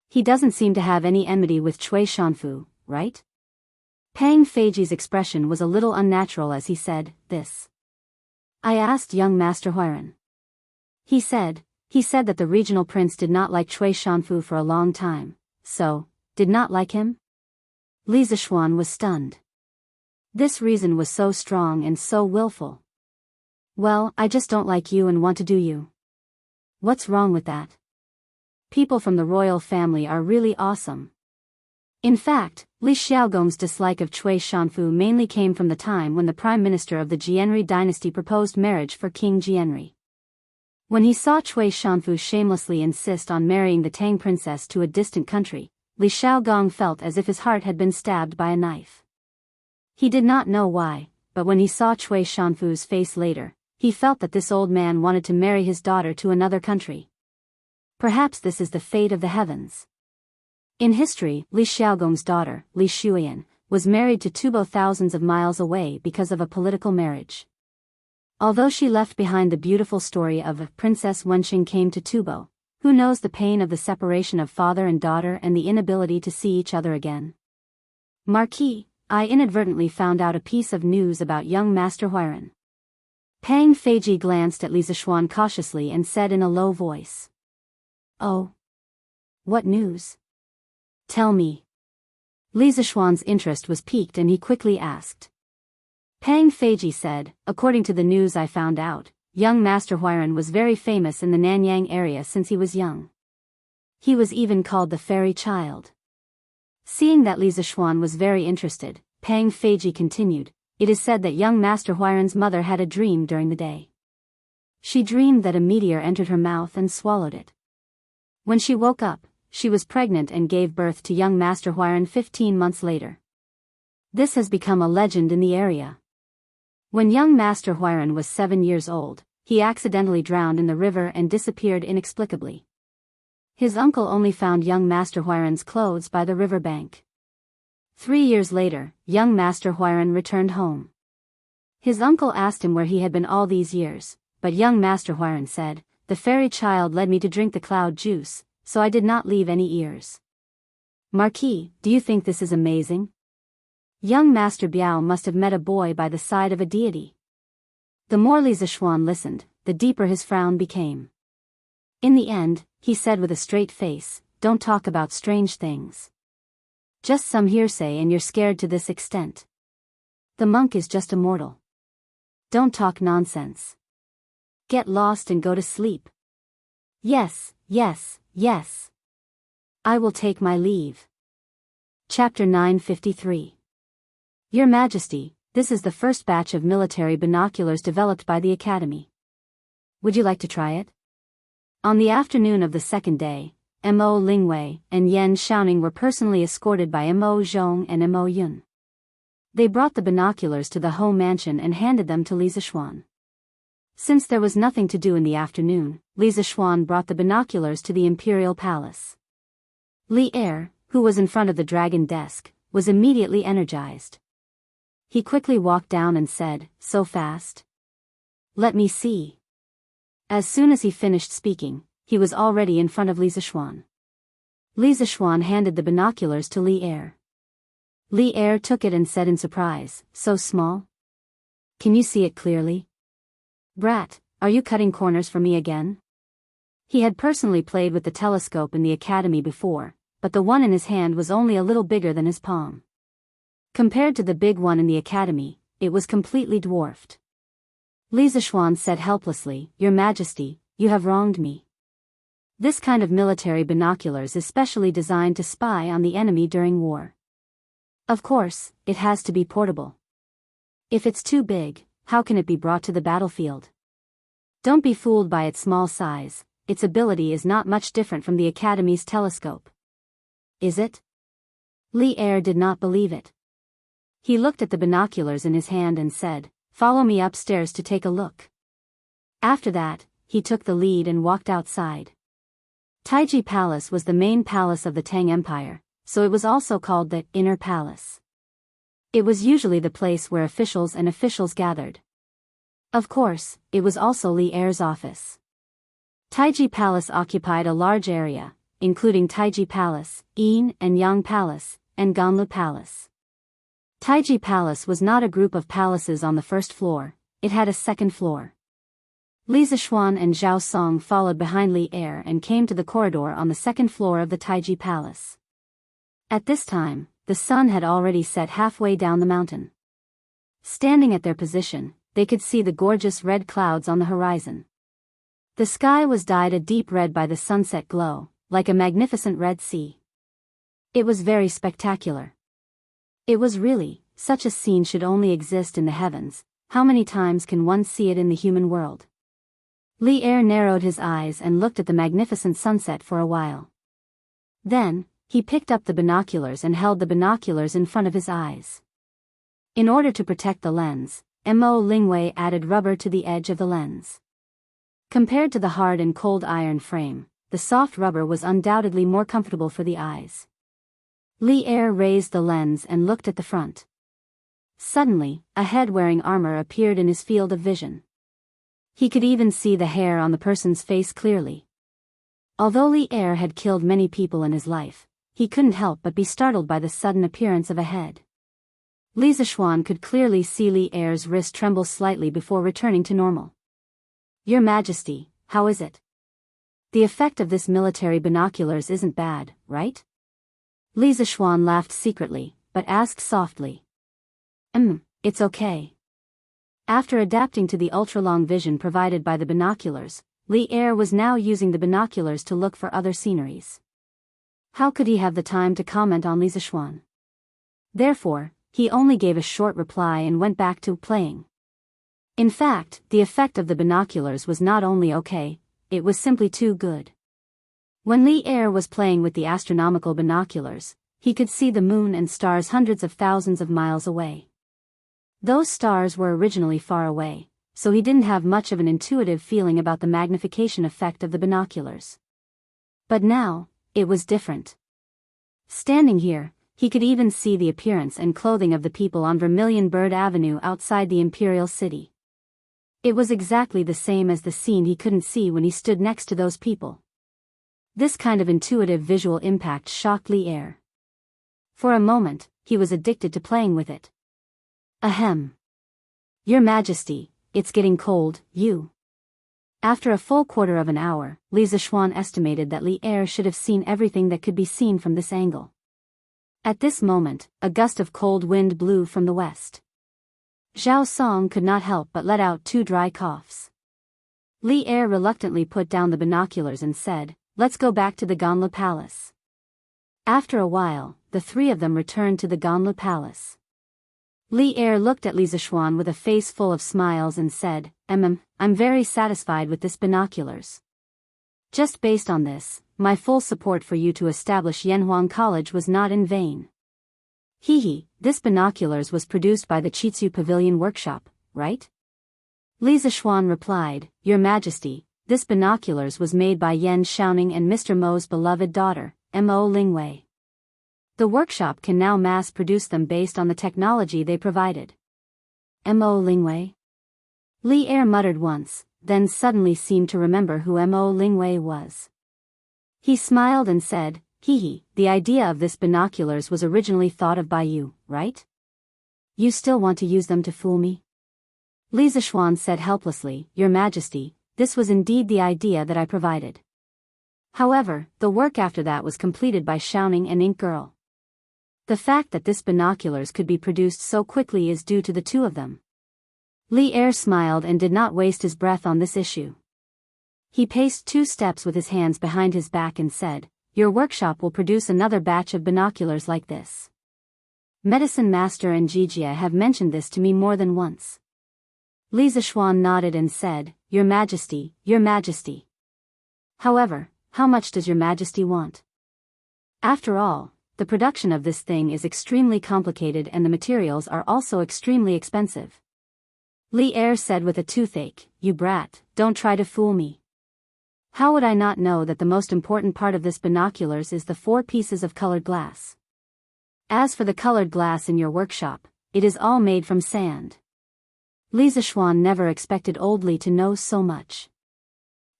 He doesn't seem to have any enmity with Cui Shanfu, right? Pang Feiji's expression was a little unnatural as he said, this. I asked young Master Huiran. He said that the regional prince did not like Cui Shanfu for a long time, so, did not like him? Li Zishuan was stunned. This reason was so strong and so willful. Well, I just don't like you and want to do you. What's wrong with that? People from the royal family are really awesome. In fact, Li Xiaogong's dislike of Cui Shanfu mainly came from the time when the prime minister of the Jianri dynasty proposed marriage for King Jianri. When he saw Cui Shanfu shamelessly insist on marrying the Tang princess to a distant country, Li Xiaogong felt as if his heart had been stabbed by a knife. He did not know why, but when he saw Cui Shanfu's face later, he felt that this old man wanted to marry his daughter to another country. Perhaps this is the fate of the heavens. In history, Li Xiaogong's daughter, Li Shuyan, was married to Tubo thousands of miles away because of a political marriage. Although she left behind the beautiful story of Princess Wenxing came to Tubo, who knows the pain of the separation of father and daughter and the inability to see each other again? Marquis, I inadvertently found out a piece of news about young Master Huiran. Pang Feiji glanced at Li Zishuan cautiously and said in a low voice. Oh. What news? Tell me. Li Zishuan's interest was piqued and he quickly asked. Pang Feiji said, according to the news I found out, young Master Huiran was very famous in the Nanyang area since he was young. He was even called the fairy child. Seeing that Li Zishuan was very interested, Pang Feiji continued, it is said that young Master Huiran's mother had a dream during the day. She dreamed that a meteor entered her mouth and swallowed it. When she woke up, she was pregnant and gave birth to young Master Huiran 15 months later. This has become a legend in the area. When young Master Huiran was 7 years old, he accidentally drowned in the river and disappeared inexplicably. His uncle only found young Master Huiran's clothes by the river bank. 3 years later, young Master Huiran returned home. His uncle asked him where he had been all these years, but young Master Huiran said, the fairy child led me to drink the cloud juice, so I did not leave any ears. Marquis, do you think this is amazing? Young Master Biao must have met a boy by the side of a deity. The more Li Zishuan listened, the deeper his frown became. In the end, he said with a straight face, don't talk about strange things. Just some hearsay and you're scared to this extent. The monk is just a mortal. Don't talk nonsense. Get lost and go to sleep. Yes, yes, yes. I will take my leave. Chapter 953. Your Majesty, this is the first batch of military binoculars developed by the Academy. Would you like to try it? On the afternoon of the second day, Mo Lingwei and Yan Xiaoning were personally escorted by Mo Zhong and Mo Yun. They brought the binoculars to the home mansion and handed them to Li Zishuan. Since there was nothing to do in the afternoon, Li Zishuan brought the binoculars to the imperial palace. Li Er, who was in front of the dragon desk, was immediately energized. He quickly walked down and said, so fast? Let me see. As soon as he finished speaking, he was already in front of Li Zishuan. Li Zishuan handed the binoculars to Li Er. Li Er took it and said in surprise, so small? Can you see it clearly? Brat, are you cutting corners for me again? He had personally played with the telescope in the academy before, but the one in his hand was only a little bigger than his palm. Compared to the big one in the academy, it was completely dwarfed. Li Zishuan said helplessly, Your Majesty, you have wronged me. This kind of military binoculars is specially designed to spy on the enemy during war. Of course, it has to be portable. If it's too big, how can it be brought to the battlefield? Don't be fooled by its small size, its ability is not much different from the Academy's telescope. Is it? Li Er did not believe it. He looked at the binoculars in his hand and said, "Follow me upstairs to take a look." After that, he took the lead and walked outside. Taiji Palace was the main palace of the Tang Empire, so it was also called the Inner Palace. It was usually the place where officials gathered. Of course, it was also Li Er's office. Taiji Palace occupied a large area, including Taiji Palace, Yin and Yang Palace, and Ganlu Palace. Taiji Palace was not a group of palaces on the first floor, it had a second floor. Li Zishuan and Zhao Song followed behind Li Er and came to the corridor on the second floor of the Taiji Palace. At this time, the sun had already set halfway down the mountain. Standing at their position, they could see the gorgeous red clouds on the horizon. The sky was dyed a deep red by the sunset glow, like a magnificent red sea. It was very spectacular. It was really, such a scene should only exist in the heavens, how many times can one see it in the human world? Li Er narrowed his eyes and looked at the magnificent sunset for a while. Then, he picked up the binoculars and held the binoculars in front of his eyes. In order to protect the lens, Mo Lingwei added rubber to the edge of the lens. Compared to the hard and cold iron frame, the soft rubber was undoubtedly more comfortable for the eyes. Li Er raised the lens and looked at the front. Suddenly, a head wearing armor appeared in his field of vision. He could even see the hair on the person's face clearly. Although Li Er had killed many people in his life, he couldn't help but be startled by the sudden appearance of a head. Li Zishuan could clearly see Li Er's wrist tremble slightly before returning to normal. "Your Majesty, how is it? The effect of this military binoculars isn't bad, right?" Li Zishuan laughed secretly, but asked softly. It's okay." After adapting to the ultra-long vision provided by the binoculars, Li Er was now using the binoculars to look for other sceneries. How could he have the time to comment on Li Zishuan? Therefore, he only gave a short reply and went back to playing. In fact, the effect of the binoculars was not only okay, it was simply too good. When Li Er was playing with the astronomical binoculars, he could see the moon and stars hundreds of thousands of miles away. Those stars were originally far away, so he didn't have much of an intuitive feeling about the magnification effect of the binoculars. But now, it was different. Standing here, he could even see the appearance and clothing of the people on Vermilion Bird Avenue outside the Imperial City. It was exactly the same as the scene he couldn't see when he stood next to those people. This kind of intuitive visual impact shocked Li Er. For a moment, he was addicted to playing with it. "Ahem. Your Majesty, it's getting cold, you." After a full quarter of an hour, Li Zishuan estimated that Li Er should have seen everything that could be seen from this angle. At this moment, a gust of cold wind blew from the west. Zhao Song could not help but let out 2 dry coughs. Li Er reluctantly put down the binoculars and said, "Let's go back to the Ganlu Palace." After a while, the 3 of them returned to the Ganlu Palace. Li Er looked at Li Zishuan with a face full of smiles and said, I'm very satisfied with this binoculars. Just based on this, my full support for you to establish Yanhuang College was not in vain. This binoculars was produced by the Chitsu Pavilion Workshop, right?" Li Zishuan replied, "Your Majesty, this binoculars was made by Yan Xiaoning and Mr. Mo's beloved daughter, Mo Lingwei. The workshop can now mass-produce them based on the technology they provided." Mo Lingwei? Li Er muttered once, then suddenly seemed to remember who Mo Lingwei was. He smiled and said, the idea of this binoculars was originally thought of by you, right? You still want to use them to fool me?" Li Zishuan said helplessly, "Your Majesty, this was indeed the idea that I provided. However, the work after that was completed by Xiaoning and Ink Girl. The fact that this binoculars could be produced so quickly is due to the 2 of them." Li Er smiled and did not waste his breath on this issue. He paced 2 steps with his hands behind his back and said, "Your workshop will produce another batch of binoculars like this. Medicine Master and Jijia have mentioned this to me more than once. Li Zishuan nodded and said, Your Majesty, Your Majesty. However, how much does Your Majesty want? After all, the production of this thing is extremely complicated and the materials are also extremely expensive. Li Er said with a toothache, You brat, don't try to fool me. How would I not know that the most important part of this binoculars is the 4 pieces of colored glass? As for the colored glass in your workshop, it is all made from sand. Li Zishuan never expected old Li to know so much.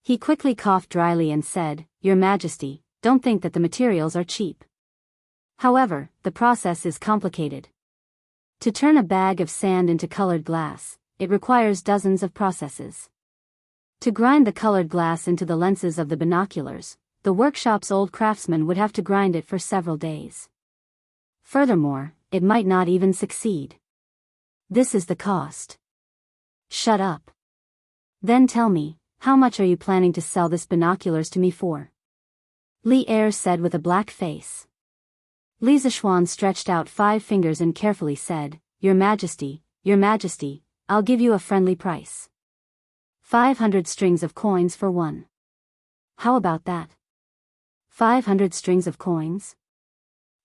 He quickly coughed dryly and said, Your Majesty, don't think that the materials are cheap. However, the process is complicated. To turn a bag of sand into colored glass, it requires dozens of processes. To grind the colored glass into the lenses of the binoculars, the workshop's old craftsman would have to grind it for several days. Furthermore, it might not even succeed. This is the cost. Shut up. Then tell me, how much are you planning to sell this binoculars to me for? Li Er said with a black face. Li Zishuan stretched out 5 fingers and carefully said, Your Majesty, I'll give you a friendly price. 500 strings of coins for one. How about that? 500 strings of coins?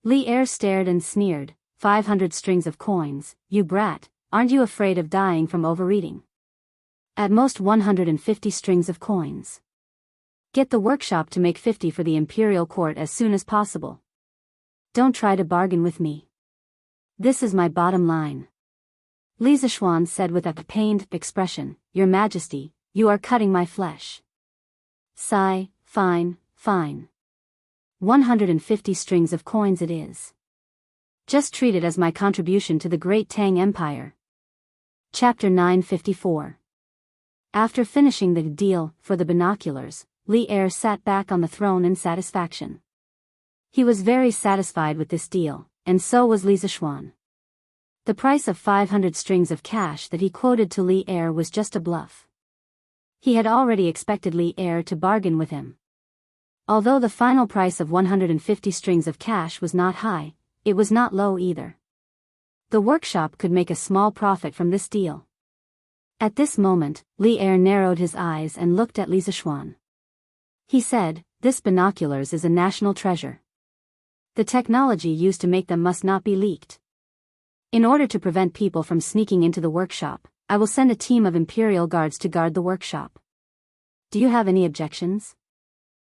Li Er stared and sneered, 500 strings of coins, you brat, aren't you afraid of dying from overeating? At most 150 strings of coins. Get the workshop to make 50 for the imperial court as soon as possible. Don't try to bargain with me. This is my bottom line. Li Zishuan said with a pained expression, Your Majesty, you are cutting my flesh. Sigh, fine. 150 strings of coins it is. Just treat it as my contribution to the great Tang Empire. Chapter 954. After finishing the deal for the binoculars, Li Er sat back on the throne in satisfaction. He was very satisfied with this deal, and so was Li Zishuan. The price of 500 strings of cash that he quoted to Li Er was just a bluff. He had already expected Li Er to bargain with him. Although the final price of 150 strings of cash was not high, it was not low either. The workshop could make a small profit from this deal. At this moment, Li Er narrowed his eyes and looked at Li Zishuan. He said, This binoculars is a national treasure. The technology used to make them must not be leaked. In order to prevent people from sneaking into the workshop, I will send a team of imperial guards to guard the workshop. Do you have any objections?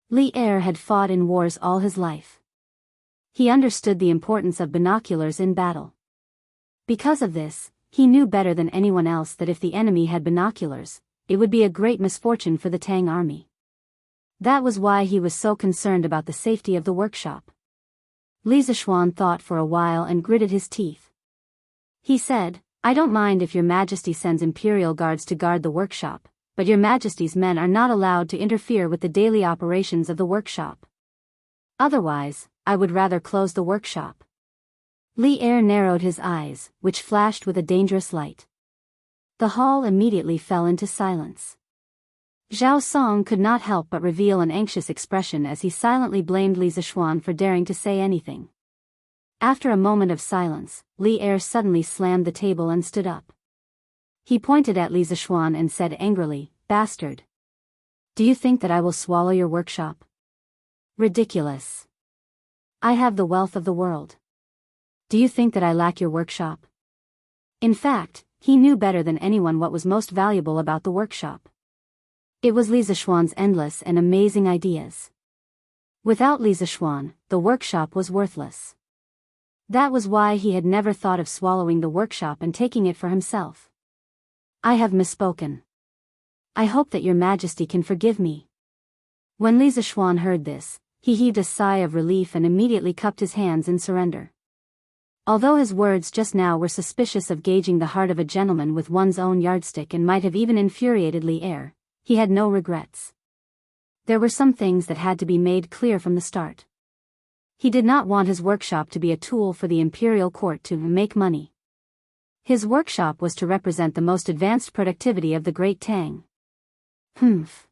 Li Er had fought in wars all his life. He understood the importance of binoculars in battle. Because of this, he knew better than anyone else that if the enemy had binoculars, it would be a great misfortune for the Tang army. That was why he was so concerned about the safety of the workshop. Li Zishuan thought for a while and gritted his teeth. He said, I don't mind if Your Majesty sends imperial guards to guard the workshop, but Your Majesty's men are not allowed to interfere with the daily operations of the workshop. Otherwise, I would rather close the workshop. Li Er narrowed his eyes, which flashed with a dangerous light. The hall immediately fell into silence. Zhao Song could not help but reveal an anxious expression as he silently blamed Li Zishuan for daring to say anything. After a moment of silence, Li Er suddenly slammed the table and stood up. He pointed at Li Zishuan and said angrily, Bastard! Do you think that I will swallow your workshop? Ridiculous! I have the wealth of the world. Do you think that I lack your workshop? In fact, he knew better than anyone what was most valuable about the workshop. It was Li Zishuan's endless and amazing ideas. Without Li Zishuan, the workshop was worthless. That was why he had never thought of swallowing the workshop and taking it for himself. I have misspoken. I hope that Your Majesty can forgive me. When Li Zishuan heard this, he heaved a sigh of relief and immediately cupped his hands in surrender. Although his words just now were suspicious of gauging the heart of a gentleman with one's own yardstick and might have even infuriated Li Er, he had no regrets. There were some things that had to be made clear from the start. He did not want his workshop to be a tool for the imperial court to make money. His workshop was to represent the most advanced productivity of the Great Tang. Humph.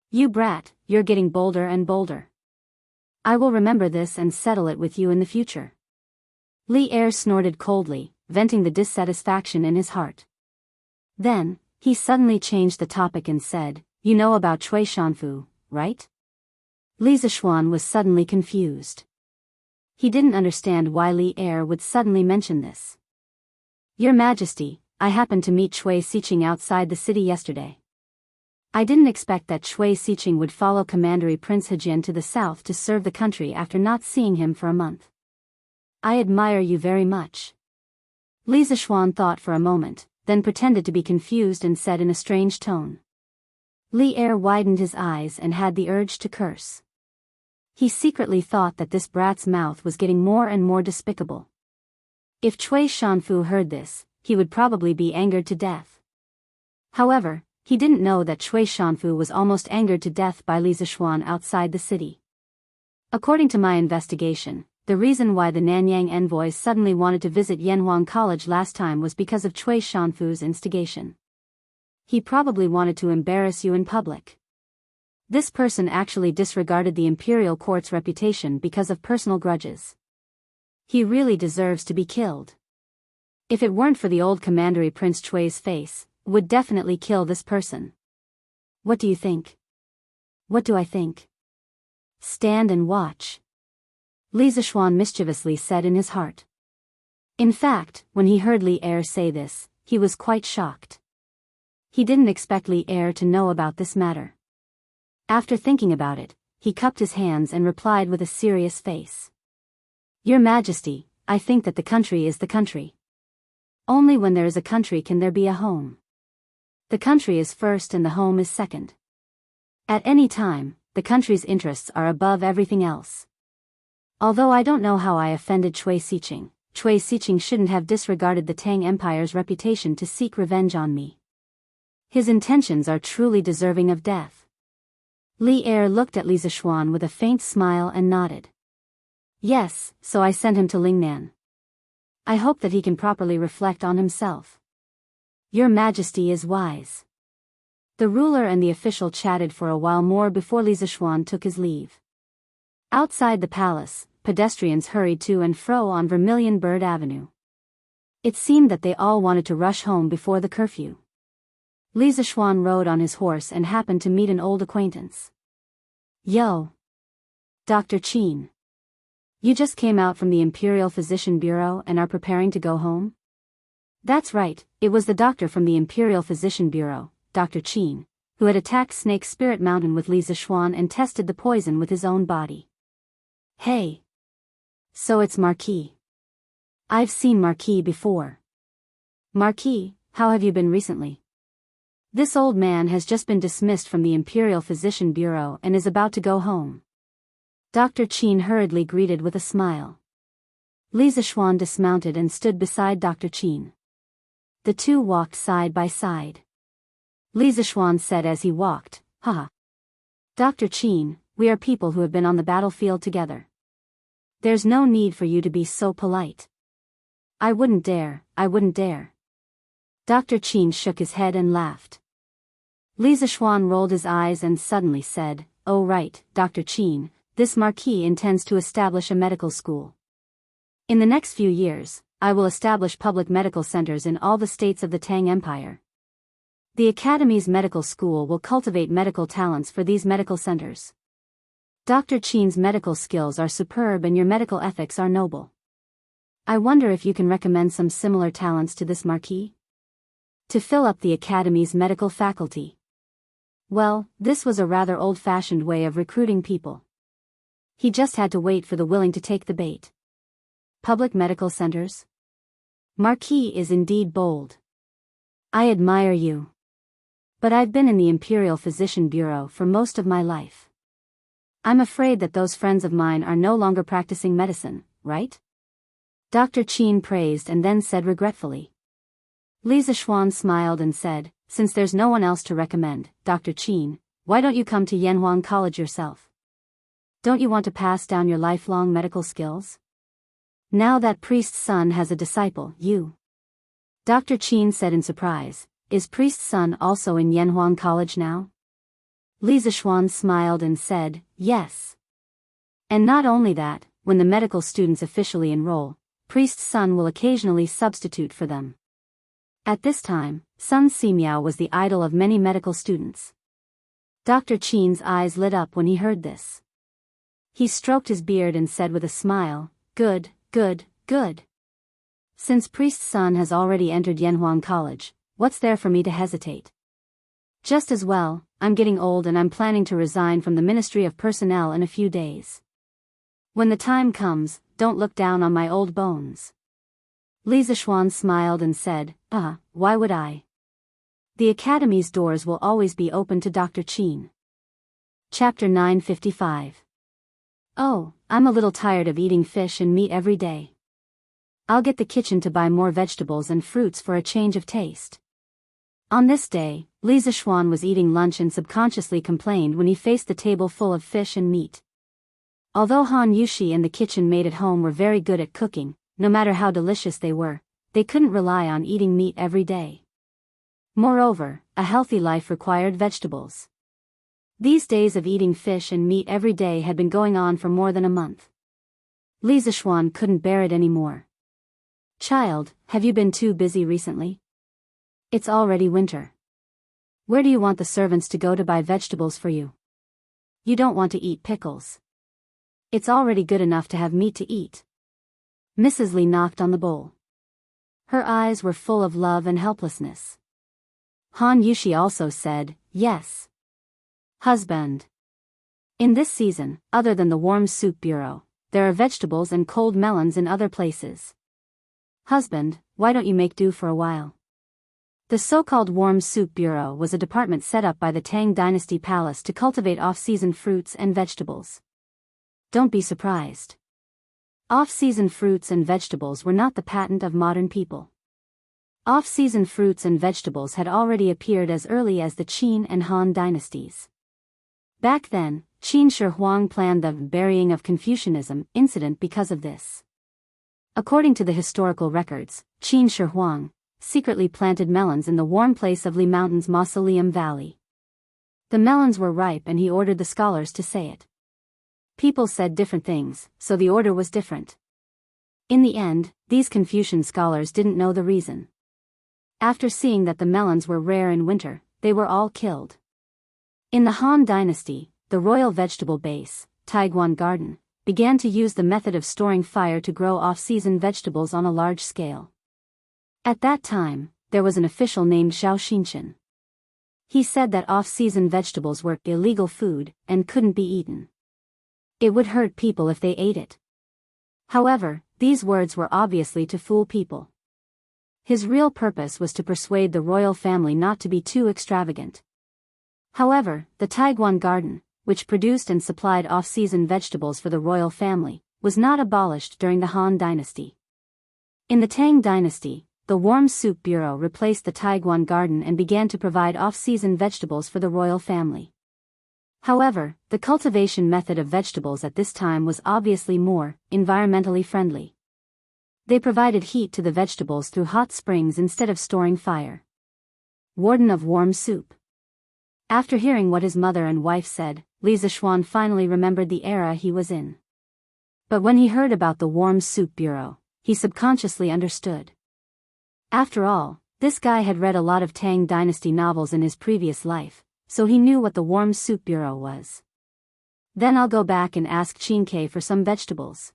You brat, you're getting bolder and bolder. I will remember this and settle it with you in the future. Li Er snorted coldly, venting the dissatisfaction in his heart. Then, he suddenly changed the topic and said, "You know about Chui Shanfu, right?" Li Zishuan was suddenly confused. He didn't understand why Li Er would suddenly mention this. "Your Majesty, I happened to meet Chui Siqing outside the city yesterday. I didn't expect that Chui Siqing would follow Commandery Prince Hejian to the south to serve the country after not seeing him for a month. I admire you very much." Li Zishuan thought for a moment, then pretended to be confused and said in a strange tone. Li Er widened his eyes and had the urge to curse. He secretly thought that this brat's mouth was getting more and more despicable. If Chui Shanfu heard this, he would probably be angered to death. However, he didn't know that Chui Shanfu was almost angered to death by Li Zishuan outside the city. According to my investigation, the reason why the Nanyang envoys suddenly wanted to visit Yanhuang College last time was because of Chui Shanfu's instigation. He probably wanted to embarrass you in public. This person actually disregarded the imperial court's reputation because of personal grudges. He really deserves to be killed. If it weren't for the old Commandery Prince Chui's face, would definitely kill this person. What do you think? What do I think? Stand and watch. Li Zishuan mischievously said in his heart. In fact, when he heard Li Er say this, he was quite shocked. He didn't expect Li Er to know about this matter. After thinking about it, he cupped his hands and replied with a serious face. Your Majesty, I think that the country is the country. Only when there is a country can there be a home. The country is first and the home is second. At any time, the country's interests are above everything else. Although I don't know how I offended Chui Siqing shouldn't have disregarded the Tang Empire's reputation to seek revenge on me. His intentions are truly deserving of death. Li Er looked at Li Zishuan with a faint smile and nodded. Yes, so I sent him to Lingnan. I hope that he can properly reflect on himself. Your Majesty is wise. The ruler and the official chatted for a while more before Li Zishuan took his leave. Outside the palace, pedestrians hurried to and fro on Vermilion Bird Avenue. It seemed that they all wanted to rush home before the curfew. Li Zishuan rode on his horse and happened to meet an old acquaintance. Yo! Dr. Qin. You just came out from the Imperial Physician Bureau and are preparing to go home? That's right, it was the doctor from the Imperial Physician Bureau, Dr. Qin, who had attacked Snake Spirit Mountain with Li Zishuan and tested the poison with his own body. Hey! So it's Marquis. I've seen Marquis before. Marquis, how have you been recently? This old man has just been dismissed from the Imperial Physician Bureau and is about to go home. Dr. Qin hurriedly greeted with a smile. Li Zishuan dismounted and stood beside Dr. Qin. The two walked side by side. Li Zishuan said as he walked, Haha. Dr. Qin, we are people who have been on the battlefield together. There's no need for you to be so polite. I wouldn't dare. Dr. Qin shook his head and laughed. Li Zishuan rolled his eyes and suddenly said, Oh right, Dr. Qin, this Marquis intends to establish a medical school. In the next few years, I will establish public medical centers in all the states of the Tang Empire. The Academy's medical school will cultivate medical talents for these medical centers. Dr. Qin's medical skills are superb and your medical ethics are noble. I wonder if you can recommend some similar talents to this Marquis? To fill up the Academy's medical faculty. Well, this was a rather old-fashioned way of recruiting people. He just had to wait for the willing to take the bait. Public medical centers? Marquis is indeed bold. I admire you. But I've been in the Imperial Physician Bureau for most of my life. I'm afraid that those friends of mine are no longer practicing medicine, right? Dr. Qin praised and then said regretfully. Li Zishuan smiled and said, Since there's no one else to recommend, Dr. Qin, why don't you come to Yanhuang College yourself? Don't you want to pass down your lifelong medical skills? Now that priest's son has a disciple, you. Dr. Qin said in surprise, Is priest's son also in Yanhuang College now? Li Zishuan smiled and said, Yes. And not only that, when the medical students officially enroll, priest's son will occasionally substitute for them. At this time, Sun Simiao was the idol of many medical students. Dr. Qin's eyes lit up when he heard this. He stroked his beard and said with a smile, "Good, good, good. Since priest's son has already entered Yanhuang College, what's there for me to hesitate? Just as well, I'm getting old and I'm planning to resign from the Ministry of Personnel in a few days. When the time comes, don't look down on my old bones." Li Zishuan smiled and said, why would I? The Academy's doors will always be open to Dr. Qin. Chapter 955. Oh, I'm a little tired of eating fish and meat every day. I'll get the kitchen to buy more vegetables and fruits for a change of taste. On this day, Li Zishuan was eating lunch and subconsciously complained when he faced the table full of fish and meat. Although Han Yushi and the kitchen maid at home were very good at cooking, no matter how delicious they were, they couldn't rely on eating meat every day. Moreover, a healthy life required vegetables. These days of eating fish and meat every day had been going on for more than a month. Li Zishuan couldn't bear it anymore. "Child, have you been too busy recently? It's already winter. Where do you want the servants to go to buy vegetables for you? You don't want to eat pickles. It's already good enough to have meat to eat." Mrs. Li knocked on the bowl. Her eyes were full of love and helplessness. Han Yushi also said, "Yes. Husband. In this season, other than the warm soup bureau, there are vegetables and cold melons in other places. Husband, why don't you make do for a while?" The so-called warm soup bureau was a department set up by the Tang Dynasty Palace to cultivate off-season fruits and vegetables. Don't be surprised. Off-season fruits and vegetables were not the patent of modern people. Off-season fruits and vegetables had already appeared as early as the Qin and Han dynasties. Back then, Qin Shi Huang planned the burying of Confucianism incident because of this. According to the historical records, Qin Shi Huang secretly planted melons in the warm place of Li Mountain's Mausoleum Valley. The melons were ripe and he ordered the scholars to say it. People said different things, so the order was different. In the end, these Confucian scholars didn't know the reason. After seeing that the melons were rare in winter, they were all killed. In the Han Dynasty, the royal vegetable base, Taiguan Garden, began to use the method of storing fire to grow off-season vegetables on a large scale. At that time, there was an official named Xiao Xinchen. He said that off-season vegetables were illegal food and couldn't be eaten. It would hurt people if they ate it. However, these words were obviously to fool people. His real purpose was to persuade the royal family not to be too extravagant. However, the Taiguan Garden, which produced and supplied off-season vegetables for the royal family, was not abolished during the Han Dynasty. In the Tang Dynasty, the Warm Soup Bureau replaced the Taiguan Garden and began to provide off-season vegetables for the royal family. However, the cultivation method of vegetables at this time was obviously more environmentally friendly. They provided heat to the vegetables through hot springs instead of storing fire. Warden of Warm Soup. After hearing what his mother and wife said, Li Zishuan finally remembered the era he was in. But when he heard about the Warm Soup Bureau, he subconsciously understood. After all, this guy had read a lot of Tang Dynasty novels in his previous life, so he knew what the Warm Soup Bureau was. Then I'll go back and ask Qin for some vegetables.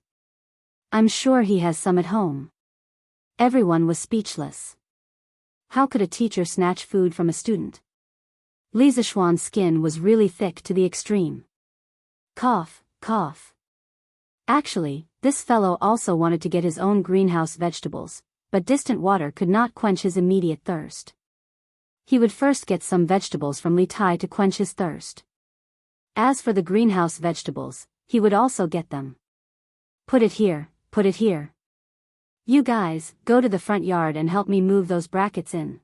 I'm sure he has some at home. Everyone was speechless. How could a teacher snatch food from a student? Li Zishuan's skin was really thick to the extreme. Cough, cough. Actually, this fellow also wanted to get his own greenhouse vegetables, but distant water could not quench his immediate thirst. He would first get some vegetables from Li Tai to quench his thirst. As for the greenhouse vegetables, he would also get them. Put it here, put it here. You guys, go to the front yard and help me move those brackets in.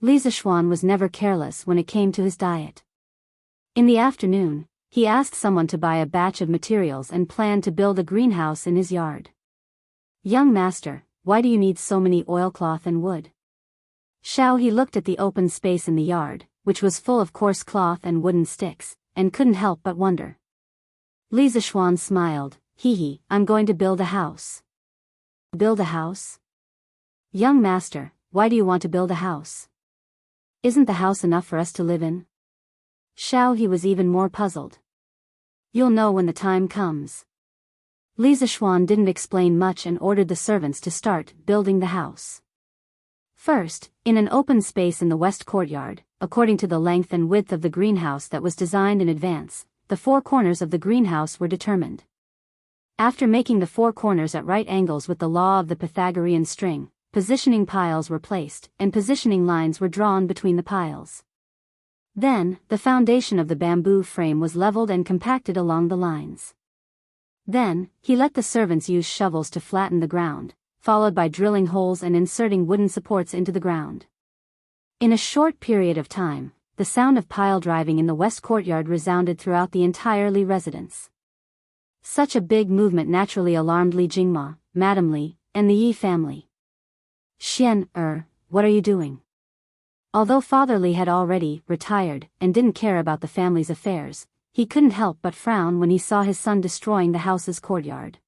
Li Zishuan was never careless when it came to his diet. In the afternoon, he asked someone to buy a batch of materials and planned to build a greenhouse in his yard. Young master, why do you need so many oilcloth and wood? Xiao He looked at the open space in the yard, which was full of coarse cloth and wooden sticks, and couldn't help but wonder. Li Zishuan smiled, I'm going to build a house. Build a house? Young master, why do you want to build a house? Isn't the house enough for us to live in? He was even more puzzled. You'll know when the time comes. Li Zishuan didn't explain much and ordered the servants to start building the house. First, in an open space in the west courtyard, according to the length and width of the greenhouse that was designed in advance, the 4 corners of the greenhouse were determined. After making the 4 corners at right angles with the law of the Pythagorean string, positioning piles were placed, and positioning lines were drawn between the piles. Then, the foundation of the bamboo frame was leveled and compacted along the lines. Then, he let the servants use shovels to flatten the ground, followed by drilling holes and inserting wooden supports into the ground. In a short period of time, the sound of pile driving in the west courtyard resounded throughout the entire Li residence. Such a big movement naturally alarmed Li Jingma, Madame Li, and the Yi family. What are you doing? Although Father Li had already retired and didn't care about the family's affairs, he couldn't help but frown when he saw his son destroying the house's courtyard.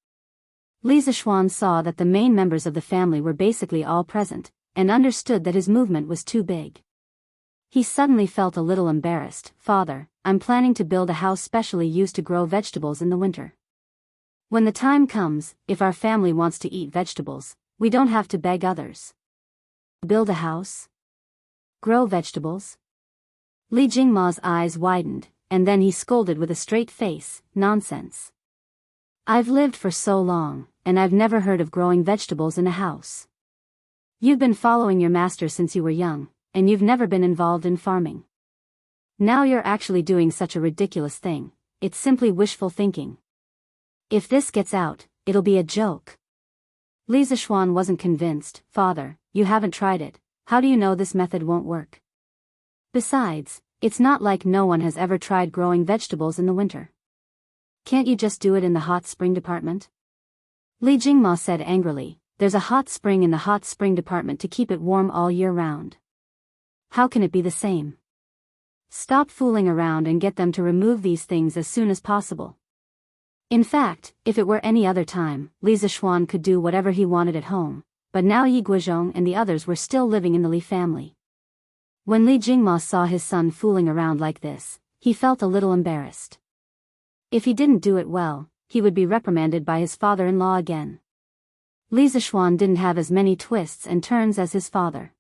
Li Zishuan saw that the main members of the family were basically all present, and understood that his movement was too big. He suddenly felt a little embarrassed. Father, I'm planning to build a house specially used to grow vegetables in the winter. When the time comes, if our family wants to eat vegetables, we don't have to beg others. Build a house? Grow vegetables? Li Jingma's eyes widened, and then he scolded with a straight face, nonsense. I've lived for so long, and I've never heard of growing vegetables in a house. You've been following your master since you were young, and you've never been involved in farming. Now you're actually doing such a ridiculous thing. It's simply wishful thinking. If this gets out, it'll be a joke. Li Zishuan wasn't convinced. Father, you haven't tried it. How do you know this method won't work? Besides, it's not like no one has ever tried growing vegetables in the winter. Can't you just do it in the hot spring department? Li Jingma said angrily, there's a hot spring in the hot spring department to keep it warm all year round. How can it be the same? Stop fooling around and get them to remove these things as soon as possible. In fact, if it were any other time, Li Zishuan could do whatever he wanted at home, but now Yi Guizhong and the others were still living in the Li family. When Li Jingma saw his son fooling around like this, he felt a little embarrassed. If he didn't do it well, he would be reprimanded by his father-in-law again. Li Zishuan didn't have as many twists and turns as his father.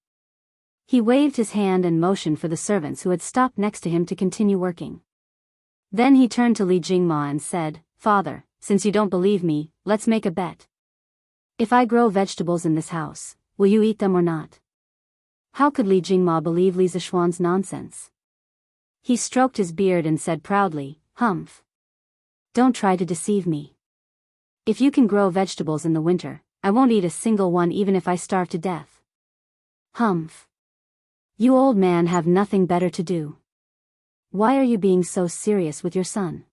He waved his hand and motioned for the servants who had stopped next to him to continue working. Then he turned to Li Jingma and said, Father, since you don't believe me, let's make a bet. If I grow vegetables in this house, will you eat them or not? How could Li Jingma believe Li Zishuan's nonsense? He stroked his beard and said proudly, Humph. Don't try to deceive me. If you can grow vegetables in the winter, I won't eat a single one even if I starve to death. Humph. You old man have nothing better to do. Why are you being so serious with your son?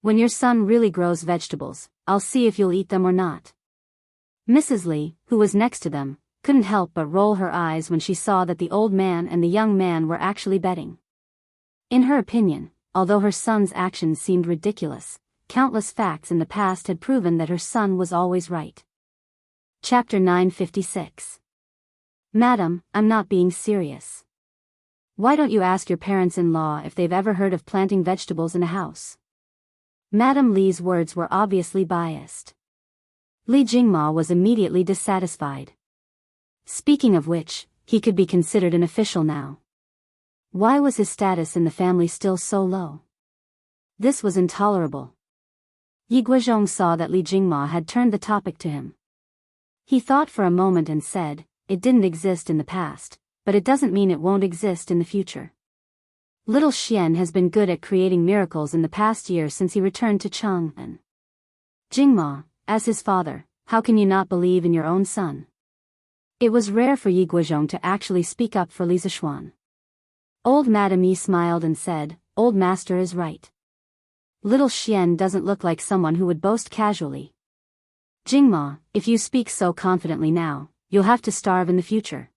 When your son really grows vegetables, I'll see if you'll eat them or not. Mrs. Li, who was next to them, couldn't help but roll her eyes when she saw that the old man and the young man were actually betting. In her opinion, although her son's actions seemed ridiculous, countless facts in the past had proven that her son was always right. Chapter 956. Madam, I'm not being serious. Why don't you ask your parents-in-law if they've ever heard of planting vegetables in a house? Madame Li's words were obviously biased. Li Jingma was immediately dissatisfied. Speaking of which, he could be considered an official now. Why was his status in the family still so low? This was intolerable. Yi Guizhong saw that Li Jingma had turned the topic to him. He thought for a moment and said, it didn't exist in the past, but it doesn't mean it won't exist in the future. Little Xian has been good at creating miracles in the past year since he returned to Chang'an. Jingma, as his father, how can you not believe in your own son? It was rare for Yi Guizhong to actually speak up for Li Zishuan. Old Madame Yi smiled and said, Old master is right. Little Xian doesn't look like someone who would boast casually. Jingma, if you speak so confidently now, you'll have to starve in the future.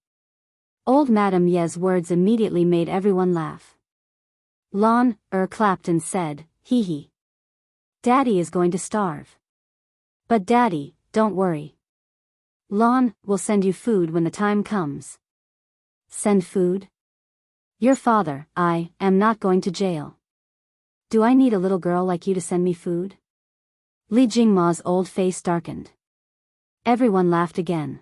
Old Madame Ye's words immediately made everyone laugh. Lan clapped and said, hee hee. Daddy is going to starve. But Daddy, don't worry. Lan will send you food when the time comes. Send food? Your father, I am not going to jail. Do I need a little girl like you to send me food? Li Jingma's old face darkened. Everyone laughed again.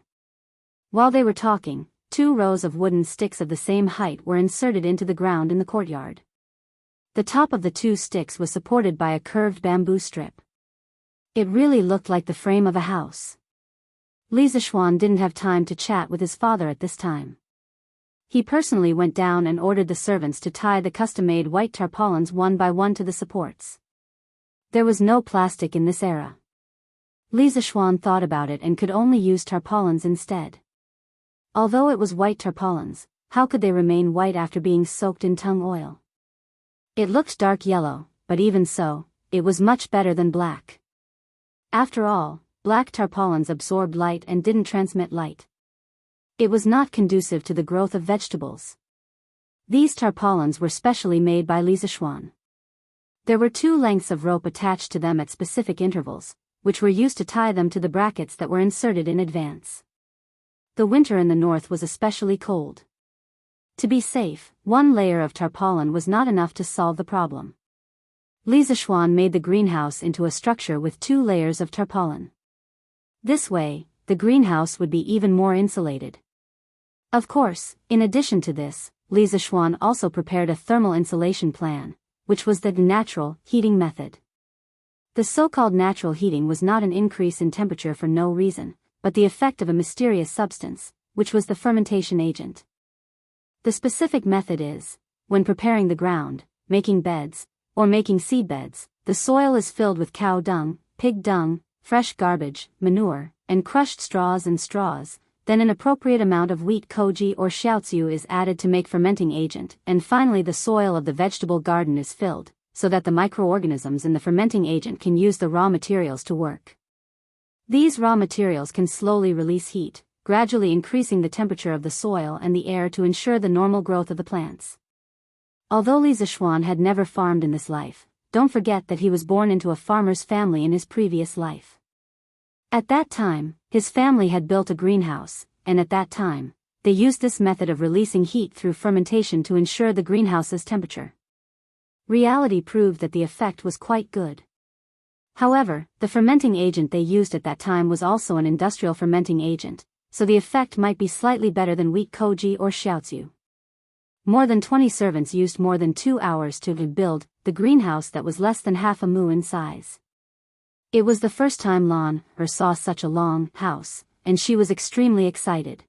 While they were talking, 2 rows of wooden sticks of the same height were inserted into the ground in the courtyard. The top of the 2 sticks was supported by a curved bamboo strip. It really looked like the frame of a house. Li Zishuan didn't have time to chat with his father at this time. He personally went down and ordered the servants to tie the custom-made white tarpaulins one by one to the supports. There was no plastic in this era. Li Zishuan thought about it and could only use tarpaulins instead. Although it was white tarpaulins, how could they remain white after being soaked in tung oil? It looked dark yellow, but even so, it was much better than black. After all, black tarpaulins absorbed light and didn't transmit light. It was not conducive to the growth of vegetables. These tarpaulins were specially made by Li Zishuan. There were 2 lengths of rope attached to them at specific intervals, which were used to tie them to the brackets that were inserted in advance. The winter in the north was especially cold. To be safe, 1 layer of tarpaulin was not enough to solve the problem. Li Zishuan made the greenhouse into a structure with 2 layers of tarpaulin. This way, the greenhouse would be even more insulated. Of course, in addition to this, Li Zishuan also prepared a thermal insulation plan, which was the natural heating method. The so-called natural heating was not an increase in temperature for no reason, but the effect of a mysterious substance, which was the fermentation agent. The specific method is, when preparing the ground, making beds, or making seed beds, the soil is filled with cow dung, pig dung, fresh garbage, manure, and crushed straws, then an appropriate amount of wheat koji or xiaoziu is added to make fermenting agent, and finally the soil of the vegetable garden is filled, so that the microorganisms in the fermenting agent can use the raw materials to work. These raw materials can slowly release heat, gradually increasing the temperature of the soil and the air to ensure the normal growth of the plants. Although Li Zishuan had never farmed in this life, don't forget that he was born into a farmer's family in his previous life. At that time, his family had built a greenhouse, and at that time, they used this method of releasing heat through fermentation to ensure the greenhouse's temperature. Reality proved that the effect was quite good. However, the fermenting agent they used at that time was also an industrial fermenting agent, so the effect might be slightly better than wheat koji or xiaoziu. More than 20 servants used more than 2 hours to build the greenhouse that was less than half a mu in size. It was the first time Lan saw such a long house, and she was extremely excited.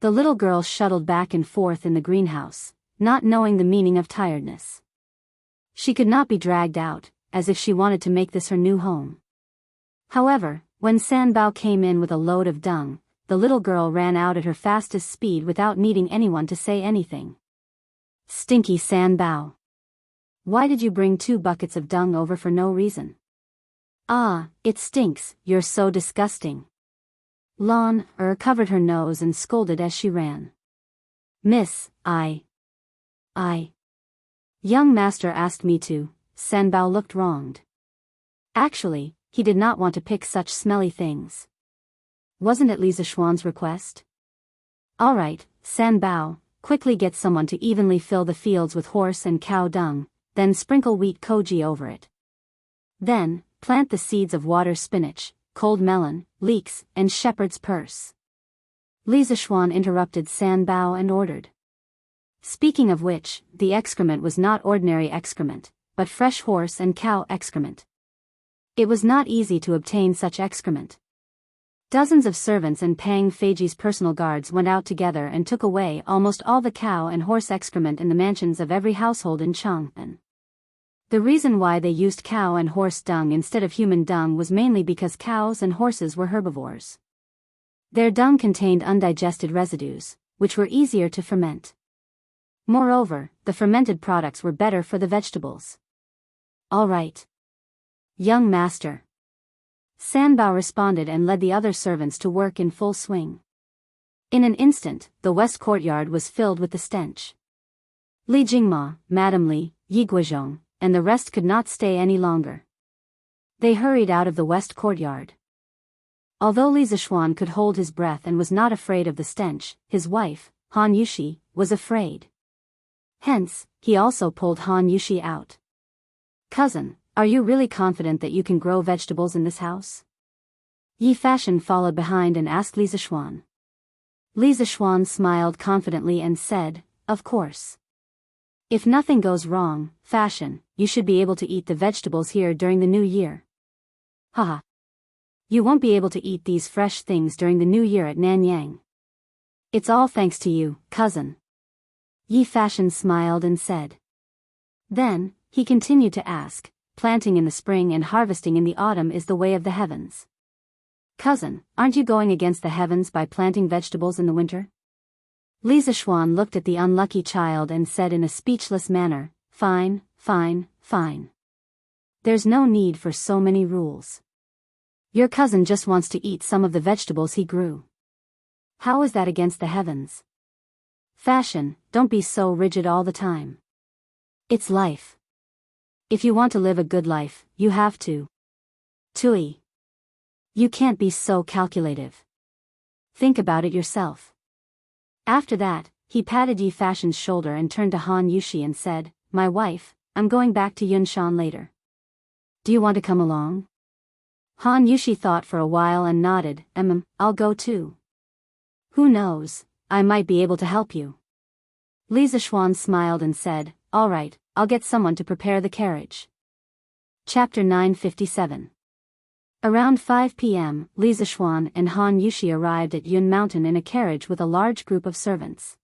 The little girl shuttled back and forth in the greenhouse, not knowing the meaning of tiredness. She could not be dragged out, as if she wanted to make this her new home. However, when Sanbao came in with a load of dung, the little girl ran out at her fastest speed without needing anyone to say anything. Stinky Sanbao! Why did you bring 2 buckets of dung over for no reason? Ah, it stinks, you're so disgusting. Lan covered her nose and scolded as she ran. Miss, I. Young master asked me to. Sanbao looked wronged. Actually, he did not want to pick such smelly things. Wasn't it Li Zishuan's request? Alright, Sanbao, quickly get someone to evenly fill the fields with horse and cow dung, then sprinkle wheat koji over it. Then, plant the seeds of water spinach, cold melon, leeks, and shepherd's purse. Li Zishuan interrupted Sanbao and ordered. Speaking of which, the excrement was not ordinary excrement, but fresh horse and cow excrement. It was not easy to obtain such excrement. Dozens of servants and Pang Feiji's personal guards went out together and took away almost all the cow and horse excrement in the mansions of every household in Chang'an. The reason why they used cow and horse dung instead of human dung was mainly because cows and horses were herbivores. Their dung contained undigested residues, which were easier to ferment. Moreover, the fermented products were better for the vegetables. All right. Young master. Sanbao responded and led the other servants to work in full swing. In an instant, the west courtyard was filled with the stench. Li Jingma, Madame Li, Yi Guizhong, and the rest could not stay any longer. They hurried out of the west courtyard. Although Li Zixuan could hold his breath and was not afraid of the stench, his wife, Han Yushi, was afraid. Hence, he also pulled Han Yushi out. "Cousin, are you really confident that you can grow vegetables in this house?" Yi Fashion followed behind and asked Li Zixuan. Li Zixuan smiled confidently and said, "Of course. If nothing goes wrong, Fashion, you should be able to eat the vegetables here during the new year." "Haha. You won't be able to eat these fresh things during the new year at Nanyang. It's all thanks to you, cousin." Yi Fashion smiled and said. Then, he continued to ask, "Planting in the spring and harvesting in the autumn is the way of the heavens. Cousin, aren't you going against the heavens by planting vegetables in the winter?" Li Zixuan looked at the unlucky child and said in a speechless manner, "Fine, fine, fine. There's no need for so many rules. Your cousin just wants to eat some of the vegetables he grew. How is that against the heavens? Fashion, don't be so rigid all the time. It's life. If you want to live a good life, you have to. Tui. You can't be so calculative. Think about it yourself." After that, he patted Yi Fashion's shoulder and turned to Han Yushi and said, "My wife, I'm going back to Yunshan later. Do you want to come along?" Han Yushi thought for a while and nodded, I'll go too. Who knows, I might be able to help you." Li Zixuan smiled and said, "All right, I'll get someone to prepare the carriage." Chapter 957. Around 5 p.m., Li Zixuan and Han Yushi arrived at Yun Mountain in a carriage with a large group of servants.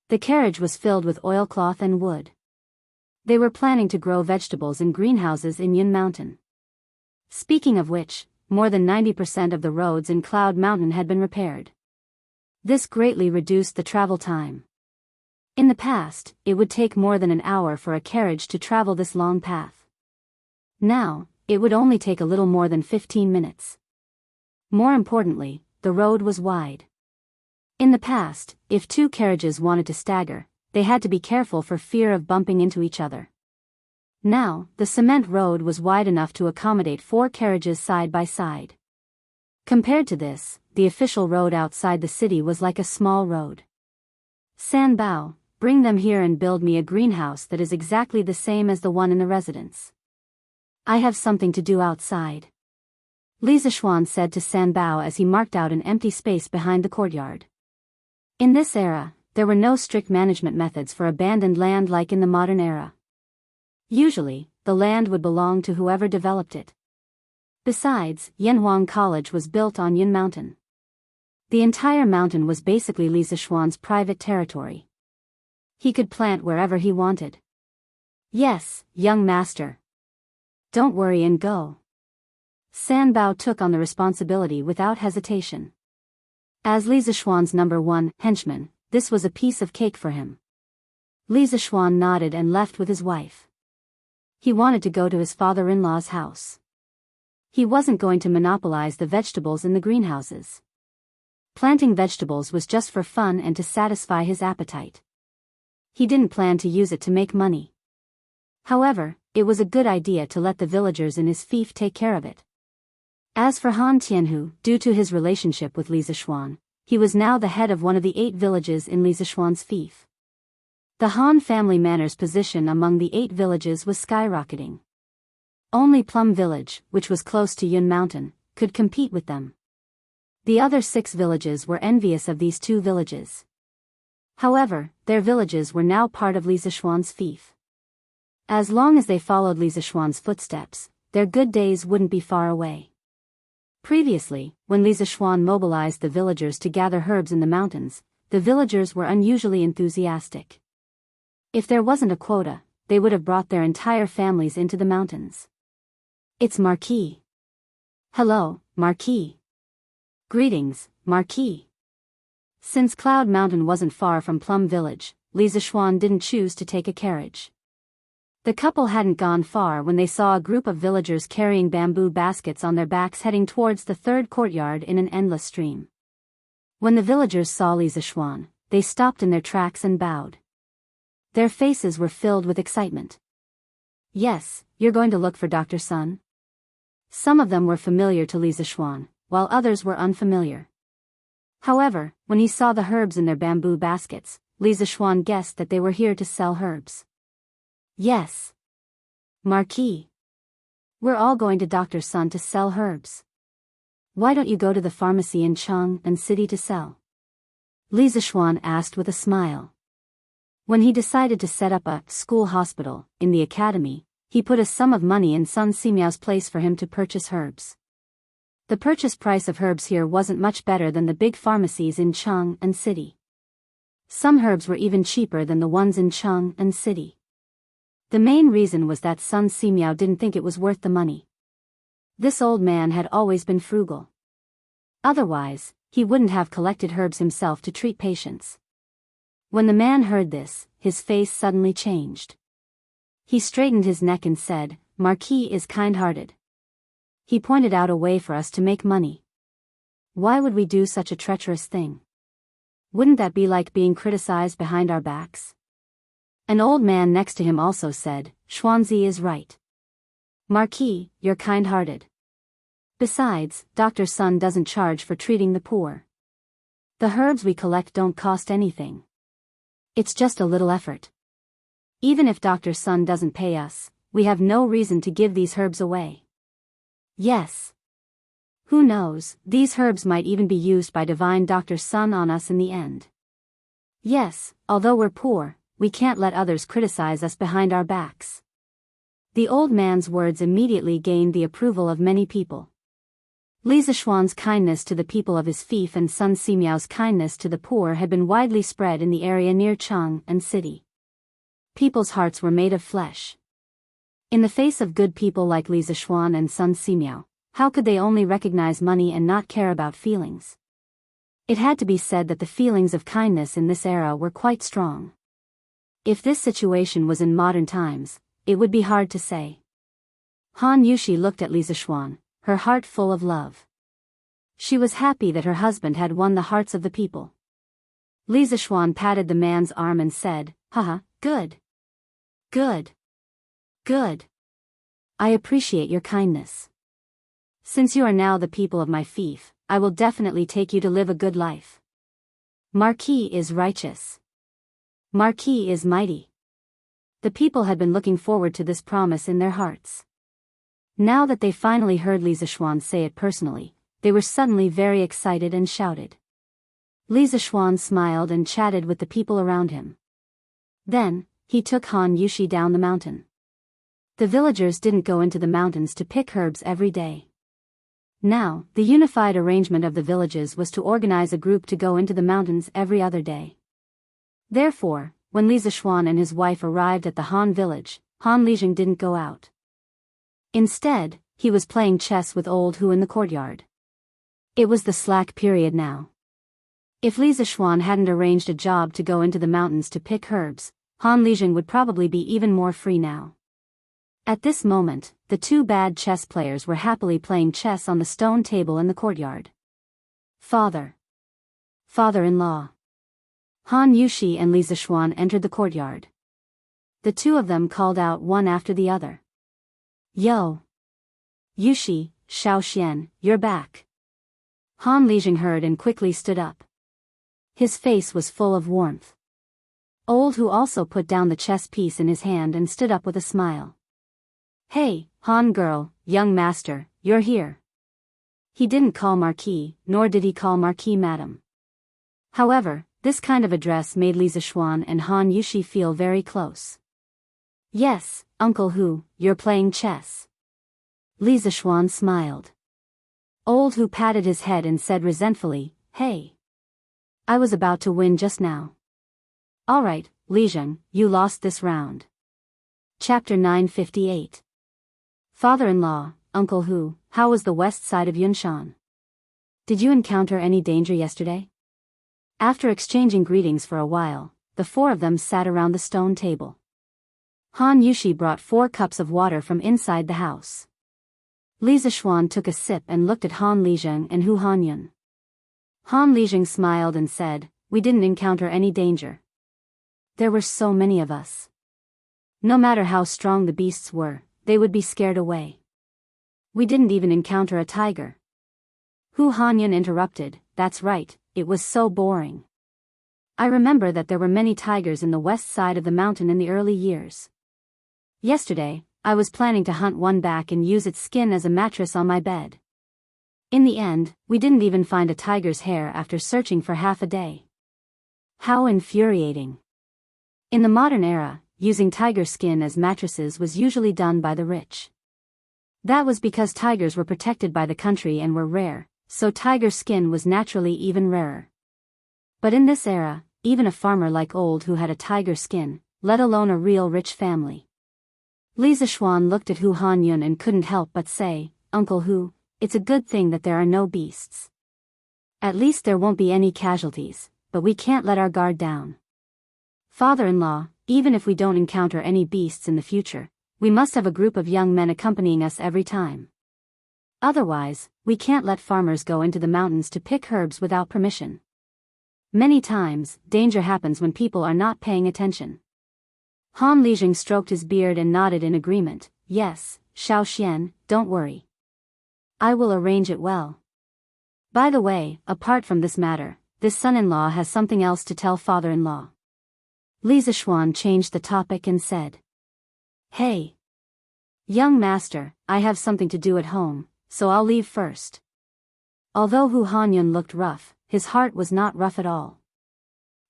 The carriage was filled with oilcloth and wood. They were planning to grow vegetables in greenhouses in Yun Mountain. Speaking of which, more than 90% of the roads in Cloud Mountain had been repaired. This greatly reduced the travel time. In the past, it would take more than an hour for a carriage to travel this long path. Now, it would only take a little more than 15 minutes. More importantly, the road was wide. In the past, if two carriages wanted to stagger, they had to be careful for fear of bumping into each other. Now, the cement road was wide enough to accommodate 4 carriages side by side. Compared to this, the official road outside the city was like a small road. "Sanbao, bring them here and build me a greenhouse that is exactly the same as the one in the residence. I have something to do outside." Li Zixuan said to Sanbao as he marked out an empty space behind the courtyard. In this era, there were no strict management methods for abandoned land like in the modern era. Usually, the land would belong to whoever developed it. Besides, Yanhuang College was built on Yun Mountain. The entire mountain was basically Li Zixuan's private territory. He could plant wherever he wanted. "Yes, young master. Don't worry and go." Sanbao took on the responsibility without hesitation. As Li Zixuan's #1 henchman, this was a piece of cake for him. Li Zixuan nodded and left with his wife. He wanted to go to his father-in-law's house. He wasn't going to monopolize the vegetables in the greenhouses. Planting vegetables was just for fun and to satisfy his appetite. He didn't plan to use it to make money. However, it was a good idea to let the villagers in his fief take care of it. As for Han Tianhu, due to his relationship with Li Zixuan, he was now the head of one of the 8 villages in Li Zixuan's fief. The Han family manor's position among the 8 villages was skyrocketing. Only Plum Village, which was close to Yun Mountain, could compete with them. The other 6 villages were envious of these 2 villages. However, their villages were now part of Li Zixuan's fief. As long as they followed Li Zixuan's footsteps, their good days wouldn't be far away. Previously, when Li Zixuan mobilized the villagers to gather herbs in the mountains, the villagers were unusually enthusiastic. If there wasn't a quota, they would have brought their entire families into the mountains. "It's Marquis." "Hello, Marquis." "Greetings, Marquis." Since Cloud Mountain wasn't far from Plum Village, Li Zixuan didn't choose to take a carriage. The couple hadn't gone far when they saw a group of villagers carrying bamboo baskets on their backs heading towards the 3rd courtyard in an endless stream. When the villagers saw Li Zixuan, they stopped in their tracks and bowed. Their faces were filled with excitement. "Yes, you're going to look for Dr. Sun?" Some of them were familiar to Li Zixuan, while others were unfamiliar. However, when he saw the herbs in their bamboo baskets, Li Zishuan guessed that they were here to sell herbs. Yes. Marquis. We're all going to Dr. Sun to sell herbs. Why don't you go to the pharmacy in Cheng and City to sell? Li Zishuan asked with a smile. When he decided to set up a school hospital in the academy, he put a sum of money in Sun Simiao's place for him to purchase herbs. The purchase price of herbs here wasn't much better than the big pharmacies in Cheng and City. Some herbs were even cheaper than the ones in Cheng and City. The main reason was that Sun Simiao didn't think it was worth the money. This old man had always been frugal. Otherwise, he wouldn't have collected herbs himself to treat patients. When the man heard this, his face suddenly changed. He straightened his neck and said, "Marquis is kind-hearted. He pointed out a way for us to make money. Why would we do such a treacherous thing? Wouldn't that be like being criticized behind our backs?" An old man next to him also said, "Xuanzi is right. Marquis, you're kind-hearted. Besides, Dr. Sun doesn't charge for treating the poor. The herbs we collect don't cost anything. It's just a little effort. Even if Dr. Sun doesn't pay us, we have no reason to give these herbs away. Yes. Who knows, these herbs might even be used by divine Dr. Sun on us in the end. Yes, although we're poor, we can't let others criticize us behind our backs." The old man's words immediately gained the approval of many people. Li Zishuan's kindness to the people of his fief and Sun Simiao's kindness to the poor had been widely spread in the area near Cheng and City. People's hearts were made of flesh. In the face of good people like Li Zishuan and Sun Simiao, how could they only recognize money and not care about feelings? It had to be said that the feelings of kindness in this era were quite strong. If this situation was in modern times, it would be hard to say. Han Yushi looked at Li Zishuan, her heart full of love. She was happy that her husband had won the hearts of the people. Li Zishuan patted the man's arm and said, "Haha, good. Good. Good. I appreciate your kindness. Since you are now the people of my fief, I will definitely take you to live a good life. Marquis is righteous. Marquis is mighty." The people had been looking forward to this promise in their hearts. Now that they finally heard Li Zishuan say it personally, they were suddenly very excited and shouted. Li Zishuan smiled and chatted with the people around him. Then, he took Han Yushi down the mountain. The villagers didn't go into the mountains to pick herbs every day. Now, the unified arrangement of the villages was to organize a group to go into the mountains every other day. Therefore, when Li Zishuan and his wife arrived at the Han village, Han Lijing didn't go out. Instead, he was playing chess with old Hu in the courtyard. It was the slack period now. If Li Zishuan hadn't arranged a job to go into the mountains to pick herbs, Han Lijing would probably be even more free now. At this moment, the two bad chess players were happily playing chess on the stone table in the courtyard. "Father. Father-in-law." Han Yushi and Li Zishuan entered the courtyard. The two of them called out one after the other. "Yo! Yushi, Xiaoxian, you're back." Han Lijing heard and quickly stood up. His face was full of warmth. Old Hu also put down the chess piece in his hand and stood up with a smile. "Hey, Han girl, young master, you're here." He didn't call Marquis, nor did he call Marquis madam. However, this kind of address made Li Zishuan and Han Yushi feel very close. "Yes, Uncle Hu, you're playing chess." Li Zishuan smiled. Old Hu patted his head and said resentfully, "Hey. I was about to win just now." "Alright, Lijing, you lost this round." Chapter 958. Father-in-law, Uncle Hu, how was the west side of Yunshan? Did you encounter any danger yesterday? After exchanging greetings for a while, the four of them sat around the stone table. Han Yushi brought 4 cups of water from inside the house. Li Zishuan took a sip and looked at Han Lijing and Hu Hanyun. Han Lijing smiled and said, "We didn't encounter any danger. There were so many of us. No matter how strong the beasts were, they would be scared away. We didn't even encounter a tiger." Hu Hanyun interrupted, that's right, it was so boring. I remember that there were many tigers in the west side of the mountain in the early years. Yesterday, I was planning to hunt one back and use its skin as a mattress on my bed. In the end, we didn't even find a tiger's hair after searching for half a day. How infuriating. In the modern era, using tiger skin as mattresses was usually done by the rich. That was because tigers were protected by the country and were rare, so tiger skin was naturally even rarer. But in this era, even a farmer like Old Who had a tiger skin, let alone a real rich family. Li Zishuan looked at Hu Hanyun and couldn't help but say, Uncle Hu, it's a good thing that there are no beasts. At least there won't be any casualties, but we can't let our guard down. Father-in-law, even if we don't encounter any beasts in the future, we must have a group of young men accompanying us every time. Otherwise, we can't let farmers go into the mountains to pick herbs without permission. Many times, danger happens when people are not paying attention. Han Lijing stroked his beard and nodded in agreement. Yes, Xiao Xian, don't worry. I will arrange it well. By the way, apart from this matter, this son-in-law has something else to tell father-in-law. Li Zishuan changed the topic and said, Hey! Young master, I have something to do at home, so I'll leave first. Although Hu Hanyun looked rough, his heart was not rough at all.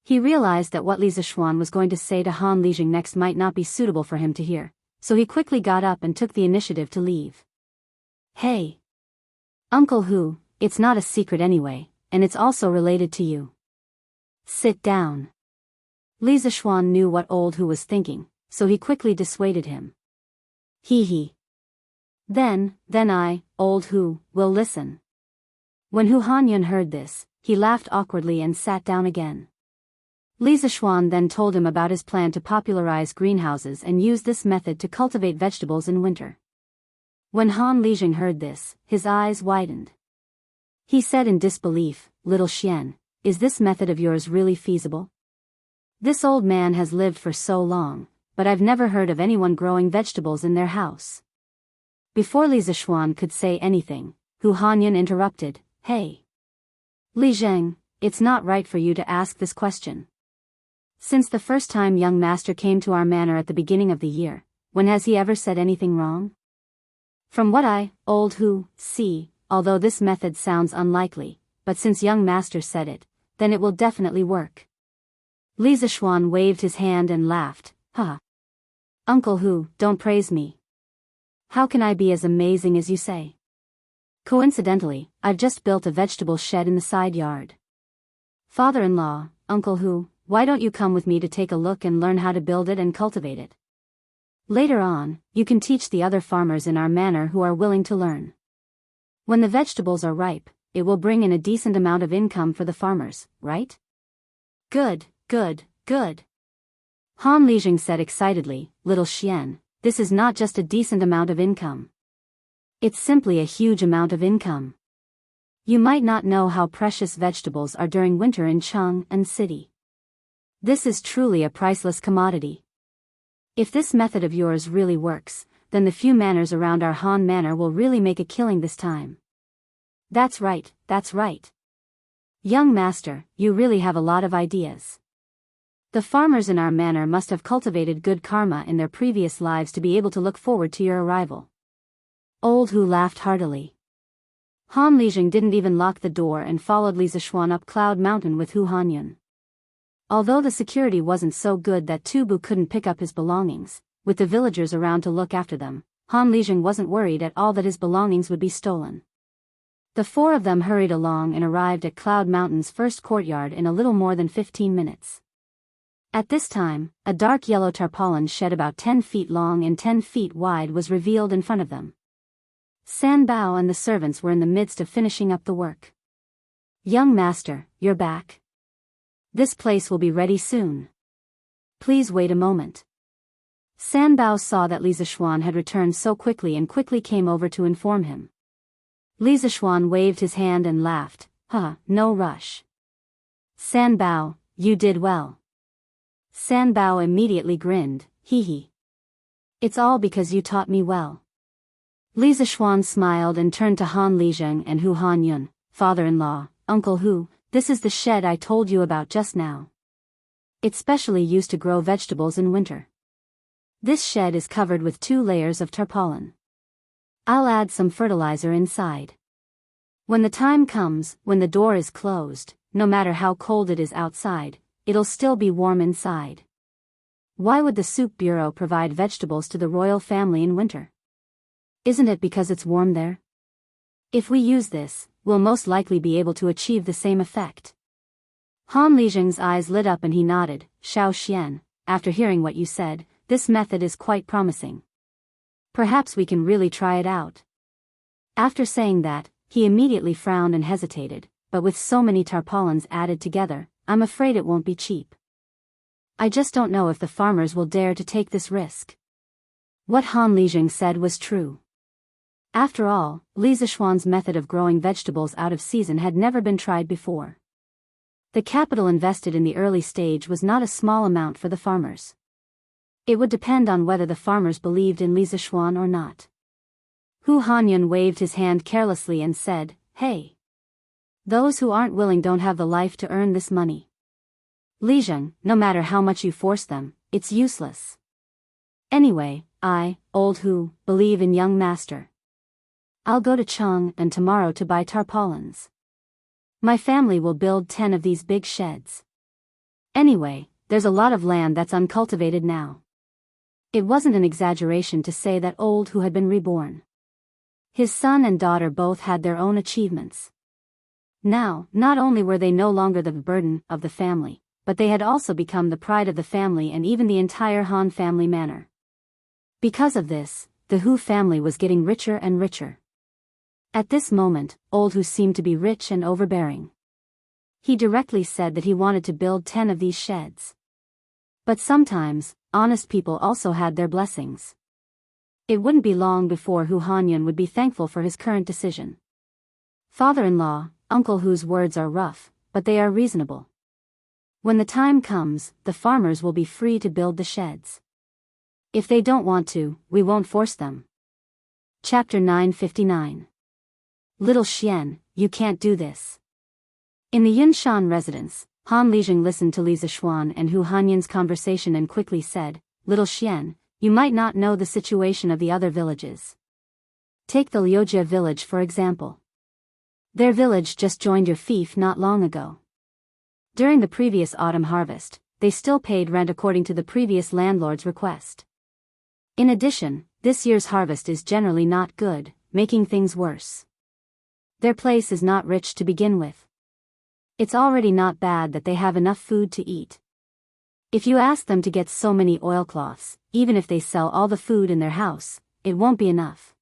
He realized that what Li Zishuan was going to say to Han Lijing next might not be suitable for him to hear, so he quickly got up and took the initiative to leave. Hey! Uncle Hu, it's not a secret anyway, and it's also related to you. Sit down. Li Zishuan knew what Old Hu was thinking, so he quickly dissuaded him. He. Then I, Old Hu, will listen. When Hu Hanyun heard this, he laughed awkwardly and sat down again. Li Zishuan then told him about his plan to popularize greenhouses and use this method to cultivate vegetables in winter. When Han Lijing heard this, his eyes widened. He said in disbelief, Little Xian, is this method of yours really feasible? This old man has lived for so long, but I've never heard of anyone growing vegetables in their house. Before Li Zishuan could say anything, Hu Hanyun interrupted, Hey! Li Zheng, it's not right for you to ask this question. Since the first time young master came to our manor at the beginning of the year, when has he ever said anything wrong? From what I, Old Hu, see, although this method sounds unlikely, but since young master said it, then it will definitely work. Li Zishuan waved his hand and laughed, Ha! Uncle Hu, don't praise me. How can I be as amazing as you say? Coincidentally, I've just built a vegetable shed in the side yard. Father-in-law, Uncle Hu, why don't you come with me to take a look and learn how to build it and cultivate it? Later on, you can teach the other farmers in our manor who are willing to learn. When the vegetables are ripe, it will bring in a decent amount of income for the farmers, right? Good. Han Lijing said excitedly, Little Xian, this is not just a decent amount of income. It's simply a huge amount of income. You might not know how precious vegetables are during winter in Chang'an City. This is truly a priceless commodity. If this method of yours really works, then the few manors around our Han Manor will really make a killing this time. That's right. Young master, you really have a lot of ideas. The farmers in our manor must have cultivated good karma in their previous lives to be able to look forward to your arrival. Old Hu laughed heartily. Han Lijing didn't even lock the door and followed Li Zishuan up Cloud Mountain with Hu Hanyun. Although the security wasn't so good that Tubu couldn't pick up his belongings, with the villagers around to look after them, Han Lijing wasn't worried at all that his belongings would be stolen. The four of them hurried along and arrived at Cloud Mountain's first courtyard in a little more than 15 minutes. At this time, a dark yellow tarpaulin shed about 10 feet long and 10 feet wide was revealed in front of them. San Bao and the servants were in the midst of finishing up the work. Young master, you're back. This place will be ready soon. Please wait a moment. San Bao saw that Li Zishuan had returned so quickly and quickly came over to inform him. Li Zishuan waved his hand and laughed, no rush. San Bao, you did well. San Bao immediately grinned, hee. It's all because you taught me well. Li Zishuan smiled and turned to Han Lijing and Hu Hanyun. father-in-law, Uncle Hu, this is the shed I told you about just now. It's specially used to grow vegetables in winter. This shed is covered with 2 layers of tarpaulin. I'll add some fertilizer inside. When the time comes, when the door is closed, no matter how cold it is outside, it'll still be warm inside. Why would the soup bureau provide vegetables to the royal family in winter? Isn't it because it's warm there? If we use this, we'll most likely be able to achieve the same effect. Han Lijing's eyes lit up and he nodded. Xiao Xian, after hearing what you said, this method is quite promising. Perhaps we can really try it out. After saying that, he immediately frowned and hesitated, but with so many tarpaulins added together, I'm afraid it won't be cheap. I just don't know if the farmers will dare to take this risk. What Han Lijing said was true. After all, Li Zishuan's method of growing vegetables out of season had never been tried before. The capital invested in the early stage was not a small amount for the farmers. It would depend on whether the farmers believed in Li Zishuan or not. Hu Hanyun waved his hand carelessly and said, "Hey. Those who aren't willing don't have the life to earn this money. Lijing, no matter how much you force them, it's useless. Anyway, I, old Hu, believe in young master. I'll go to Chang'an tomorrow to buy tarpaulins. My family will build 10 of these big sheds. Anyway, there's a lot of land that's uncultivated now." It wasn't an exaggeration to say that old Hu had been reborn. His son and daughter both had their own achievements. Now, not only were they no longer the burden of the family, but they had also become the pride of the family and even the entire Han family manor. Because of this, the Hu family was getting richer and richer. At this moment, old Hu seemed to be rich and overbearing. He directly said that he wanted to build 10 of these sheds. But sometimes, honest people also had their blessings. It wouldn't be long before Hu Hanyun would be thankful for his current decision. Father-in-law, Uncle Hu's words are rough, but they are reasonable. When the time comes, the farmers will be free to build the sheds. If they don't want to, we won't force them. Chapter 959. Little Xian, you can't do this. In the Yunshan residence, Han Lijing listened to Li Zishuan and Hu Hanyun's conversation and quickly said, "Little Xian, you might not know the situation of the other villages. Take the Liujia village for example. Their village just joined your fief not long ago. During the previous autumn harvest, they still paid rent according to the previous landlord's request. In addition, this year's harvest is generally not good, making things worse. Their place is not rich to begin with. It's already not bad that they have enough food to eat. If you ask them to get so many oilcloths, even if they sell all the food in their house, it won't be enough.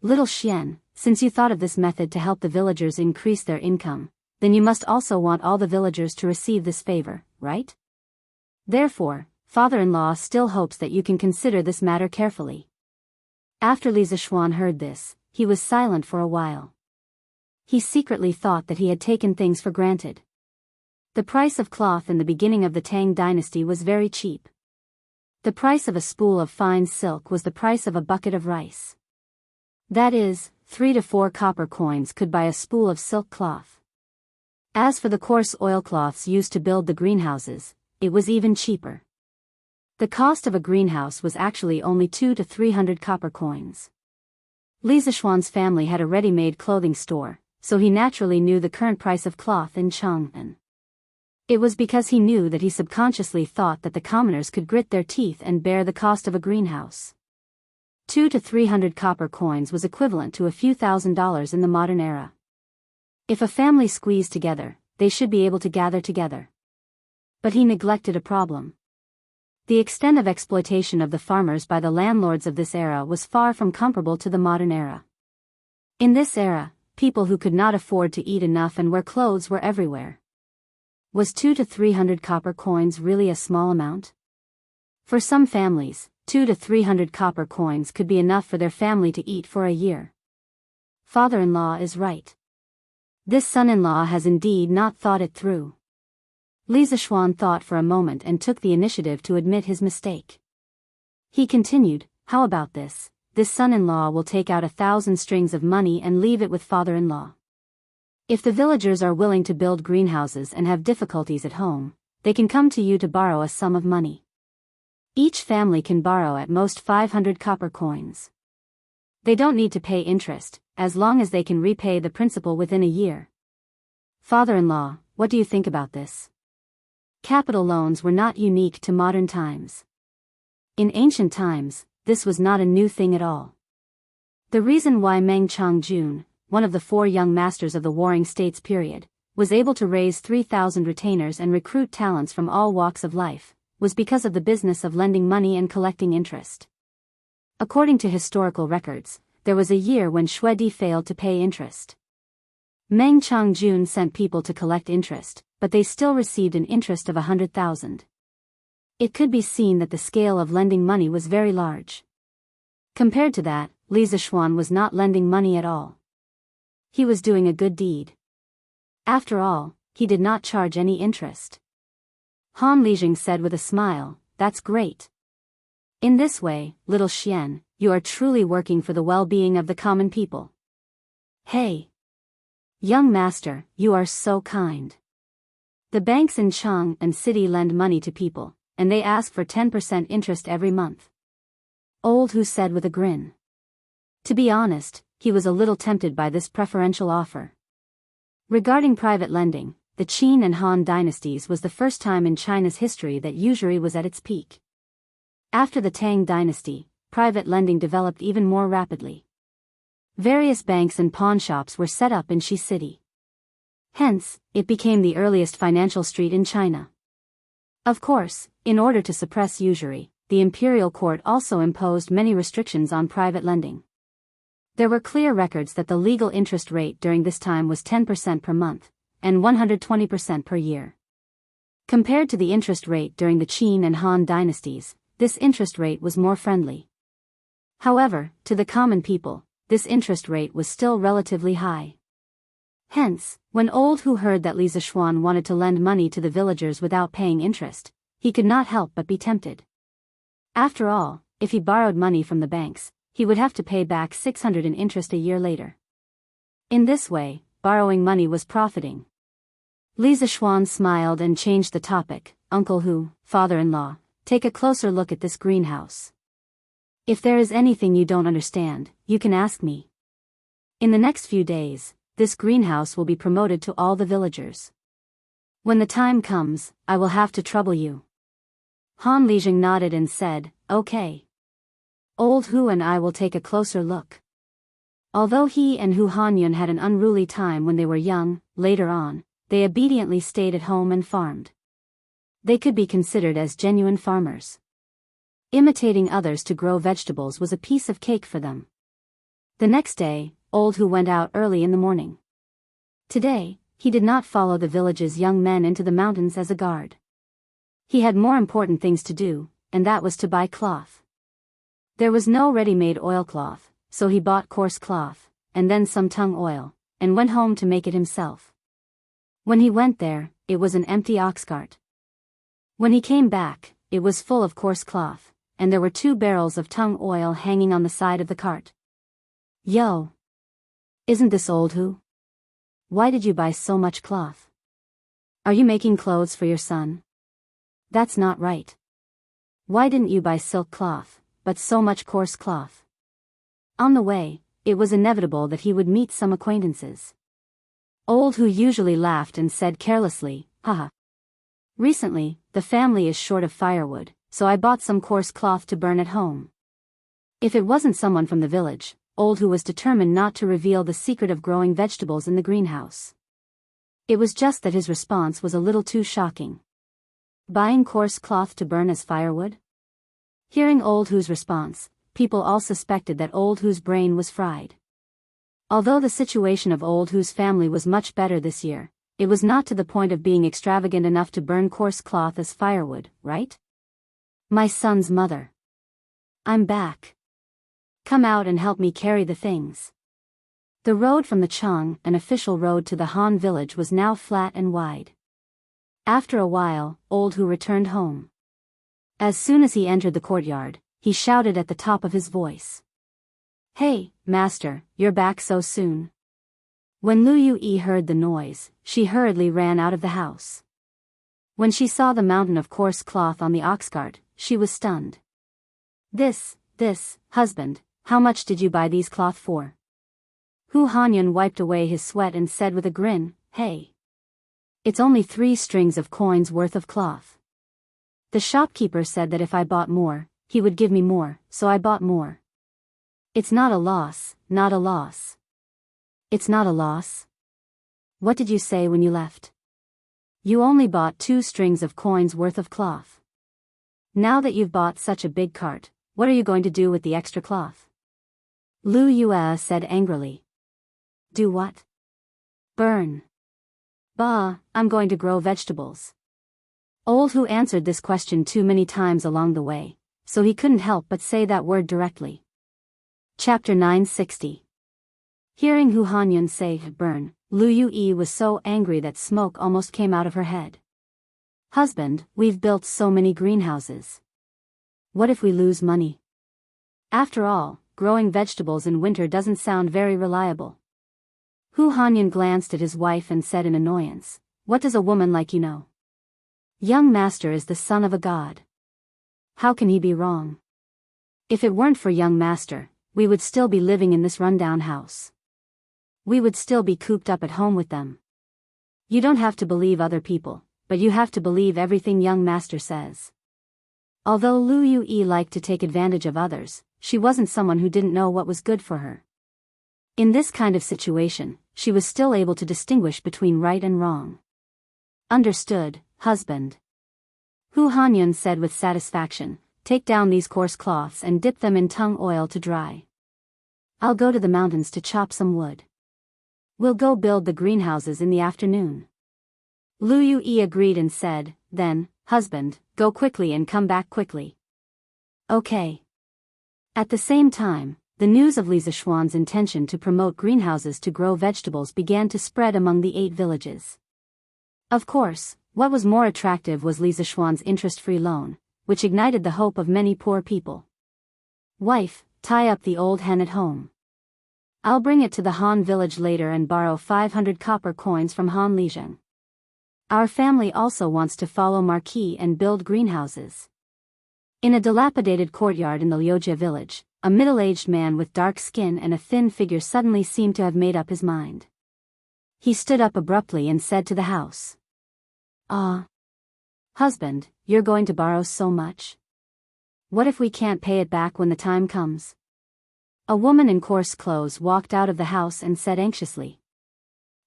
Little Xian, since you thought of this method to help the villagers increase their income, then you must also want all the villagers to receive this favor, right? Therefore, father-in-law still hopes that you can consider this matter carefully." After Li Zishuan heard this, he was silent for a while. He secretly thought that he had taken things for granted. The price of cloth in the beginning of the Tang dynasty was very cheap. The price of a spool of fine silk was the price of a bucket of rice. That is, 3 to 4 copper coins could buy a spool of silk cloth. As for the coarse oilcloths used to build the greenhouses, it was even cheaper. The cost of a greenhouse was actually only 200 to 300 copper coins. Li Zishuan's family had a ready-made clothing store, so he naturally knew the current price of cloth in Chang'an. It was because he knew that he subconsciously thought that the commoners could grit their teeth and bear the cost of a greenhouse. 200 to 300 copper coins was equivalent to a few $1,000s in the modern era. If a family squeezed together, they should be able to gather together. But he neglected a problem. The extent of exploitation of the farmers by the landlords of this era was far from comparable to the modern era. In this era, people who could not afford to eat enough and wear clothes were everywhere. Was 200 to 300 copper coins really a small amount? For some families, 200 to 300 copper coins could be enough for their family to eat for a year. Father-in-law is right. This son-in-law has indeed not thought it through. Li Zishuan thought for a moment and took the initiative to admit his mistake. He continued, "How about this? This son-in-law will take out 1,000 strings of money and leave it with father-in-law. If the villagers are willing to build greenhouses and have difficulties at home, they can come to you to borrow a sum of money. Each family can borrow at most 500 copper coins. They don't need to pay interest, as long as they can repay the principal within a year. Father-in-law, what do you think about this? Capital loans were not unique to modern times. In ancient times, this was not a new thing at all. The reason why Meng Changjun, one of the 4 young masters of the Warring States period, was able to raise 3,000 retainers and recruit talents from all walks of life, was because of the business of lending money and collecting interest. According to historical records, there was a year when Shuedi failed to pay interest. Meng Changjun sent people to collect interest, but they still received an interest of 100,000. It could be seen that the scale of lending money was very large. Compared to that, Li Zishuan was not lending money at all. He was doing a good deed. After all, he did not charge any interest. Han Lijing said with a smile, "That's great. In this way, little Xian, you are truly working for the well-being of the common people." "Hey! Young master, you are so kind. The banks in Chang and city lend money to people, and they ask for 10% interest every month." Old Hu said with a grin. To be honest, he was a little tempted by this preferential offer. Regarding private lending, the Qin and Han dynasties was the first time in China's history that usury was at its peak. After the Tang dynasty, private lending developed even more rapidly. Various banks and pawnshops were set up in Shi City. Hence, it became the earliest financial street in China. Of course, in order to suppress usury, the imperial court also imposed many restrictions on private lending. There were clear records that the legal interest rate during this time was 10% per month, and 120% per year. Compared to the interest rate during the Qin and Han dynasties, this interest rate was more friendly. However, to the common people, this interest rate was still relatively high. Hence, when Old Hu heard that Li Zishuan wanted to lend money to the villagers without paying interest, he could not help but be tempted. After all, if he borrowed money from the banks, he would have to pay back 600 in interest a year later. In this way, borrowing money was profiting. Li Zishuan smiled and changed the topic. "Uncle Hu, father-in-law, take a closer look at this greenhouse. If there is anything you don't understand, you can ask me. In the next few days, this greenhouse will be promoted to all the villagers. When the time comes, I will have to trouble you." Han Lijing nodded and said, "Okay. Old Hu and I will take a closer look." Although he and Hu Hanyun had an unruly time when they were young, later on, they obediently stayed at home and farmed. They could be considered as genuine farmers. Imitating others to grow vegetables was a piece of cake for them. The next day, Old Hu went out early in the morning. Today, he did not follow the village's young men into the mountains as a guard. He had more important things to do, and that was to buy cloth. There was no ready-made oilcloth, so he bought coarse cloth, and then some tung oil, and went home to make it himself. When he went there, it was an empty ox cart. When he came back, it was full of coarse cloth, and there were 2 barrels of tung oil hanging on the side of the cart. "Yo! Isn't this Old Hu? Why did you buy so much cloth? Are you making clothes for your son? That's not right. Why didn't you buy silk cloth, but so much coarse cloth?" On the way, it was inevitable that he would meet some acquaintances. Old Hu usually laughed and said carelessly, "Haha. Recently, the family is short of firewood, so I bought some coarse cloth to burn at home." If it wasn't someone from the village, Old Hu was determined not to reveal the secret of growing vegetables in the greenhouse. It was just that his response was a little too shocking. Buying coarse cloth to burn as firewood? Hearing Old Hu's response, people all suspected that Old Hu's brain was fried. Although the situation of Old Hu's family was much better this year, it was not to the point of being extravagant enough to burn coarse cloth as firewood, right? "My son's mother. I'm back. Come out and help me carry the things." The road from the Chang, an official road to the Han village, was now flat and wide. After a while, Old Hu returned home. As soon as he entered the courtyard, he shouted at the top of his voice, "Hey, master, you're back so soon. When Lu Yue heard the noise, she hurriedly ran out of the house. When she saw the mountain of coarse cloth on the ox cart, she was stunned. This, husband, how much did you buy these cloth for? Hu Hanyun wiped away his sweat and said with a grin, hey. It's only 3 strings of coins worth of cloth. The shopkeeper said that if I bought more, he would give me more, so I bought more. It's not a loss, not a loss. It's not a loss? What did you say when you left? You only bought 2 strings of coins worth of cloth. Now that you've bought such a big cart, what are you going to do with the extra cloth? Lu Yue said angrily. Do what? Burn. Bah, I'm going to grow vegetables. Old Hu answered this question too many times along the way, so he couldn't help but say that word directly. Chapter 960. Hearing Hu Hanyun say burn, Lu Yue was so angry that smoke almost came out of her head. Husband, we've built so many greenhouses. What if we lose money? After all, growing vegetables in winter doesn't sound very reliable. Hu Hanyun glanced at his wife and said in annoyance, what does a woman like you know? Young master is the son of a god. How can he be wrong? If it weren't for young master, we would still be living in this rundown house. We would still be cooped up at home with them. You don't have to believe other people, but you have to believe everything young master says. Although Lu Yue liked to take advantage of others, she wasn't someone who didn't know what was good for her. In this kind of situation, she was still able to distinguish between right and wrong. Understood, husband. Hu Hanyun said with satisfaction, take down these coarse cloths and dip them in tung oil to dry. I'll go to the mountains to chop some wood. We'll go build the greenhouses in the afternoon. Lu Yue agreed and said, then, husband, go quickly and come back quickly. Okay. At the same time, the news of Li Zishuan's intention to promote greenhouses to grow vegetables began to spread among the 8 villages. Of course, what was more attractive was Li Zishuan's interest-free loan, which ignited the hope of many poor people. Wife, tie up the old hen at home. I'll bring it to the Han village later and borrow 500 copper coins from Han Lijeng. Our family also wants to follow Marquis and build greenhouses. In a dilapidated courtyard in the Liujia village, a middle-aged man with dark skin and a thin figure suddenly seemed to have made up his mind. He stood up abruptly and said to the house. Husband, you're going to borrow so much? What if we can't pay it back when the time comes? A woman in coarse clothes walked out of the house and said anxiously.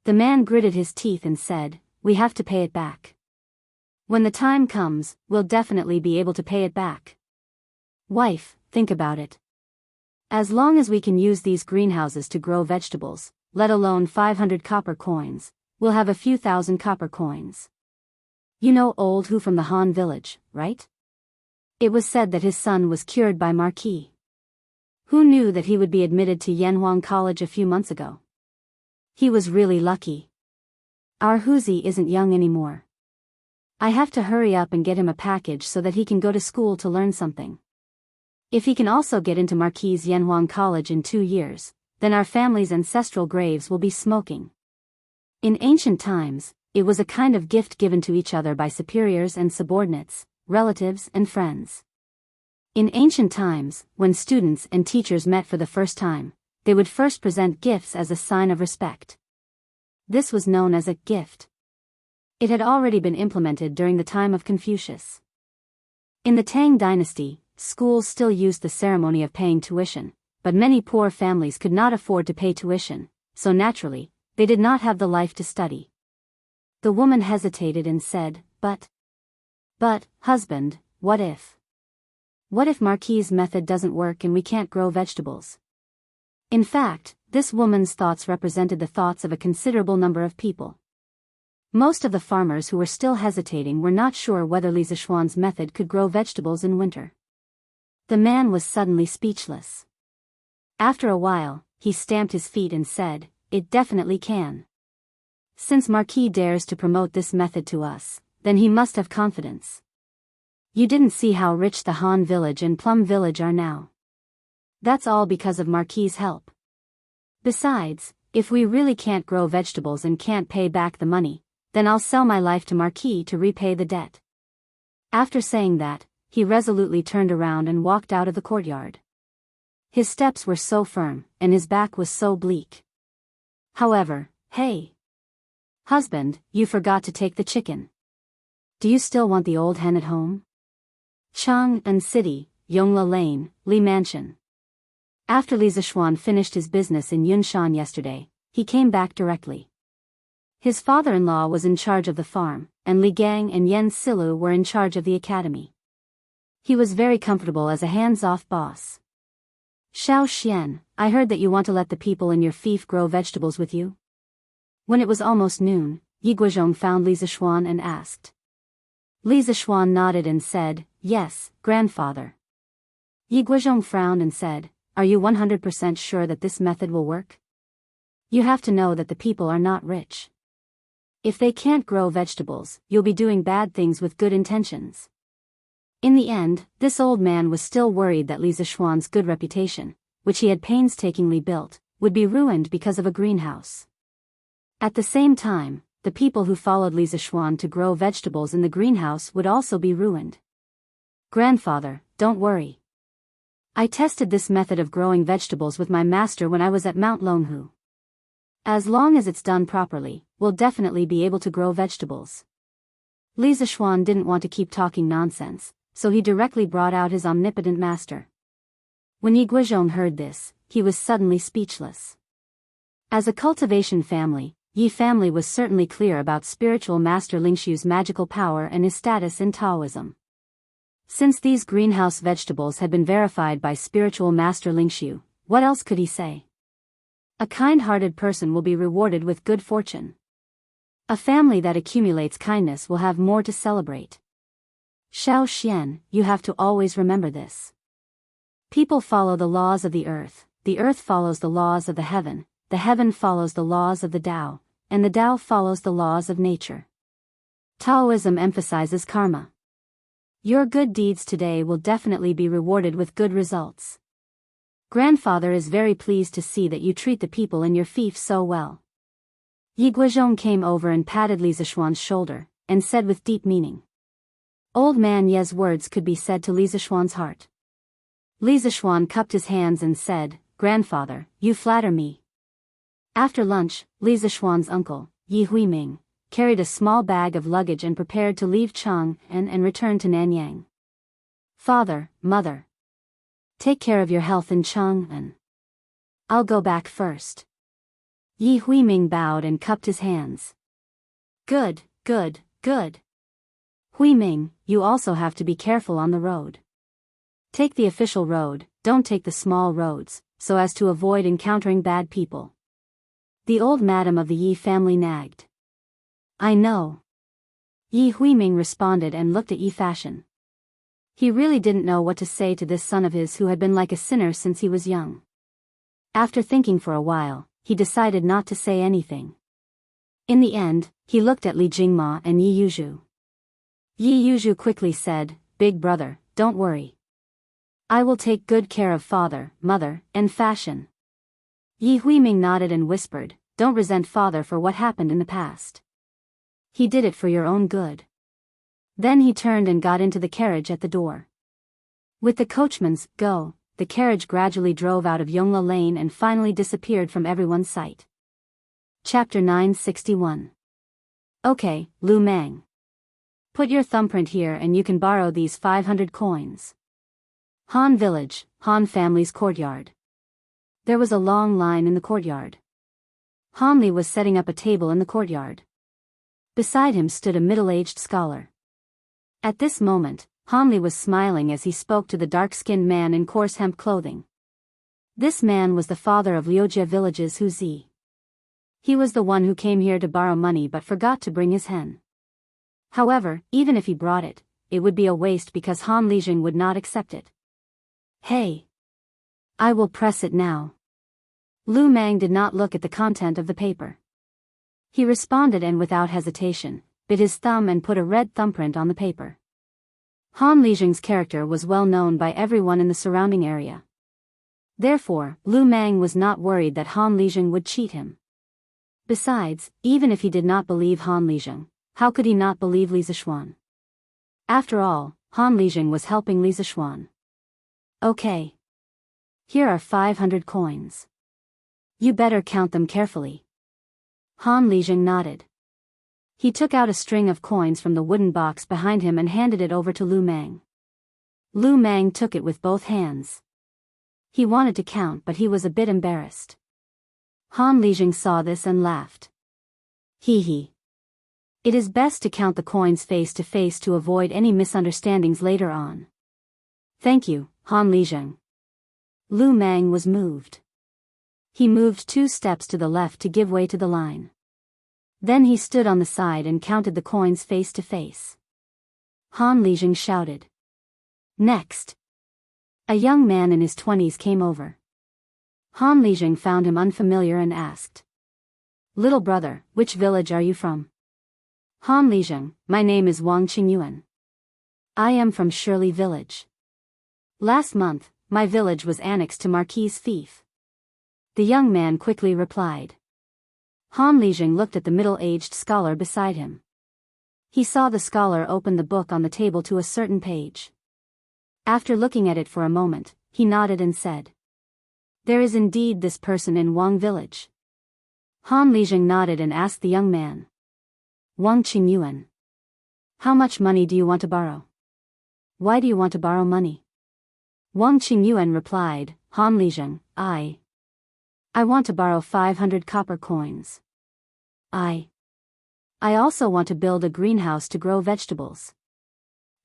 The man gritted his teeth and said, we have to pay it back. When the time comes, we'll definitely be able to pay it back. Wife, think about it. As long as we can use these greenhouses to grow vegetables, let alone 500 copper coins, we'll have a few thousand copper coins. You know old Hu from the Han village, right? It was said that his son was cured by Marquis. Who knew that he would be admitted to Yanhuang College a few months ago? He was really lucky. Our Huzi isn't young anymore. I have to hurry up and get him a package so that he can go to school to learn something. If he can also get into Marquis' Yanhuang College in 2 years, then our family's ancestral graves will be smoking. In ancient times, it was a kind of gift given to each other by superiors and subordinates, relatives and friends. In ancient times, when students and teachers met for the first time, they would first present gifts as a sign of respect. This was known as a gift. It had already been implemented during the time of Confucius. In the Tang dynasty, schools still used the ceremony of paying tuition, but many poor families could not afford to pay tuition, so naturally, they did not have the life to study. The woman hesitated and said, But, husband, what if? What if Marquis' method doesn't work and we can't grow vegetables? In fact, this woman's thoughts represented the thoughts of a considerable number of people. Most of the farmers who were still hesitating were not sure whether Li Zishuan's method could grow vegetables in winter. The man was suddenly speechless. After a while, he stamped his feet and said, It definitely can. Since Marquis dares to promote this method to us, then he must have confidence. You didn't see how rich the Han village and Plum village are now. That's all because of Marquis' help. Besides, If we really can't grow vegetables and can't pay back the money, then I'll sell my life to Marquis to repay the debt." After saying that, he resolutely turned around and walked out of the courtyard. His steps were so firm, and his back was so bleak. However, "Hey, husband, you forgot to take the chicken. Do you still want the old hen at home?" Chang'an City, Yongla Lane, Li Mansion. After Li Zishuan finished his business in Yunshan yesterday, he came back directly. His father-in-law was in charge of the farm, and Li Gang and Yen Silu were in charge of the academy. He was very comfortable as a hands-off boss. "Xiao Xian, I heard that you want to let the people in your fief grow vegetables with you?" When it was almost noon, Yi Guizhong found Li Zishuan and asked. Li Zishuan nodded and said, "Yes, grandfather." Yi Guizhong frowned and said, "Are you 100% sure that this method will work? You have to know that the people are not rich. If they can't grow vegetables, you'll be doing bad things with good intentions." In the end, this old man was still worried that Li Zishuan's good reputation, which he had painstakingly built, would be ruined because of a greenhouse. At the same time, the people who followed Li Zishuan to grow vegetables in the greenhouse would also be ruined. "Grandfather, don't worry. I tested this method of growing vegetables with my master when I was at Mount Longhu. As long as it's done properly, we'll definitely be able to grow vegetables." Li Zishuan didn't want to keep talking nonsense, so he directly brought out his omnipotent master. When Yi Guizhong heard this, he was suddenly speechless. As a cultivation family, Yi family was certainly clear about spiritual master Lingshu's magical power and his status in Taoism. Since these greenhouse vegetables had been verified by spiritual master Lingshu, what else could he say? A kind-hearted person will be rewarded with good fortune. A family that accumulates kindness will have more to celebrate. Xiao Xian, you have to always remember this. People follow the laws of the earth follows the laws of the heaven follows the laws of the Tao, and the Tao follows the laws of nature. Taoism emphasizes karma. Your good deeds today will definitely be rewarded with good results. Grandfather is very pleased to see that you treat the people in your fief so well." Yi Guizhong came over and patted Li Zishuan's shoulder, and said with deep meaning. Old man Ye's words could be said to Li Zishuan's heart. Li Zishuan cupped his hands and said, "Grandfather, you flatter me." After lunch, Li Zishuan's uncle, Yi Huiming, carried a small bag of luggage and prepared to leave Chang'an and return to Nanyang. "Father, mother, take care of your health in Chang'an. I'll go back first." Yi Huiming bowed and cupped his hands. Good, good, good. Huiming, you also have to be careful on the road. Take the official road, don't take the small roads, so as to avoid encountering bad people." The old madam of the Yi family nagged. "I know." Yi Huiming responded and looked at Yi Fashion. He really didn't know what to say to this son of his who had been like a sinner since he was young. After thinking for a while, he decided not to say anything. In the end, he looked at Li Jingma and Yi Yuzhu. Yi Yuzhu quickly said, "Big brother, don't worry. I will take good care of father, mother, and Fashion." Yi Huiming nodded and whispered, "Don't resent father for what happened in the past. He did it for your own good." Then he turned and got into the carriage at the door. With the coachman's "go," the carriage gradually drove out of Yongla Lane and finally disappeared from everyone's sight. Chapter 961. Okay, Lu Mang. Put your thumbprint here and you can borrow these 500 coins. Han Village, Han family's courtyard. There was a long line in the courtyard. Han Li was setting up a table in the courtyard. Beside him stood a middle-aged scholar. At this moment, Han Li was smiling as he spoke to the dark-skinned man in coarse hemp clothing. This man was the father of Liujia village's Hu Zi. He was the one who came here to borrow money but forgot to bring his hen. However, even if he brought it, it would be a waste because Han Lijing would not accept it. "Hey! I will press it now." Lu Mang did not look at the content of the paper. He responded and without hesitation, bit his thumb and put a red thumbprint on the paper. Han Lijing's character was well known by everyone in the surrounding area. Therefore, Lu Mang was not worried that Han Lijing would cheat him. Besides, even if he did not believe Han Lijing, how could he not believe Li Zixuan? After all, Han Lijing was helping Li Zixuan. Okay. Here are 500 coins. You better count them carefully. Han Lijing nodded. He took out a string of coins from the wooden box behind him and handed it over to Lu Mang. Lu Mang took it with both hands. He wanted to count, but he was a bit embarrassed. Han Lijing saw this and laughed. Hee hee. It is best to count the coins face to face to avoid any misunderstandings later on. Thank you, Han Lijing. Lu Mang was moved. He moved 2 steps to the left to give way to the line. Then he stood on the side and counted the coins face to face. Han Lijing shouted. Next. A young man in his 20s came over. Han Lijing found him unfamiliar and asked. Little brother, which village are you from? Han Lijing, my name is Wang Qingyuan. I am from Shirley village. Last month, my village was annexed to Marquis' fief. The young man quickly replied. Han Lijing looked at the middle-aged scholar beside him. He saw the scholar open the book on the table to a certain page. After looking at it for a moment, he nodded and said. There is indeed this person in Wang village. Han Lijing nodded and asked the young man. Wang Qingyuan. How much money do you want to borrow? Why do you want to borrow money? Wang Qingyuan replied, Han Lijing, I want to borrow 500 copper coins. I also want to build a greenhouse to grow vegetables.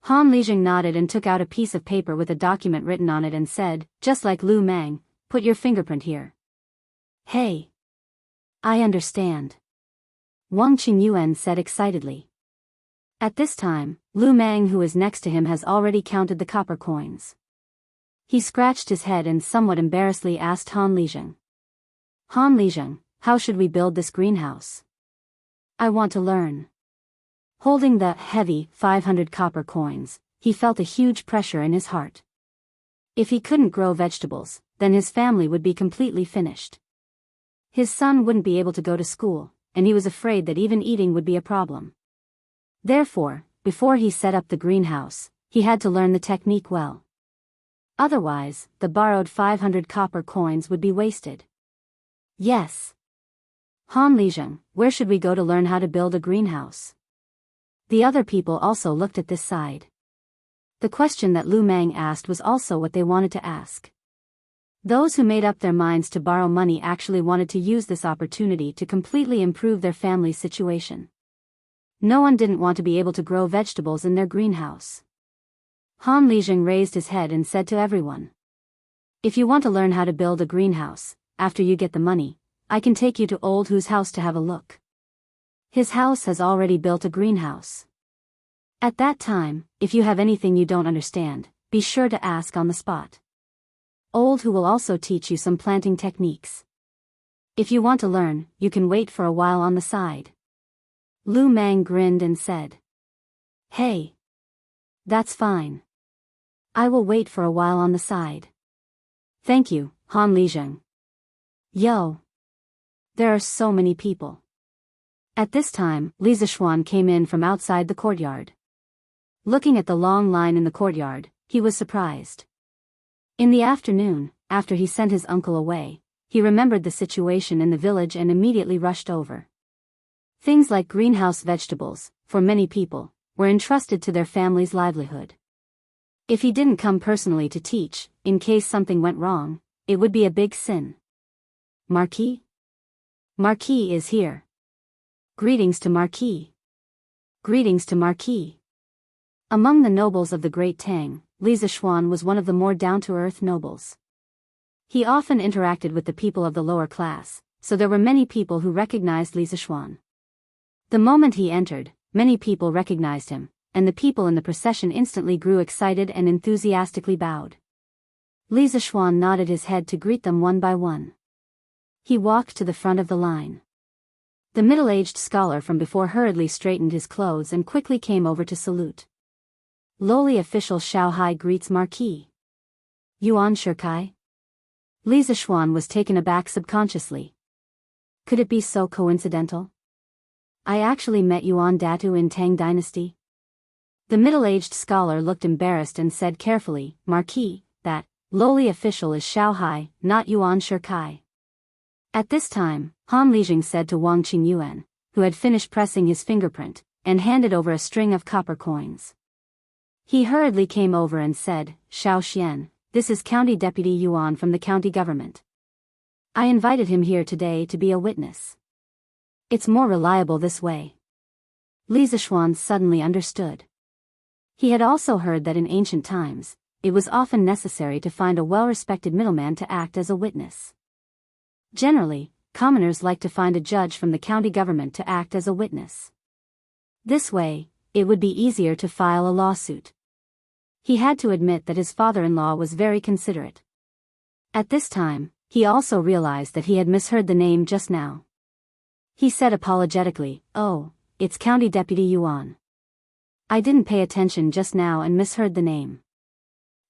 Han Lijing nodded and took out a piece of paper with a document written on it and said, just like Lu Mang, put your fingerprint here. Hey. I understand. Wang Qingyuan said excitedly. At this time, Lu Mang, who is next to him, has already counted the copper coins. He scratched his head and somewhat embarrassedly asked Han Lijing. Han Lijing, how should we build this greenhouse? I want to learn. Holding the heavy 500 copper coins, he felt a huge pressure in his heart. If he couldn't grow vegetables, then his family would be completely finished. His son wouldn't be able to go to school, and he was afraid that even eating would be a problem. Therefore, before he set up the greenhouse, he had to learn the technique well. Otherwise, the borrowed 500 copper coins would be wasted. Yes. Han Lijing, where should we go to learn how to build a greenhouse? The other people also looked at this side. The question that Lu Mang asked was also what they wanted to ask. Those who made up their minds to borrow money actually wanted to use this opportunity to completely improve their family's situation. No one didn't want to be able to grow vegetables in their greenhouse. Han Lijing raised his head and said to everyone. If you want to learn how to build a greenhouse, after you get the money, I can take you to Old Hu's house to have a look. His house has already built a greenhouse. At that time, if you have anything you don't understand, be sure to ask on the spot. Old Hu will also teach you some planting techniques. If you want to learn, you can wait for a while on the side. Lu Mang grinned and said. Hey. That's fine. I will wait for a while on the side. Thank you, Han Lijing. Yo. There are so many people. At this time, Li Zixuan came in from outside the courtyard. Looking at the long line in the courtyard, he was surprised. In the afternoon, after he sent his uncle away, he remembered the situation in the village and immediately rushed over. Things like greenhouse vegetables, for many people, were entrusted to their family's livelihood. If he didn't come personally to teach, in case something went wrong, it would be a big sin. Marquis? Marquis is here. Greetings to Marquis. Greetings to Marquis. Among the nobles of the Great Tang, Li Zixuan was one of the more down-to-earth nobles. He often interacted with the people of the lower class, so there were many people who recognized Li Zixuan. The moment he entered, many people recognized him, and the people in the procession instantly grew excited and enthusiastically bowed. Li Zixuan nodded his head to greet them one by one. He walked to the front of the line. The middle-aged scholar from before hurriedly straightened his clothes and quickly came over to salute. Lowly official Xiao Hai greets Marquis. Yuan Shikai? Li Zixuan was taken aback subconsciously. Could it be so coincidental? I actually met Yuan Datu in Tang Dynasty. The middle-aged scholar looked embarrassed and said carefully, Marquis, that lowly official is Xiao Hai, not Yuan Shikai. At this time, Han Lijing said to Wang Qingyuan, who had finished pressing his fingerprint, and handed over a string of copper coins. He hurriedly came over and said, Xiao Xian, this is County Deputy Yuan from the county government. I invited him here today to be a witness. It's more reliable this way. Li Zishuan suddenly understood. He had also heard that in ancient times, it was often necessary to find a well-respected middleman to act as a witness. Generally, commoners like to find a judge from the county government to act as a witness. This way, it would be easier to file a lawsuit. He had to admit that his father-in-law was very considerate. At this time, he also realized that he had misheard the name just now. He said apologetically, Oh, it's County Deputy Yuan. I didn't pay attention just now and misheard the name.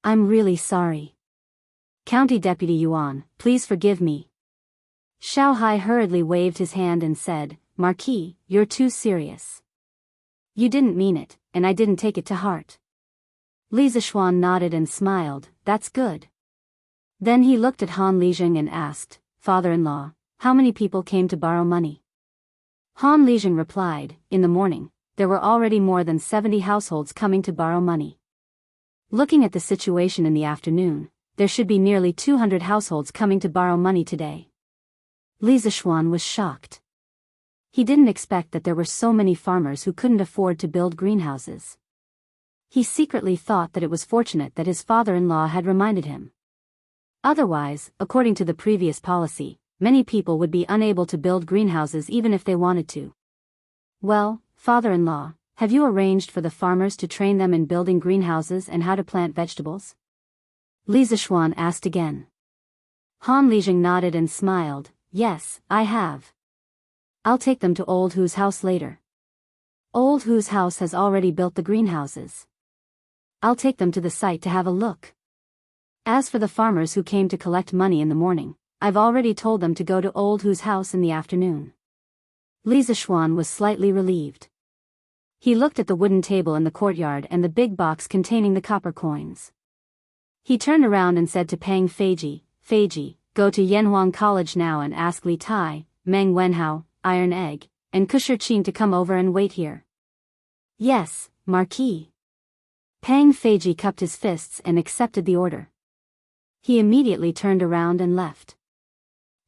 I'm really sorry. County Deputy Yuan, please forgive me. Xiao Hai hurriedly waved his hand and said, Marquis, you're too serious. You didn't mean it, and I didn't take it to heart. Li Zishuan nodded and smiled, that's good. Then he looked at Han Lijing and asked, Father-in-law, how many people came to borrow money? Han Lijing replied, in the morning, there were already more than 70 households coming to borrow money. Looking at the situation in the afternoon, there should be nearly 200 households coming to borrow money today. Li Zishuan was shocked. He didn't expect that there were so many farmers who couldn't afford to build greenhouses. He secretly thought that it was fortunate that his father-in-law had reminded him. Otherwise, according to the previous policy, many people would be unable to build greenhouses even if they wanted to. Well, father-in-law, have you arranged for the farmers to train them in building greenhouses and how to plant vegetables? Li Zishuan asked again. Han Lijing nodded and smiled, Yes, I have. I'll take them to Old Hu's house later. Old Hu's house has already built the greenhouses. I'll take them to the site to have a look. As for the farmers who came to collect money in the morning, I've already told them to go to Old Hu's house in the afternoon. Li Zishuan was slightly relieved. He looked at the wooden table in the courtyard and the big box containing the copper coins. He turned around and said to Pang Feiji, Feiji, go to Yanhuang College now and ask Li Tai, Meng Wenhao, Iron Egg, and Kusher Qin to come over and wait here. Yes, Marquis. Pang Feiji cupped his fists and accepted the order. He immediately turned around and left.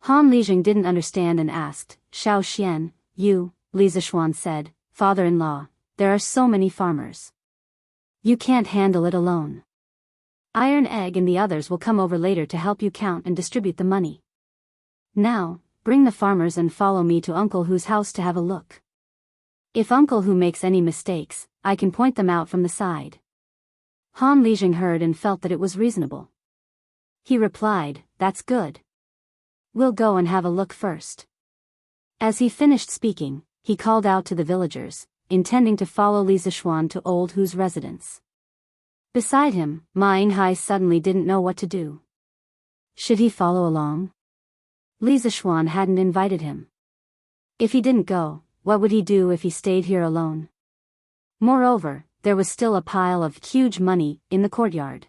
Han Lijing didn't understand and asked, Xiao Xian, you, Li Zishuan said, Father-in-law, there are so many farmers. You can't handle it alone. Iron Egg and the others will come over later to help you count and distribute the money. Now, bring the farmers and follow me to Uncle Hu's house to have a look. If Uncle Hu makes any mistakes, I can point them out from the side. Han Lijing heard and felt that it was reasonable. He replied, That's good. We'll go and have a look first. As he finished speaking, he called out to the villagers, intending to follow Li Zishuan to Old Hu's residence. Beside him, Ma Yinghai suddenly didn't know what to do. Should he follow along? Li Zishuan hadn't invited him. If he didn't go, what would he do if he stayed here alone? Moreover, there was still a pile of huge money in the courtyard.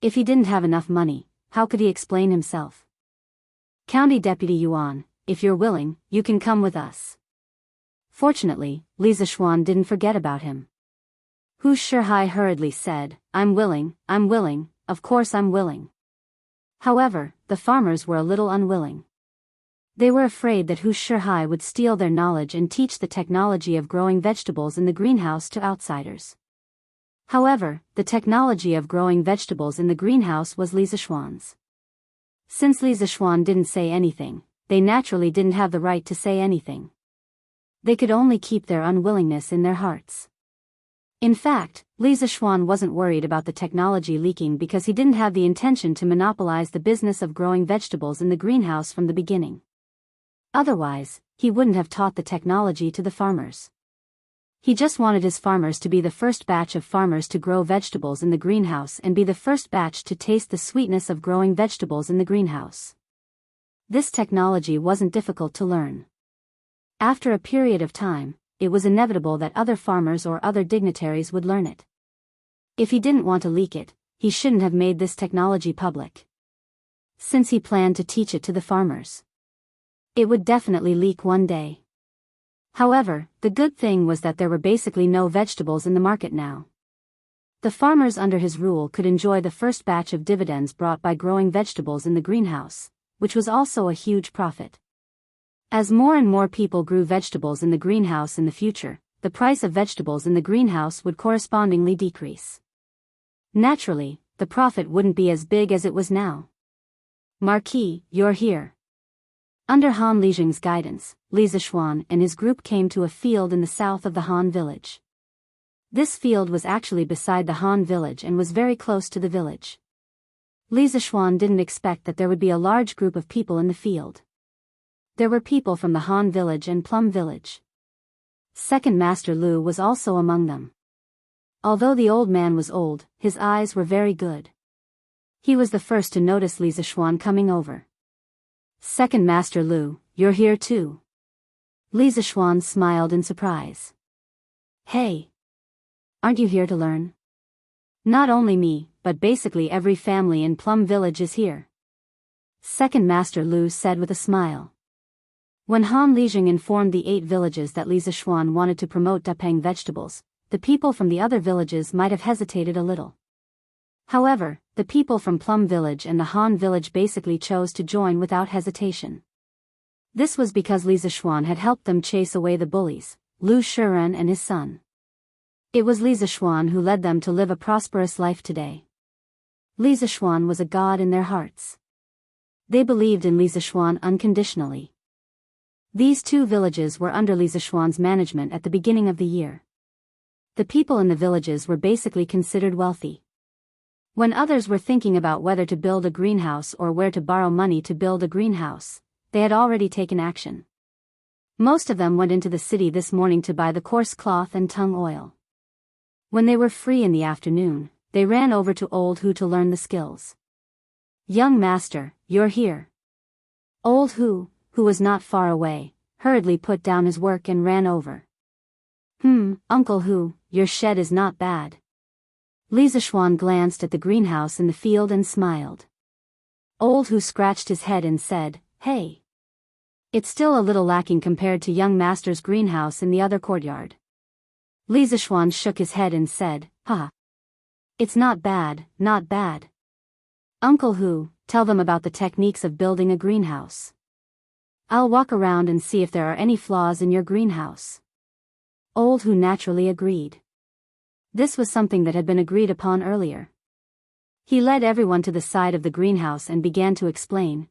If he didn't have enough money, how could he explain himself? County Deputy Yuan, if you're willing, you can come with us. Fortunately, Li Zishuan didn't forget about him. Hu Shihai hurriedly said, I'm willing, of course I'm willing. However, the farmers were a little unwilling. They were afraid that Hu Shihai would steal their knowledge and teach the technology of growing vegetables in the greenhouse to outsiders. However, the technology of growing vegetables in the greenhouse was Li Zishuan's. Since Li Zishuan didn't say anything, they naturally didn't have the right to say anything. They could only keep their unwillingness in their hearts. In fact, Li Zishuan wasn't worried about the technology leaking because he didn't have the intention to monopolize the business of growing vegetables in the greenhouse from the beginning. Otherwise, he wouldn't have taught the technology to the farmers. He just wanted his farmers to be the first batch of farmers to grow vegetables in the greenhouse and be the first batch to taste the sweetness of growing vegetables in the greenhouse. This technology wasn't difficult to learn. After a period of time, it was inevitable that other farmers or other dignitaries would learn it. If he didn't want to leak it, he shouldn't have made this technology public. Since he planned to teach it to the farmers, it would definitely leak one day. However, the good thing was that there were basically no vegetables in the market now. The farmers under his rule could enjoy the first batch of dividends brought by growing vegetables in the greenhouse, which was also a huge profit. As more and more people grew vegetables in the greenhouse in the future, the price of vegetables in the greenhouse would correspondingly decrease. Naturally, the profit wouldn't be as big as it was now. Marquis, you're here. Under Han Lijing's guidance, Li Zishuan and his group came to a field in the south of the Han village. This field was actually beside the Han village and was very close to the village. Li Zishuan didn't expect that there would be a large group of people in the field. There were people from the Han village and Plum village. Second Master Lu was also among them. Although the old man was old, his eyes were very good. He was the first to notice Li Zishuan coming over. Second Master Lu, you're here too. Li Zishuan smiled in surprise. Hey! Aren't you here to learn? Not only me, but basically every family in Plum Village is here. Second Master Lu said with a smile. When Han Lijing informed the 8 villages that Li Zishuan wanted to promote Dapeng vegetables, the people from the other villages might have hesitated a little. However, the people from Plum Village and the Han village basically chose to join without hesitation. This was because Li Zishuan had helped them chase away the bullies, Lu Shiren and his son. It was Li Zishuan who led them to live a prosperous life today. Li Zishuan was a god in their hearts. They believed in Li Zishuan unconditionally. These 2 villages were under Li Zishuan's management at the beginning of the year. The people in the villages were basically considered wealthy. When others were thinking about whether to build a greenhouse or where to borrow money to build a greenhouse, they had already taken action. Most of them went into the city this morning to buy the coarse cloth and tung oil. When they were free in the afternoon, they ran over to Old Hu to learn the skills. Young master, you're here. Old Hu, who was not far away, hurriedly put down his work and ran over. Uncle Hu, your shed is not bad. Li Zishuan glanced at the greenhouse in the field and smiled. Old Hu scratched his head and said, Hey! It's still a little lacking compared to young master's greenhouse in the other courtyard. Li Zishuan shook his head and said, It's not bad, not bad. Uncle Hu, tell them about the techniques of building a greenhouse. I'll walk around and see if there are any flaws in your greenhouse. Old Hu naturally agreed. This was something that had been agreed upon earlier. He led everyone to the side of the greenhouse and began to explain,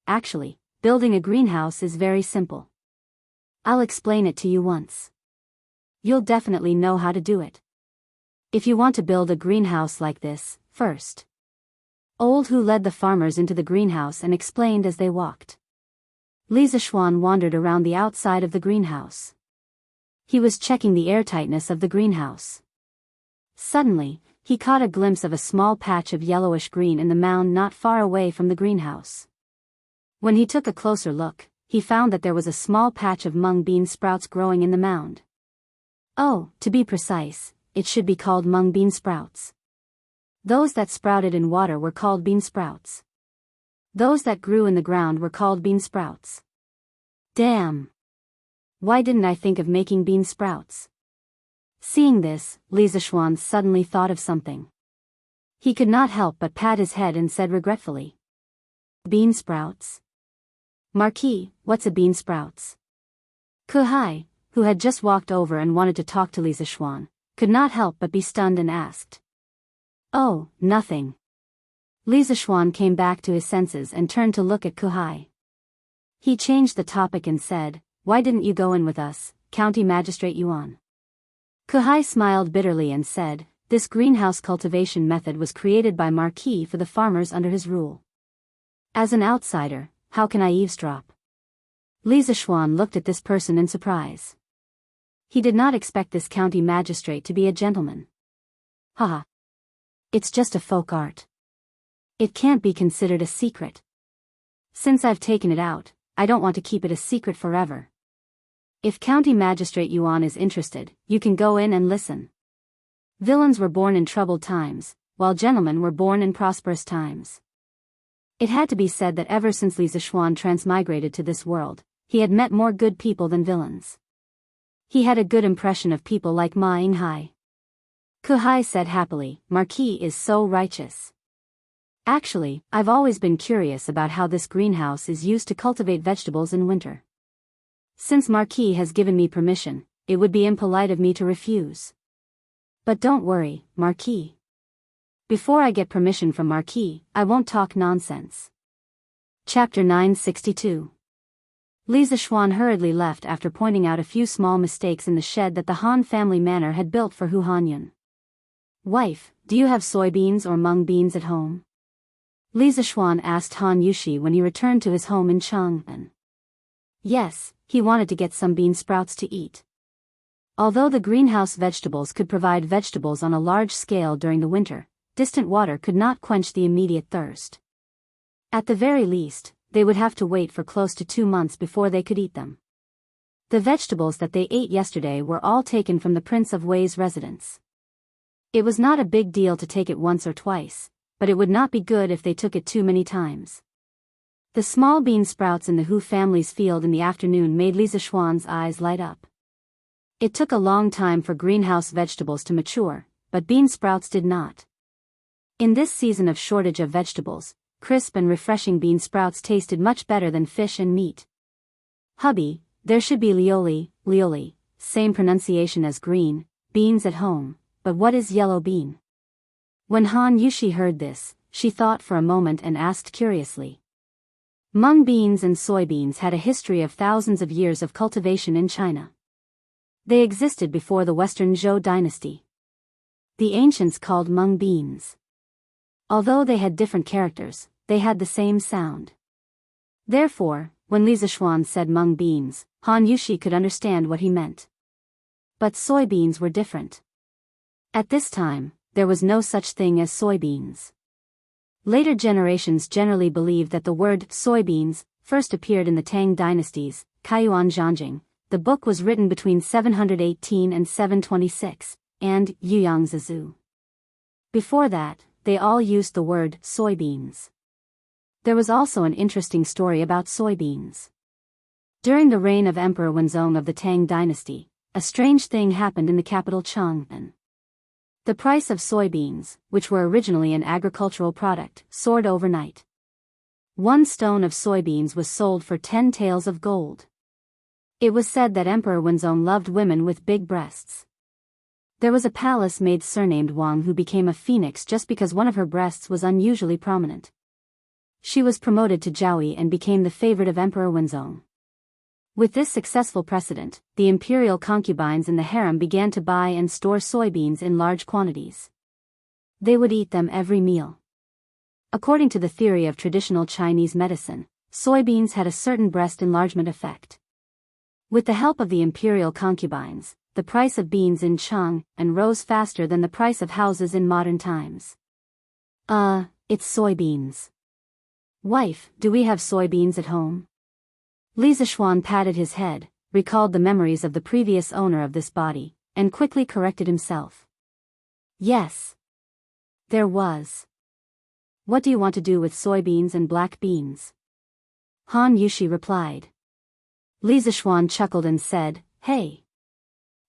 actually, building a greenhouse is very simple. I'll explain it to you once. You'll definitely know how to do it. If you want to build a greenhouse like this, first. Old Hu led the farmers into the greenhouse and explained as they walked. Li Zishuan wandered around the outside of the greenhouse. He was checking the airtightness of the greenhouse. Suddenly, he caught a glimpse of a small patch of yellowish green in the mound not far away from the greenhouse. When he took a closer look, he found that there was a small patch of mung bean sprouts growing in the mound. Oh, to be precise, it should be called mung bean sprouts. Those that sprouted in water were called bean sprouts. Those that grew in the ground were called bean sprouts. Damn! Why didn't I think of making bean sprouts? Seeing this, Li Zishuan suddenly thought of something. He could not help but pat his head and said regretfully. Bean sprouts? Marquis, what's a bean sprouts? Kuhai, who had just walked over and wanted to talk to Li Zishuan, could not help but be stunned and asked. Oh, nothing. Li Zishuan came back to his senses and turned to look at Kuhai. He changed the topic and said, Why didn't you go in with us, County Magistrate Yuan? Kuhai smiled bitterly and said, This greenhouse cultivation method was created by Marquis for the farmers under his rule. As an outsider, how can I eavesdrop? Li Zishuan looked at this person in surprise. He did not expect this county magistrate to be a gentleman. Haha. It's just a folk art. It can't be considered a secret. Since I've taken it out, I don't want to keep it a secret forever. If County Magistrate Yuan is interested, you can go in and listen. Villains were born in troubled times, while gentlemen were born in prosperous times. It had to be said that ever since Li Zishuan transmigrated to this world, he had met more good people than villains. He had a good impression of people like Ma Yinghai. Kuhai said happily, Marquis is so righteous. Actually, I've always been curious about how this greenhouse is used to cultivate vegetables in winter. Since Marquis has given me permission, it would be impolite of me to refuse. But don't worry, Marquis. Before I get permission from Marquis, I won't talk nonsense. Chapter 962. Li Zishuan hurriedly left after pointing out a few small mistakes in the shed that the Han family manor had built for Hu Hanyun. Wife, do you have soybeans or mung beans at home? Li Zishuan asked Han Yushi when he returned to his home in Chang'an. Yes, he wanted to get some bean sprouts to eat. Although the greenhouse vegetables could provide vegetables on a large scale during the winter, distant water could not quench the immediate thirst. At the very least, they would have to wait for close to 2 months before they could eat them. The vegetables that they ate yesterday were all taken from the Prince of Wei's residence. It was not a big deal to take it once or twice, but it would not be good if they took it too many times. The small bean sprouts in the Hu family's field in the afternoon made Li Zishuan's eyes light up. It took a long time for greenhouse vegetables to mature, but bean sprouts did not. In this season of shortage of vegetables, crisp and refreshing bean sprouts tasted much better than fish and meat. Hubby, there should be lioli, same pronunciation as green, beans at home, but what is yellow bean? When Han Yushi heard this, she thought for a moment and asked curiously. Mung beans and soybeans had a history of thousands of years of cultivation in China. They existed before the Western Zhou dynasty. The ancients called mung beans. Although they had different characters, they had the same sound. Therefore, when Li Zishuan said mung beans, Han Yushi could understand what he meant. But soybeans were different. At this time, there was no such thing as soybeans. Later generations generally believed that the word soybeans first appeared in the Tang dynasties, Kaiyuan Zhangjing. The book was written between 718 and 726, and Yuyang Zizu. Before that, they all used the word soybeans. There was also an interesting story about soybeans. During the reign of Emperor Wenzong of the Tang dynasty, a strange thing happened in the capital Chang'an. The price of soybeans, which were originally an agricultural product, soared overnight. 1 stone of soybeans was sold for 10 taels of gold. It was said that Emperor Wenzong loved women with big breasts. There was a palace maid surnamed Wang who became a phoenix just because one of her breasts was unusually prominent. She was promoted to Jiaoyi and became the favorite of Emperor Wenzong. With this successful precedent, the imperial concubines in the harem began to buy and store soybeans in large quantities. They would eat them every meal. According to the theory of traditional Chinese medicine, soybeans had a certain breast enlargement effect. With the help of the imperial concubines, the price of beans in Chang'an rose faster than the price of houses in modern times. It's soybeans. Wife, do we have soybeans at home? Li Zishuan patted his head, recalled the memories of the previous owner of this body, and quickly corrected himself. Yes. There was. What do you want to do with soybeans and black beans? Han Yushi replied. Li Zishuan chuckled and said, Hey.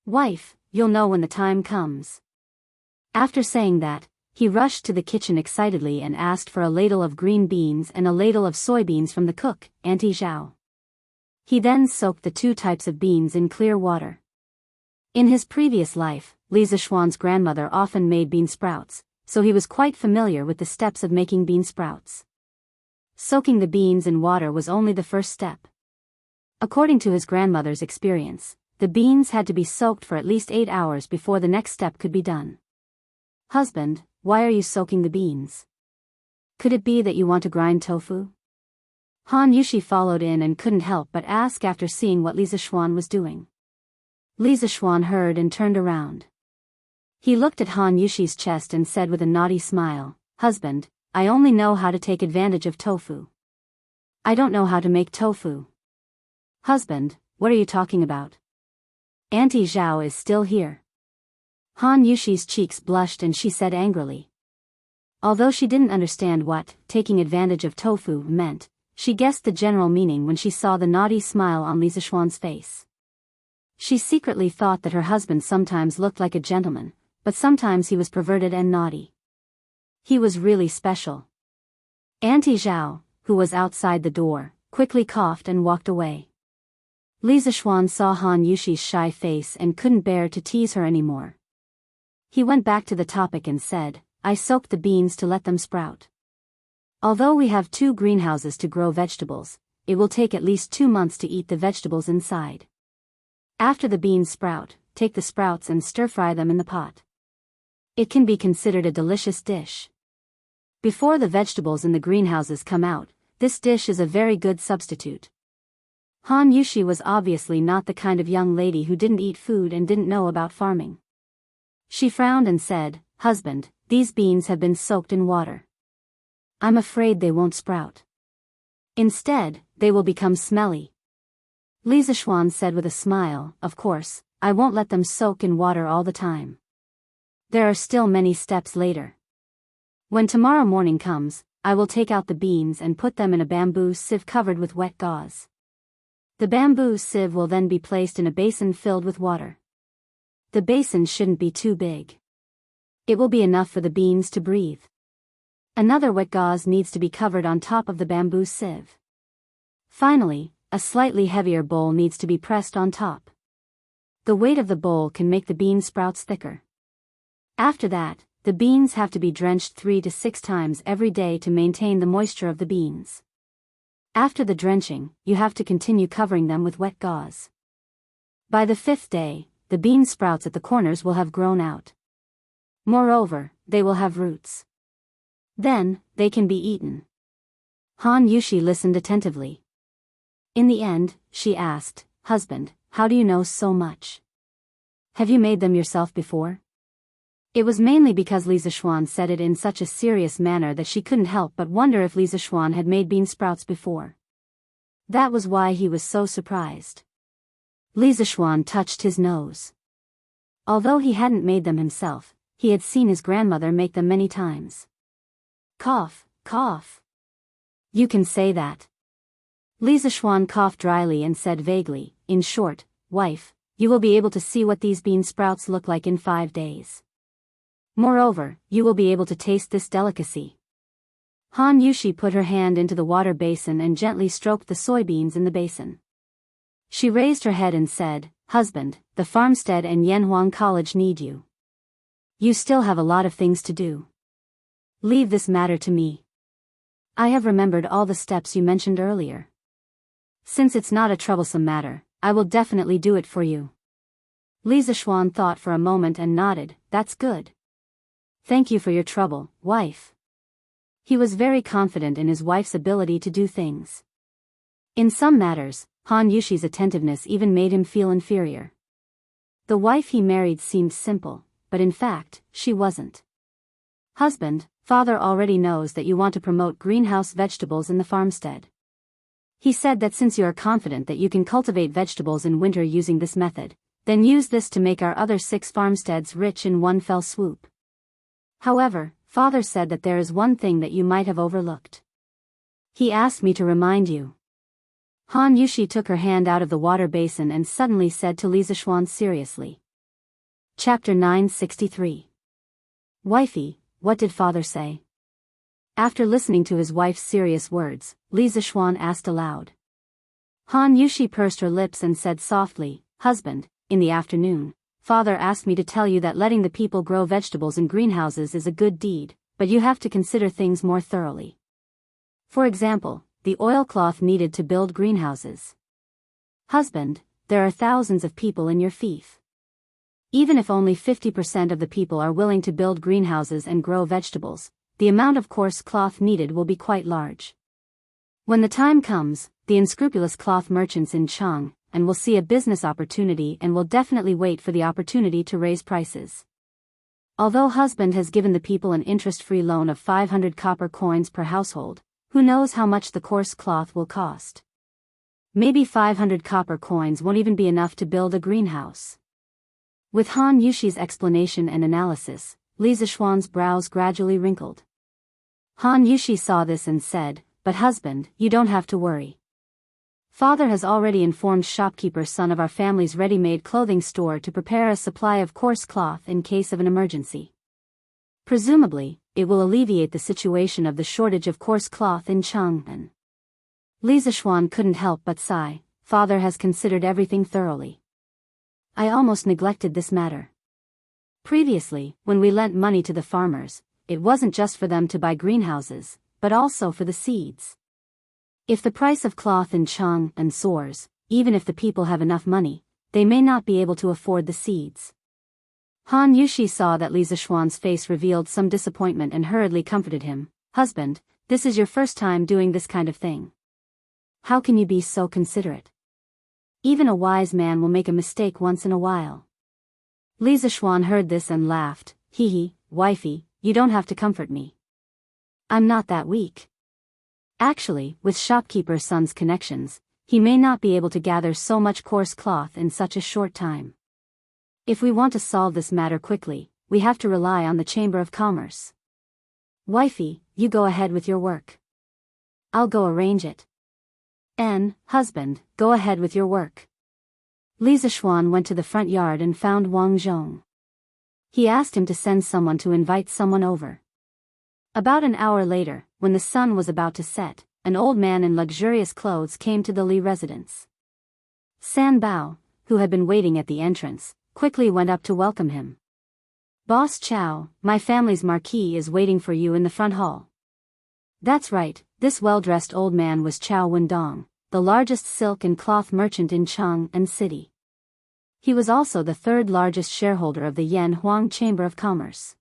Wife, you'll know when the time comes. After saying that, he rushed to the kitchen excitedly and asked for a ladle of green beans and a ladle of soybeans from the cook, Auntie Zhao. He then soaked the 2 types of beans in clear water. In his previous life, Li Zishuan's grandmother often made bean sprouts, so he was quite familiar with the steps of making bean sprouts. Soaking the beans in water was only the first step. According to his grandmother's experience, the beans had to be soaked for at least 8 hours before the next step could be done. Husband, why are you soaking the beans? Could it be that you want to grind tofu? Han Yushi followed in and couldn't help but ask after seeing what Li Zishuan was doing. Li Zishuan heard and turned around. He looked at Han Yushi's chest and said with a naughty smile, Husband, I only know how to take advantage of tofu. I don't know how to make tofu. Husband, what are you talking about? Auntie Zhao is still here. Han Yushi's cheeks blushed and she said angrily. Although she didn't understand what taking advantage of tofu meant, she guessed the general meaning when she saw the naughty smile on Li Zishuan's face. She secretly thought that her husband sometimes looked like a gentleman, but sometimes he was perverted and naughty. He was really special. Auntie Zhao, who was outside the door, quickly coughed and walked away. Li Zishuan saw Han Yushi's shy face and couldn't bear to tease her anymore. He went back to the topic and said, I soaked the beans to let them sprout. Although we have 2 greenhouses to grow vegetables, it will take at least 2 months to eat the vegetables inside. After the beans sprout, take the sprouts and stir-fry them in the pot. It can be considered a delicious dish. Before the vegetables in the greenhouses come out, this dish is a very good substitute. Han Yushi was obviously not the kind of young lady who didn't eat food and didn't know about farming. She frowned and said, Husband, these beans have been soaked in water. I'm afraid they won't sprout. Instead, they will become smelly. Li Zishuan said with a smile, Of course, I won't let them soak in water all the time. There are still many steps later. When tomorrow morning comes, I will take out the beans and put them in a bamboo sieve covered with wet gauze. The bamboo sieve will then be placed in a basin filled with water. The basin shouldn't be too big. It will be enough for the beans to breathe. Another wet gauze needs to be covered on top of the bamboo sieve. Finally, a slightly heavier bowl needs to be pressed on top. The weight of the bowl can make the bean sprouts thicker. After that, the beans have to be drenched 3 to 6 times every day to maintain the moisture of the beans. After the drenching, you have to continue covering them with wet gauze. By the 5th day, the bean sprouts at the corners will have grown out. Moreover, they will have roots. Then, they can be eaten. Han Yushi listened attentively. In the end, she asked, Husband, how do you know so much? Have you made them yourself before? It was mainly because Li Zishuan said it in such a serious manner that she couldn't help but wonder if Li Zishuan had made bean sprouts before. That was why he was so surprised. Li Zishuan touched his nose. Although he hadn't made them himself, he had seen his grandmother make them many times. Cough, cough. You can say that. Li Zishuan coughed dryly and said vaguely, In short, wife, you will be able to see what these bean sprouts look like in 5 days. Moreover, you will be able to taste this delicacy. Han Yushi put her hand into the water basin and gently stroked the soybeans in the basin. She raised her head and said, Husband, the farmstead and Yanhuang College need you. You still have a lot of things to do. Leave this matter to me. I have remembered all the steps you mentioned earlier. Since it's not a troublesome matter, I will definitely do it for you. Li Zishuan thought for a moment and nodded, That's good. Thank you for your trouble, wife. He was very confident in his wife's ability to do things. In some matters, Han Yushi's attentiveness even made him feel inferior. The wife he married seemed simple, but in fact, she wasn't. Husband, father already knows that you want to promote greenhouse vegetables in the farmstead. He said that since you are confident that you can cultivate vegetables in winter using this method, then use this to make our other 6 farmsteads rich in one fell swoop. However, father said that there is one thing that you might have overlooked. He asked me to remind you. Han Yushi took her hand out of the water basin and suddenly said to Li Zishuan seriously. Chapter 963. Wifey, what did father say? After listening to his wife's serious words, Li Zishuan asked aloud. Han Yushi pursed her lips and said softly, Husband, in the afternoon, father asked me to tell you that letting the people grow vegetables in greenhouses is a good deed, but you have to consider things more thoroughly. For example, the oilcloth needed to build greenhouses. Husband, there are thousands of people in your fief. Even if only 50% of the people are willing to build greenhouses and grow vegetables, the amount of coarse cloth needed will be quite large. When the time comes, the unscrupulous cloth merchants in Chang and will see a business opportunity and will definitely wait for the opportunity to raise prices. Although husband has given the people an interest-free loan of 500 copper coins per household, Who knows how much the coarse cloth will cost? Maybe 500 copper coins won't even be enough to build a greenhouse. With Han Yushi's explanation and analysis, Li Zishuan's brows gradually wrinkled. Han Yushi saw this and said, "But husband, you don't have to worry. Father has already informed shopkeeper's son of our family's ready-made clothing store to prepare a supply of coarse cloth in case of an emergency. Presumably, it will alleviate the situation of the shortage of coarse cloth in Chang'an." Li Zishuan couldn't help but sigh. Father has considered everything thoroughly. I almost neglected this matter. Previously, when we lent money to the farmers, it wasn't just for them to buy greenhouses, but also for the seeds. If the price of cloth in Chang'an soars, even if the people have enough money, they may not be able to afford the seeds. Han Yushi saw that Li Zishuan's face revealed some disappointment and hurriedly comforted him. "Husband, this is your first time doing this kind of thing. How can you be so considerate? Even a wise man will make a mistake once in a while." Li Zishuan heard this and laughed. "Hee, wifey, you don't have to comfort me. I'm not that weak. Actually, with shopkeeper's son's connections, he may not be able to gather so much coarse cloth in such a short time. If we want to solve this matter quickly, we have to rely on the Chamber of Commerce. Wifey, you go ahead with your work. I'll go arrange it. Husband, go ahead with your work." Li Zishuan went to the front yard and found Wang Zhong. He asked him to send someone to invite someone over. About an hour later, when the sun was about to set, an old man in luxurious clothes came to the Li residence. San Bao, who had been waiting at the entrance, quickly went up to welcome him. "Boss Chow, my family's marquis is waiting for you in the front hall." That's right, this well-dressed old man was Chow Wendong, the largest silk and cloth merchant in Chang'an City. He was also the third largest shareholder of the Yan Huang Chamber of Commerce.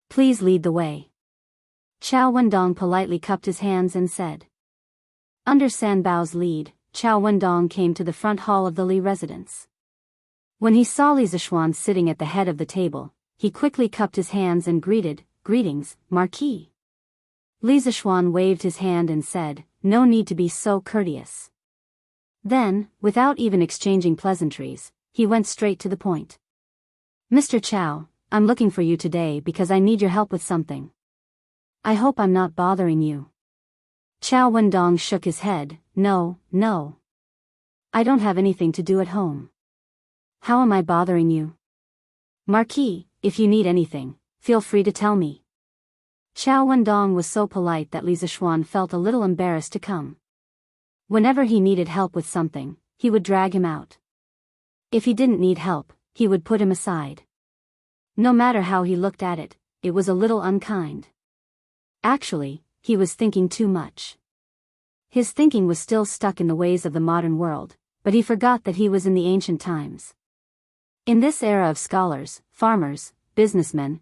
"Please lead the way." Chow Wendong politely cupped his hands and said. Under San Bao's lead, Chow Wendong came to the front hall of the Li residence. When he saw Li Zishuan sitting at the head of the table, he quickly cupped his hands and greeted, "Greetings, Marquis." Li Zishuan waved his hand and said, "No need to be so courteous." Then, without even exchanging pleasantries, he went straight to the point. "Mr. Chow, I'm looking for you today because I need your help with something. I hope I'm not bothering you." Chow Wendong shook his head. No. I don't have anything to do at home. How am I bothering you?" "Marquis, if you need anything, feel free to tell me." Chow Wendong was so polite that Li Zishuan felt a little embarrassed to come. Whenever he needed help with something, he would drag him out. If he didn't need help, he would put him aside. No matter how he looked at it, it was a little unkind. Actually, he was thinking too much. His thinking was still stuck in the ways of the modern world, but he forgot that he was in the ancient times. In this era of scholars, farmers, businessmen,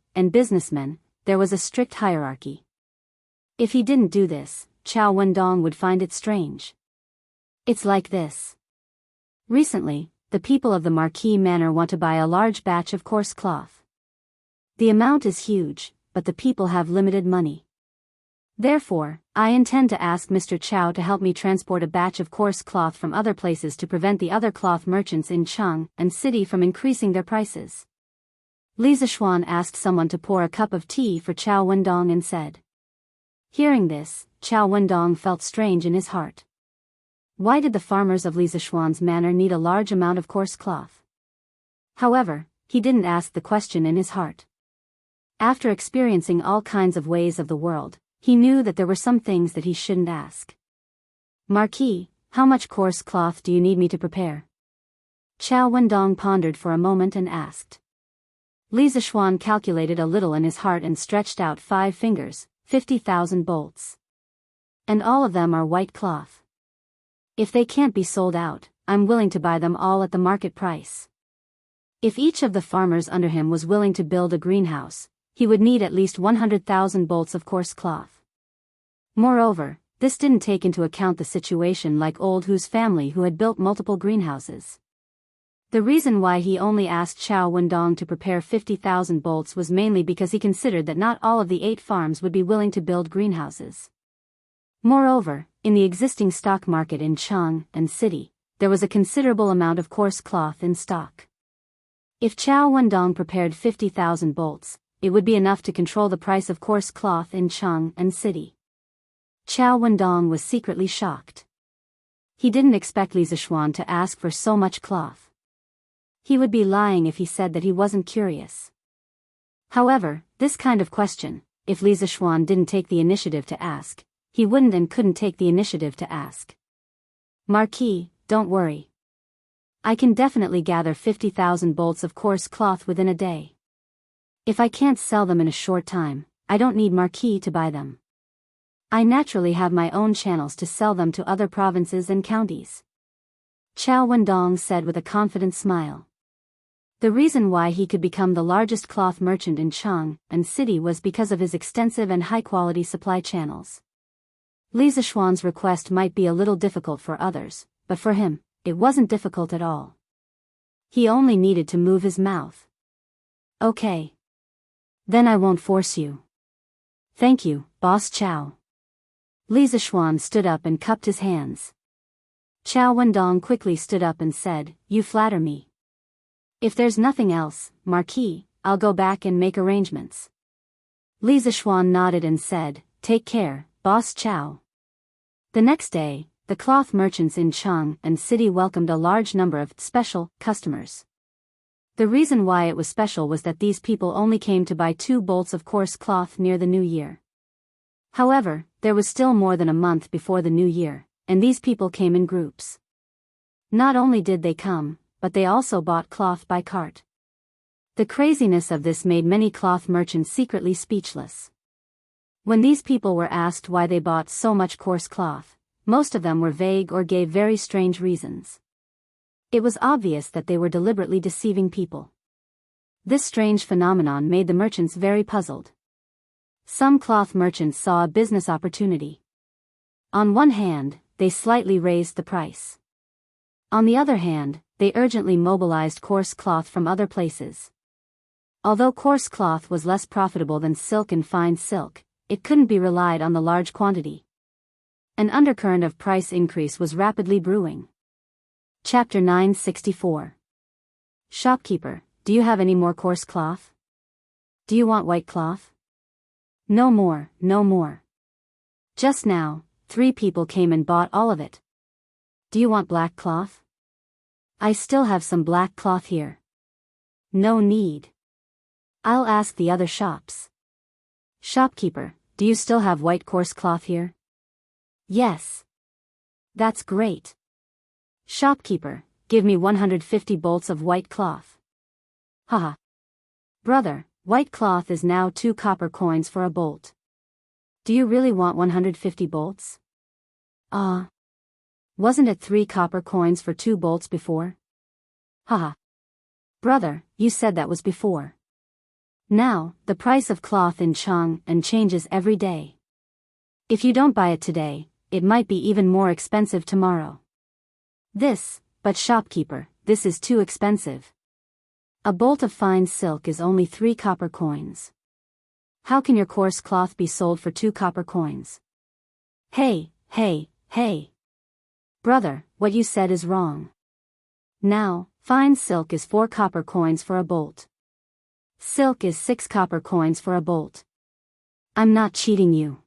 there was a strict hierarchy. If he didn't do this, Chow Wendong would find it strange. It's like this. Recently, the people of the Marquis Manor want to buy a large batch of coarse cloth. The amount is huge, but the people have limited money. Therefore, I intend to ask Mr. Chow to help me transport a batch of coarse cloth from other places to prevent the other cloth merchants in Chang'an City from increasing their prices. Li Zishuan asked someone to pour a cup of tea for Chow Wendong and said. Hearing this, Chow Wendong felt strange in his heart. Why did the farmers of Li Zishuan's manor need a large amount of coarse cloth? However, he didn't ask the question in his heart. After experiencing all kinds of ways of the world, he knew that there were some things that he shouldn't ask. Marquis, how much coarse cloth do you need me to prepare? Chow Wendong pondered for a moment and asked. Li Zishuan calculated a little in his heart and stretched out 5 fingers, 50,000 bolts. And all of them are white cloth. If they can't be sold out, I'm willing to buy them all at the market price. If each of the farmers under him was willing to build a greenhouse, he would need at least 100,000 bolts of coarse cloth. Moreover, this didn't take into account the situation like Old Hu's family who had built multiple greenhouses. The reason why he only asked Chow Wendong to prepare 50,000 bolts was mainly because he considered that not all of the 8 farms would be willing to build greenhouses. Moreover, in the existing stock market in Chang and City, there was a considerable amount of coarse cloth in stock. If Chao Wendong prepared 50,000 bolts, it would be enough to control the price of coarse cloth in Chang and City. Chao Wendong was secretly shocked. He didn't expect Li Zishuan to ask for so much cloth. He would be lying if he said that he wasn't curious. However, this kind of question, if Li Zishuan didn't take the initiative to ask, he wouldn't and couldn't take the initiative to ask. Marquis, don't worry. I can definitely gather 50,000 bolts of coarse cloth within a day. If I can't sell them in a short time, I don't need Marquis to buy them. I naturally have my own channels to sell them to other provinces and counties. Chao Wendong said with a confident smile. The reason why he could become the largest cloth merchant in Chang and City was because of his extensive and high-quality supply channels. Li Zishuan's request might be a little difficult for others, but for him, it wasn't difficult at all. He only needed to move his mouth. Okay. Then I won't force you. Thank you, Boss Chao. Li Zishuan stood up and cupped his hands. Chao Wendong quickly stood up and said, "You flatter me. If there's nothing else, Marquis, I'll go back and make arrangements." Li Zishuan nodded and said, "Take care, Boss Chao." The next day, the cloth merchants in Chang and City welcomed a large number of special customers. The reason why it was special was that these people only came to buy 2 bolts of coarse cloth near the new year. However, there was still more than a month before the new year, and these people came in groups. Not only did they come, but they also bought cloth by cart. The craziness of this made many cloth merchants secretly speechless. When these people were asked why they bought so much coarse cloth, most of them were vague or gave very strange reasons. It was obvious that they were deliberately deceiving people. This strange phenomenon made the merchants very puzzled. Some cloth merchants saw a business opportunity. On one hand, they slightly raised the price. On the other hand, they urgently mobilized coarse cloth from other places. Although coarse cloth was less profitable than silk and fine silk, it couldn't be relied on the large quantity. An undercurrent of price increase was rapidly brewing. Chapter 964. Shopkeeper, do you have any more coarse cloth? Do you want white cloth? No more, no more. Just now, 3 people came and bought all of it. Do you want black cloth? I still have some black cloth here. No need. I'll ask the other shops. Shopkeeper, do you still have white coarse cloth here? Yes. That's great. Shopkeeper, give me 150 bolts of white cloth. Haha. Brother, white cloth is now 2 copper coins for a bolt. Do you really want 150 bolts? Wasn't it 3 copper coins for 2 bolts before? Haha. Brother, you said that was before. Now, the price of cloth in Chang and changes every day. If you don't buy it today, it might be even more expensive tomorrow. But shopkeeper, this is too expensive. A bolt of fine silk is only 3 copper coins. How can your coarse cloth be sold for 2 copper coins? Hey. Brother, what you said is wrong. Now, fine silk is 4 copper coins for a bolt. Silk is 6 copper coins for a bolt. I'm not cheating you.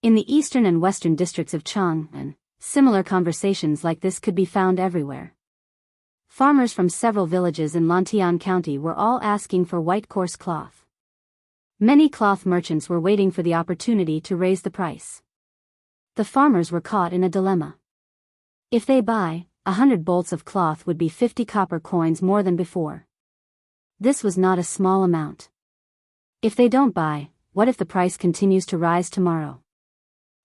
In the eastern and western districts of Chang'an, similar conversations like this could be found everywhere. Farmers from several villages in Lantian County were all asking for white coarse cloth. Many cloth merchants were waiting for the opportunity to raise the price. The farmers were caught in a dilemma. If they buy, 100 bolts of cloth would be 50 copper coins more than before. This was not a small amount. If they don't buy, what if the price continues to rise tomorrow?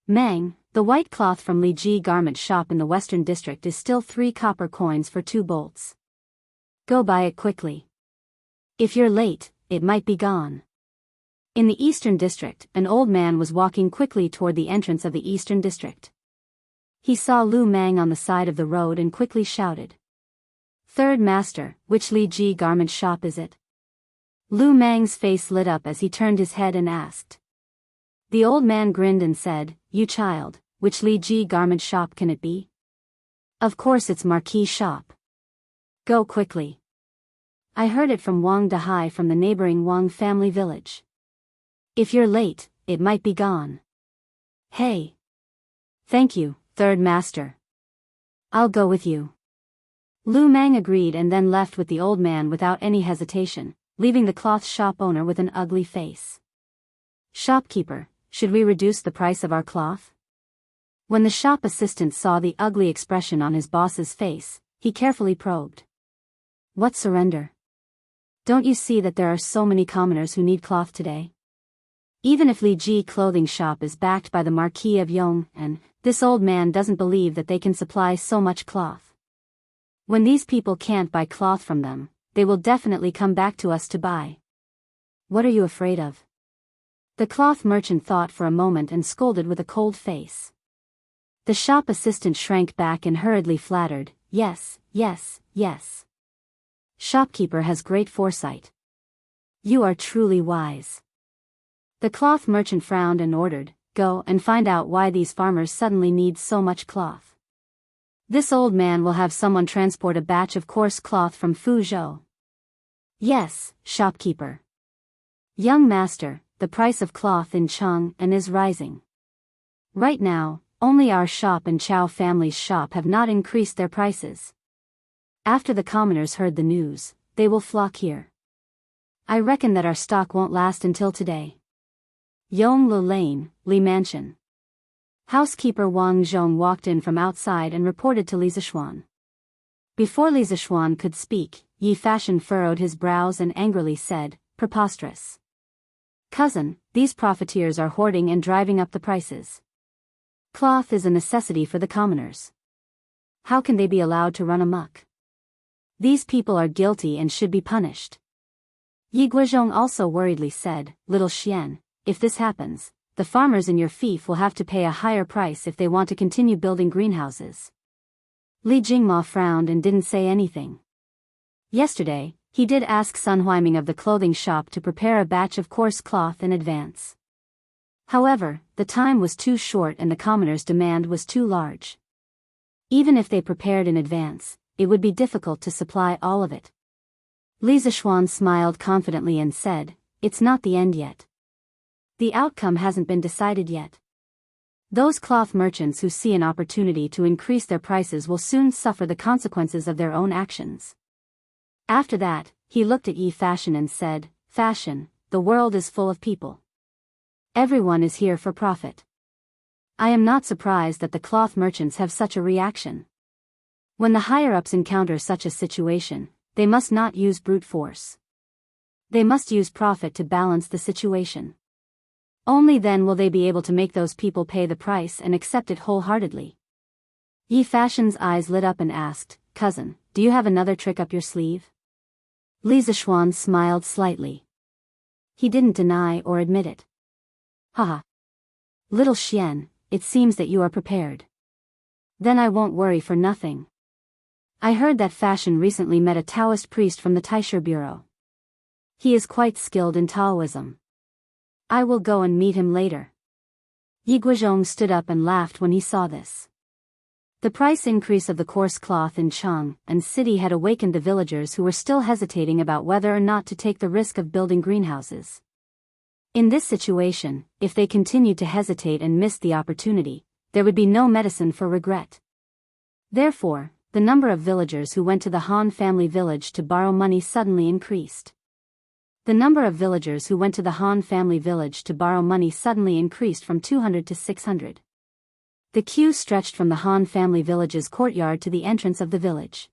Mang, the white cloth from Li Ji garment shop in the western district is still 3 copper coins for 2 bolts. Go buy it quickly. If you're late, it might be gone. In the eastern district, an old man was walking quickly toward the entrance of the eastern district. He saw Lu Mang on the side of the road and quickly shouted. "Third master, which Li Ji garment shop is it?" Lu Mang's face lit up as he turned his head and asked. The old man grinned and said, "You child, which Li Ji garment shop can it be?" "Of course it's Marquis shop. Go quickly. I heard it from Wang Dahai from the neighboring Wang family village. If you're late, it might be gone." "Hey. Thank you, third master. I'll go with you." Lu Mang agreed and then left with the old man without any hesitation, leaving the cloth shop owner with an ugly face. "Shopkeeper, should we reduce the price of our cloth?" When the shop assistant saw the ugly expression on his boss's face, he carefully probed. "What surrender? Don't you see that there are so many commoners who need cloth today? Even if Li Ji clothing shop is backed by the Marquis of Yong, and this old man doesn't believe that they can supply so much cloth. When these people can't buy cloth from them, they will definitely come back to us to buy. What are you afraid of?" The cloth merchant thought for a moment and scolded with a cold face. The shop assistant shrank back and hurriedly flattered, "Yes, yes, yes. Shopkeeper has great foresight. You are truly wise." The cloth merchant frowned and ordered, "Go and find out why these farmers suddenly need so much cloth. This old man will have someone transport a batch of coarse cloth from Fuzhou." "Yes, shopkeeper. Young master, the price of cloth in Chang'an is rising. Right now, only our shop and Chow family's shop have not increased their prices. After the commoners heard the news, they will flock here. I reckon that our stock won't last until today." Yonglu Lane, Li Mansion. Housekeeper Wang Zhong walked in from outside and reported to Li Zishuan. Before Li Zishuan could speak, Yi Fashion furrowed his brows and angrily said, "Preposterous. Cousin, these profiteers are hoarding and driving up the prices. Cloth is a necessity for the commoners. How can they be allowed to run amok? These people are guilty and should be punished." Yi Guozhong also worriedly said, "Little Xian, if this happens, the farmers in your fief will have to pay a higher price if they want to continue building greenhouses." Li Jingma frowned and didn't say anything. Yesterday, he did ask Sun Huiming of the clothing shop to prepare a batch of coarse cloth in advance. However, the time was too short and the commoners' demand was too large. Even if they prepared in advance, it would be difficult to supply all of it. Li Zishuan smiled confidently and said, "It's not the end yet. The outcome hasn't been decided yet. Those cloth merchants who see an opportunity to increase their prices will soon suffer the consequences of their own actions." After that, he looked at Yi Fashion and said, "Fashion, the world is full of people. Everyone is here for profit. I am not surprised that the cloth merchants have such a reaction. When the higher-ups encounter such a situation, they must not use brute force. They must use profit to balance the situation. Only then will they be able to make those people pay the price and accept it wholeheartedly." Yi Fashion's eyes lit up and asked, "Cousin, do you have another trick up your sleeve?" Li Zishuan smiled slightly. He didn't deny or admit it. "Haha. Little Xian, it seems that you are prepared. Then I won't worry for nothing. I heard that Fashion recently met a Taoist priest from the Taisher Bureau. He is quite skilled in Taoism. I will go and meet him later." Yi Guozhong stood up and laughed when he saw this. The price increase of the coarse cloth in Chang'an city had awakened the villagers who were still hesitating about whether or not to take the risk of building greenhouses. In this situation, if they continued to hesitate and missed the opportunity, there would be no medicine for regret. Therefore, the number of villagers who went to the Han family village to borrow money suddenly increased. The number of villagers who went to the Han family village to borrow money suddenly increased from 200 to 600. The queue stretched from the Han family village's courtyard to the entrance of the village.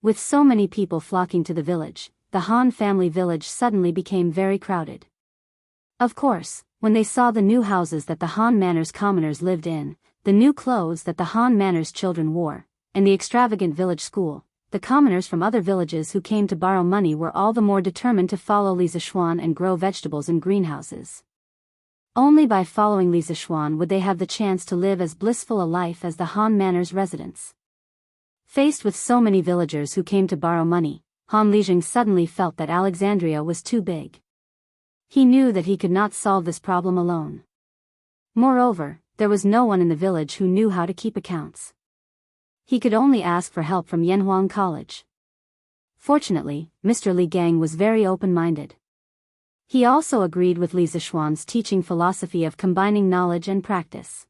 With so many people flocking to the village, the Han family village suddenly became very crowded. Of course, when they saw the new houses that the Han Manor's commoners lived in, the new clothes that the Han Manor's children wore, and the extravagant village school, the commoners from other villages who came to borrow money were all the more determined to follow Li Zishuan and grow vegetables in greenhouses. Only by following Li Zishuan would they have the chance to live as blissful a life as the Han Manor's residents. Faced with so many villagers who came to borrow money, Han Lijing suddenly felt that Alexandria was too big. He knew that he could not solve this problem alone. Moreover, there was no one in the village who knew how to keep accounts. He could only ask for help from Yanhuang College. Fortunately, Mr. Li Gang was very open-minded. He also agreed with Li Zishuan's teaching philosophy of combining knowledge and practice.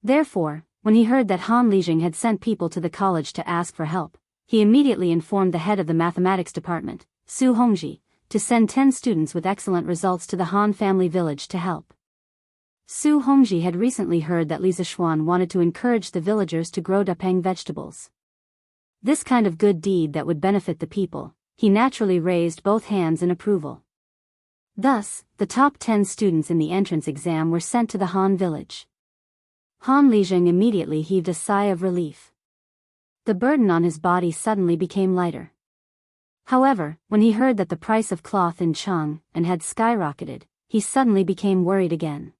Therefore, when he heard that Han Lijing had sent people to the college to ask for help, he immediately informed the head of the mathematics department, Su Hongji, to send 10 students with excellent results to the Han family village to help. Su Hongji had recently heard that Li Zishuan wanted to encourage the villagers to grow dapeng vegetables. This kind of good deed that would benefit the people, he naturally raised both hands in approval. Thus, the top 10 students in the entrance exam were sent to the Han village. Han Lijing immediately heaved a sigh of relief. The burden on his body suddenly became lighter. However, when he heard that the price of cloth in Chang and had skyrocketed, he suddenly became worried again.